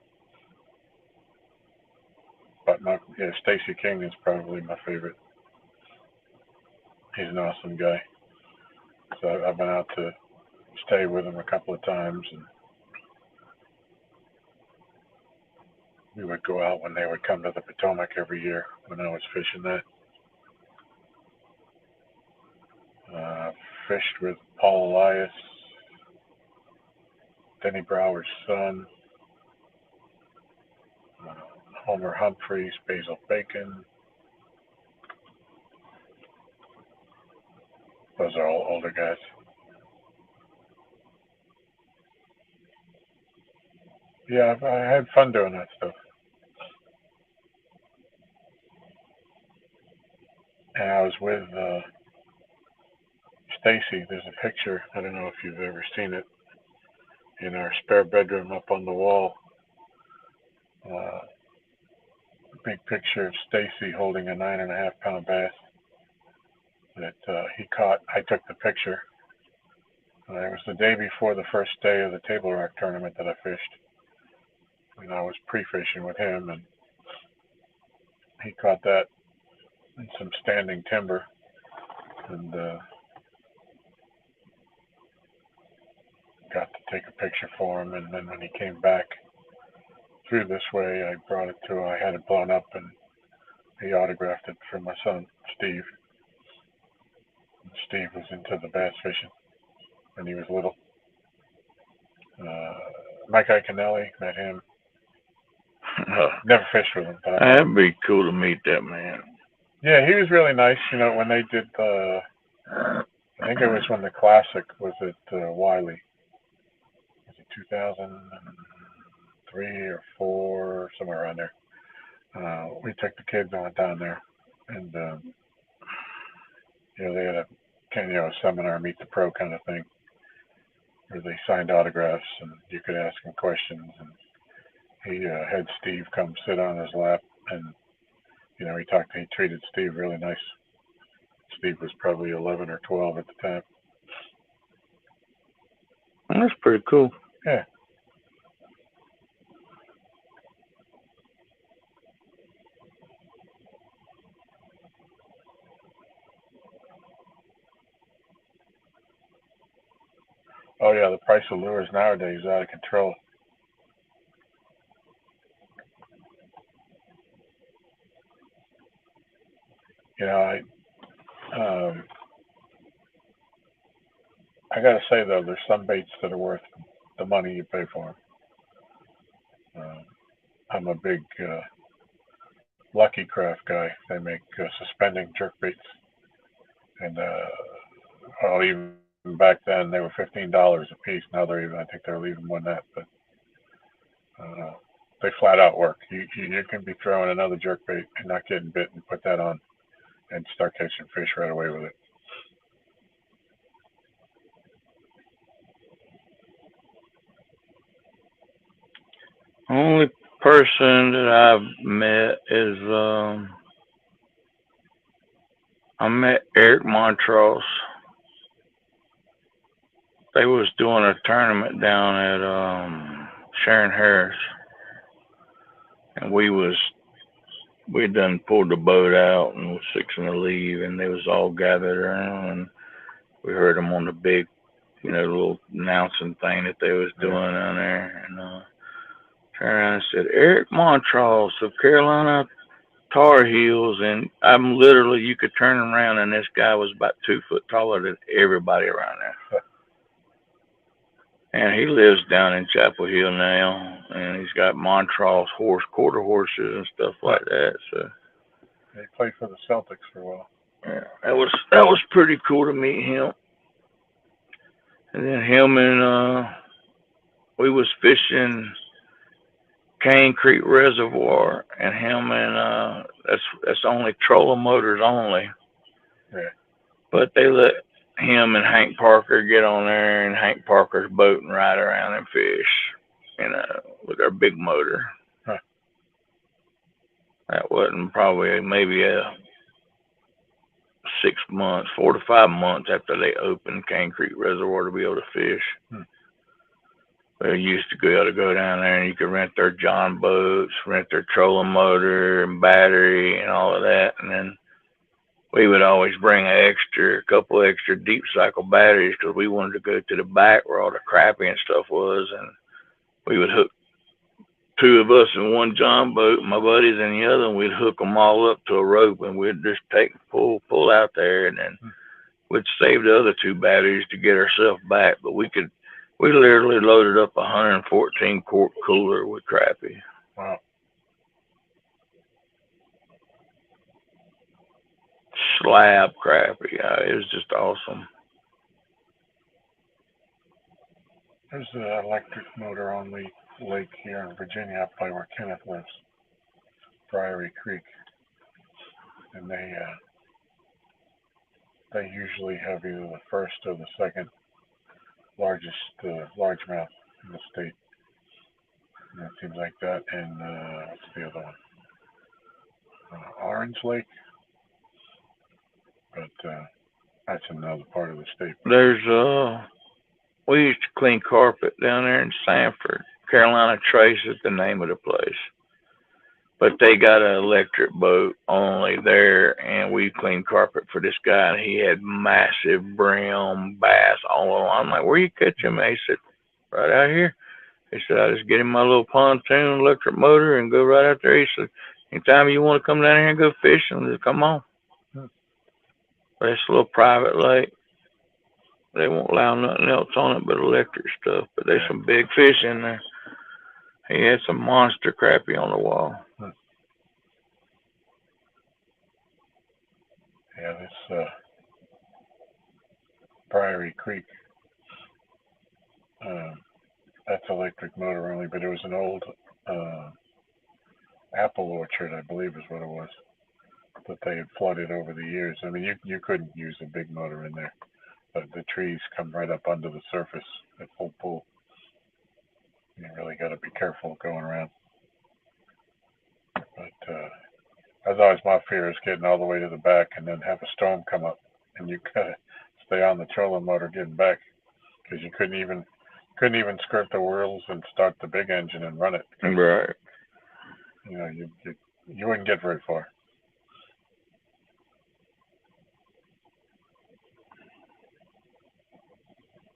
But Stacy King is probably my favorite. He's an awesome guy. So I've been out to stay with him a couple of times, and we would go out when they would come to the Potomac every year when I was fishing that. Fished with Paul Elias, Denny Brower's son, Homer Humphreys, Basil Bacon. Those are all older guys. Yeah, I had fun doing that stuff. And I was with Stacy. There's a picture. I don't know if you've ever seen it in our spare bedroom up on the wall. Big picture of Stacy holding a 9.5 pound bass that he caught. I took the picture. It was the day before the first day of the table rock tournament that I fished. And I was pre-fishing with him, and he caught that in some standing timber. And got to take a picture for him. And then when he came back through this way, I brought it to him. I had it blown up, and he autographed it for my son, Steve. And Steve was into the bass fishing when he was little. Mike Iaconelli, met him. Never fished with him. But That'd be cool to meet that man. Yeah, he was really nice. You know, when they did the, I think it was when the Classic was at Wiley. Was it 2003 or 4, somewhere around there. We took the kids on down there, and you know, they had a seminar, meet the pro kind of thing, where they signed autographs and you could ask him questions. And he had Steve come sit on his lap, and you know, he treated Steve really nice. Steve was probably 11 or 12 at the time. That's pretty cool. Yeah. Oh yeah, the price of lures nowadays is out of control. You know, I gotta say though, there's some baits that are worth the money you pay for them. I'm a big Lucky Craft guy. They make suspending jerk baits, and even back then they were $15 a piece. Now I think they're even more than that. But they flat out work. You can be throwing another jerk bait and not getting bit, and put that on and start catching fish right away with it. Only person that I've met is I met Eric Montrose. They was doing a tournament down at Sharon Harris, and we done pulled the boat out and was fixing to leave, and they was all gathered around, and we heard them on the big, little announcing thing that they was doing down there, and turned around and said, Eric Montrose of Carolina Tar Heels, and I'm literally, you could turn around and this guy was about 2 foot taller than everybody around there. And he lives down in Chapel Hill now, and he's got Montrose quarter horses and stuff like that. So he played for the Celtics for a while. Yeah, that was pretty cool to meet him. And then him and we was fishing Cane Creek Reservoir, and him and that's only trolling motors only. Yeah. But they let him and Hank Parker get on there, and Hank Parker's boat and ride around and fish, with their big motor. Huh. That wasn't probably maybe 6 months, 4 to 5 months after they opened Cane Creek Reservoir to be able to fish. They used to be able to go down there and you could rent their John boats, rent their trolling motor and battery and all of that. And then we would always bring a couple extra deep cycle batteries because we wanted to go to the back where all the crappie and stuff was. And we would hook 2 of us in one John boat, my buddies in the other, and we'd hook them all up to a rope, and we'd just pull out there, and then we'd save the other 2 batteries to get ourselves back. But we literally loaded up a 114 quart cooler with crappie. Wow. slab crappie. It was just awesome. There's an electric motor on the lake here in Virginia, up by where Kenneth lives, Priory Creek, and they usually have either the first or the second largest largemouth in the state. And it seems like that, and what's the other one? Orange Lake, but that's another part of the state. There's we used to clean carpet down there in Sanford. Carolina Trace is the name of the place. But they got an electric boat only there, and we cleaned carpet for this guy, and he had massive brim bass all along. I'm like, where you catch him? He said, right out here. He said, I just get in my little pontoon electric motor and go right out there. He said, anytime you want to come down here and go fishing, just come on. But it's a little private lake. They won't allow nothing else on it but electric stuff. But there's some big fish in there. He had some monster crappie on the wall. Yeah, this Priory Creek, that's electric motor only, but it was an old apple orchard, I believe is what it was, that they had flooded over the years. I mean, you couldn't use a big motor in there, but the trees come right up under the surface at full pull. You really got to be careful going around. But that's always my fear, is getting all the way to the back and then have a storm come up, and you gotta stay on the trolling motor getting back, because you couldn't even skirt the wheels and start the big engine and run it. Right. You know, you wouldn't get very far.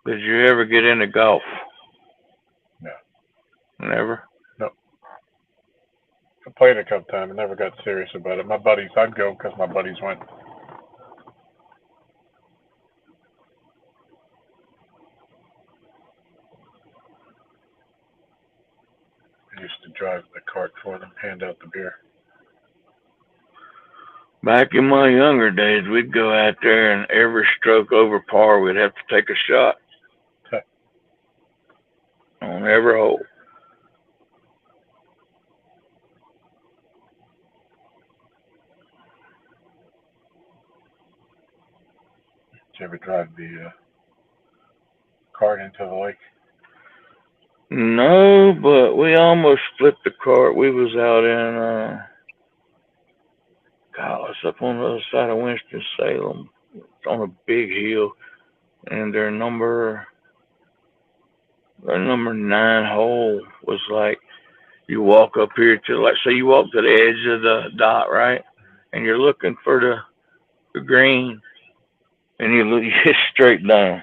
Did you ever get into golf? No. Never? No. I played a couple times and never got serious about it. My buddies, I'd go because my buddies went. I used to drive the cart for them, hand out the beer. Back in my younger days, we'd go out there, and every stroke over par, we'd have to take a shot on every hole. Did you ever drive the cart into the lake? No, but we almost flipped the cart. We was out in, God, it's up on the other side of Winston-Salem. It's on a big hill, and their number 9 hole was like, you walk up here to, like, say you walk to the edge of the dot, right? And you're looking for the green, and you look straight down.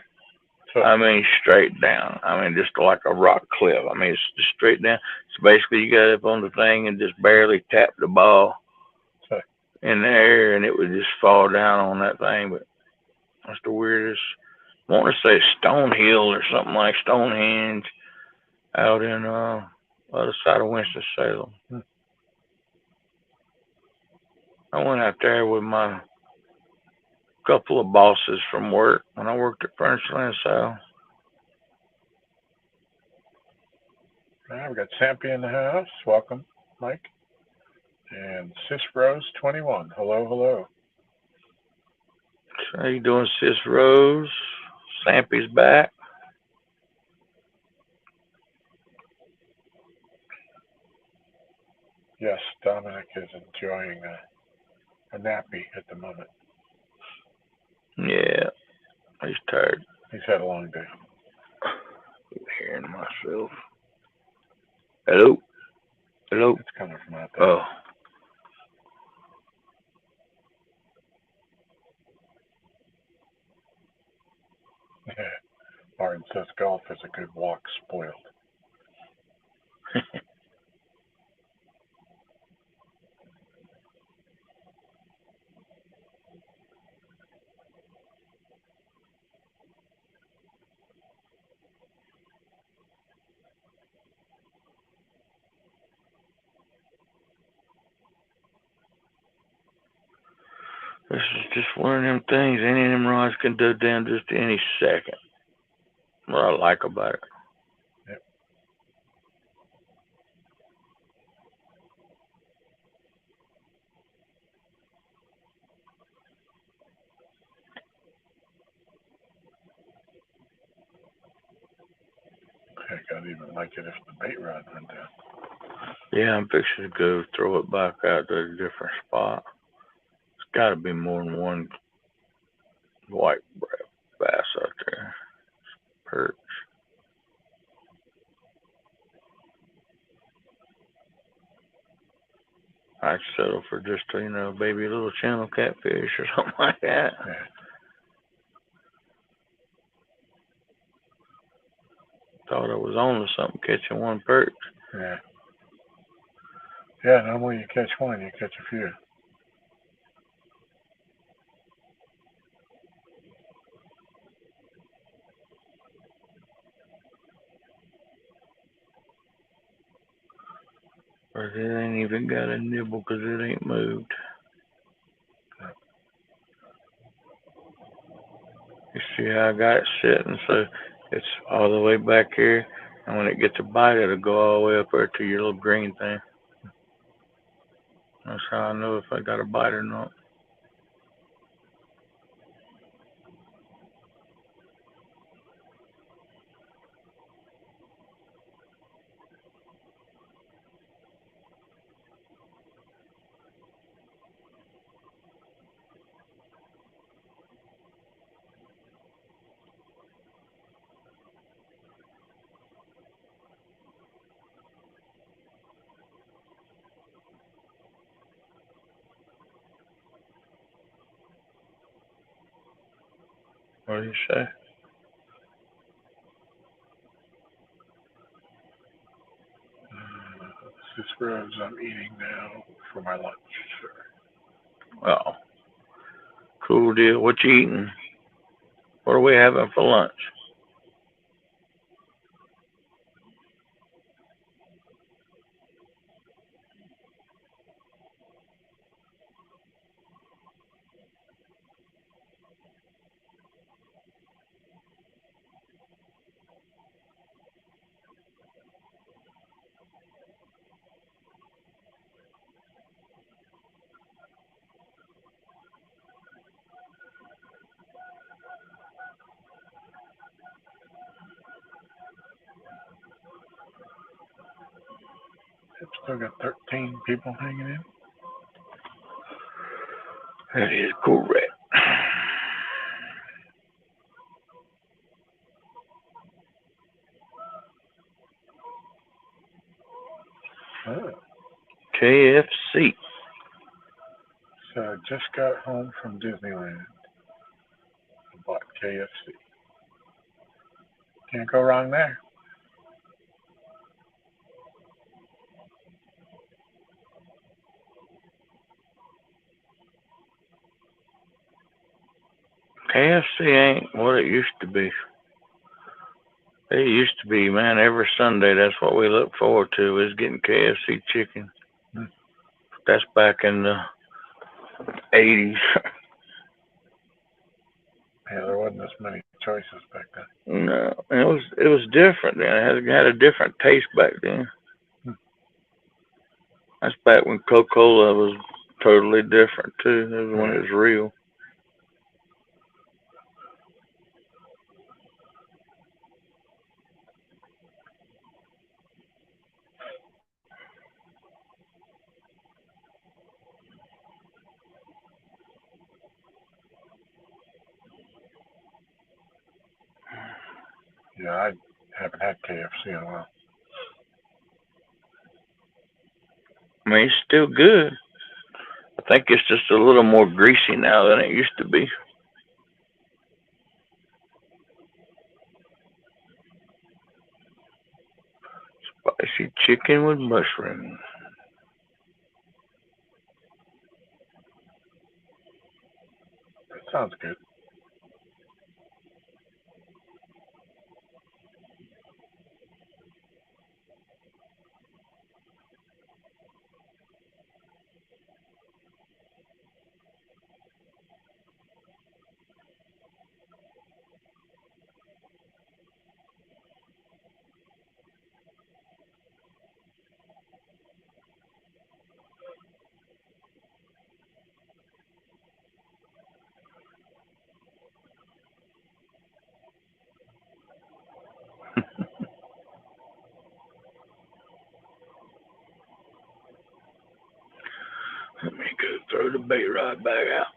I mean, straight down. I mean, just like a rock cliff. I mean, it's just straight down. So basically, you got up on the thing and just barely tap the ball in the air, and it would just fall down on that thing. But that's the weirdest. I want to say Stonehill or something like Stonehenge out in other side of Winston-Salem. I went out there with my couple of bosses from work when I worked at Furniture Land South. We got Sampy in the house. Welcome, Mike. And Sis Rose 21. Hello, hello. How you doing, Sis Rose? Sampy's back. Yes, Dominic is enjoying a nappy at the moment. Yeah, he's tired. He's had a long day. I'm hearing myself. Hello? Hello? It's coming from out there. Oh. Martin says golf is a good walk spoiled. This is just one of them things. Any of them rods can do down just any second. What I like about it. Yep. Heck, I'd even like it if the bait rod went down. Yeah, I'm fixing to go throw it back out to a different spot. It's got to be more than one white bass out there. Perch. I'd settle for just baby little channel catfish or something like that. Yeah. Thought I was on to something catching one perch. Yeah. Yeah, normally you catch one, you catch a few. But it ain't even got a nibble because it ain't moved. You see how I got it sitting? So it's all the way back here. And when it gets a bite, it'll go all the way up there to your little green thing. That's how I know if I got a bite or not. What do you say? This ribs I'm eating now for my lunch. Oh, cool deal. What you eating? What are we having for lunch? I've still got 13 people hanging in. That is correct. Oh. KFC. So I just got home from Disneyland. I bought KFC. Can't go wrong there. KFC ain't what it used to be. It used to be, man, every Sunday, that's what we look forward to, is getting KFC chicken. That's back in the 80s. Yeah, there wasn't as many choices back then. No, it was different then. It had a different taste back then. That's back when Coca-Cola was totally different, too. That was when it was real. Yeah, I haven't had KFC in a while. I mean, it's still good. I think it's just a little more greasy now than it used to be. Spicy chicken with mushroom. That sounds good. Throw the bait rod back out.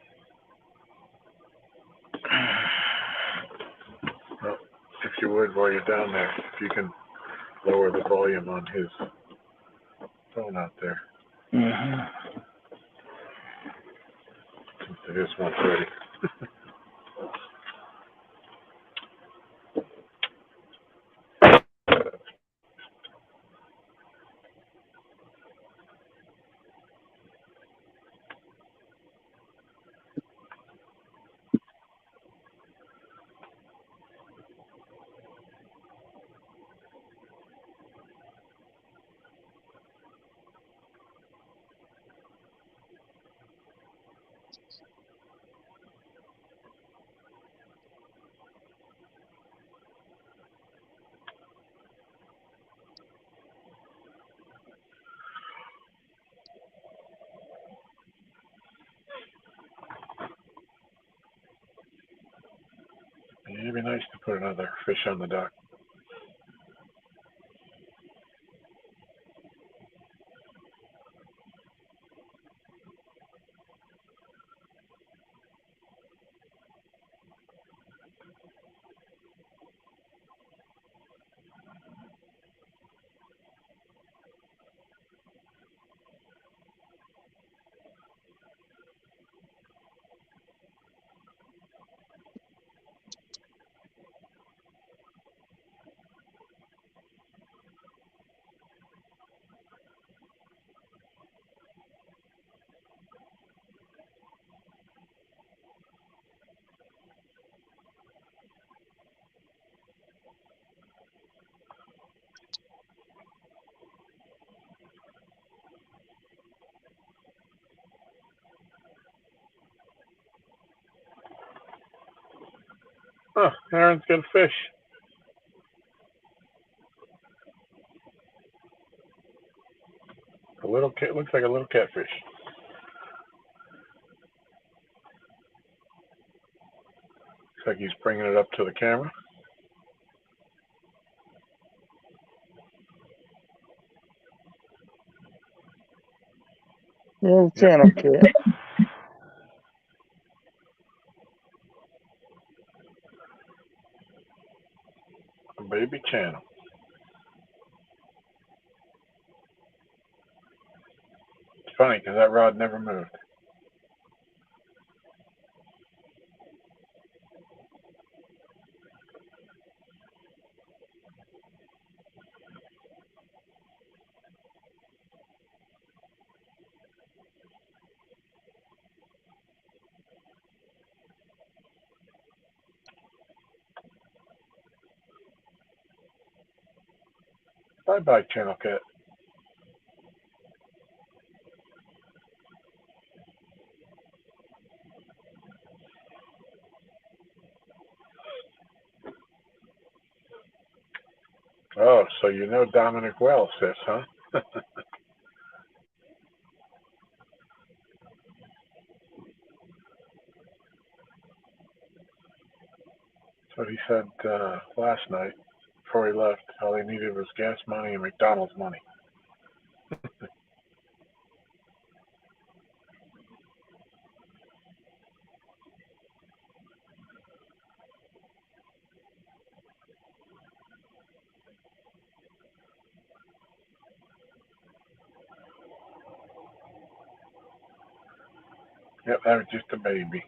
Well, if you would, while you're down there, if you can lower the volume on his phone out there, Mm-hmm. since it is 1:30. It'd be nice to put another fish on the dock. Oh, Aaron's got a fish. A little cat, looks like a little catfish. Looks like he's bringing it up to the camera. Little channel cat. A baby channel. It's funny because that rod never moved. Bye-bye, channel cat. Oh, so you know Dominic well, sis, huh? That's what he said last night before he left. All he needed was gas money and McDonald's money. Yep, that was just a baby.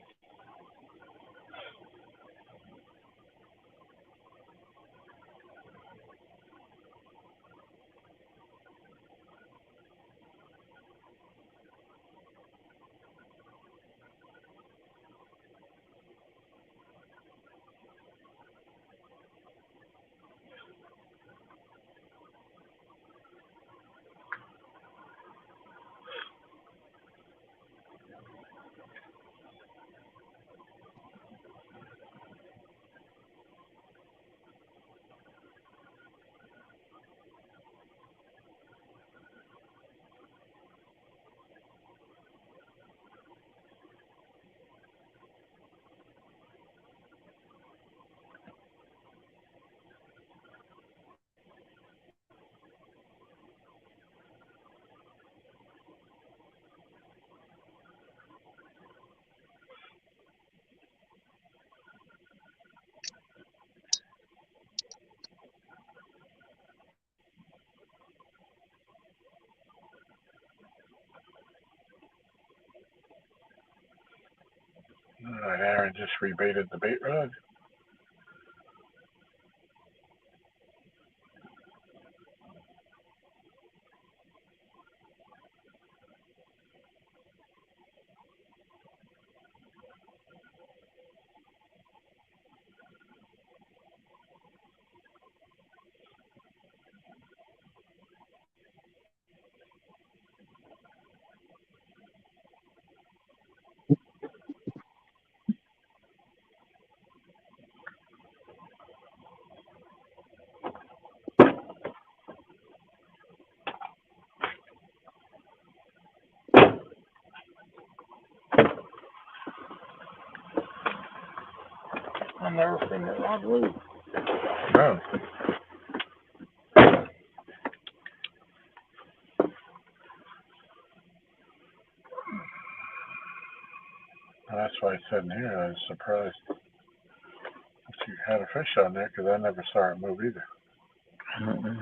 just rebaited the bait rod. I've never seen that rod loose. No. That's why I said in here I was surprised that you had a fish on there because I never saw it move either. Mm-mm.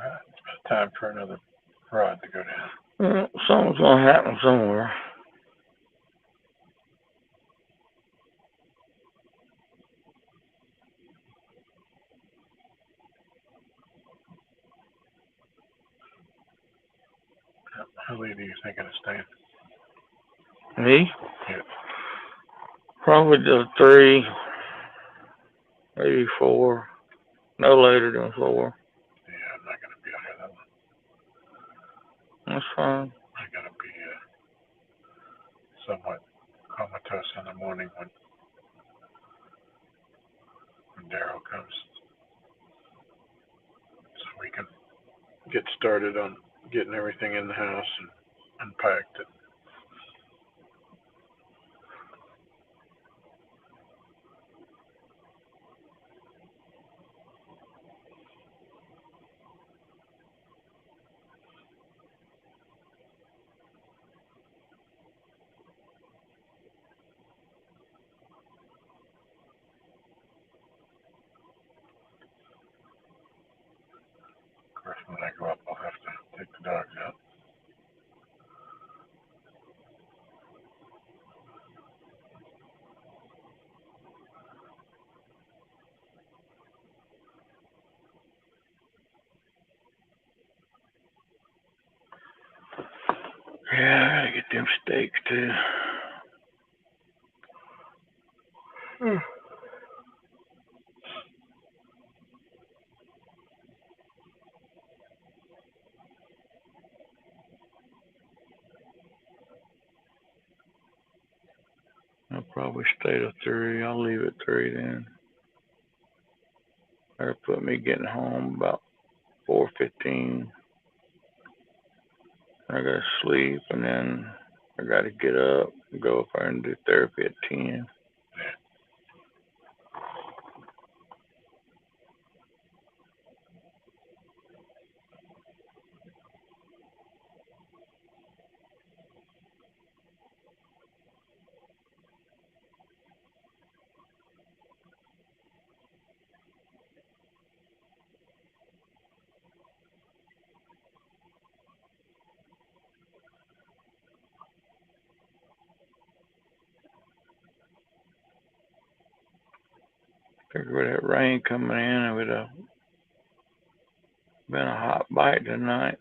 It's time for another rod to go down. Well, something's gonna happen somewhere. How late are you thinking of staying? Me? Yeah. Probably the 3, maybe 4. No later than 4. Yeah, I'm not going to be out here that long. That's fine. I'm going to be somewhat comatose in the morning when Daryl comes, so we can get started on getting everything in the house and unpacked it. Of course, when I go up, I'll have to take the dogs out. Yeah, I gotta get them steaks too. I'll probably stay to 3. I'll leave at 3 then. That'll put me getting home about 4:15. I gotta sleep and then I gotta get up and go up there and do therapy at 10. Figure with that rain coming in, I would Been a hot bite tonight.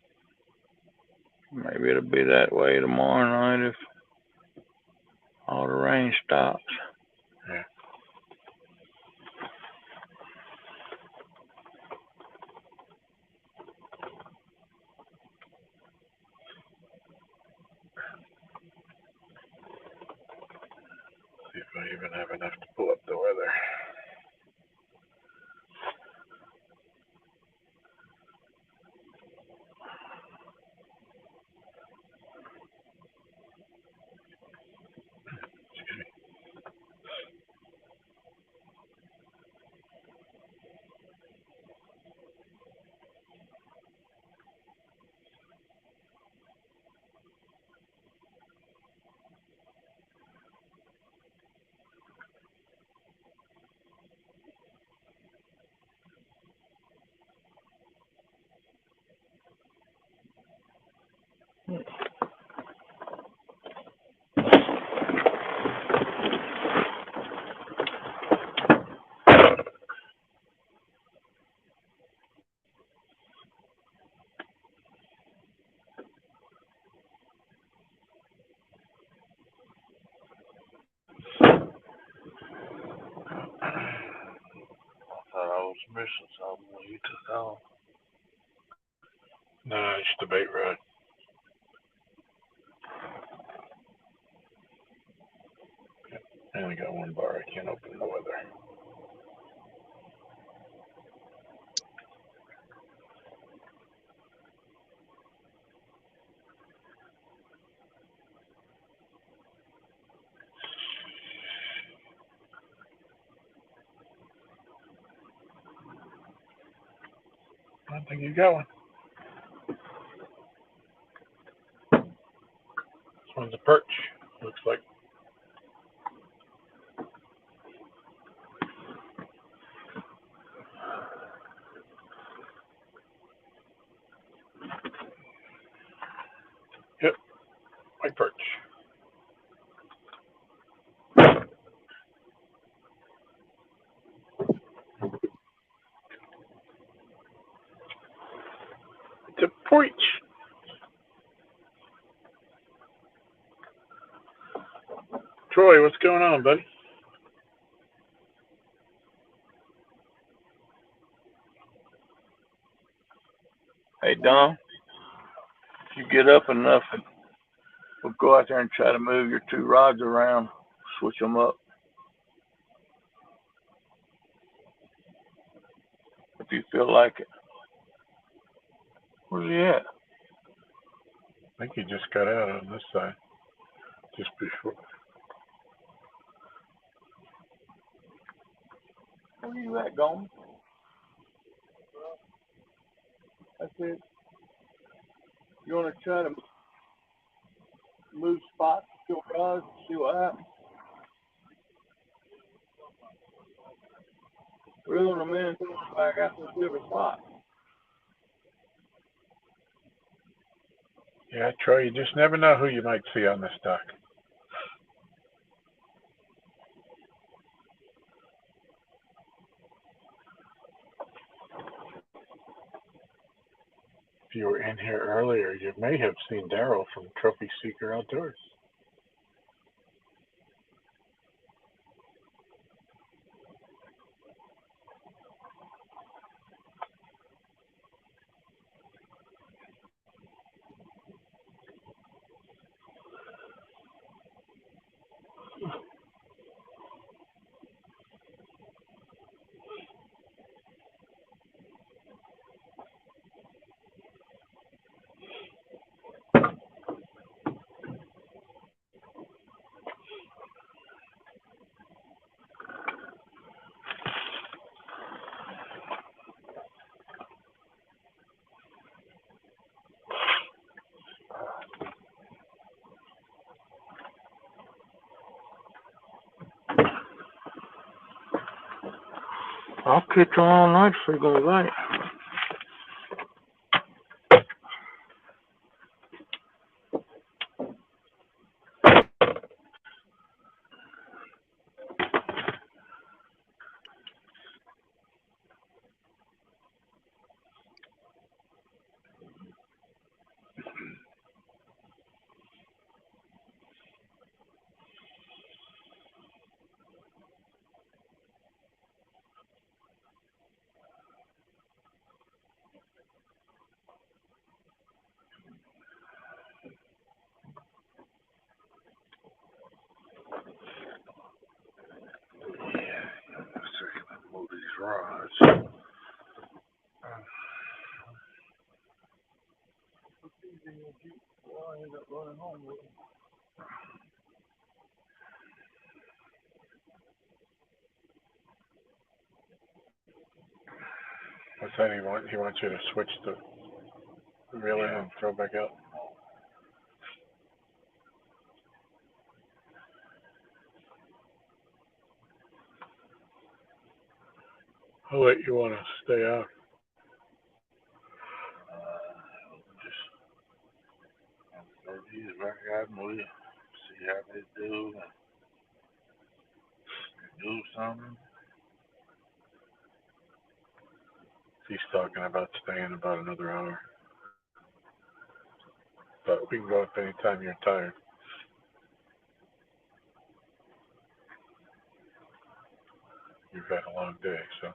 Maybe it'll be that way tomorrow night if all the rain stops. Yeah. See if I even have enough to pull up the weather. I thought I was missing something when you took off. No, it's the bait rod. I only got one bar. I can't open the weather. I think you got one. This one's a perch. Looks like. Yep, white perch. It's a perch. Troy, what's going on, buddy? Hey, Don, if you get up enough, we'll go out there and try to move your two rods around, switch them up. If you feel like it. Where's he at? I think he just got out on this side. Just before. Where you at, Gomes? That's it. You want to try to move spots, your rods, see what happens? Reel them in, put them back out to a different spot. Yeah, Troy, you just never know who you might see on this dock. If you were in here earlier, you may have seen Daryl from Trophy Seeker Outdoors. I'll catch on all night if you're gonna bite. rods. What's that he want? He wants you to switch the reel in and throw back out. I'll let you want to stay out. Just throw these back out and we'll see how they do. Do something. He's talking about staying about another hour. But we can go up anytime you're tired. You've had a long day, so.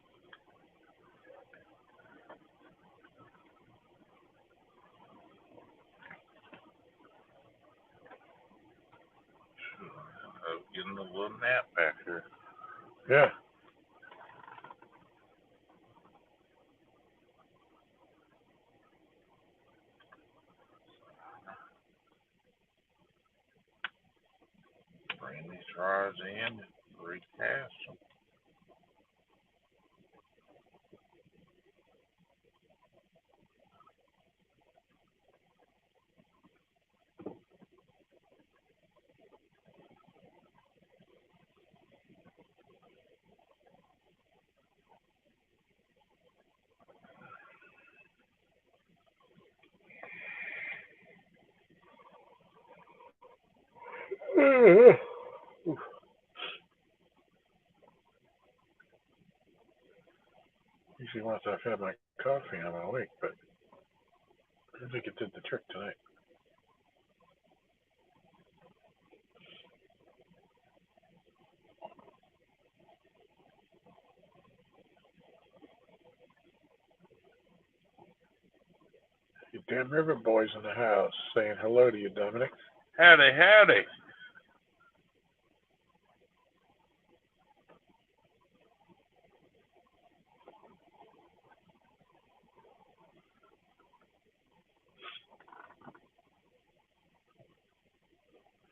Getting a little nap back here. Yeah. Bring these rods in and recast them. Usually once I've had my coffee, I'm awake, but I think it did the trick tonight. You damn river boys in the house saying hello to you, Dominic. Howdy, howdy.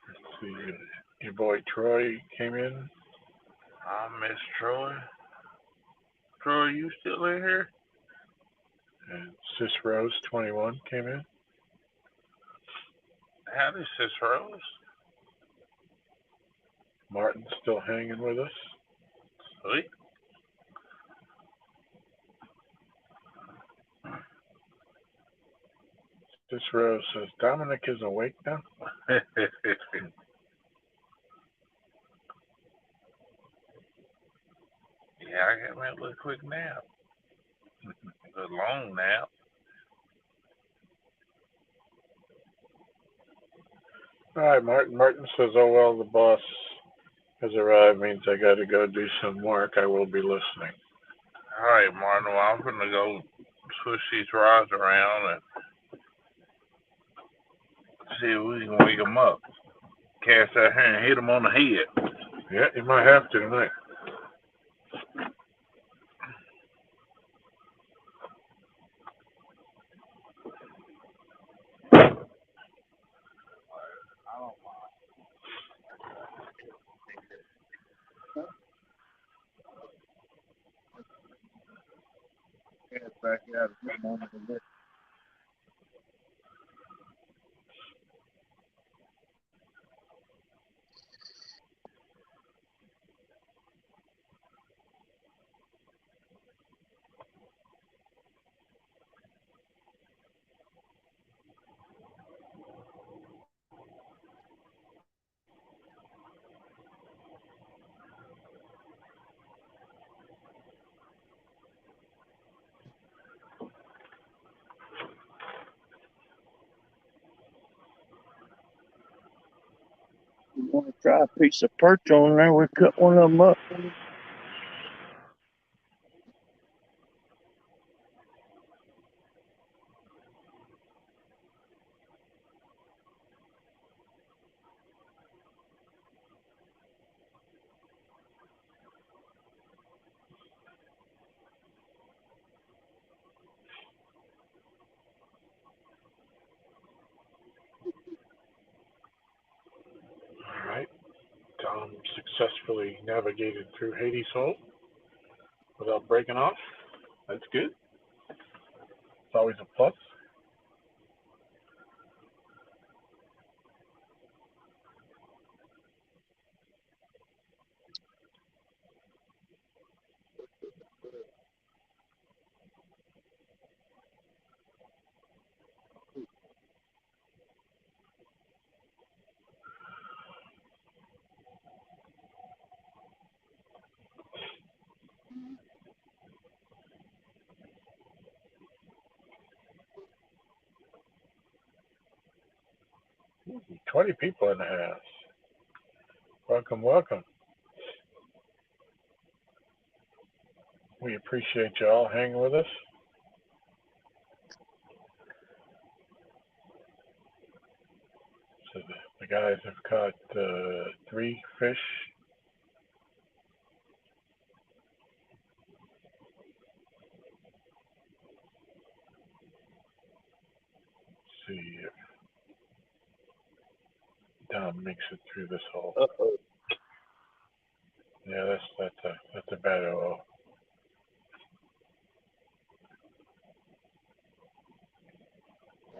Let's see, your boy Troy came in. I miss Troy. Troy, you still in here? And Sis Rose, 21, came in. Howdy, Sis Rose. Martin's still hanging with us. Sweet. Sis Rose says, Dominic is awake now? Yeah, I got me a little quick nap. A good long nap. All right, Martin. Martin says, oh, well, the boss has arrived. Means I got to go do some work. I will be listening. All right, Martin. Well, I'm going to go switch these rods around and see if we can wake them up. Cast out here and hit them on the head. Yeah, you might have to tonight. Back out of the moment of this. You want to try a piece of perch on there? We cut one of them up. successfully navigated through Hades Hole without breaking off. That's good. It's always a plus. Ooh, 20 people in the house. Welcome, welcome. We appreciate you all hanging with us. So the guys have caught 3 fish. Let's see if Tom makes it through this hole. Uh-oh. Yeah, that's a bad OO.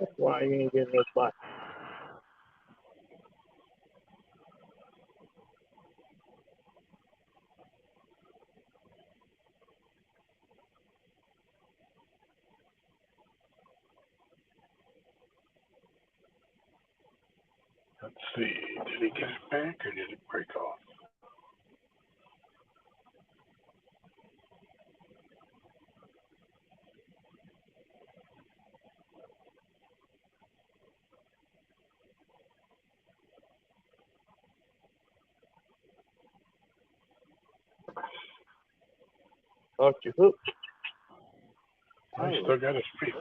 That's why you ain't getting this spot. Let's see, did he get it back or did it break off? Off your hook. He still got his feet.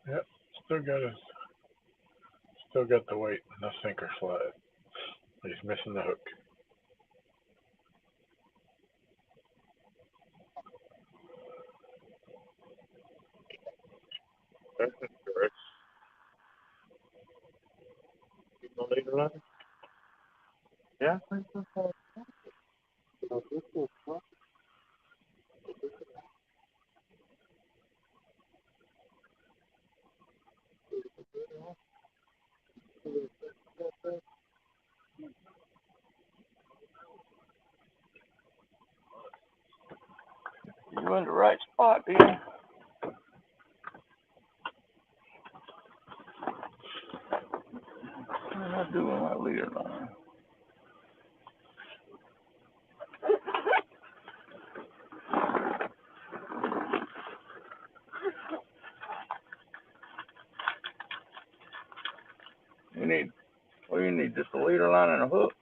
Yep, still got the weight and the sinker slide. He's missing the hook. That's correct. You gonna leave it running? Yeah, I think that's all. You in the right spot, then. What am I doing my leader line? You need just a leader line and a hook.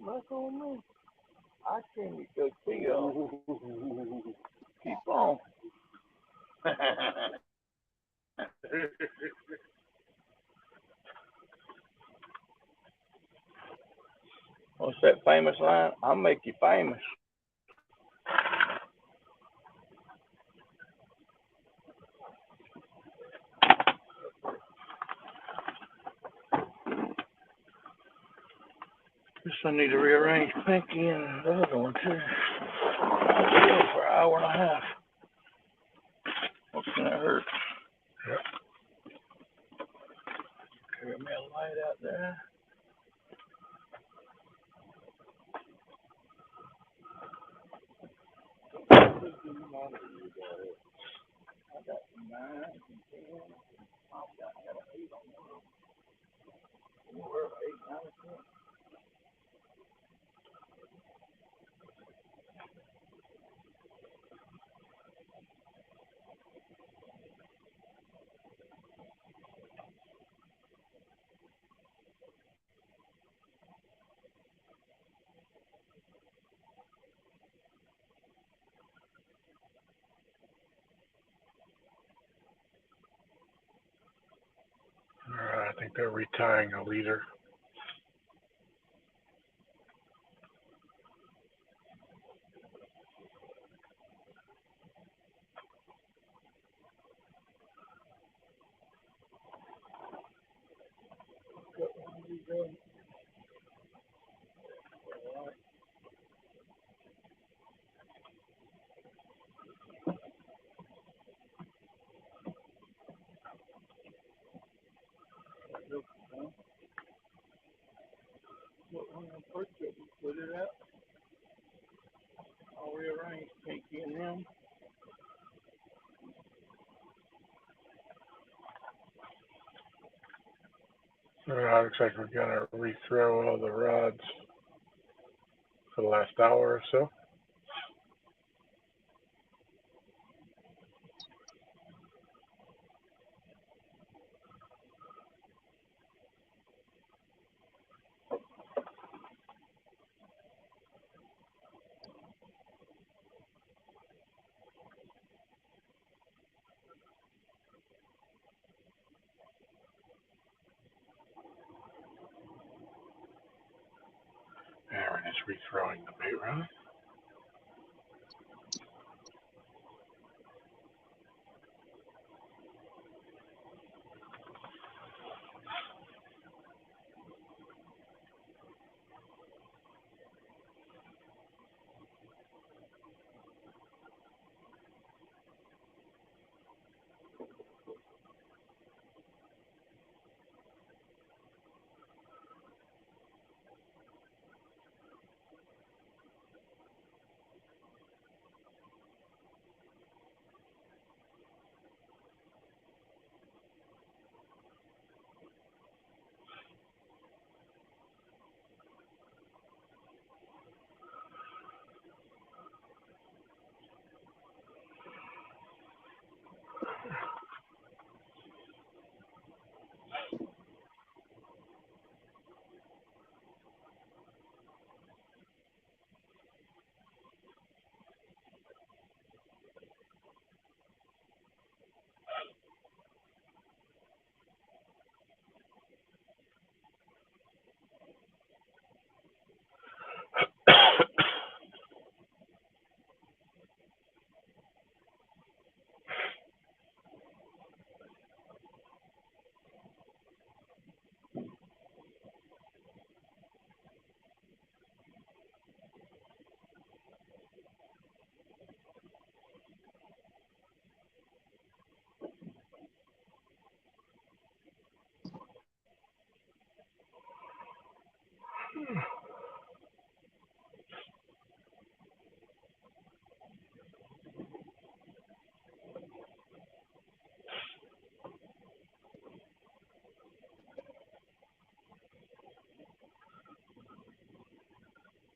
Look on me. I can't get good feel. Keep on. What's that famous line? I'll make you famous. Guess I need to rearrange Pinky and the other one too. For an hour and a half. What can that hurt? Yep. Carry me a light out there. I got 9 and 10. I've got an 8 on the road. 8, 9, and 10. I think they're retying a leader. Put it up. I'll rearrange Pinky and them. Looks like we're gonna rethrow all the rods for the last hour or so. Aaron is rethrowing the bait rod.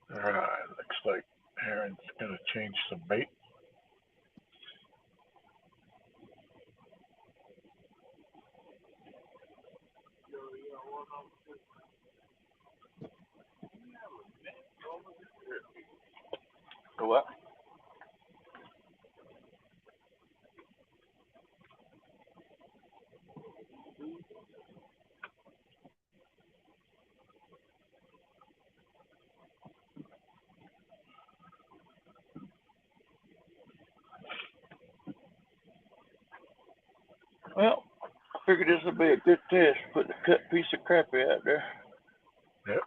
Alright, looks like Aaron's gonna change some bait. Go what? Well, I figured this would be a good test. Put the cut piece of crappie out there. Yep.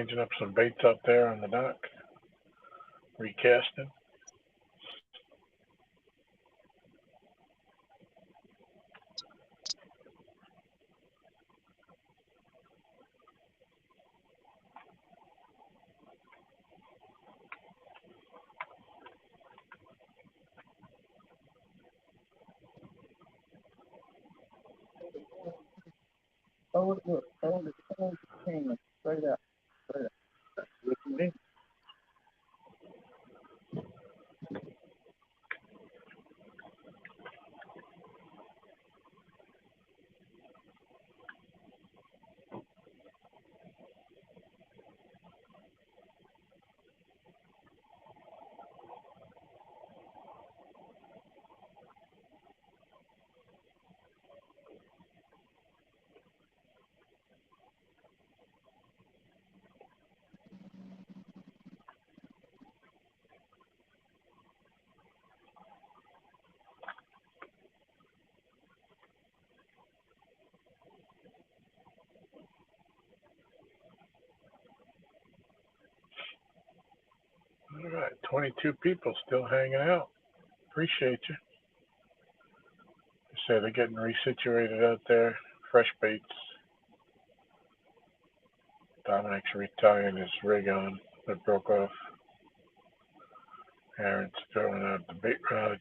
changing up some baits out there on the dock, recasting. Oh, look, oh, straight out, straight out. Look at me. All right, 22 people still hanging out. Appreciate you. They say they're getting resituated out there. Fresh baits. Dominic's retying his rig on that broke off. Aaron's throwing out the bait rod.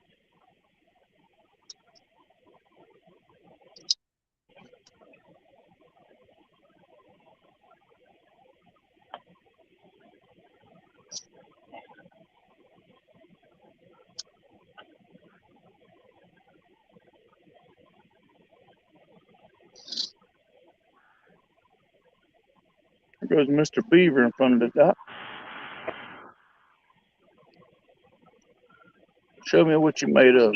There goes Mr. Beaver in front of the dock. Show me what you made of.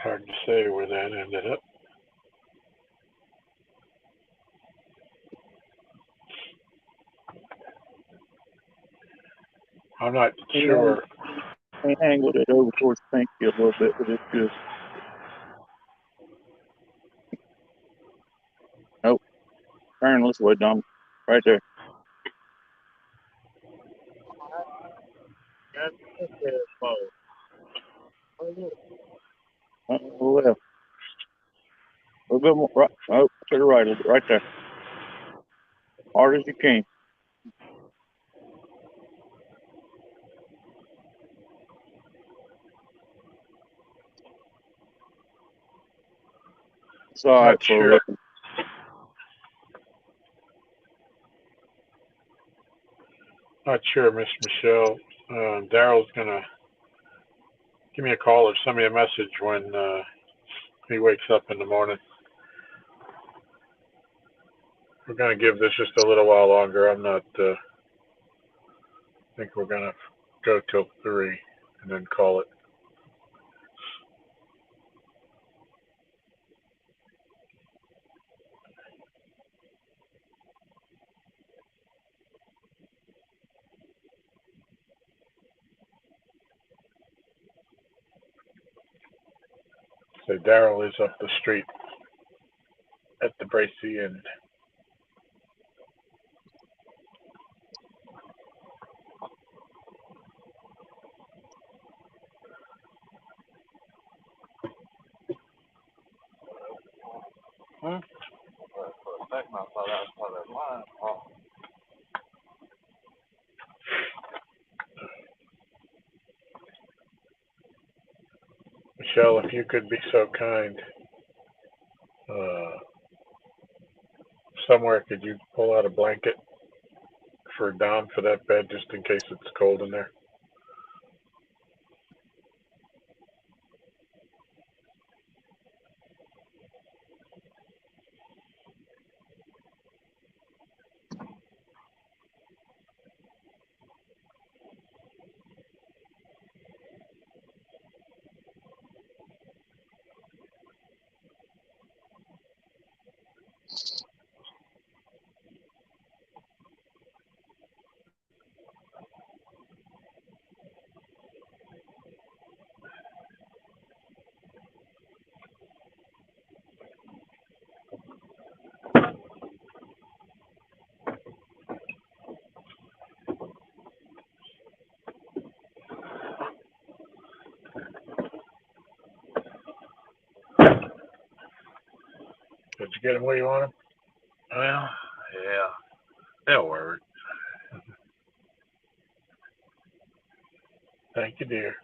Hard to say where that ended up. I'm not sure. I angled it over towards Pinky a little bit, but it's good. Nope. Turn this way, Dom. Right there. Left. A little bit more. Right. Oh, to the right, right there. Hard as you can. It's all right for sure. Not sure, Miss Michelle. Daryl's gonna give me a call or send me a message when he wakes up in the morning. We're gonna give this just a little while longer. I'm not. I think we're gonna go till 3 and then call it. So Daryl is up the street at the Bracy end. Michelle, if you could be so kind, somewhere could you pull out a blanket for Dom for that bed just in case it's cold in there? Did you get them where you want them? Well, yeah, they'll work. Thank you, dear.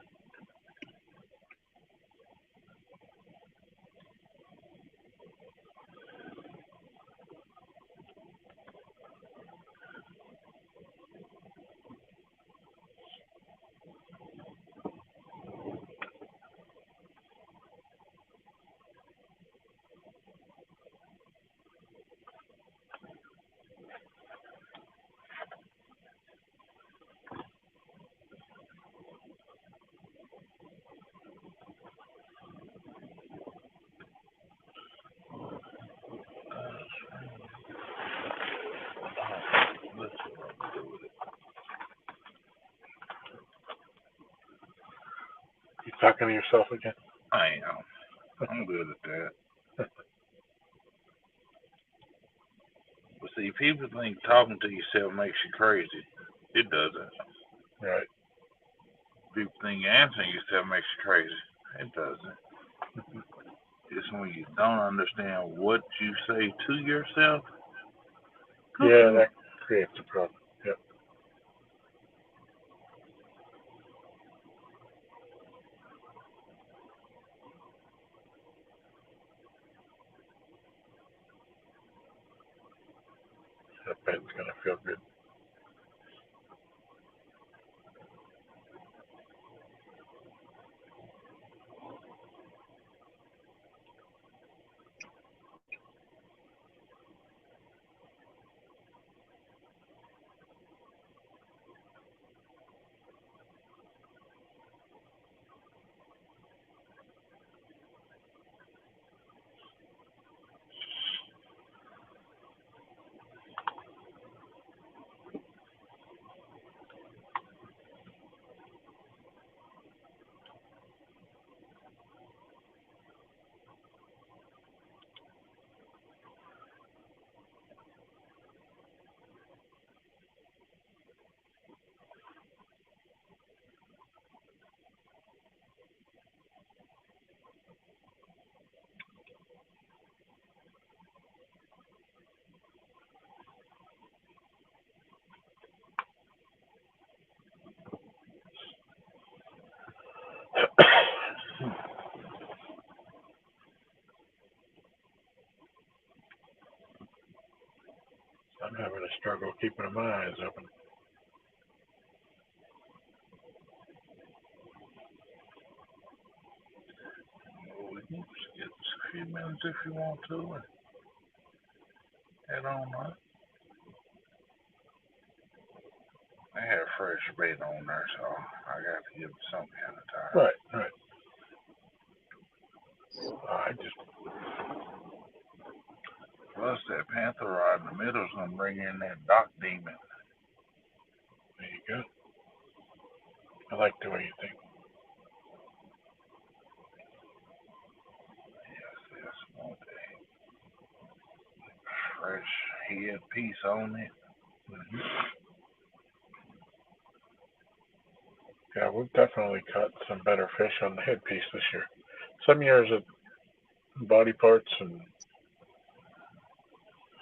You talking to yourself again? I am. I'm good at that. But see, people think talking to yourself makes you crazy. It doesn't. Right. People think answering yourself makes you crazy. It doesn't. It's when you don't understand what you say to yourself. Yeah, that creates a problem. Yep. That bed's gonna feel good. I'm having a struggle keeping my eyes open. We can skip a few minutes if you want to and head on up. I had fresh bait on there, so I got to give it some kind of time. Right. I just Plus, that panther rod in the middle is going to bring in that dock demon. there you go. I like the way you think. Yes, want a fresh head piece on it. Mm-hmm. Yeah, we've definitely caught some better fish on the headpiece this year. Some years at body parts, and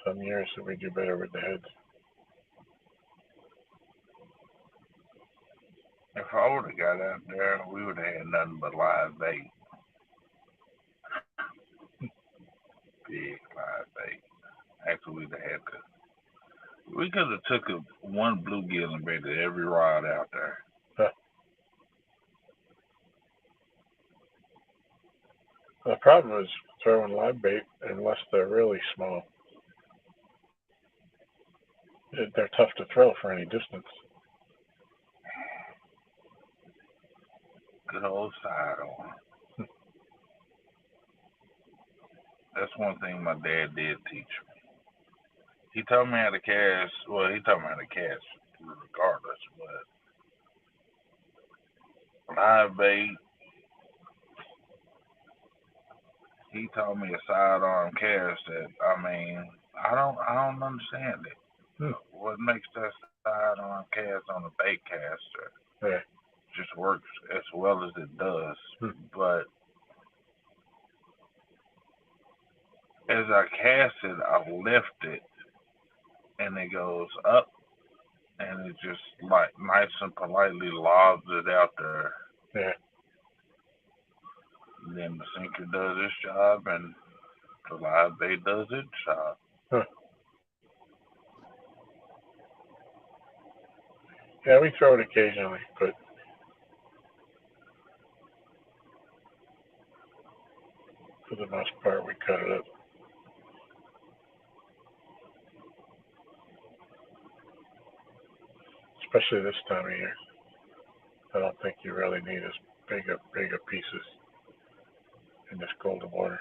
some years that we do better with the heads. If I would have got out there, we would have had nothing but live bait. Big live bait. Actually, we'd have had to. We could have took one bluegill and baited every rod out there. Huh. The problem is throwing live bait unless they're really small. They're tough to throw for any distance. Good old side on. That's one thing my dad did teach me. He taught me how to cast. Well, he taught me how to cast regardless, but live bait. He taught me a sidearm cast that I don't understand it. What makes that sidearm cast on a bait caster Yeah. just works as well as it does, but as I cast it, I lift it, and it goes up, and it just like nice and politely lobs it out there. Yeah. And then the sinker does its job, and the live bait does its job. Huh. Yeah, we throw it occasionally, but for the most part, we cut it up. Especially this time of year. I don't think you really need as big a pieces in this cold of water.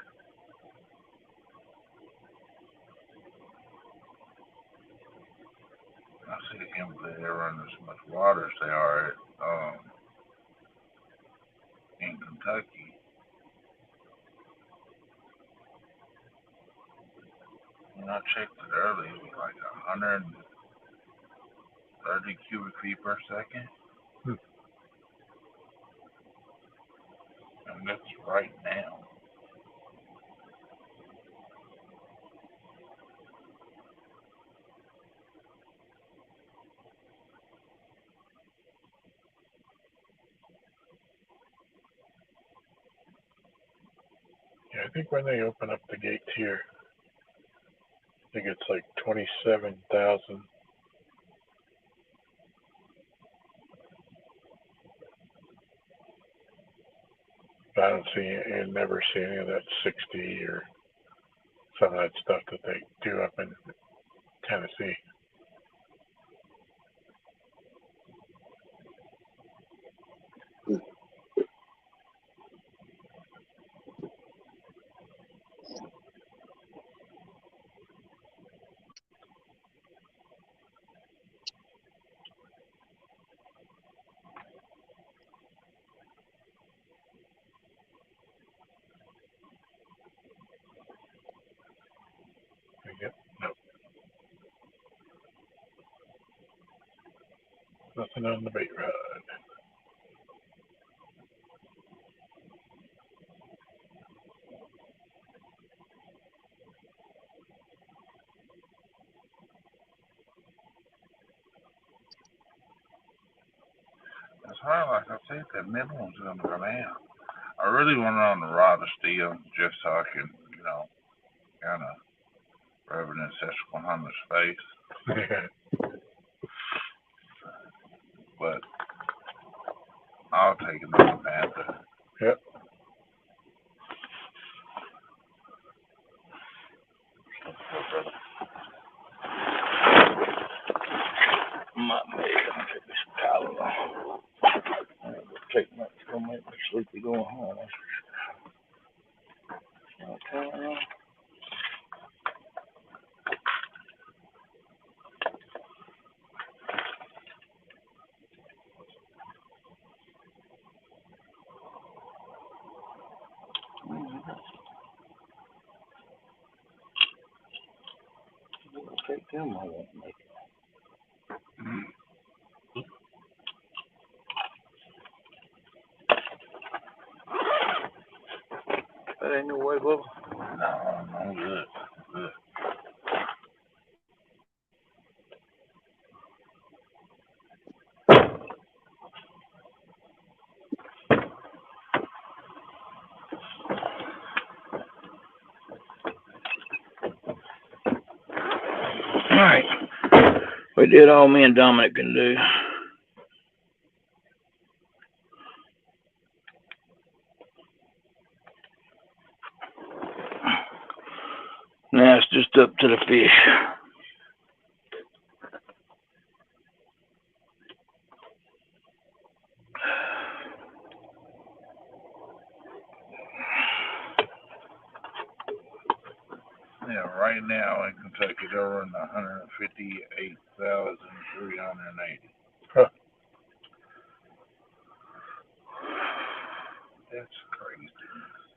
I see the can't believe they're running as much water as they are in Kentucky. When I checked it early, it was like 130 cubic feet per second. And that's right now. Yeah, I think when they open up the gates here, I think it's like 27,000. I don't see, and never see any of that 60 or some of that stuff that they do up in Tennessee. Yep, no, nothing on the bait rod. It's hard, like I said, that middle one's gonna come out. I really want it on the rod of steel just so I can, kind of rub it in Susquehanna's face. But I'll take another Panther. Yep. Might take me some Tylenol. It's gonna make me sleepy going home. Okay. Take them, I won't make it. That ain't no way, Bubba. No, I'm good. Good. All right. We did all me and Dominic can do. Now it's just up to the fish. Yeah, right now in Kentucky they're running 158,380. Huh. That's crazy.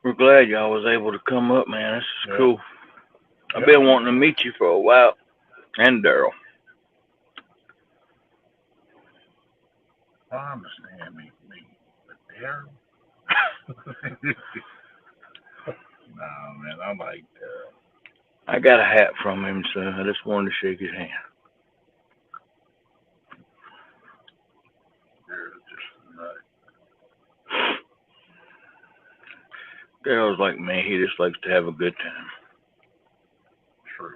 We're glad y'all was able to come up, man. This is cool. I've been wanting to meet you for a while, and Daryl. I understand me, but Daryl. No, man, I like Daryl. I got a hat from him, so I just wanted to shake his hand. Daryl's like me. He just likes to have a good time. True.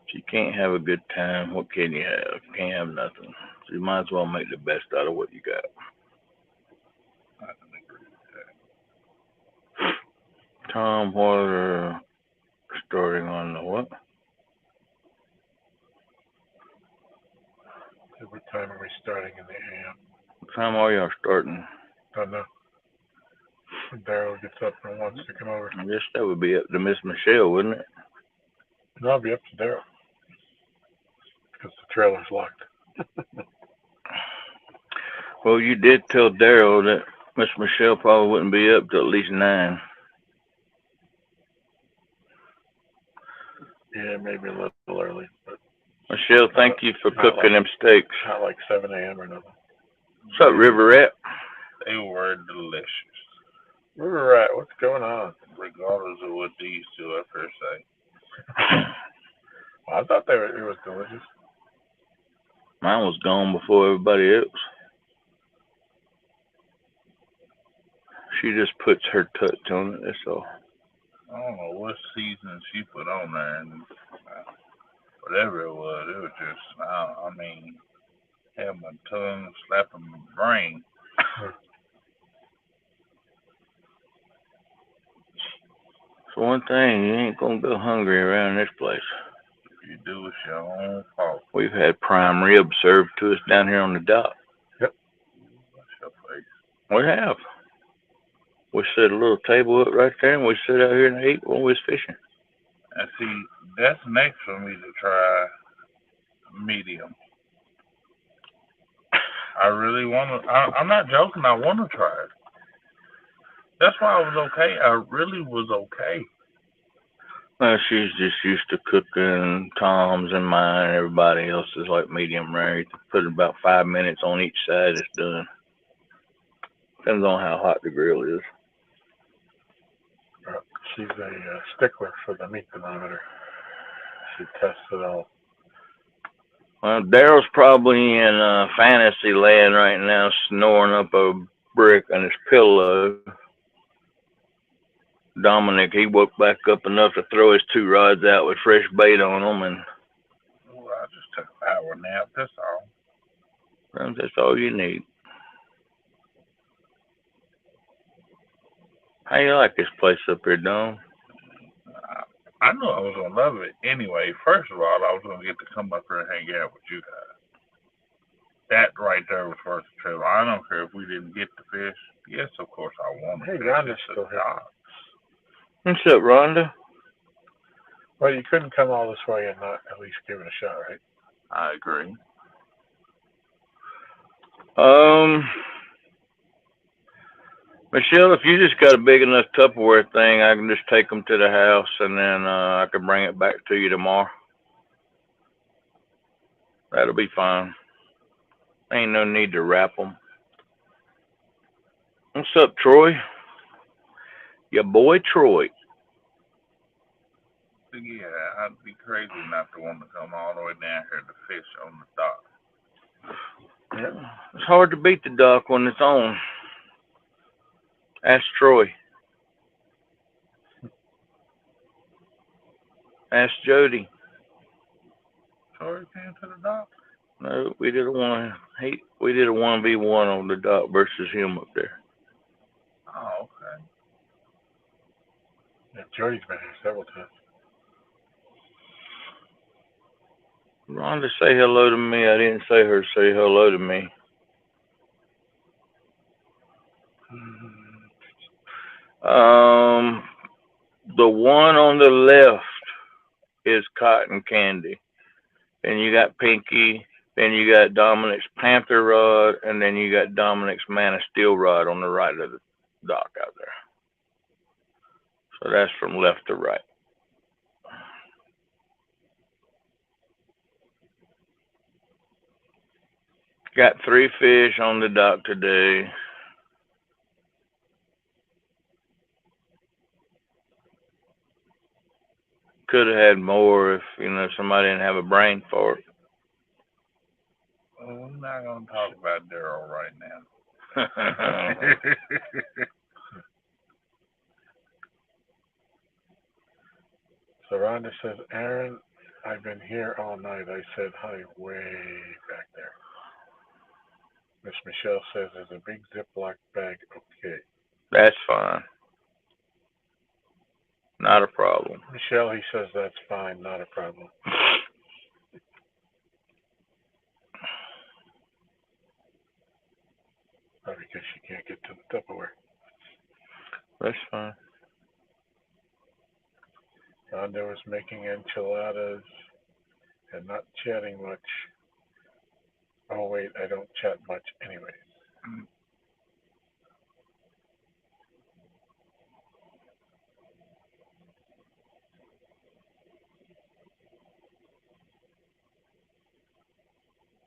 If you can't have a good time, what can you have? You can't have nothing. So you might as well make the best out of what you got. I can agree with that. Tom, what are starting on the what? What time are we starting in the AM? What time are y'all starting? Don't know. When Daryl gets up and wants to come over. I guess that would be up to Miss Michelle, wouldn't it? No, I'll be up to Daryl. Because the trailer's locked. Well, you did tell Daryl that Miss Michelle probably wouldn't be up till at least 9. Yeah, maybe a little early, but Michelle, thank you for not cooking like- them steaks. not like 7 a.m. or nothing. What's up, Riverette? They were delicious. Riverette, what's going on? Regardless of what these two up here say. Well, I thought it was delicious. Mine was gone before everybody else. She just puts her touch on it, that's all. I don't know what seasoning she put on there, and whatever it was just, I mean, had my tongue slapping my brain. So one thing, you ain't gonna go hungry around this place. If you do, it's your own fault. We've had prime rib served to us down here on the dock. Yep. What's your face? We have. We set a little table up right there, and we sit out here and eat when we was fishing. And see, that's next for me to try medium. I really want to, I'm not joking, I want to try it. That's why I was okay. I really was okay. Well, she's just used to cooking Tom's and mine. Everybody else is like medium rare. You put about 5 minutes on each side, it's done. Depends on how hot the grill is. She's a stickler for the meat thermometer. She tests it all. Well, Daryl's probably in fantasy land right now, snoring up a brick on his pillow. Dominic, he woke back up enough to throw his 2 rods out with fresh bait on them, and Well, I just took an hour nap, that's all. that's all you need. How you like this place up here, Dom? I knew I was going to love it anyway. First of all, I was going to get to come up here and hang out with you guys. That right there was worth the trip. I don't care if we didn't get to fish. Yes, of course I want to. Hey, Rhonda's still here. What's up, Rhonda? Well, you couldn't come all this way and not at least give it a shot, right? I agree. Michelle, if you just got a big enough Tupperware thing, I can just take them to the house, and then I can bring it back to you tomorrow. That'll be fine. Ain't no need to wrap them. What's up, Troy? Your boy, Troy. Yeah, I'd be crazy not to want to come all the way down here to fish on the dock. Yeah. It's hard to beat the dock when it's on. Ask Troy. Ask Jody. Troy came to the dock? No, we did a 1v1 on the dock versus him up there. Oh, okay. Yeah, Jody's been here several times. Rhonda, say hello to me. I didn't say her say hello to me. The one on the left is Cotton Candy. Then you got Pinky. Then you got Dominic's Panther rod. And then you got Dominic's Man of Steel rod on the right of the dock out there. So that's from left to right. Got 3 fish on the dock today. could have had more if somebody didn't have a brain for it. Well, we're not gonna talk about Daryl right now. So Rhonda says, Aaron, I've been here all night. I said hi way back there. Miss Michelle says there's a big Ziploc bag. Okay. That's fine. Not a problem. Michelle, he says that's fine, not a problem. Probably because she can't get to the Tupperware. That's fine. Rhonda was making enchiladas and not chatting much. Oh, wait, I don't chat much anyways.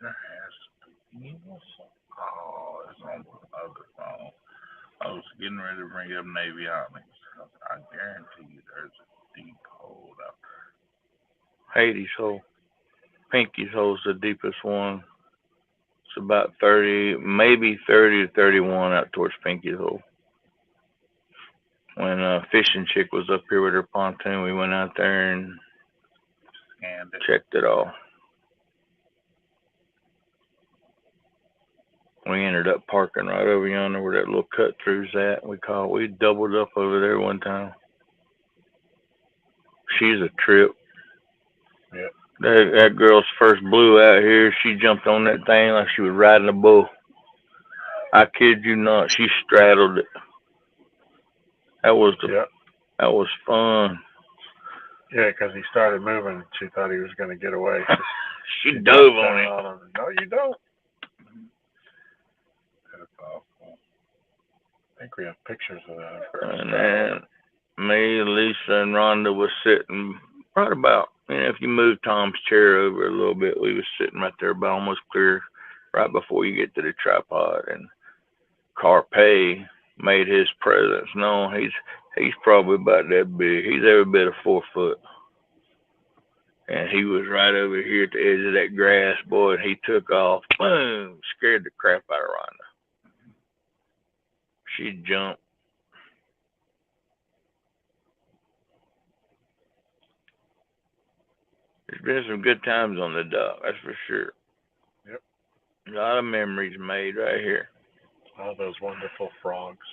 There has to be oh, it's on the other phone. I was getting ready to bring up Navy Onyx. I guarantee you there's a deep hole out Hades hole. Pinky's hole's the deepest one. It's about 30, maybe 30 to 31 out towards Pinky's hole. When Fishing Chick was up here with her pontoon, we went out there and scanned it. checked it all. We ended up parking right over yonder where that little cut through's at. We doubled up over there one time. She's a trip. Yeah. That girl's first blue out here, she jumped on that thing like she was riding a bull. I kid you not, she straddled it. That was fun. Yeah, because he started moving. She thought he was going to get away. She dove on it. No, you don't. That's awful. I think we have pictures of that. And then me, Lisa, and Rhonda was sitting right about, if you move Tom's chair over a little bit, we was sitting right there about almost clear right before you get to the tripod. And Carpe made his presence known. He's probably about that big. He's every bit of 4 foot. And he was right over here at the edge of that grass, boy, and he took off. Boom! Scared the crap out of Rhonda. She jumped. There's been some good times on the dock, that's for sure. Yep. A lot of memories made right here. All those wonderful frogs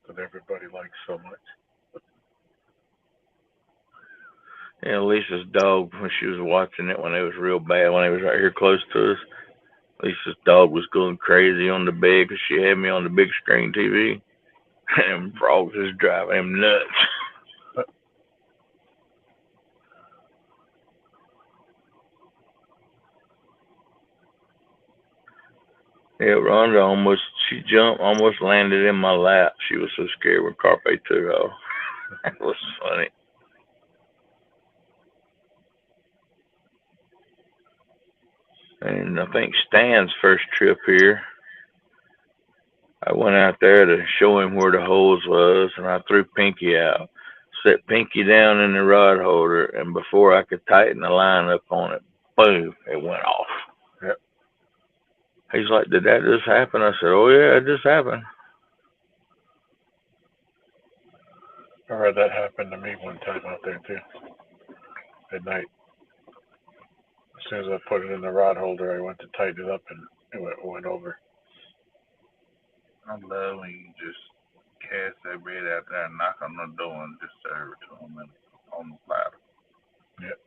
that everybody likes so much. Lisa's dog, when she was watching it when it was real bad, when it was right here close to us, Lisa's dog was going crazy on the bed because she had me on the big screen TV. And frogs is driving him nuts. Yeah, Rhonda she jumped, almost landed in my lap. She was so scared when Carpe took off. That was funny. And I think Stan's first trip here, I went out there to show him where the holes was, and I threw Pinky out. Set Pinky down in the rod holder, and before I could tighten the line up on it, boom, it went off. Yep. He's like, did that just happen? I said, oh yeah, it just happened. I heard that happened to me one time out there too. At night. As soon as I put it in the rod holder, I went to tighten it up and it went over. I love when you just cast that bait out there and knock on the door and just serve it to them on the platter. Yep.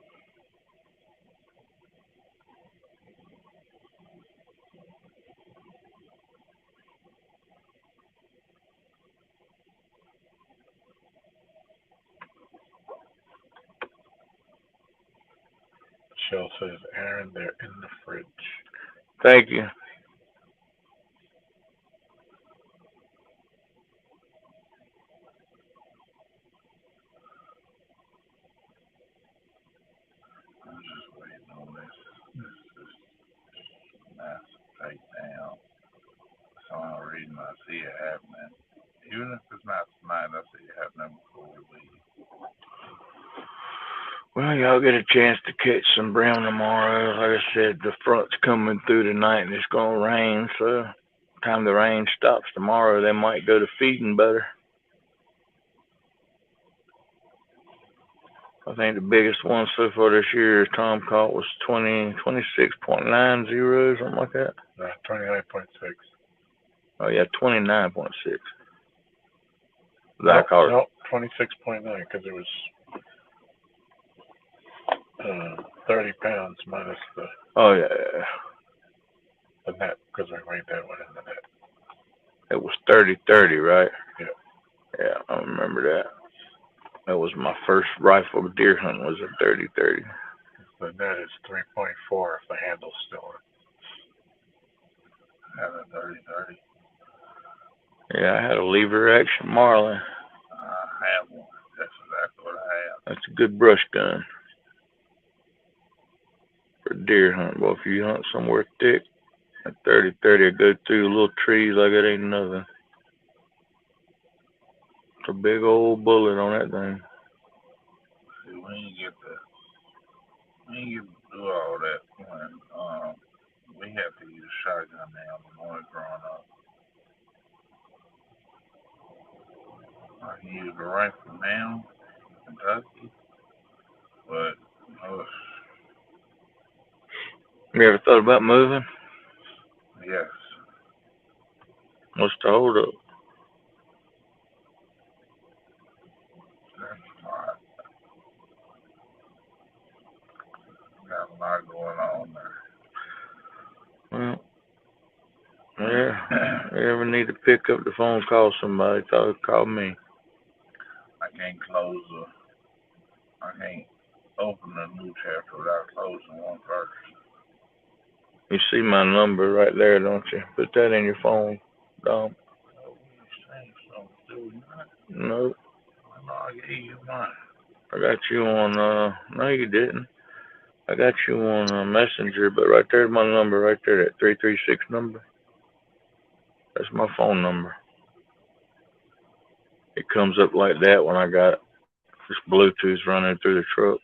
Michelle says, Aaron, they're in the fridge. Thank you. I'm just waiting on this. This is nice take down. So I'm reading, I see it happening. Even if it's not tonight, I see it happening before we leave. Well, y'all get a chance to catch some brown tomorrow. Like I said, the front's coming through tonight and it's gonna rain, so time the rain stops tomorrow, they might go to feeding better. I think the biggest one so far this year Tom caught was 26.90, something like that. 29.6. Oh yeah, 29.6. No, I caught it. no, 26.9 because it was 30 pounds minus Oh yeah, the net because we weighed that one in the net. it was 30-30, right? Yeah. Yeah, I remember that. That was my first rifle deer hunt. Was a 30-30. The net is 3.4 if the handle's still in. And a 30-30. Yeah, I had a lever action Marlin. I have one. That's exactly what I have. That's a good brush gun for deer hunt. Well, if you hunt somewhere thick, a 30-30 will go through little trees like it ain't nothing. It's a big old bullet on that thing. See, we ain't get to do all that when we have to use shotgun now when we growing up. I can use a rifle now in Kentucky, but You ever thought about moving? yes. What's the hold up? Got a lot going on there. Well, yeah. You ever need to pick up the phone, call somebody, call me. I can't open a new chapter without closing one first. You see my number right there, don't you? Put that in your phone, Dom. Oh, you saying something, do you not? No, No, I gave you mine. I got you on, no you didn't. I got you on Messenger, but right there's my number, right there, that 336 number. That's my phone number. It comes up like that when I got this Bluetooth running through the truck.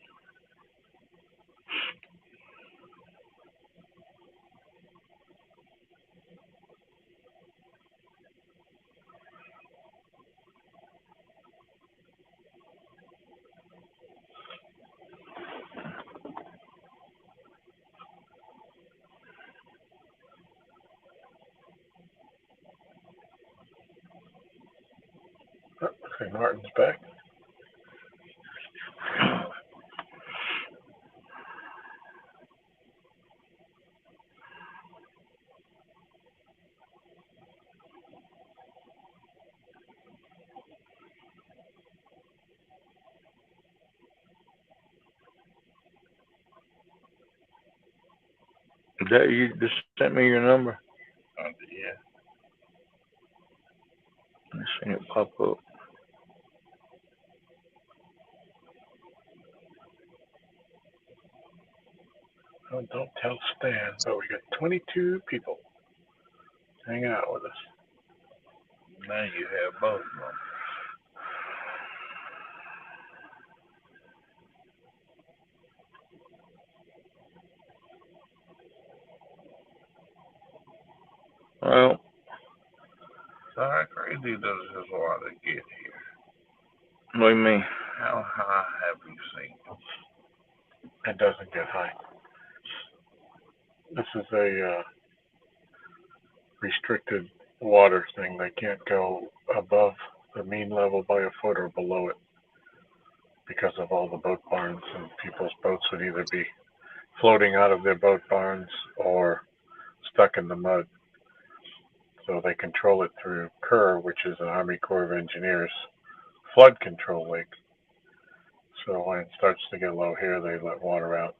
Okay, Martin's back. Is that you just sent me your number? Yeah. I seen it pop up. Oh, don't tell Stan, but we got 22 people hanging out with us. Now you have both of them. Well, So how crazy does this water get here? what do you mean? How high have you seen it? It doesn't get high. This is a restricted water thing. They can't go above the mean level by a foot or below it because of all the boat barns, and people's boats would either be floating out of their boat barns or stuck in the mud. So they control it through CUR, which is an Army Corps of Engineers flood control lake. So when it starts to get low here, they let water out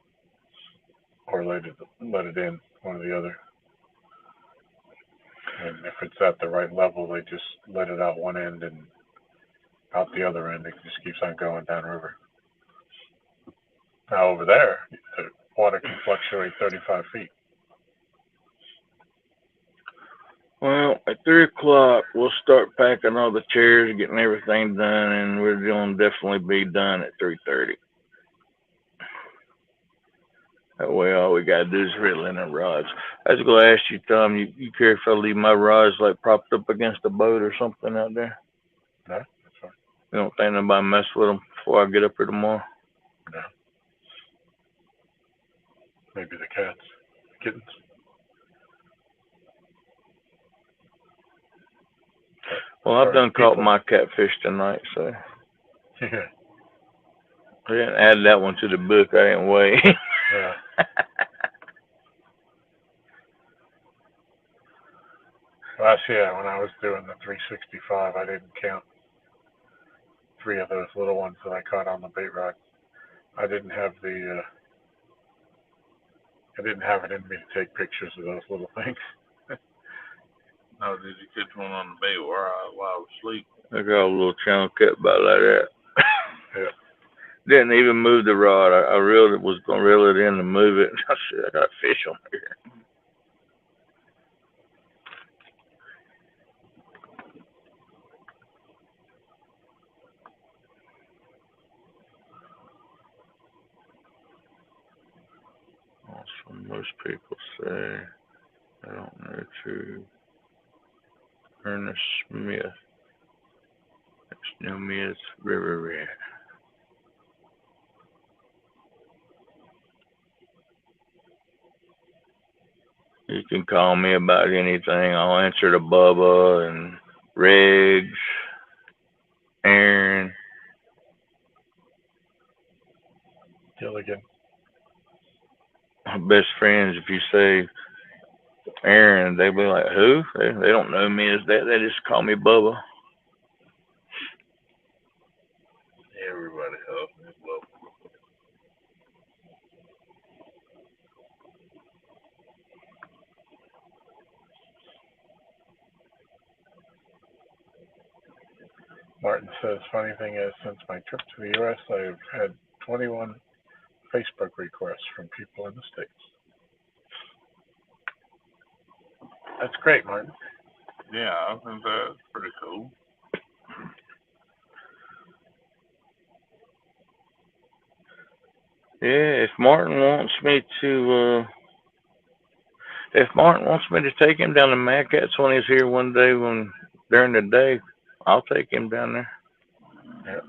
or let it in, one or the other. And if it's at the right level, they just let it out one end and out the other end. It just keeps on going downriver. Now over there, the water can fluctuate 35 feet. Well, at 3 o'clock, we'll start packing all the chairs, getting everything done, and we're going to definitely be done at 3:30. That way, all we gotta do is reel in the rods. I was gonna ask you, Tom. You care if I leave my rods like propped up against a boat or something out there? No, that's fine. You don't think nobody mess with them before I get up here tomorrow? No. Maybe the cats, kittens. Well, I've Or done caught people. my catfish tonight, so Yeah. I didn't add that one to the book. I didn't wait. Yeah. Last year, when I was doing the 365, I didn't count 3 of those little ones that I caught on the bait rod. I didn't have I didn't have it in me to take pictures of those little things. No, did you catch one on the bait while I was asleep? I got a little chunk cut about like that. Yeah. Didn't even move the rod. I reeled it, was gonna reel it in and move it. I said, I got fish on here. Also, most people say, I don't know, to Ernest Smith. That's no Miss River Rat. You can call me about anything. I'll answer to Bubba and Riggs, Aaron. Gilligan. My best friends, if you say Aaron, they be like, who? They don't know me as that. They just call me Bubba. Everybody helps me. Well, Martin says, funny thing is, since my trip to the U.S., I've had 21 Facebook requests from people in the States. That's great, Martin. yeah, I think that's pretty cool. Yeah, if Martin wants me to take him down to Mad Cat's when he's here one day during the day, I'll take him down there. Yeah.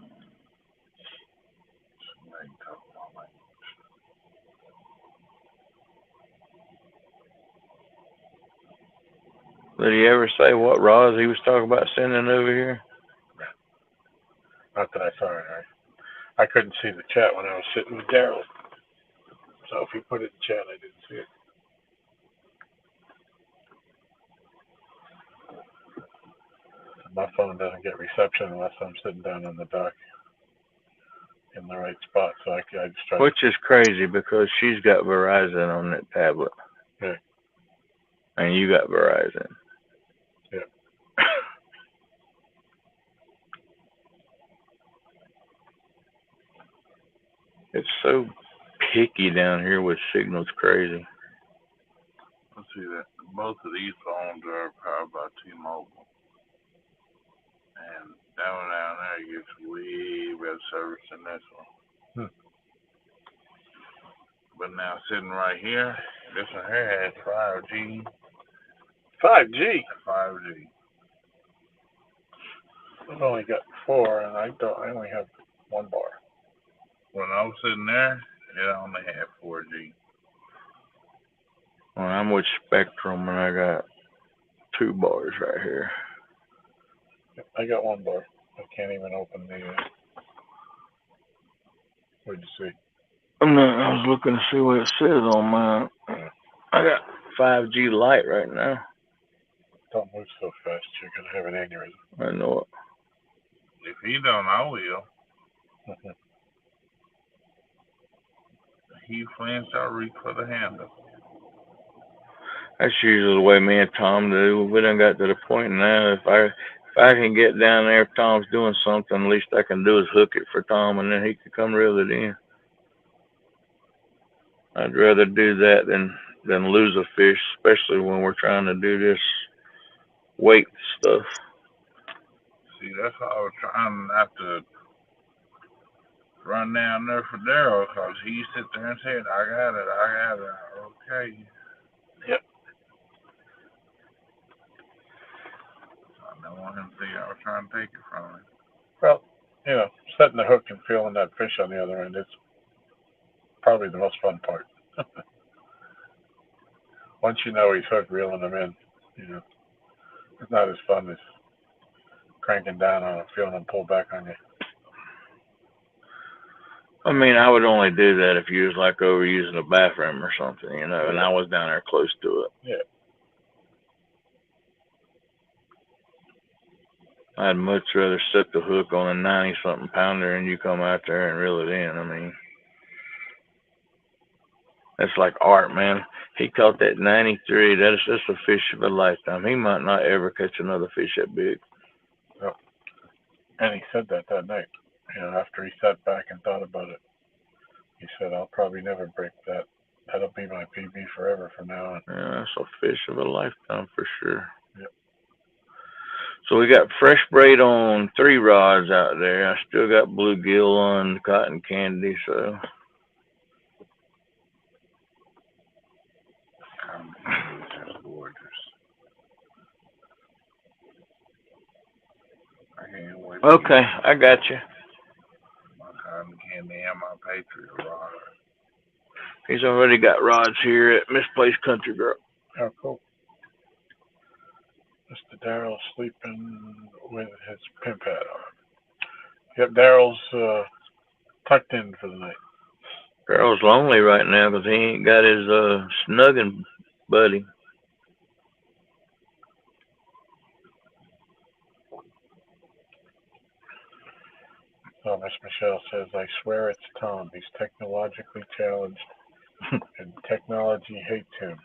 Did he ever say what rods he was talking about sending over here? Not that I saw it. I couldn't see the chat when I was sitting with Daryl. So if he put it in chat, I didn't see it. My phone doesn't get reception unless I'm sitting down on the dock in the right spot. So I just try. Which is crazy because she's got Verizon on that tablet. Yeah. And you got Verizon. Yeah. It's so picky down here with signals, crazy. Let's see that. Both of these phones are powered by T-Mobile. And that one down there gets way better service than this one. But now sitting right here, this one here has 5G. 5G? 5G. I've only got 4, and I only have 1 bar. When I was sitting there, it only had 4G. Well, I'm with Spectrum and I got 2 bars right here. I got 1 bar. I can't even open the. What'd you see? I was looking to see what it says on mine. I got 5G Lite right now. Don't move so fast. You're gonna have an aneurysm. I know it. If he don't, I will. He flinched, I reach for the handle. That's usually the way me and Tom do. We done got to the point now. If I can get down there, if Tom's doing something, the least I can do is hook it for Tom, and then he can come reel it in. I'd rather do that than lose a fish, especially when we're trying to do this weight stuff. See, that's why I was trying not to run down there for Daryl because he sit there and said, I got it. Okay. Yep. I don't want him to think I was trying to take it from him. Well, setting the hook and feeling that fish on the other end is probably the most fun part. Once you know he's hooked, reeling them in, it's not as fun as cranking down on him, feeling him pull back on you. I mean, I would only do that if you was like over using a bathroom or something, and I was down there close to it. Yeah. I'd much rather set the hook on a 90-something pounder and you come out there and reel it in. I mean, that's like art, man. He caught that 93. That's a fish of a lifetime. He might not ever catch another fish that big. Yep. And he said that night, after he sat back and thought about it. He said, I'll probably never break that. That'll be my PB forever from now on. Yeah, that's a fish of a lifetime for sure. Yep. So we got fresh braid on 3 rods out there. I still got bluegill on cotton candy, so. That's gorgeous. I can't wait. Okay, I got you. My cotton candy and my Patriot rod. He's already got rods here at Misplaced Country Girl. Oh, cool. Mr. Daryl's sleeping with his pimp hat on. Yep, Daryl's tucked in for the night. Daryl's lonely right now because he ain't got his snugging buddy. So Miss Michelle says, I swear it's Tom. He's technologically challenged and technology hates him.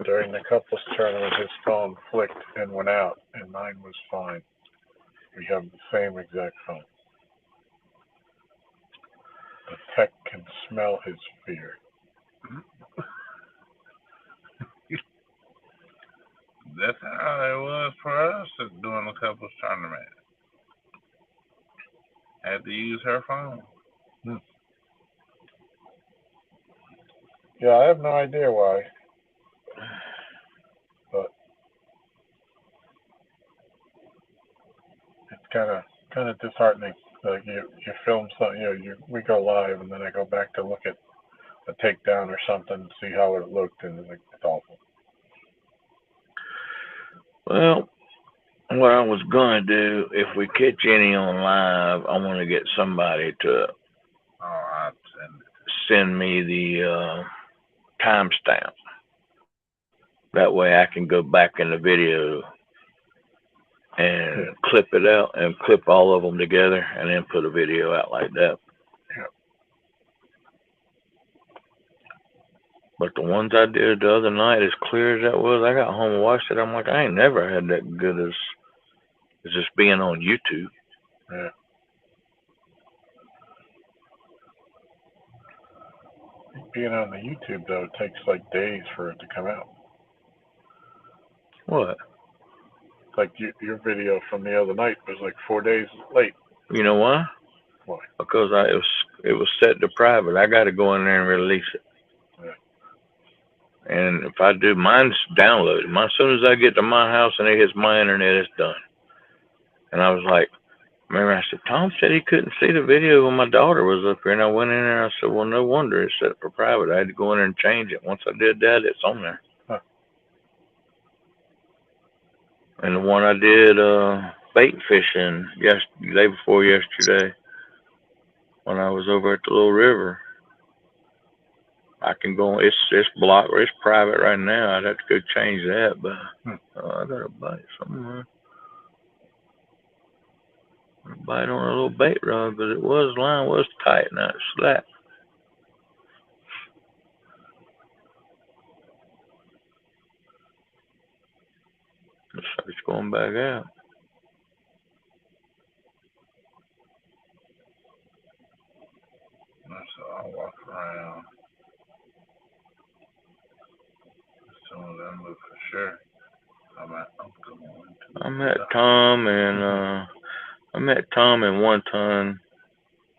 During the couples tournament, his phone flicked and went out, and mine was fine. We have the same exact phone. The tech can smell his fear. That's how it was for us doing the couples tournament. Had to use her phone. Yeah, I have no idea why. But it's kind of disheartening. Like you film something, we go live, and then I go back to look at a takedown or something, see how it looked, and it's awful. Well, what I was going to do, if we catch any on live, I want to get somebody to send me the timestamp. That way I can go back in the video and clip it out and clip all of them together and then put a video out like that. Yeah. But the ones I did the other night, as clear as that was, I got home and watched it. I'm like, I ain't never had that good as just being on YouTube. Yeah. Being on the YouTube, though, it takes like days for it to come out. What? Like your video from the other night was like 4 days late. You know why? Why? Because it was set to private. I got to go in there and release it. Yeah. And if I do, mine's downloaded. As soon as I get to my house and it hits my internet, it's done. And I was like, remember, I said, Tom said he couldn't see the video when my daughter was up here. And I went in there and I said, well, no wonder it's set for private. I had to go in there and change it. Once I did that, it's on there. Huh. And the one I did bait fishing the day before yesterday, when I was over at the little river, I can go. It's blocked. It's private right now. I'd have to go change that, but I got a bite somewhere. A bite on a little bait rod, but line was tight, now it's slack. Looks like it's going back out. So I'll walk around. Some of them look for sure. I met Tom and 1 ton.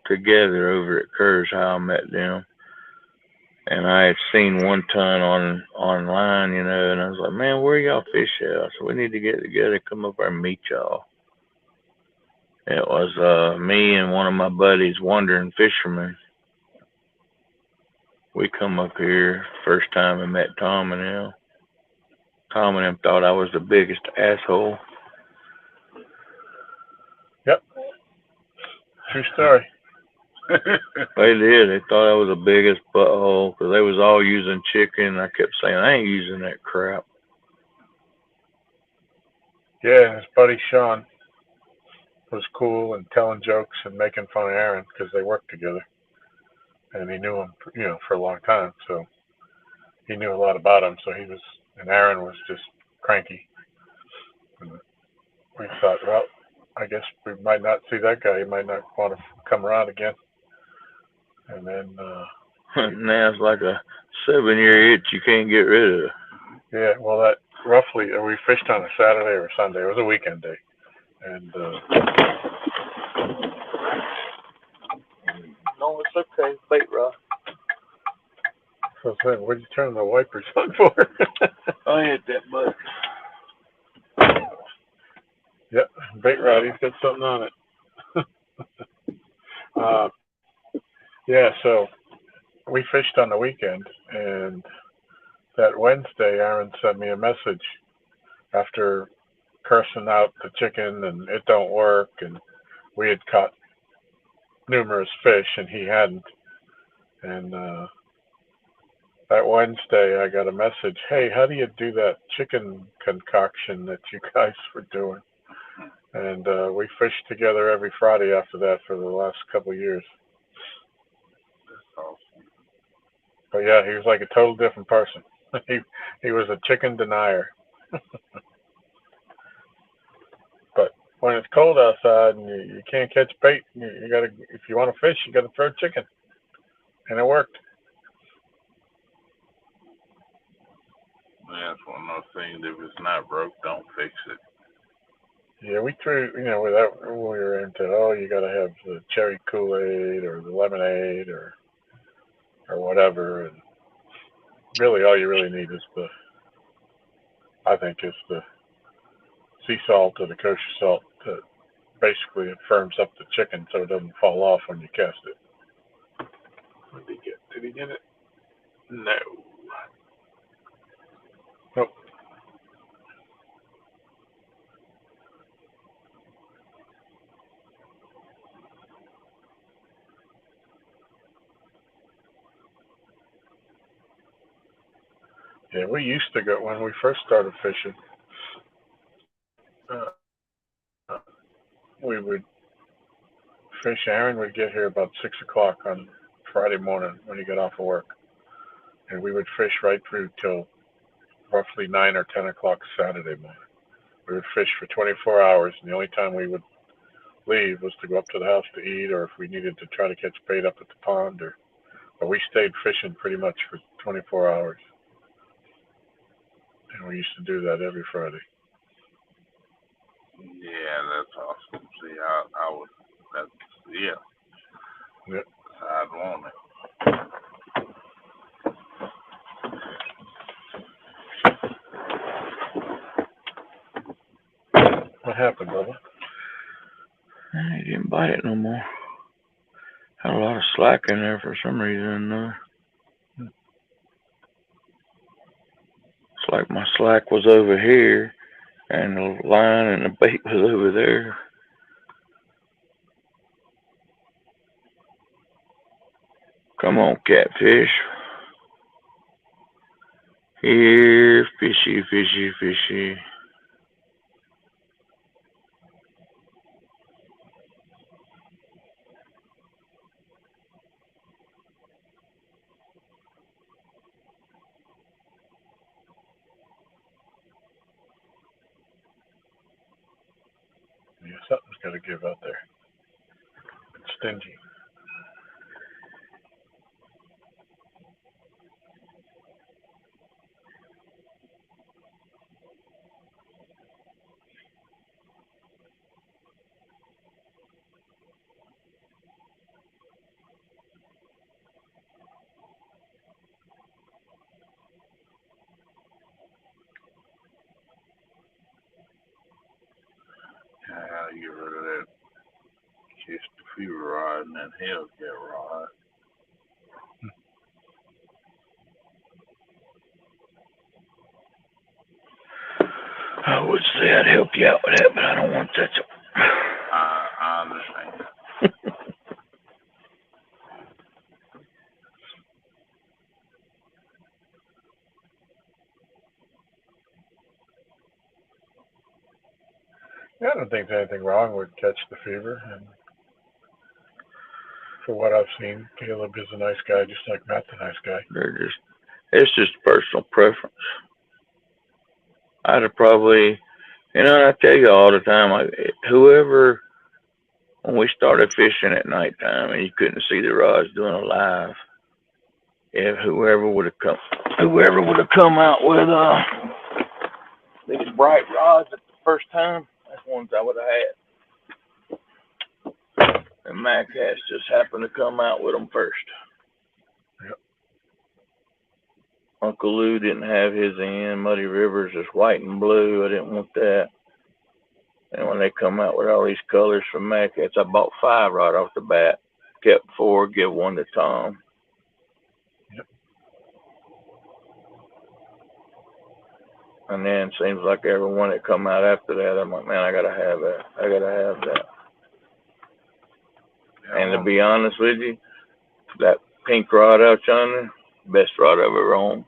together over at Kerr's, how I met them. And I had seen one ton online, and I was like, man, where y'all fish at? I said, we need to get together, come up there and meet y'all. It was me and one of my buddies, wandering fishermen. We come up here first time and met Tom and them. Tom and them thought I was the biggest asshole. Yep. True story. They did. They thought I was the biggest butthole because they was all using chicken. I kept saying, I ain't using that crap. Yeah, and his buddy Sean was cool and telling jokes and making fun of Aaron because they worked together. And he knew him, for a long time. So he knew a lot about him. So and Aaron was just cranky. And we thought, well, I guess we might not see that guy. He might not want to come around again. And then, Now it's like a 7-year itch you can't get rid of. yeah, well, that roughly, we fished on a Saturday or a Sunday. It was a weekend day. And, No, it's okay. Bait rod. so I was saying, what'd you turn the wipers on for? I hit that butt. Yep, bait rod, he's got something on it. Yeah, so we fished on the weekend, and that Wednesday, Aaron sent me a message after cursing out the chicken and it don't work, and we had caught numerous fish and he hadn't. And that Wednesday, I got a message, hey, how do you do that chicken concoction that you guys were doing? And we fished together every Friday after that for the last couple of years. But yeah, he was like a total different person. he was a chicken denier. But when it's cold outside and you can't catch bait, you gotta, if you want to fish, you gotta throw chicken. And it worked. Yeah, it's one of those things. If it's not broke, don't fix it. Yeah, we threw, without we were into, you gotta have the cherry Kool-Aid or the lemonade or whatever, and really all you really need is I think is the sea salt or the kosher salt. Basically, it firms up the chicken so it doesn't fall off when you cast it. What did he get? Did he get it? No. Nope. Yeah, we used to go when we first started fishing. We would fish. Aaron would get here about 6 o'clock on Friday morning when he got off of work, and we would fish right through till roughly 9 or 10 o'clock Saturday morning. We would fish for 24 hours, and the only time we would leave was to go up to the house to eat, or if we needed to try to catch bait up at the pond, but we stayed fishing pretty much for 24 hours, and we used to do that every Friday. Yeah, that's awesome. See, I would, that's, yeah. Yep. I'd want it. What happened, Bubba? He didn't bite it no more. Had a lot of slack in there for some reason. It's like my slack was over here, and the line and the bait was over there. Come on, catfish. Here, fishy, fishy, fishy. Yeah, something's got to give out there. It's stingy. and Hellcat rod. I would say I'd help you out with that, but I don't want to touch them. I understand. Yeah, I don't think there's anything wrong with Catch the Fever. And for what I've seen, Caleb is a nice guy, just like Matt's a nice guy. It's just personal preference. I'd have probably, and I tell you all the time, whoever, when we started fishing at nighttime and you couldn't see the rods doing a live, if whoever would have come out with these bright rods at the first time, that's ones I would have had. And Mac has just happened to come out with them first. Yep. Uncle Lou didn't have his in. Muddy Rivers is white and blue. I didn't want that. And when they come out with all these colors from Mac, I bought 5 right off the bat. Kept 4, give 1 to Tom. Yep. And then it seems like every one that come out after that, I'm like, man, I gotta have that. I gotta have that. Yeah, And to be honest with you, that pink rod out yonder, best rod I've ever owned.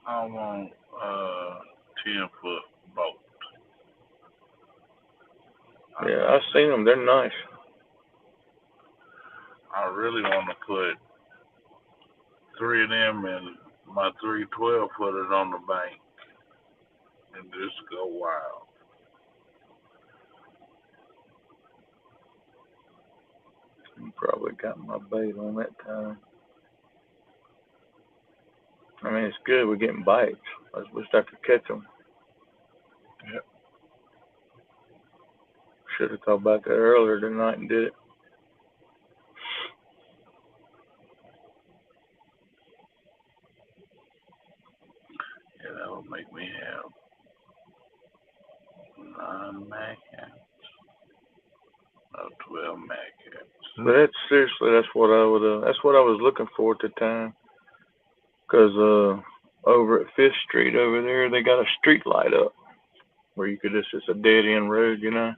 I want 10-foot boat. Yeah, I've seen them. They're nice. I really want to put 3 of them and my 3 12-footers on the bank and just go wild. You probably got my bait on that time. I mean, it's good. We're getting bites. I just wish I could catch them. Yep. Should have thought about that earlier tonight and did it. Yeah, that would make me have 9 Mac hats. No, 12 Mac hats. But that's seriously, that's what I would. That's what I was looking for at the time. Cause over at 5th Street over there, they got a street light up where you could just, it's a dead end road, you know.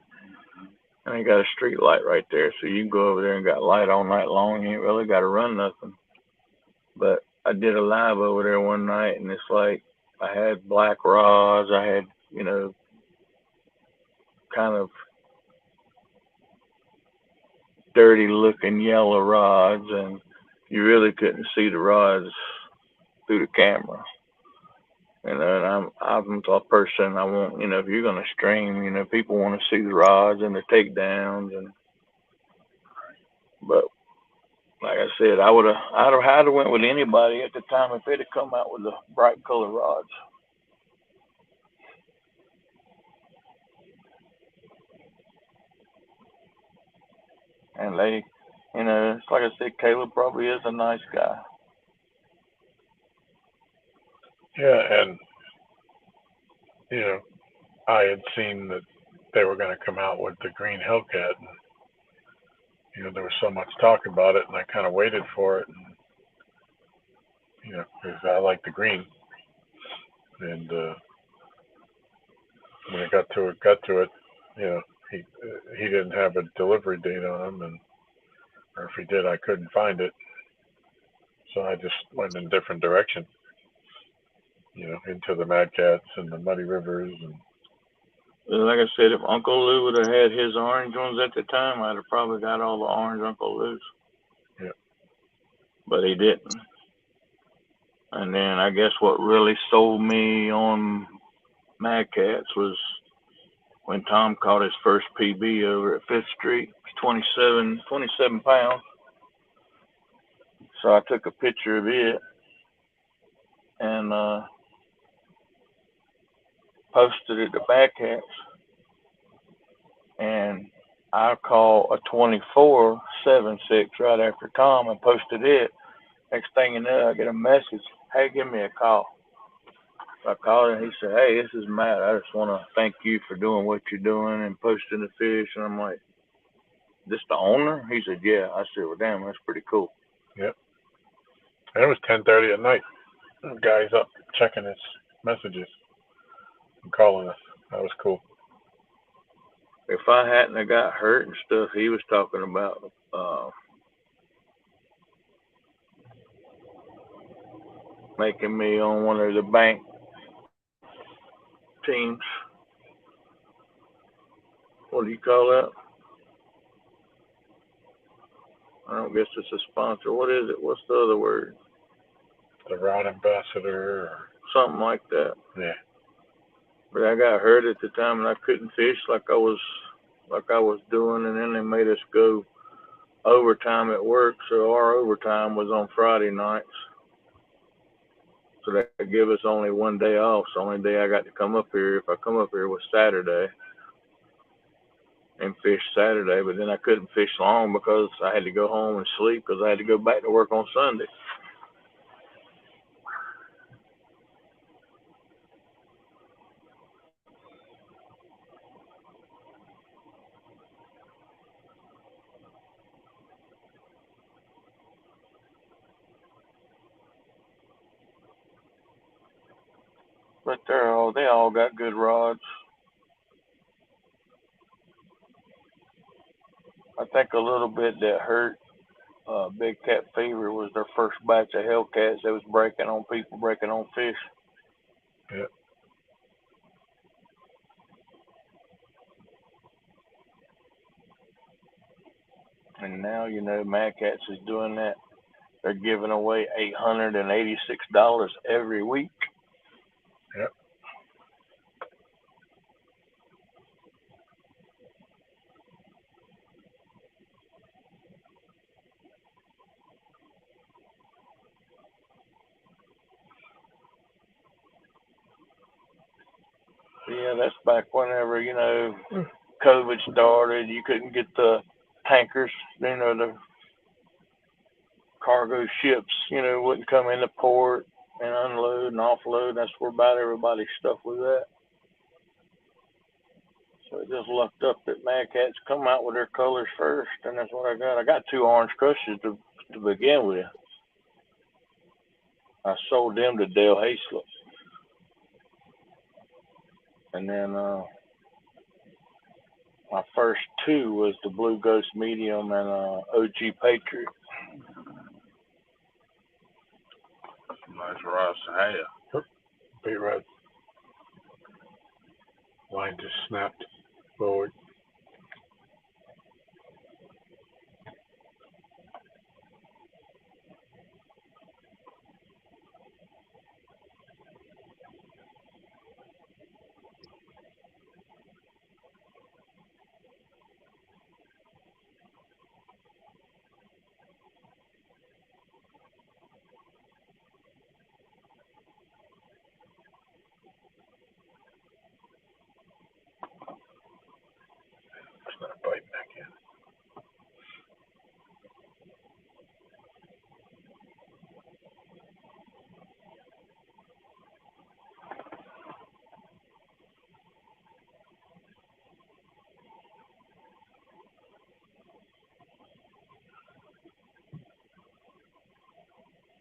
And they got a street light right there, so you can go over there and got light all night long. You ain't really got to run nothing. But I did a live over there one night, and it's like I had black rods. I had, you know, kind of dirty looking yellow rods, and you really couldn't see the rods through the camera. And I'm a person, I want, you know, if you're gonna stream, you know, people want to see the rods and the takedowns, but like I said, I'd have went with anybody at the time if they'd have come out with the bright color rods. And they, you know, it's like I said, Caleb probably is a nice guy. Yeah, and you know, I had seen that they were going to come out with the green Hellcat, and you know, there was so much talk about it, and I kind of waited for it, and you know, because I like the green, and when it got to it, you know, he didn't have a delivery date on him, and or if he did, I couldn't find it, so I just went in a different direction, you know, into the Mad Cats and the Muddy Rivers, and Like I said, if Uncle Lou would have had his orange ones at the time, I'd have probably got all the orange Uncle Lou's. yeah. But he didn't. And then I guess what really sold me on Mad Cats was when Tom caught his first PB over at 5th Street. It was 27 pounds. So I took a picture of it and posted it to Mad Cats. And I caught a 24.76 right after Tom and posted it. Next thing you know, I get a message, hey, give me a call. I called him. He said, "Hey, this is Matt. I just want to thank you for doing what you're doing and posting the fish." And I'm like, "This the owner?" He said, "Yeah." I said, "Well, damn, that's pretty cool." Yep. And it was 10:30 at night. The guy's up checking his messages and calling us. That was cool. If I hadn't have got hurt and stuff, he was talking about making me on one of the bank teams. What do you call that? I don't guess it's a sponsor. What is it? What's the other word? The rod ambassador. Something like that. Yeah. But I got hurt at the time and I couldn't fish like I was doing, and then they made us go overtime at work. So our overtime was on Friday nights. So they give us only one day off. So the only day I got to come up here, if I come up here, was Saturday and fish Saturday. But then I couldn't fish long because I had to go home and sleep because I had to go back to work on Sunday. But they all got good rods. I think a little bit that hurt Big Cat Fever was their first batch of Hellcats that was breaking on people, breaking on fish. Yep. And now, Mad Cats is doing that. They're giving away $886 every week. Yep. Yeah, that's back whenever, COVID started. You couldn't get the tankers, the cargo ships, wouldn't come into port and unload and offload. That's where about everybody's stuff was at. So it just lucked up that Mad Cats come out with their colors first, and that's what I got. I got 2 orange crushes to begin with. I sold them to Dale Hayslip. And then my first 2 was the Blue Ghost Medium and OG Patriot. Nice rods to have. Bait rod. Line just snapped forward. It's not biting back in.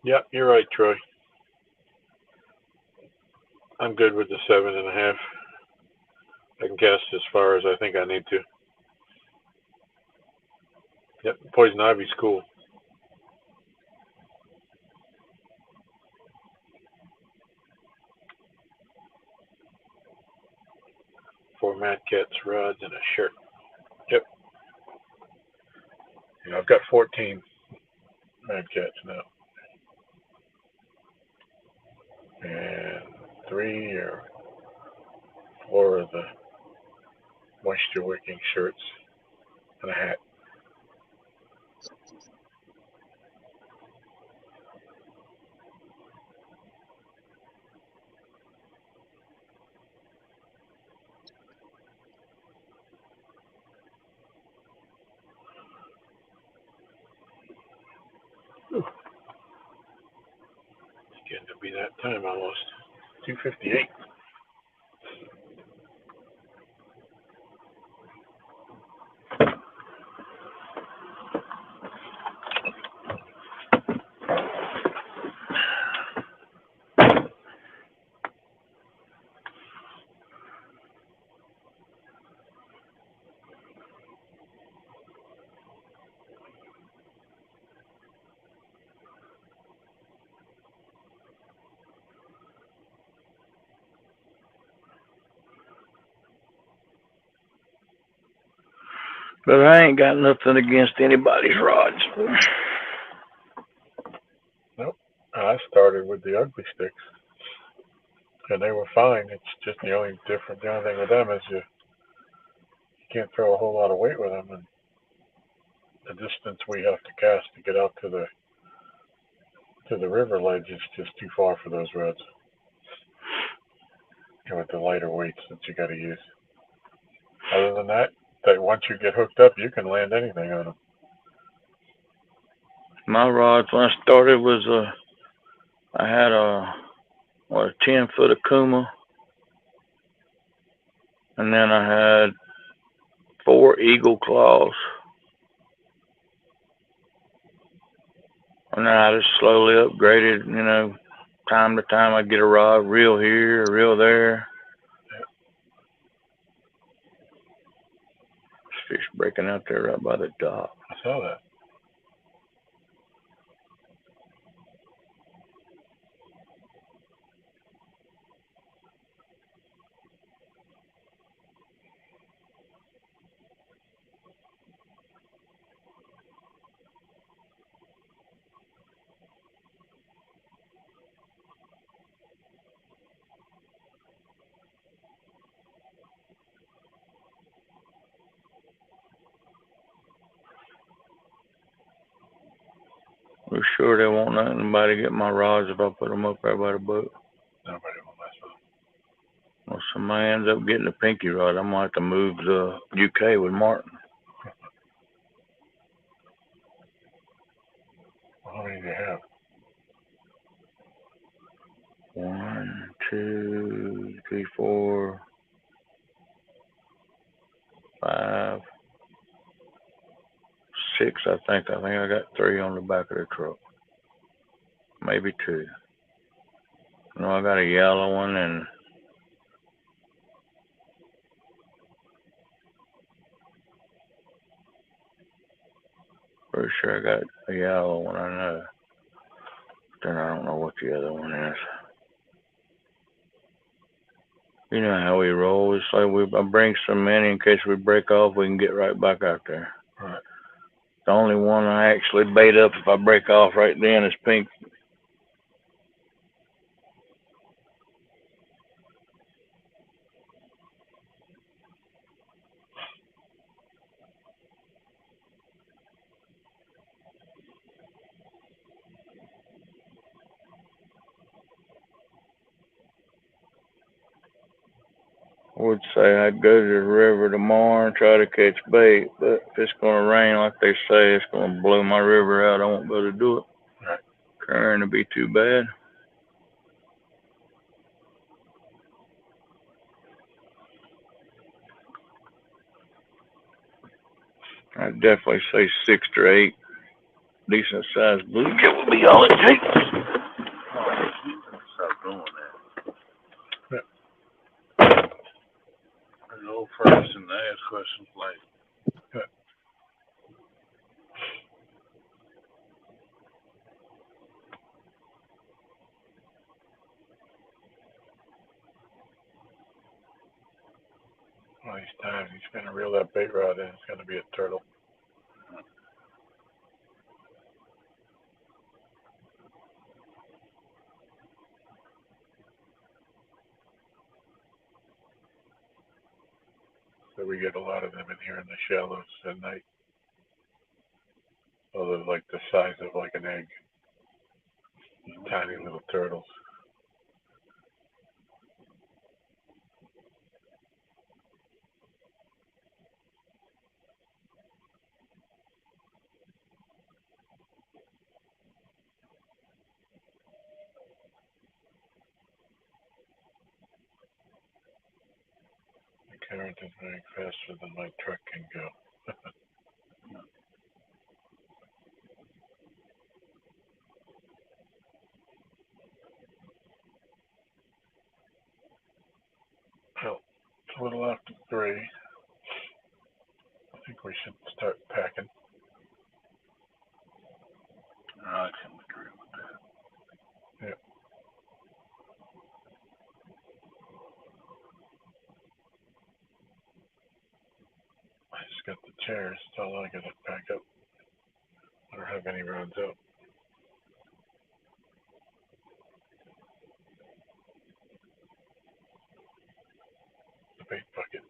Yep, you're right, Troy. I'm good with the 7.5. I can cast as far as I think I need to. Yep, poison ivy's cool. Four Mad Cats rods and a shirt. Yep. Yeah, I've got 14 Mad Cats now. And 3 or 4 of the moisture wicking shirts and a hat. It's getting to be that time almost. 258. But I ain't got nothing against anybody's rods. Nope. I started with the ugly sticks, and they were fine. It's just the only thing with them is you can't throw a whole lot of weight with them, and the distance we have to cast to get out to the river ledge is just too far for those rods. And with the lighter weights that you got to use. Other than that, once you get hooked up, you can land anything on them. My rods when I started was I had a 10-foot Akuma, and then I had 4 Eagle Claws, and then I just slowly upgraded. You know, time to time I'd get a rod, reel here, a reel there. Fish breaking out there right by the dock. I saw that. We're sure they won't let anybody get my rods if I put them up there by the boat. Nobody will mess with them. Well, somebody ends up getting a pinky rod, I'm gonna have to move to UK with Martin. How many do you have? 1, 2, 3, 4, 5, 6. I think I got 3 on the back of the truck, maybe 2. No, I got a yellow one and pretty sure I got a yellow one. I know. Then I don't know what the other one is. You know how we roll. It's like I bring some in case we break off, we can get right back out there. Right. The only one I actually bait up if I break off right then is pink. I would say I'd go to the river tomorrow and try to catch bait, but if it's going to rain like they say, it's going to blow my river out. I won't be able to do it. Right. Current would be too bad. I'd definitely say 6 to 8 decent sized bluegill would be all it takes. Stop doing that. I go first and ask questions later. One of these times he's going to reel that bait rod in. It's going to be a turtle. So we get a lot of them in here in the shallows at night. Oh, they're like the size of like an egg. These tiny little turtles. current is moving faster than my truck can go. Well, it's a little after 3. I think we should start packing. I can agree with that. Yeah. I just got the chairs. That's all I gotta pack up. I don't have any roads out. The bait bucket.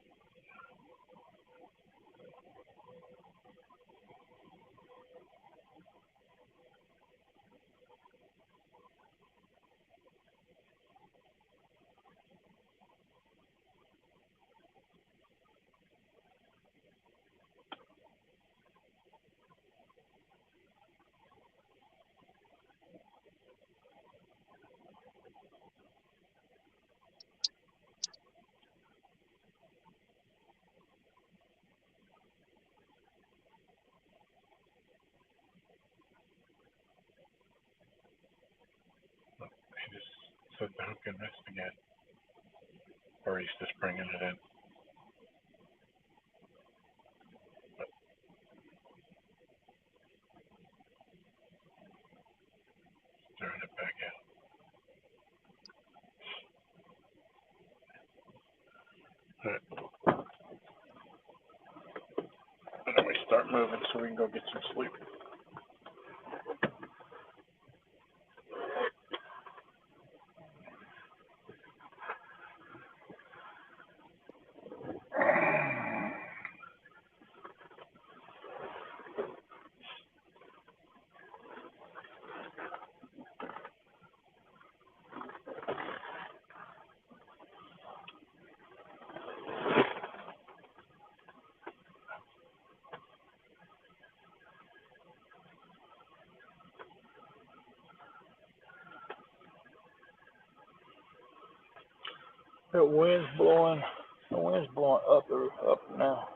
He just said the hook and missed again. Or he's just bringing it in. But throwing it back out. Alright. And then we start moving so we can go get some sleep. The wind's blowing up now.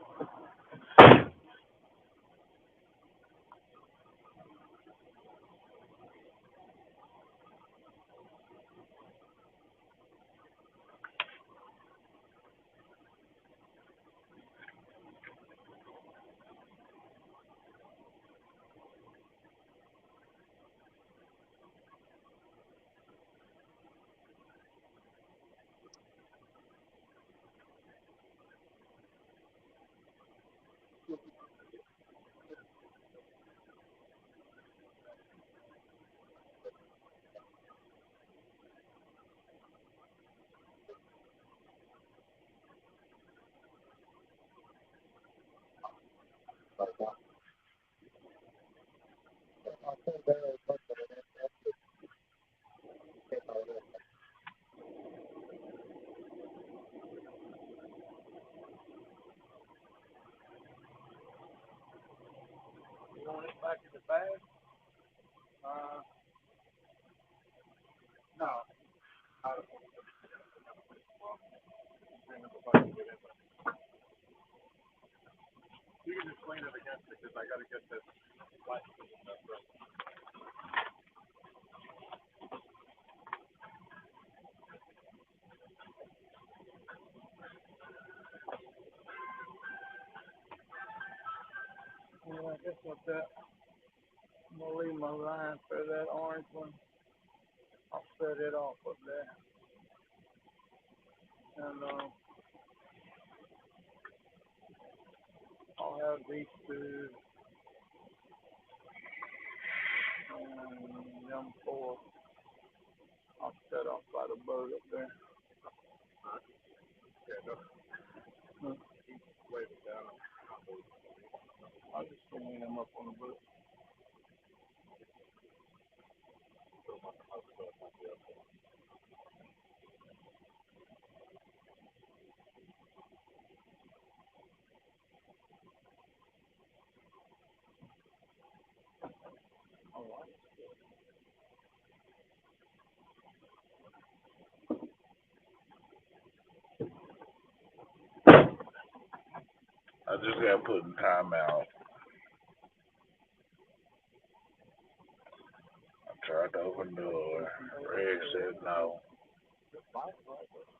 You want it back in the bag? No. I don't want it. You can just clean it against it because I got to get this plastic stuff right. Well, I guess with that, I'm going to leave my line for that orange one. I'll set it off of there. And I'll have these two and them 4. I'll set off by the boat up there. Yeah, no. Wave it down. I'll just clean them up on the boat. just got put in timeout. I tried to open the door. Red said no.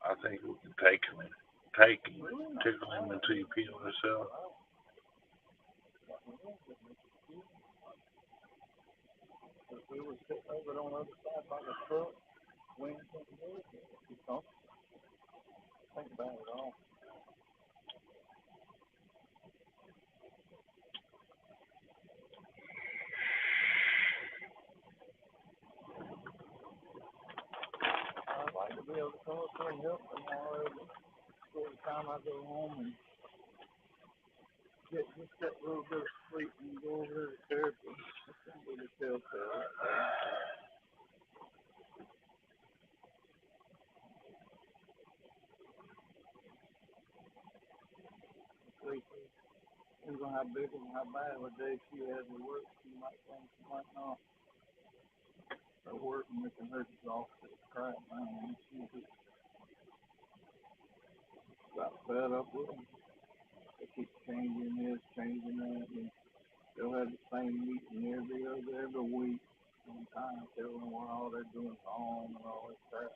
I think we can take him, tickle him until he pees himself. We were sitting over on the other side by the truck, wind coming over. Think about it all. I'd like to be able to come up here and help tomorrow, but by the time I go home and get just that little bit of sleep and go over there to therapy, it's going to be the telltale right there. Depends on how big and how bad of a day she has at work. She might think she might not. At work and making her exhausted as crap, man. She's just about fed up with them. They keep changing this, changing that, and they'll have the same meeting every week. Sometimes telling them what all they're doing wrong and all this crap.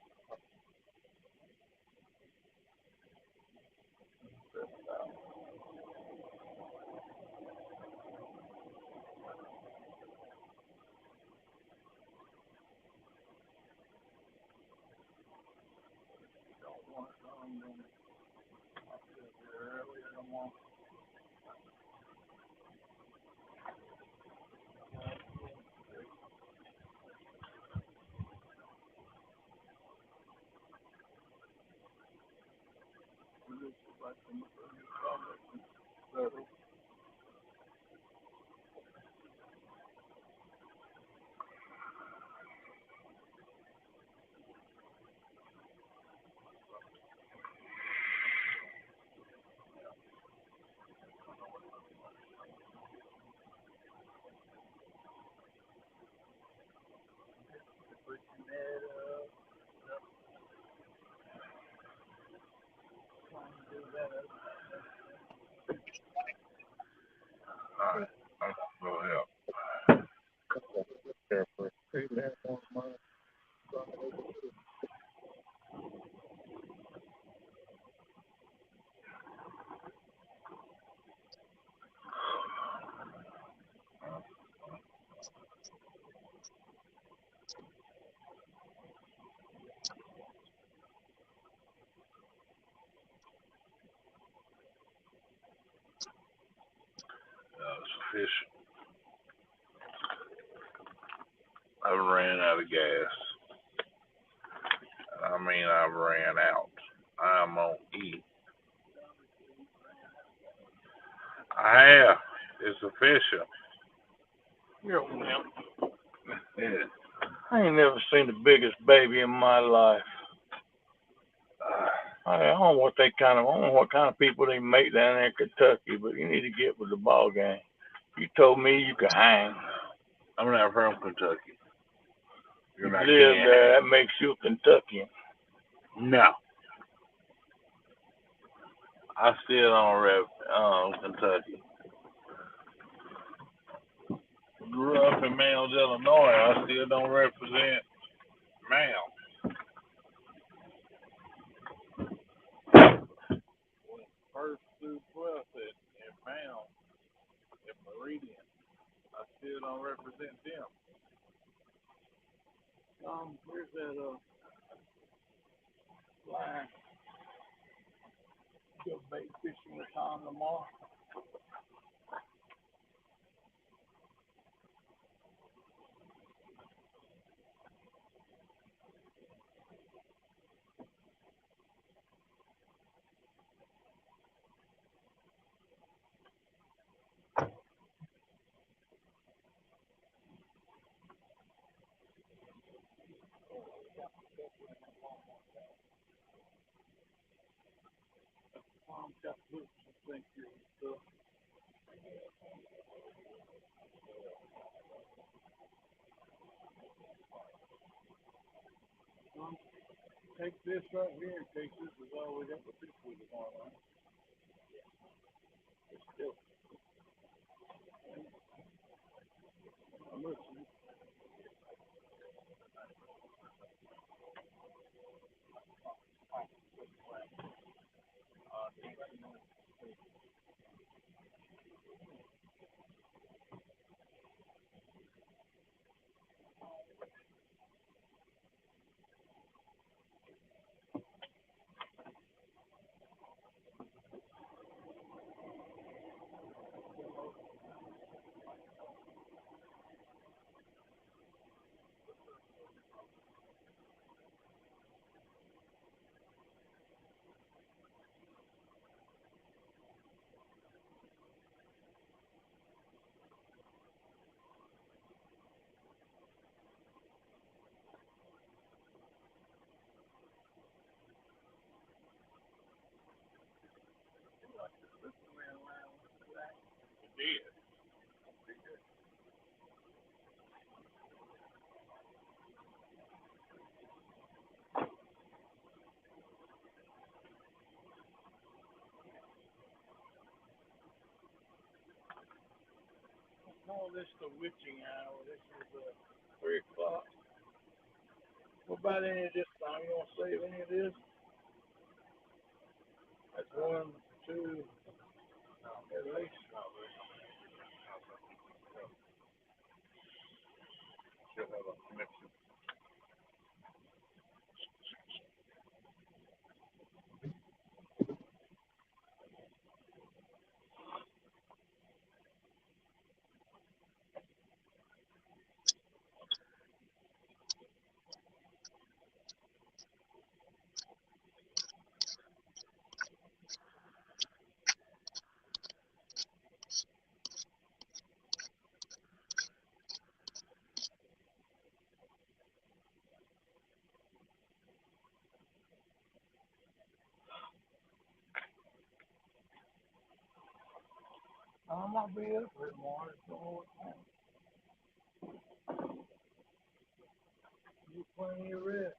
Alright, I'm gonna go help. It's efficient. I ran out of gas. I mean, I ran out. I'm on E. I have. It's official. You're old man. Yeah. I ain't never seen the biggest baby in my life. I don't know what kind of people they make down there in Kentucky, but you need to get with the ball game. You told me you could hang. I'm not from Kentucky. You live there, that makes you a Kentuckian. No. I still don't rep Kentucky. Grew up in Mounds, Illinois. I still don't represent Mounds. First through 12th in Mounds, in Meridian. I still don't represent them. Where's that line? Go bait fishing with Tom tomorrow. Got boots and things here and stuff. Take this right here in case this is all we got to fish with tomorrow. I'm listening. Call this the witching hour. This is 3 o'clock. What about any of this time? You want to save any of this? That's 1, 2, at least. She'll have a connection. I might be up here tomorrow. Don't know what time. You plenty of rest.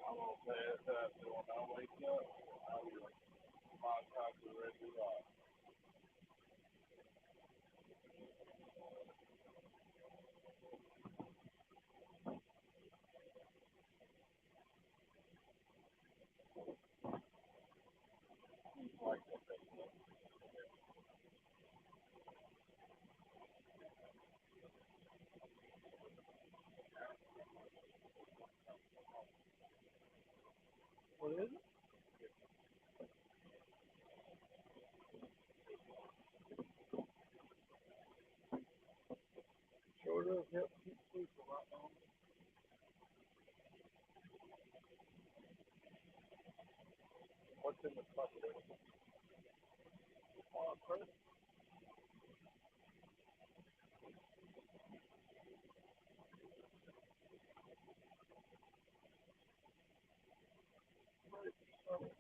I'm gonna pass out so when I wake up, I'll be like, my time is ready to rock. What is it? Sure does help keep sleep a lot longer. What's in the bucket? Oh, first,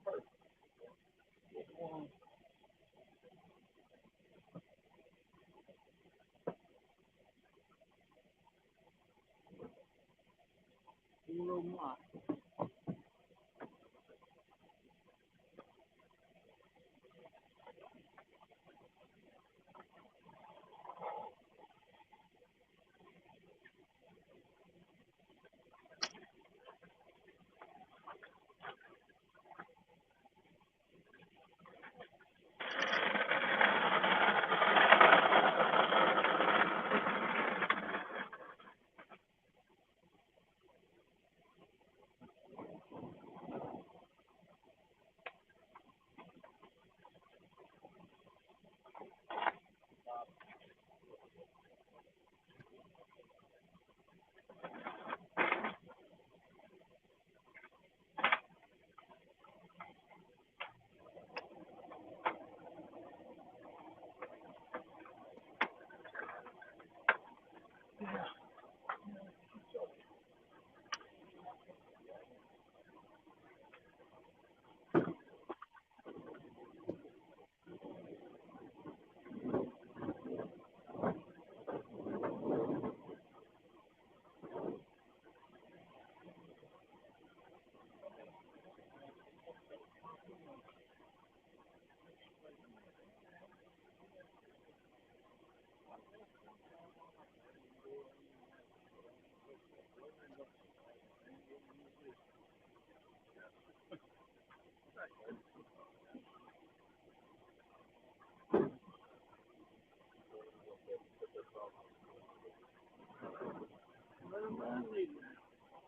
first. Which one? Zero mine.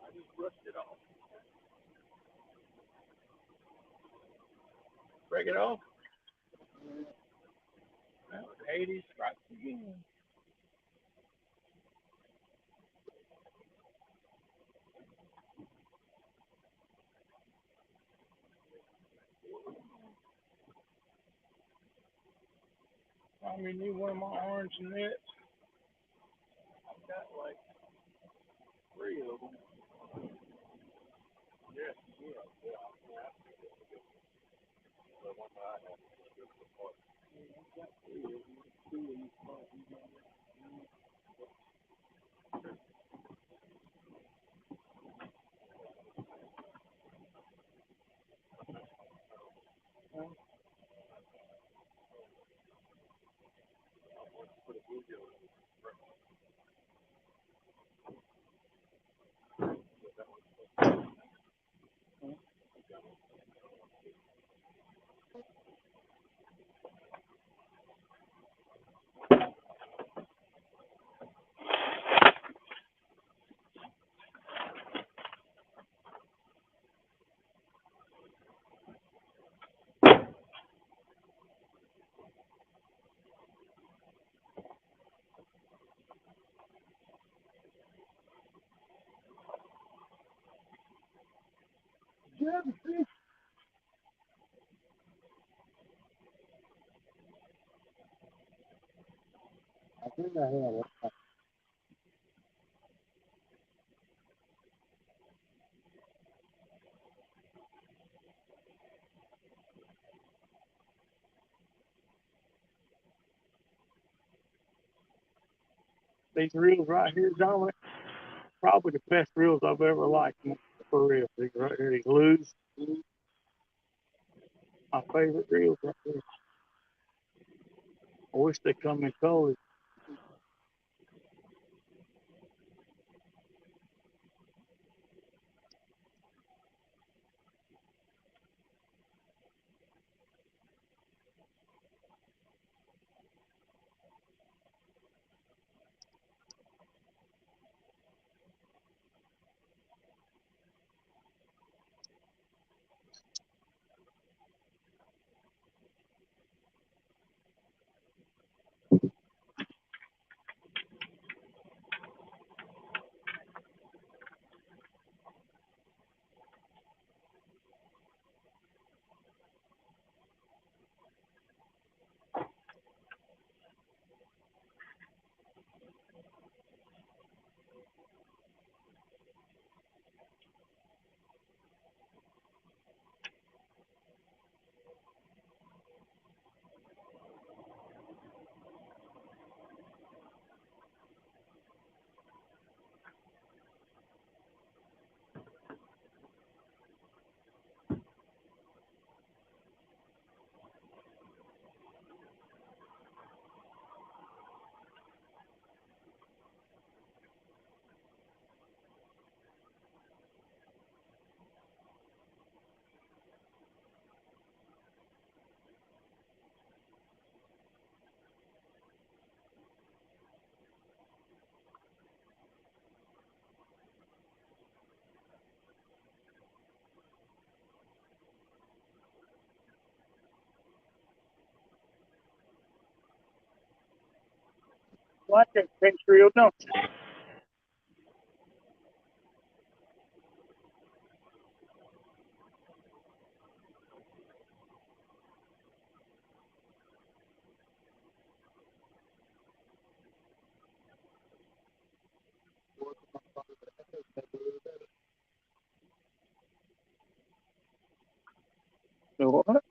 I just brushed it off. Break it off. Well, Hades strikes again. I mean, need one of my orange nets. I've got like 3 of them. Yes, yeah, yeah. The one that I have. I've got 3 of them. 2 of them. Yeah, I think I have. These reels right here, John, probably the best reels I've ever liked. For real, these right here, these loose, my favorite reels right here. I wish they come in colors. Like that French reel, don't you? So what?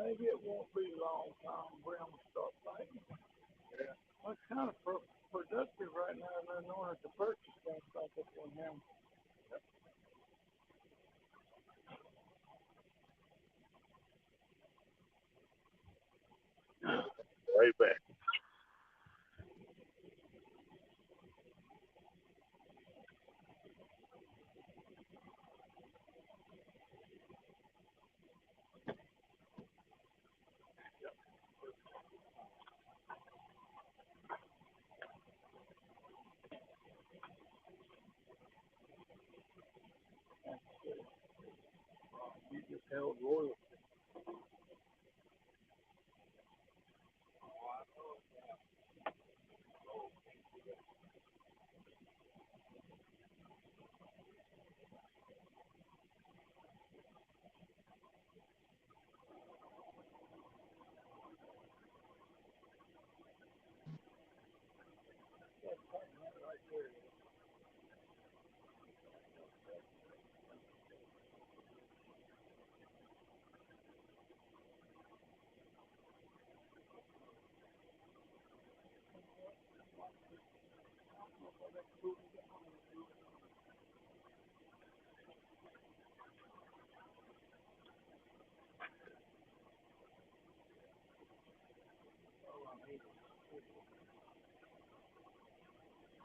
maybe it won't be long time Brim will start thinking. Yeah. Well, it's kind of productive right now in order to purchase things like this one now. Right back. You just held royal.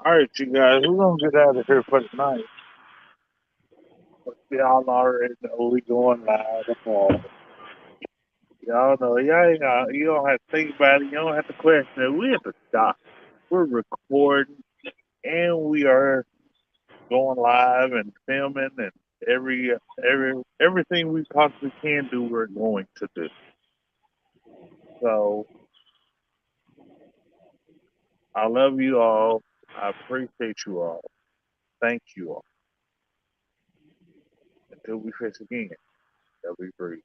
All right, you guys, we're gonna get out of here for tonight. Y'all already know we going live tomorrow. Y'all know y'all ain't got, you don't have to think about it. You don't have to question it. We have to stop. We're recording and we are going live and filming and everything we possibly can do. We're going to do. So I love you all. I appreciate you all. Thank you all. Until we fish again, that we breathe.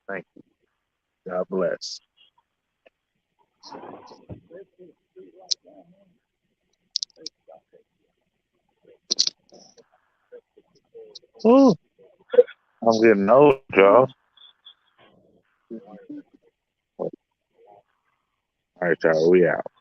Thank you. God bless. Ooh, I'm getting old, y'all. All right, y'all. We out.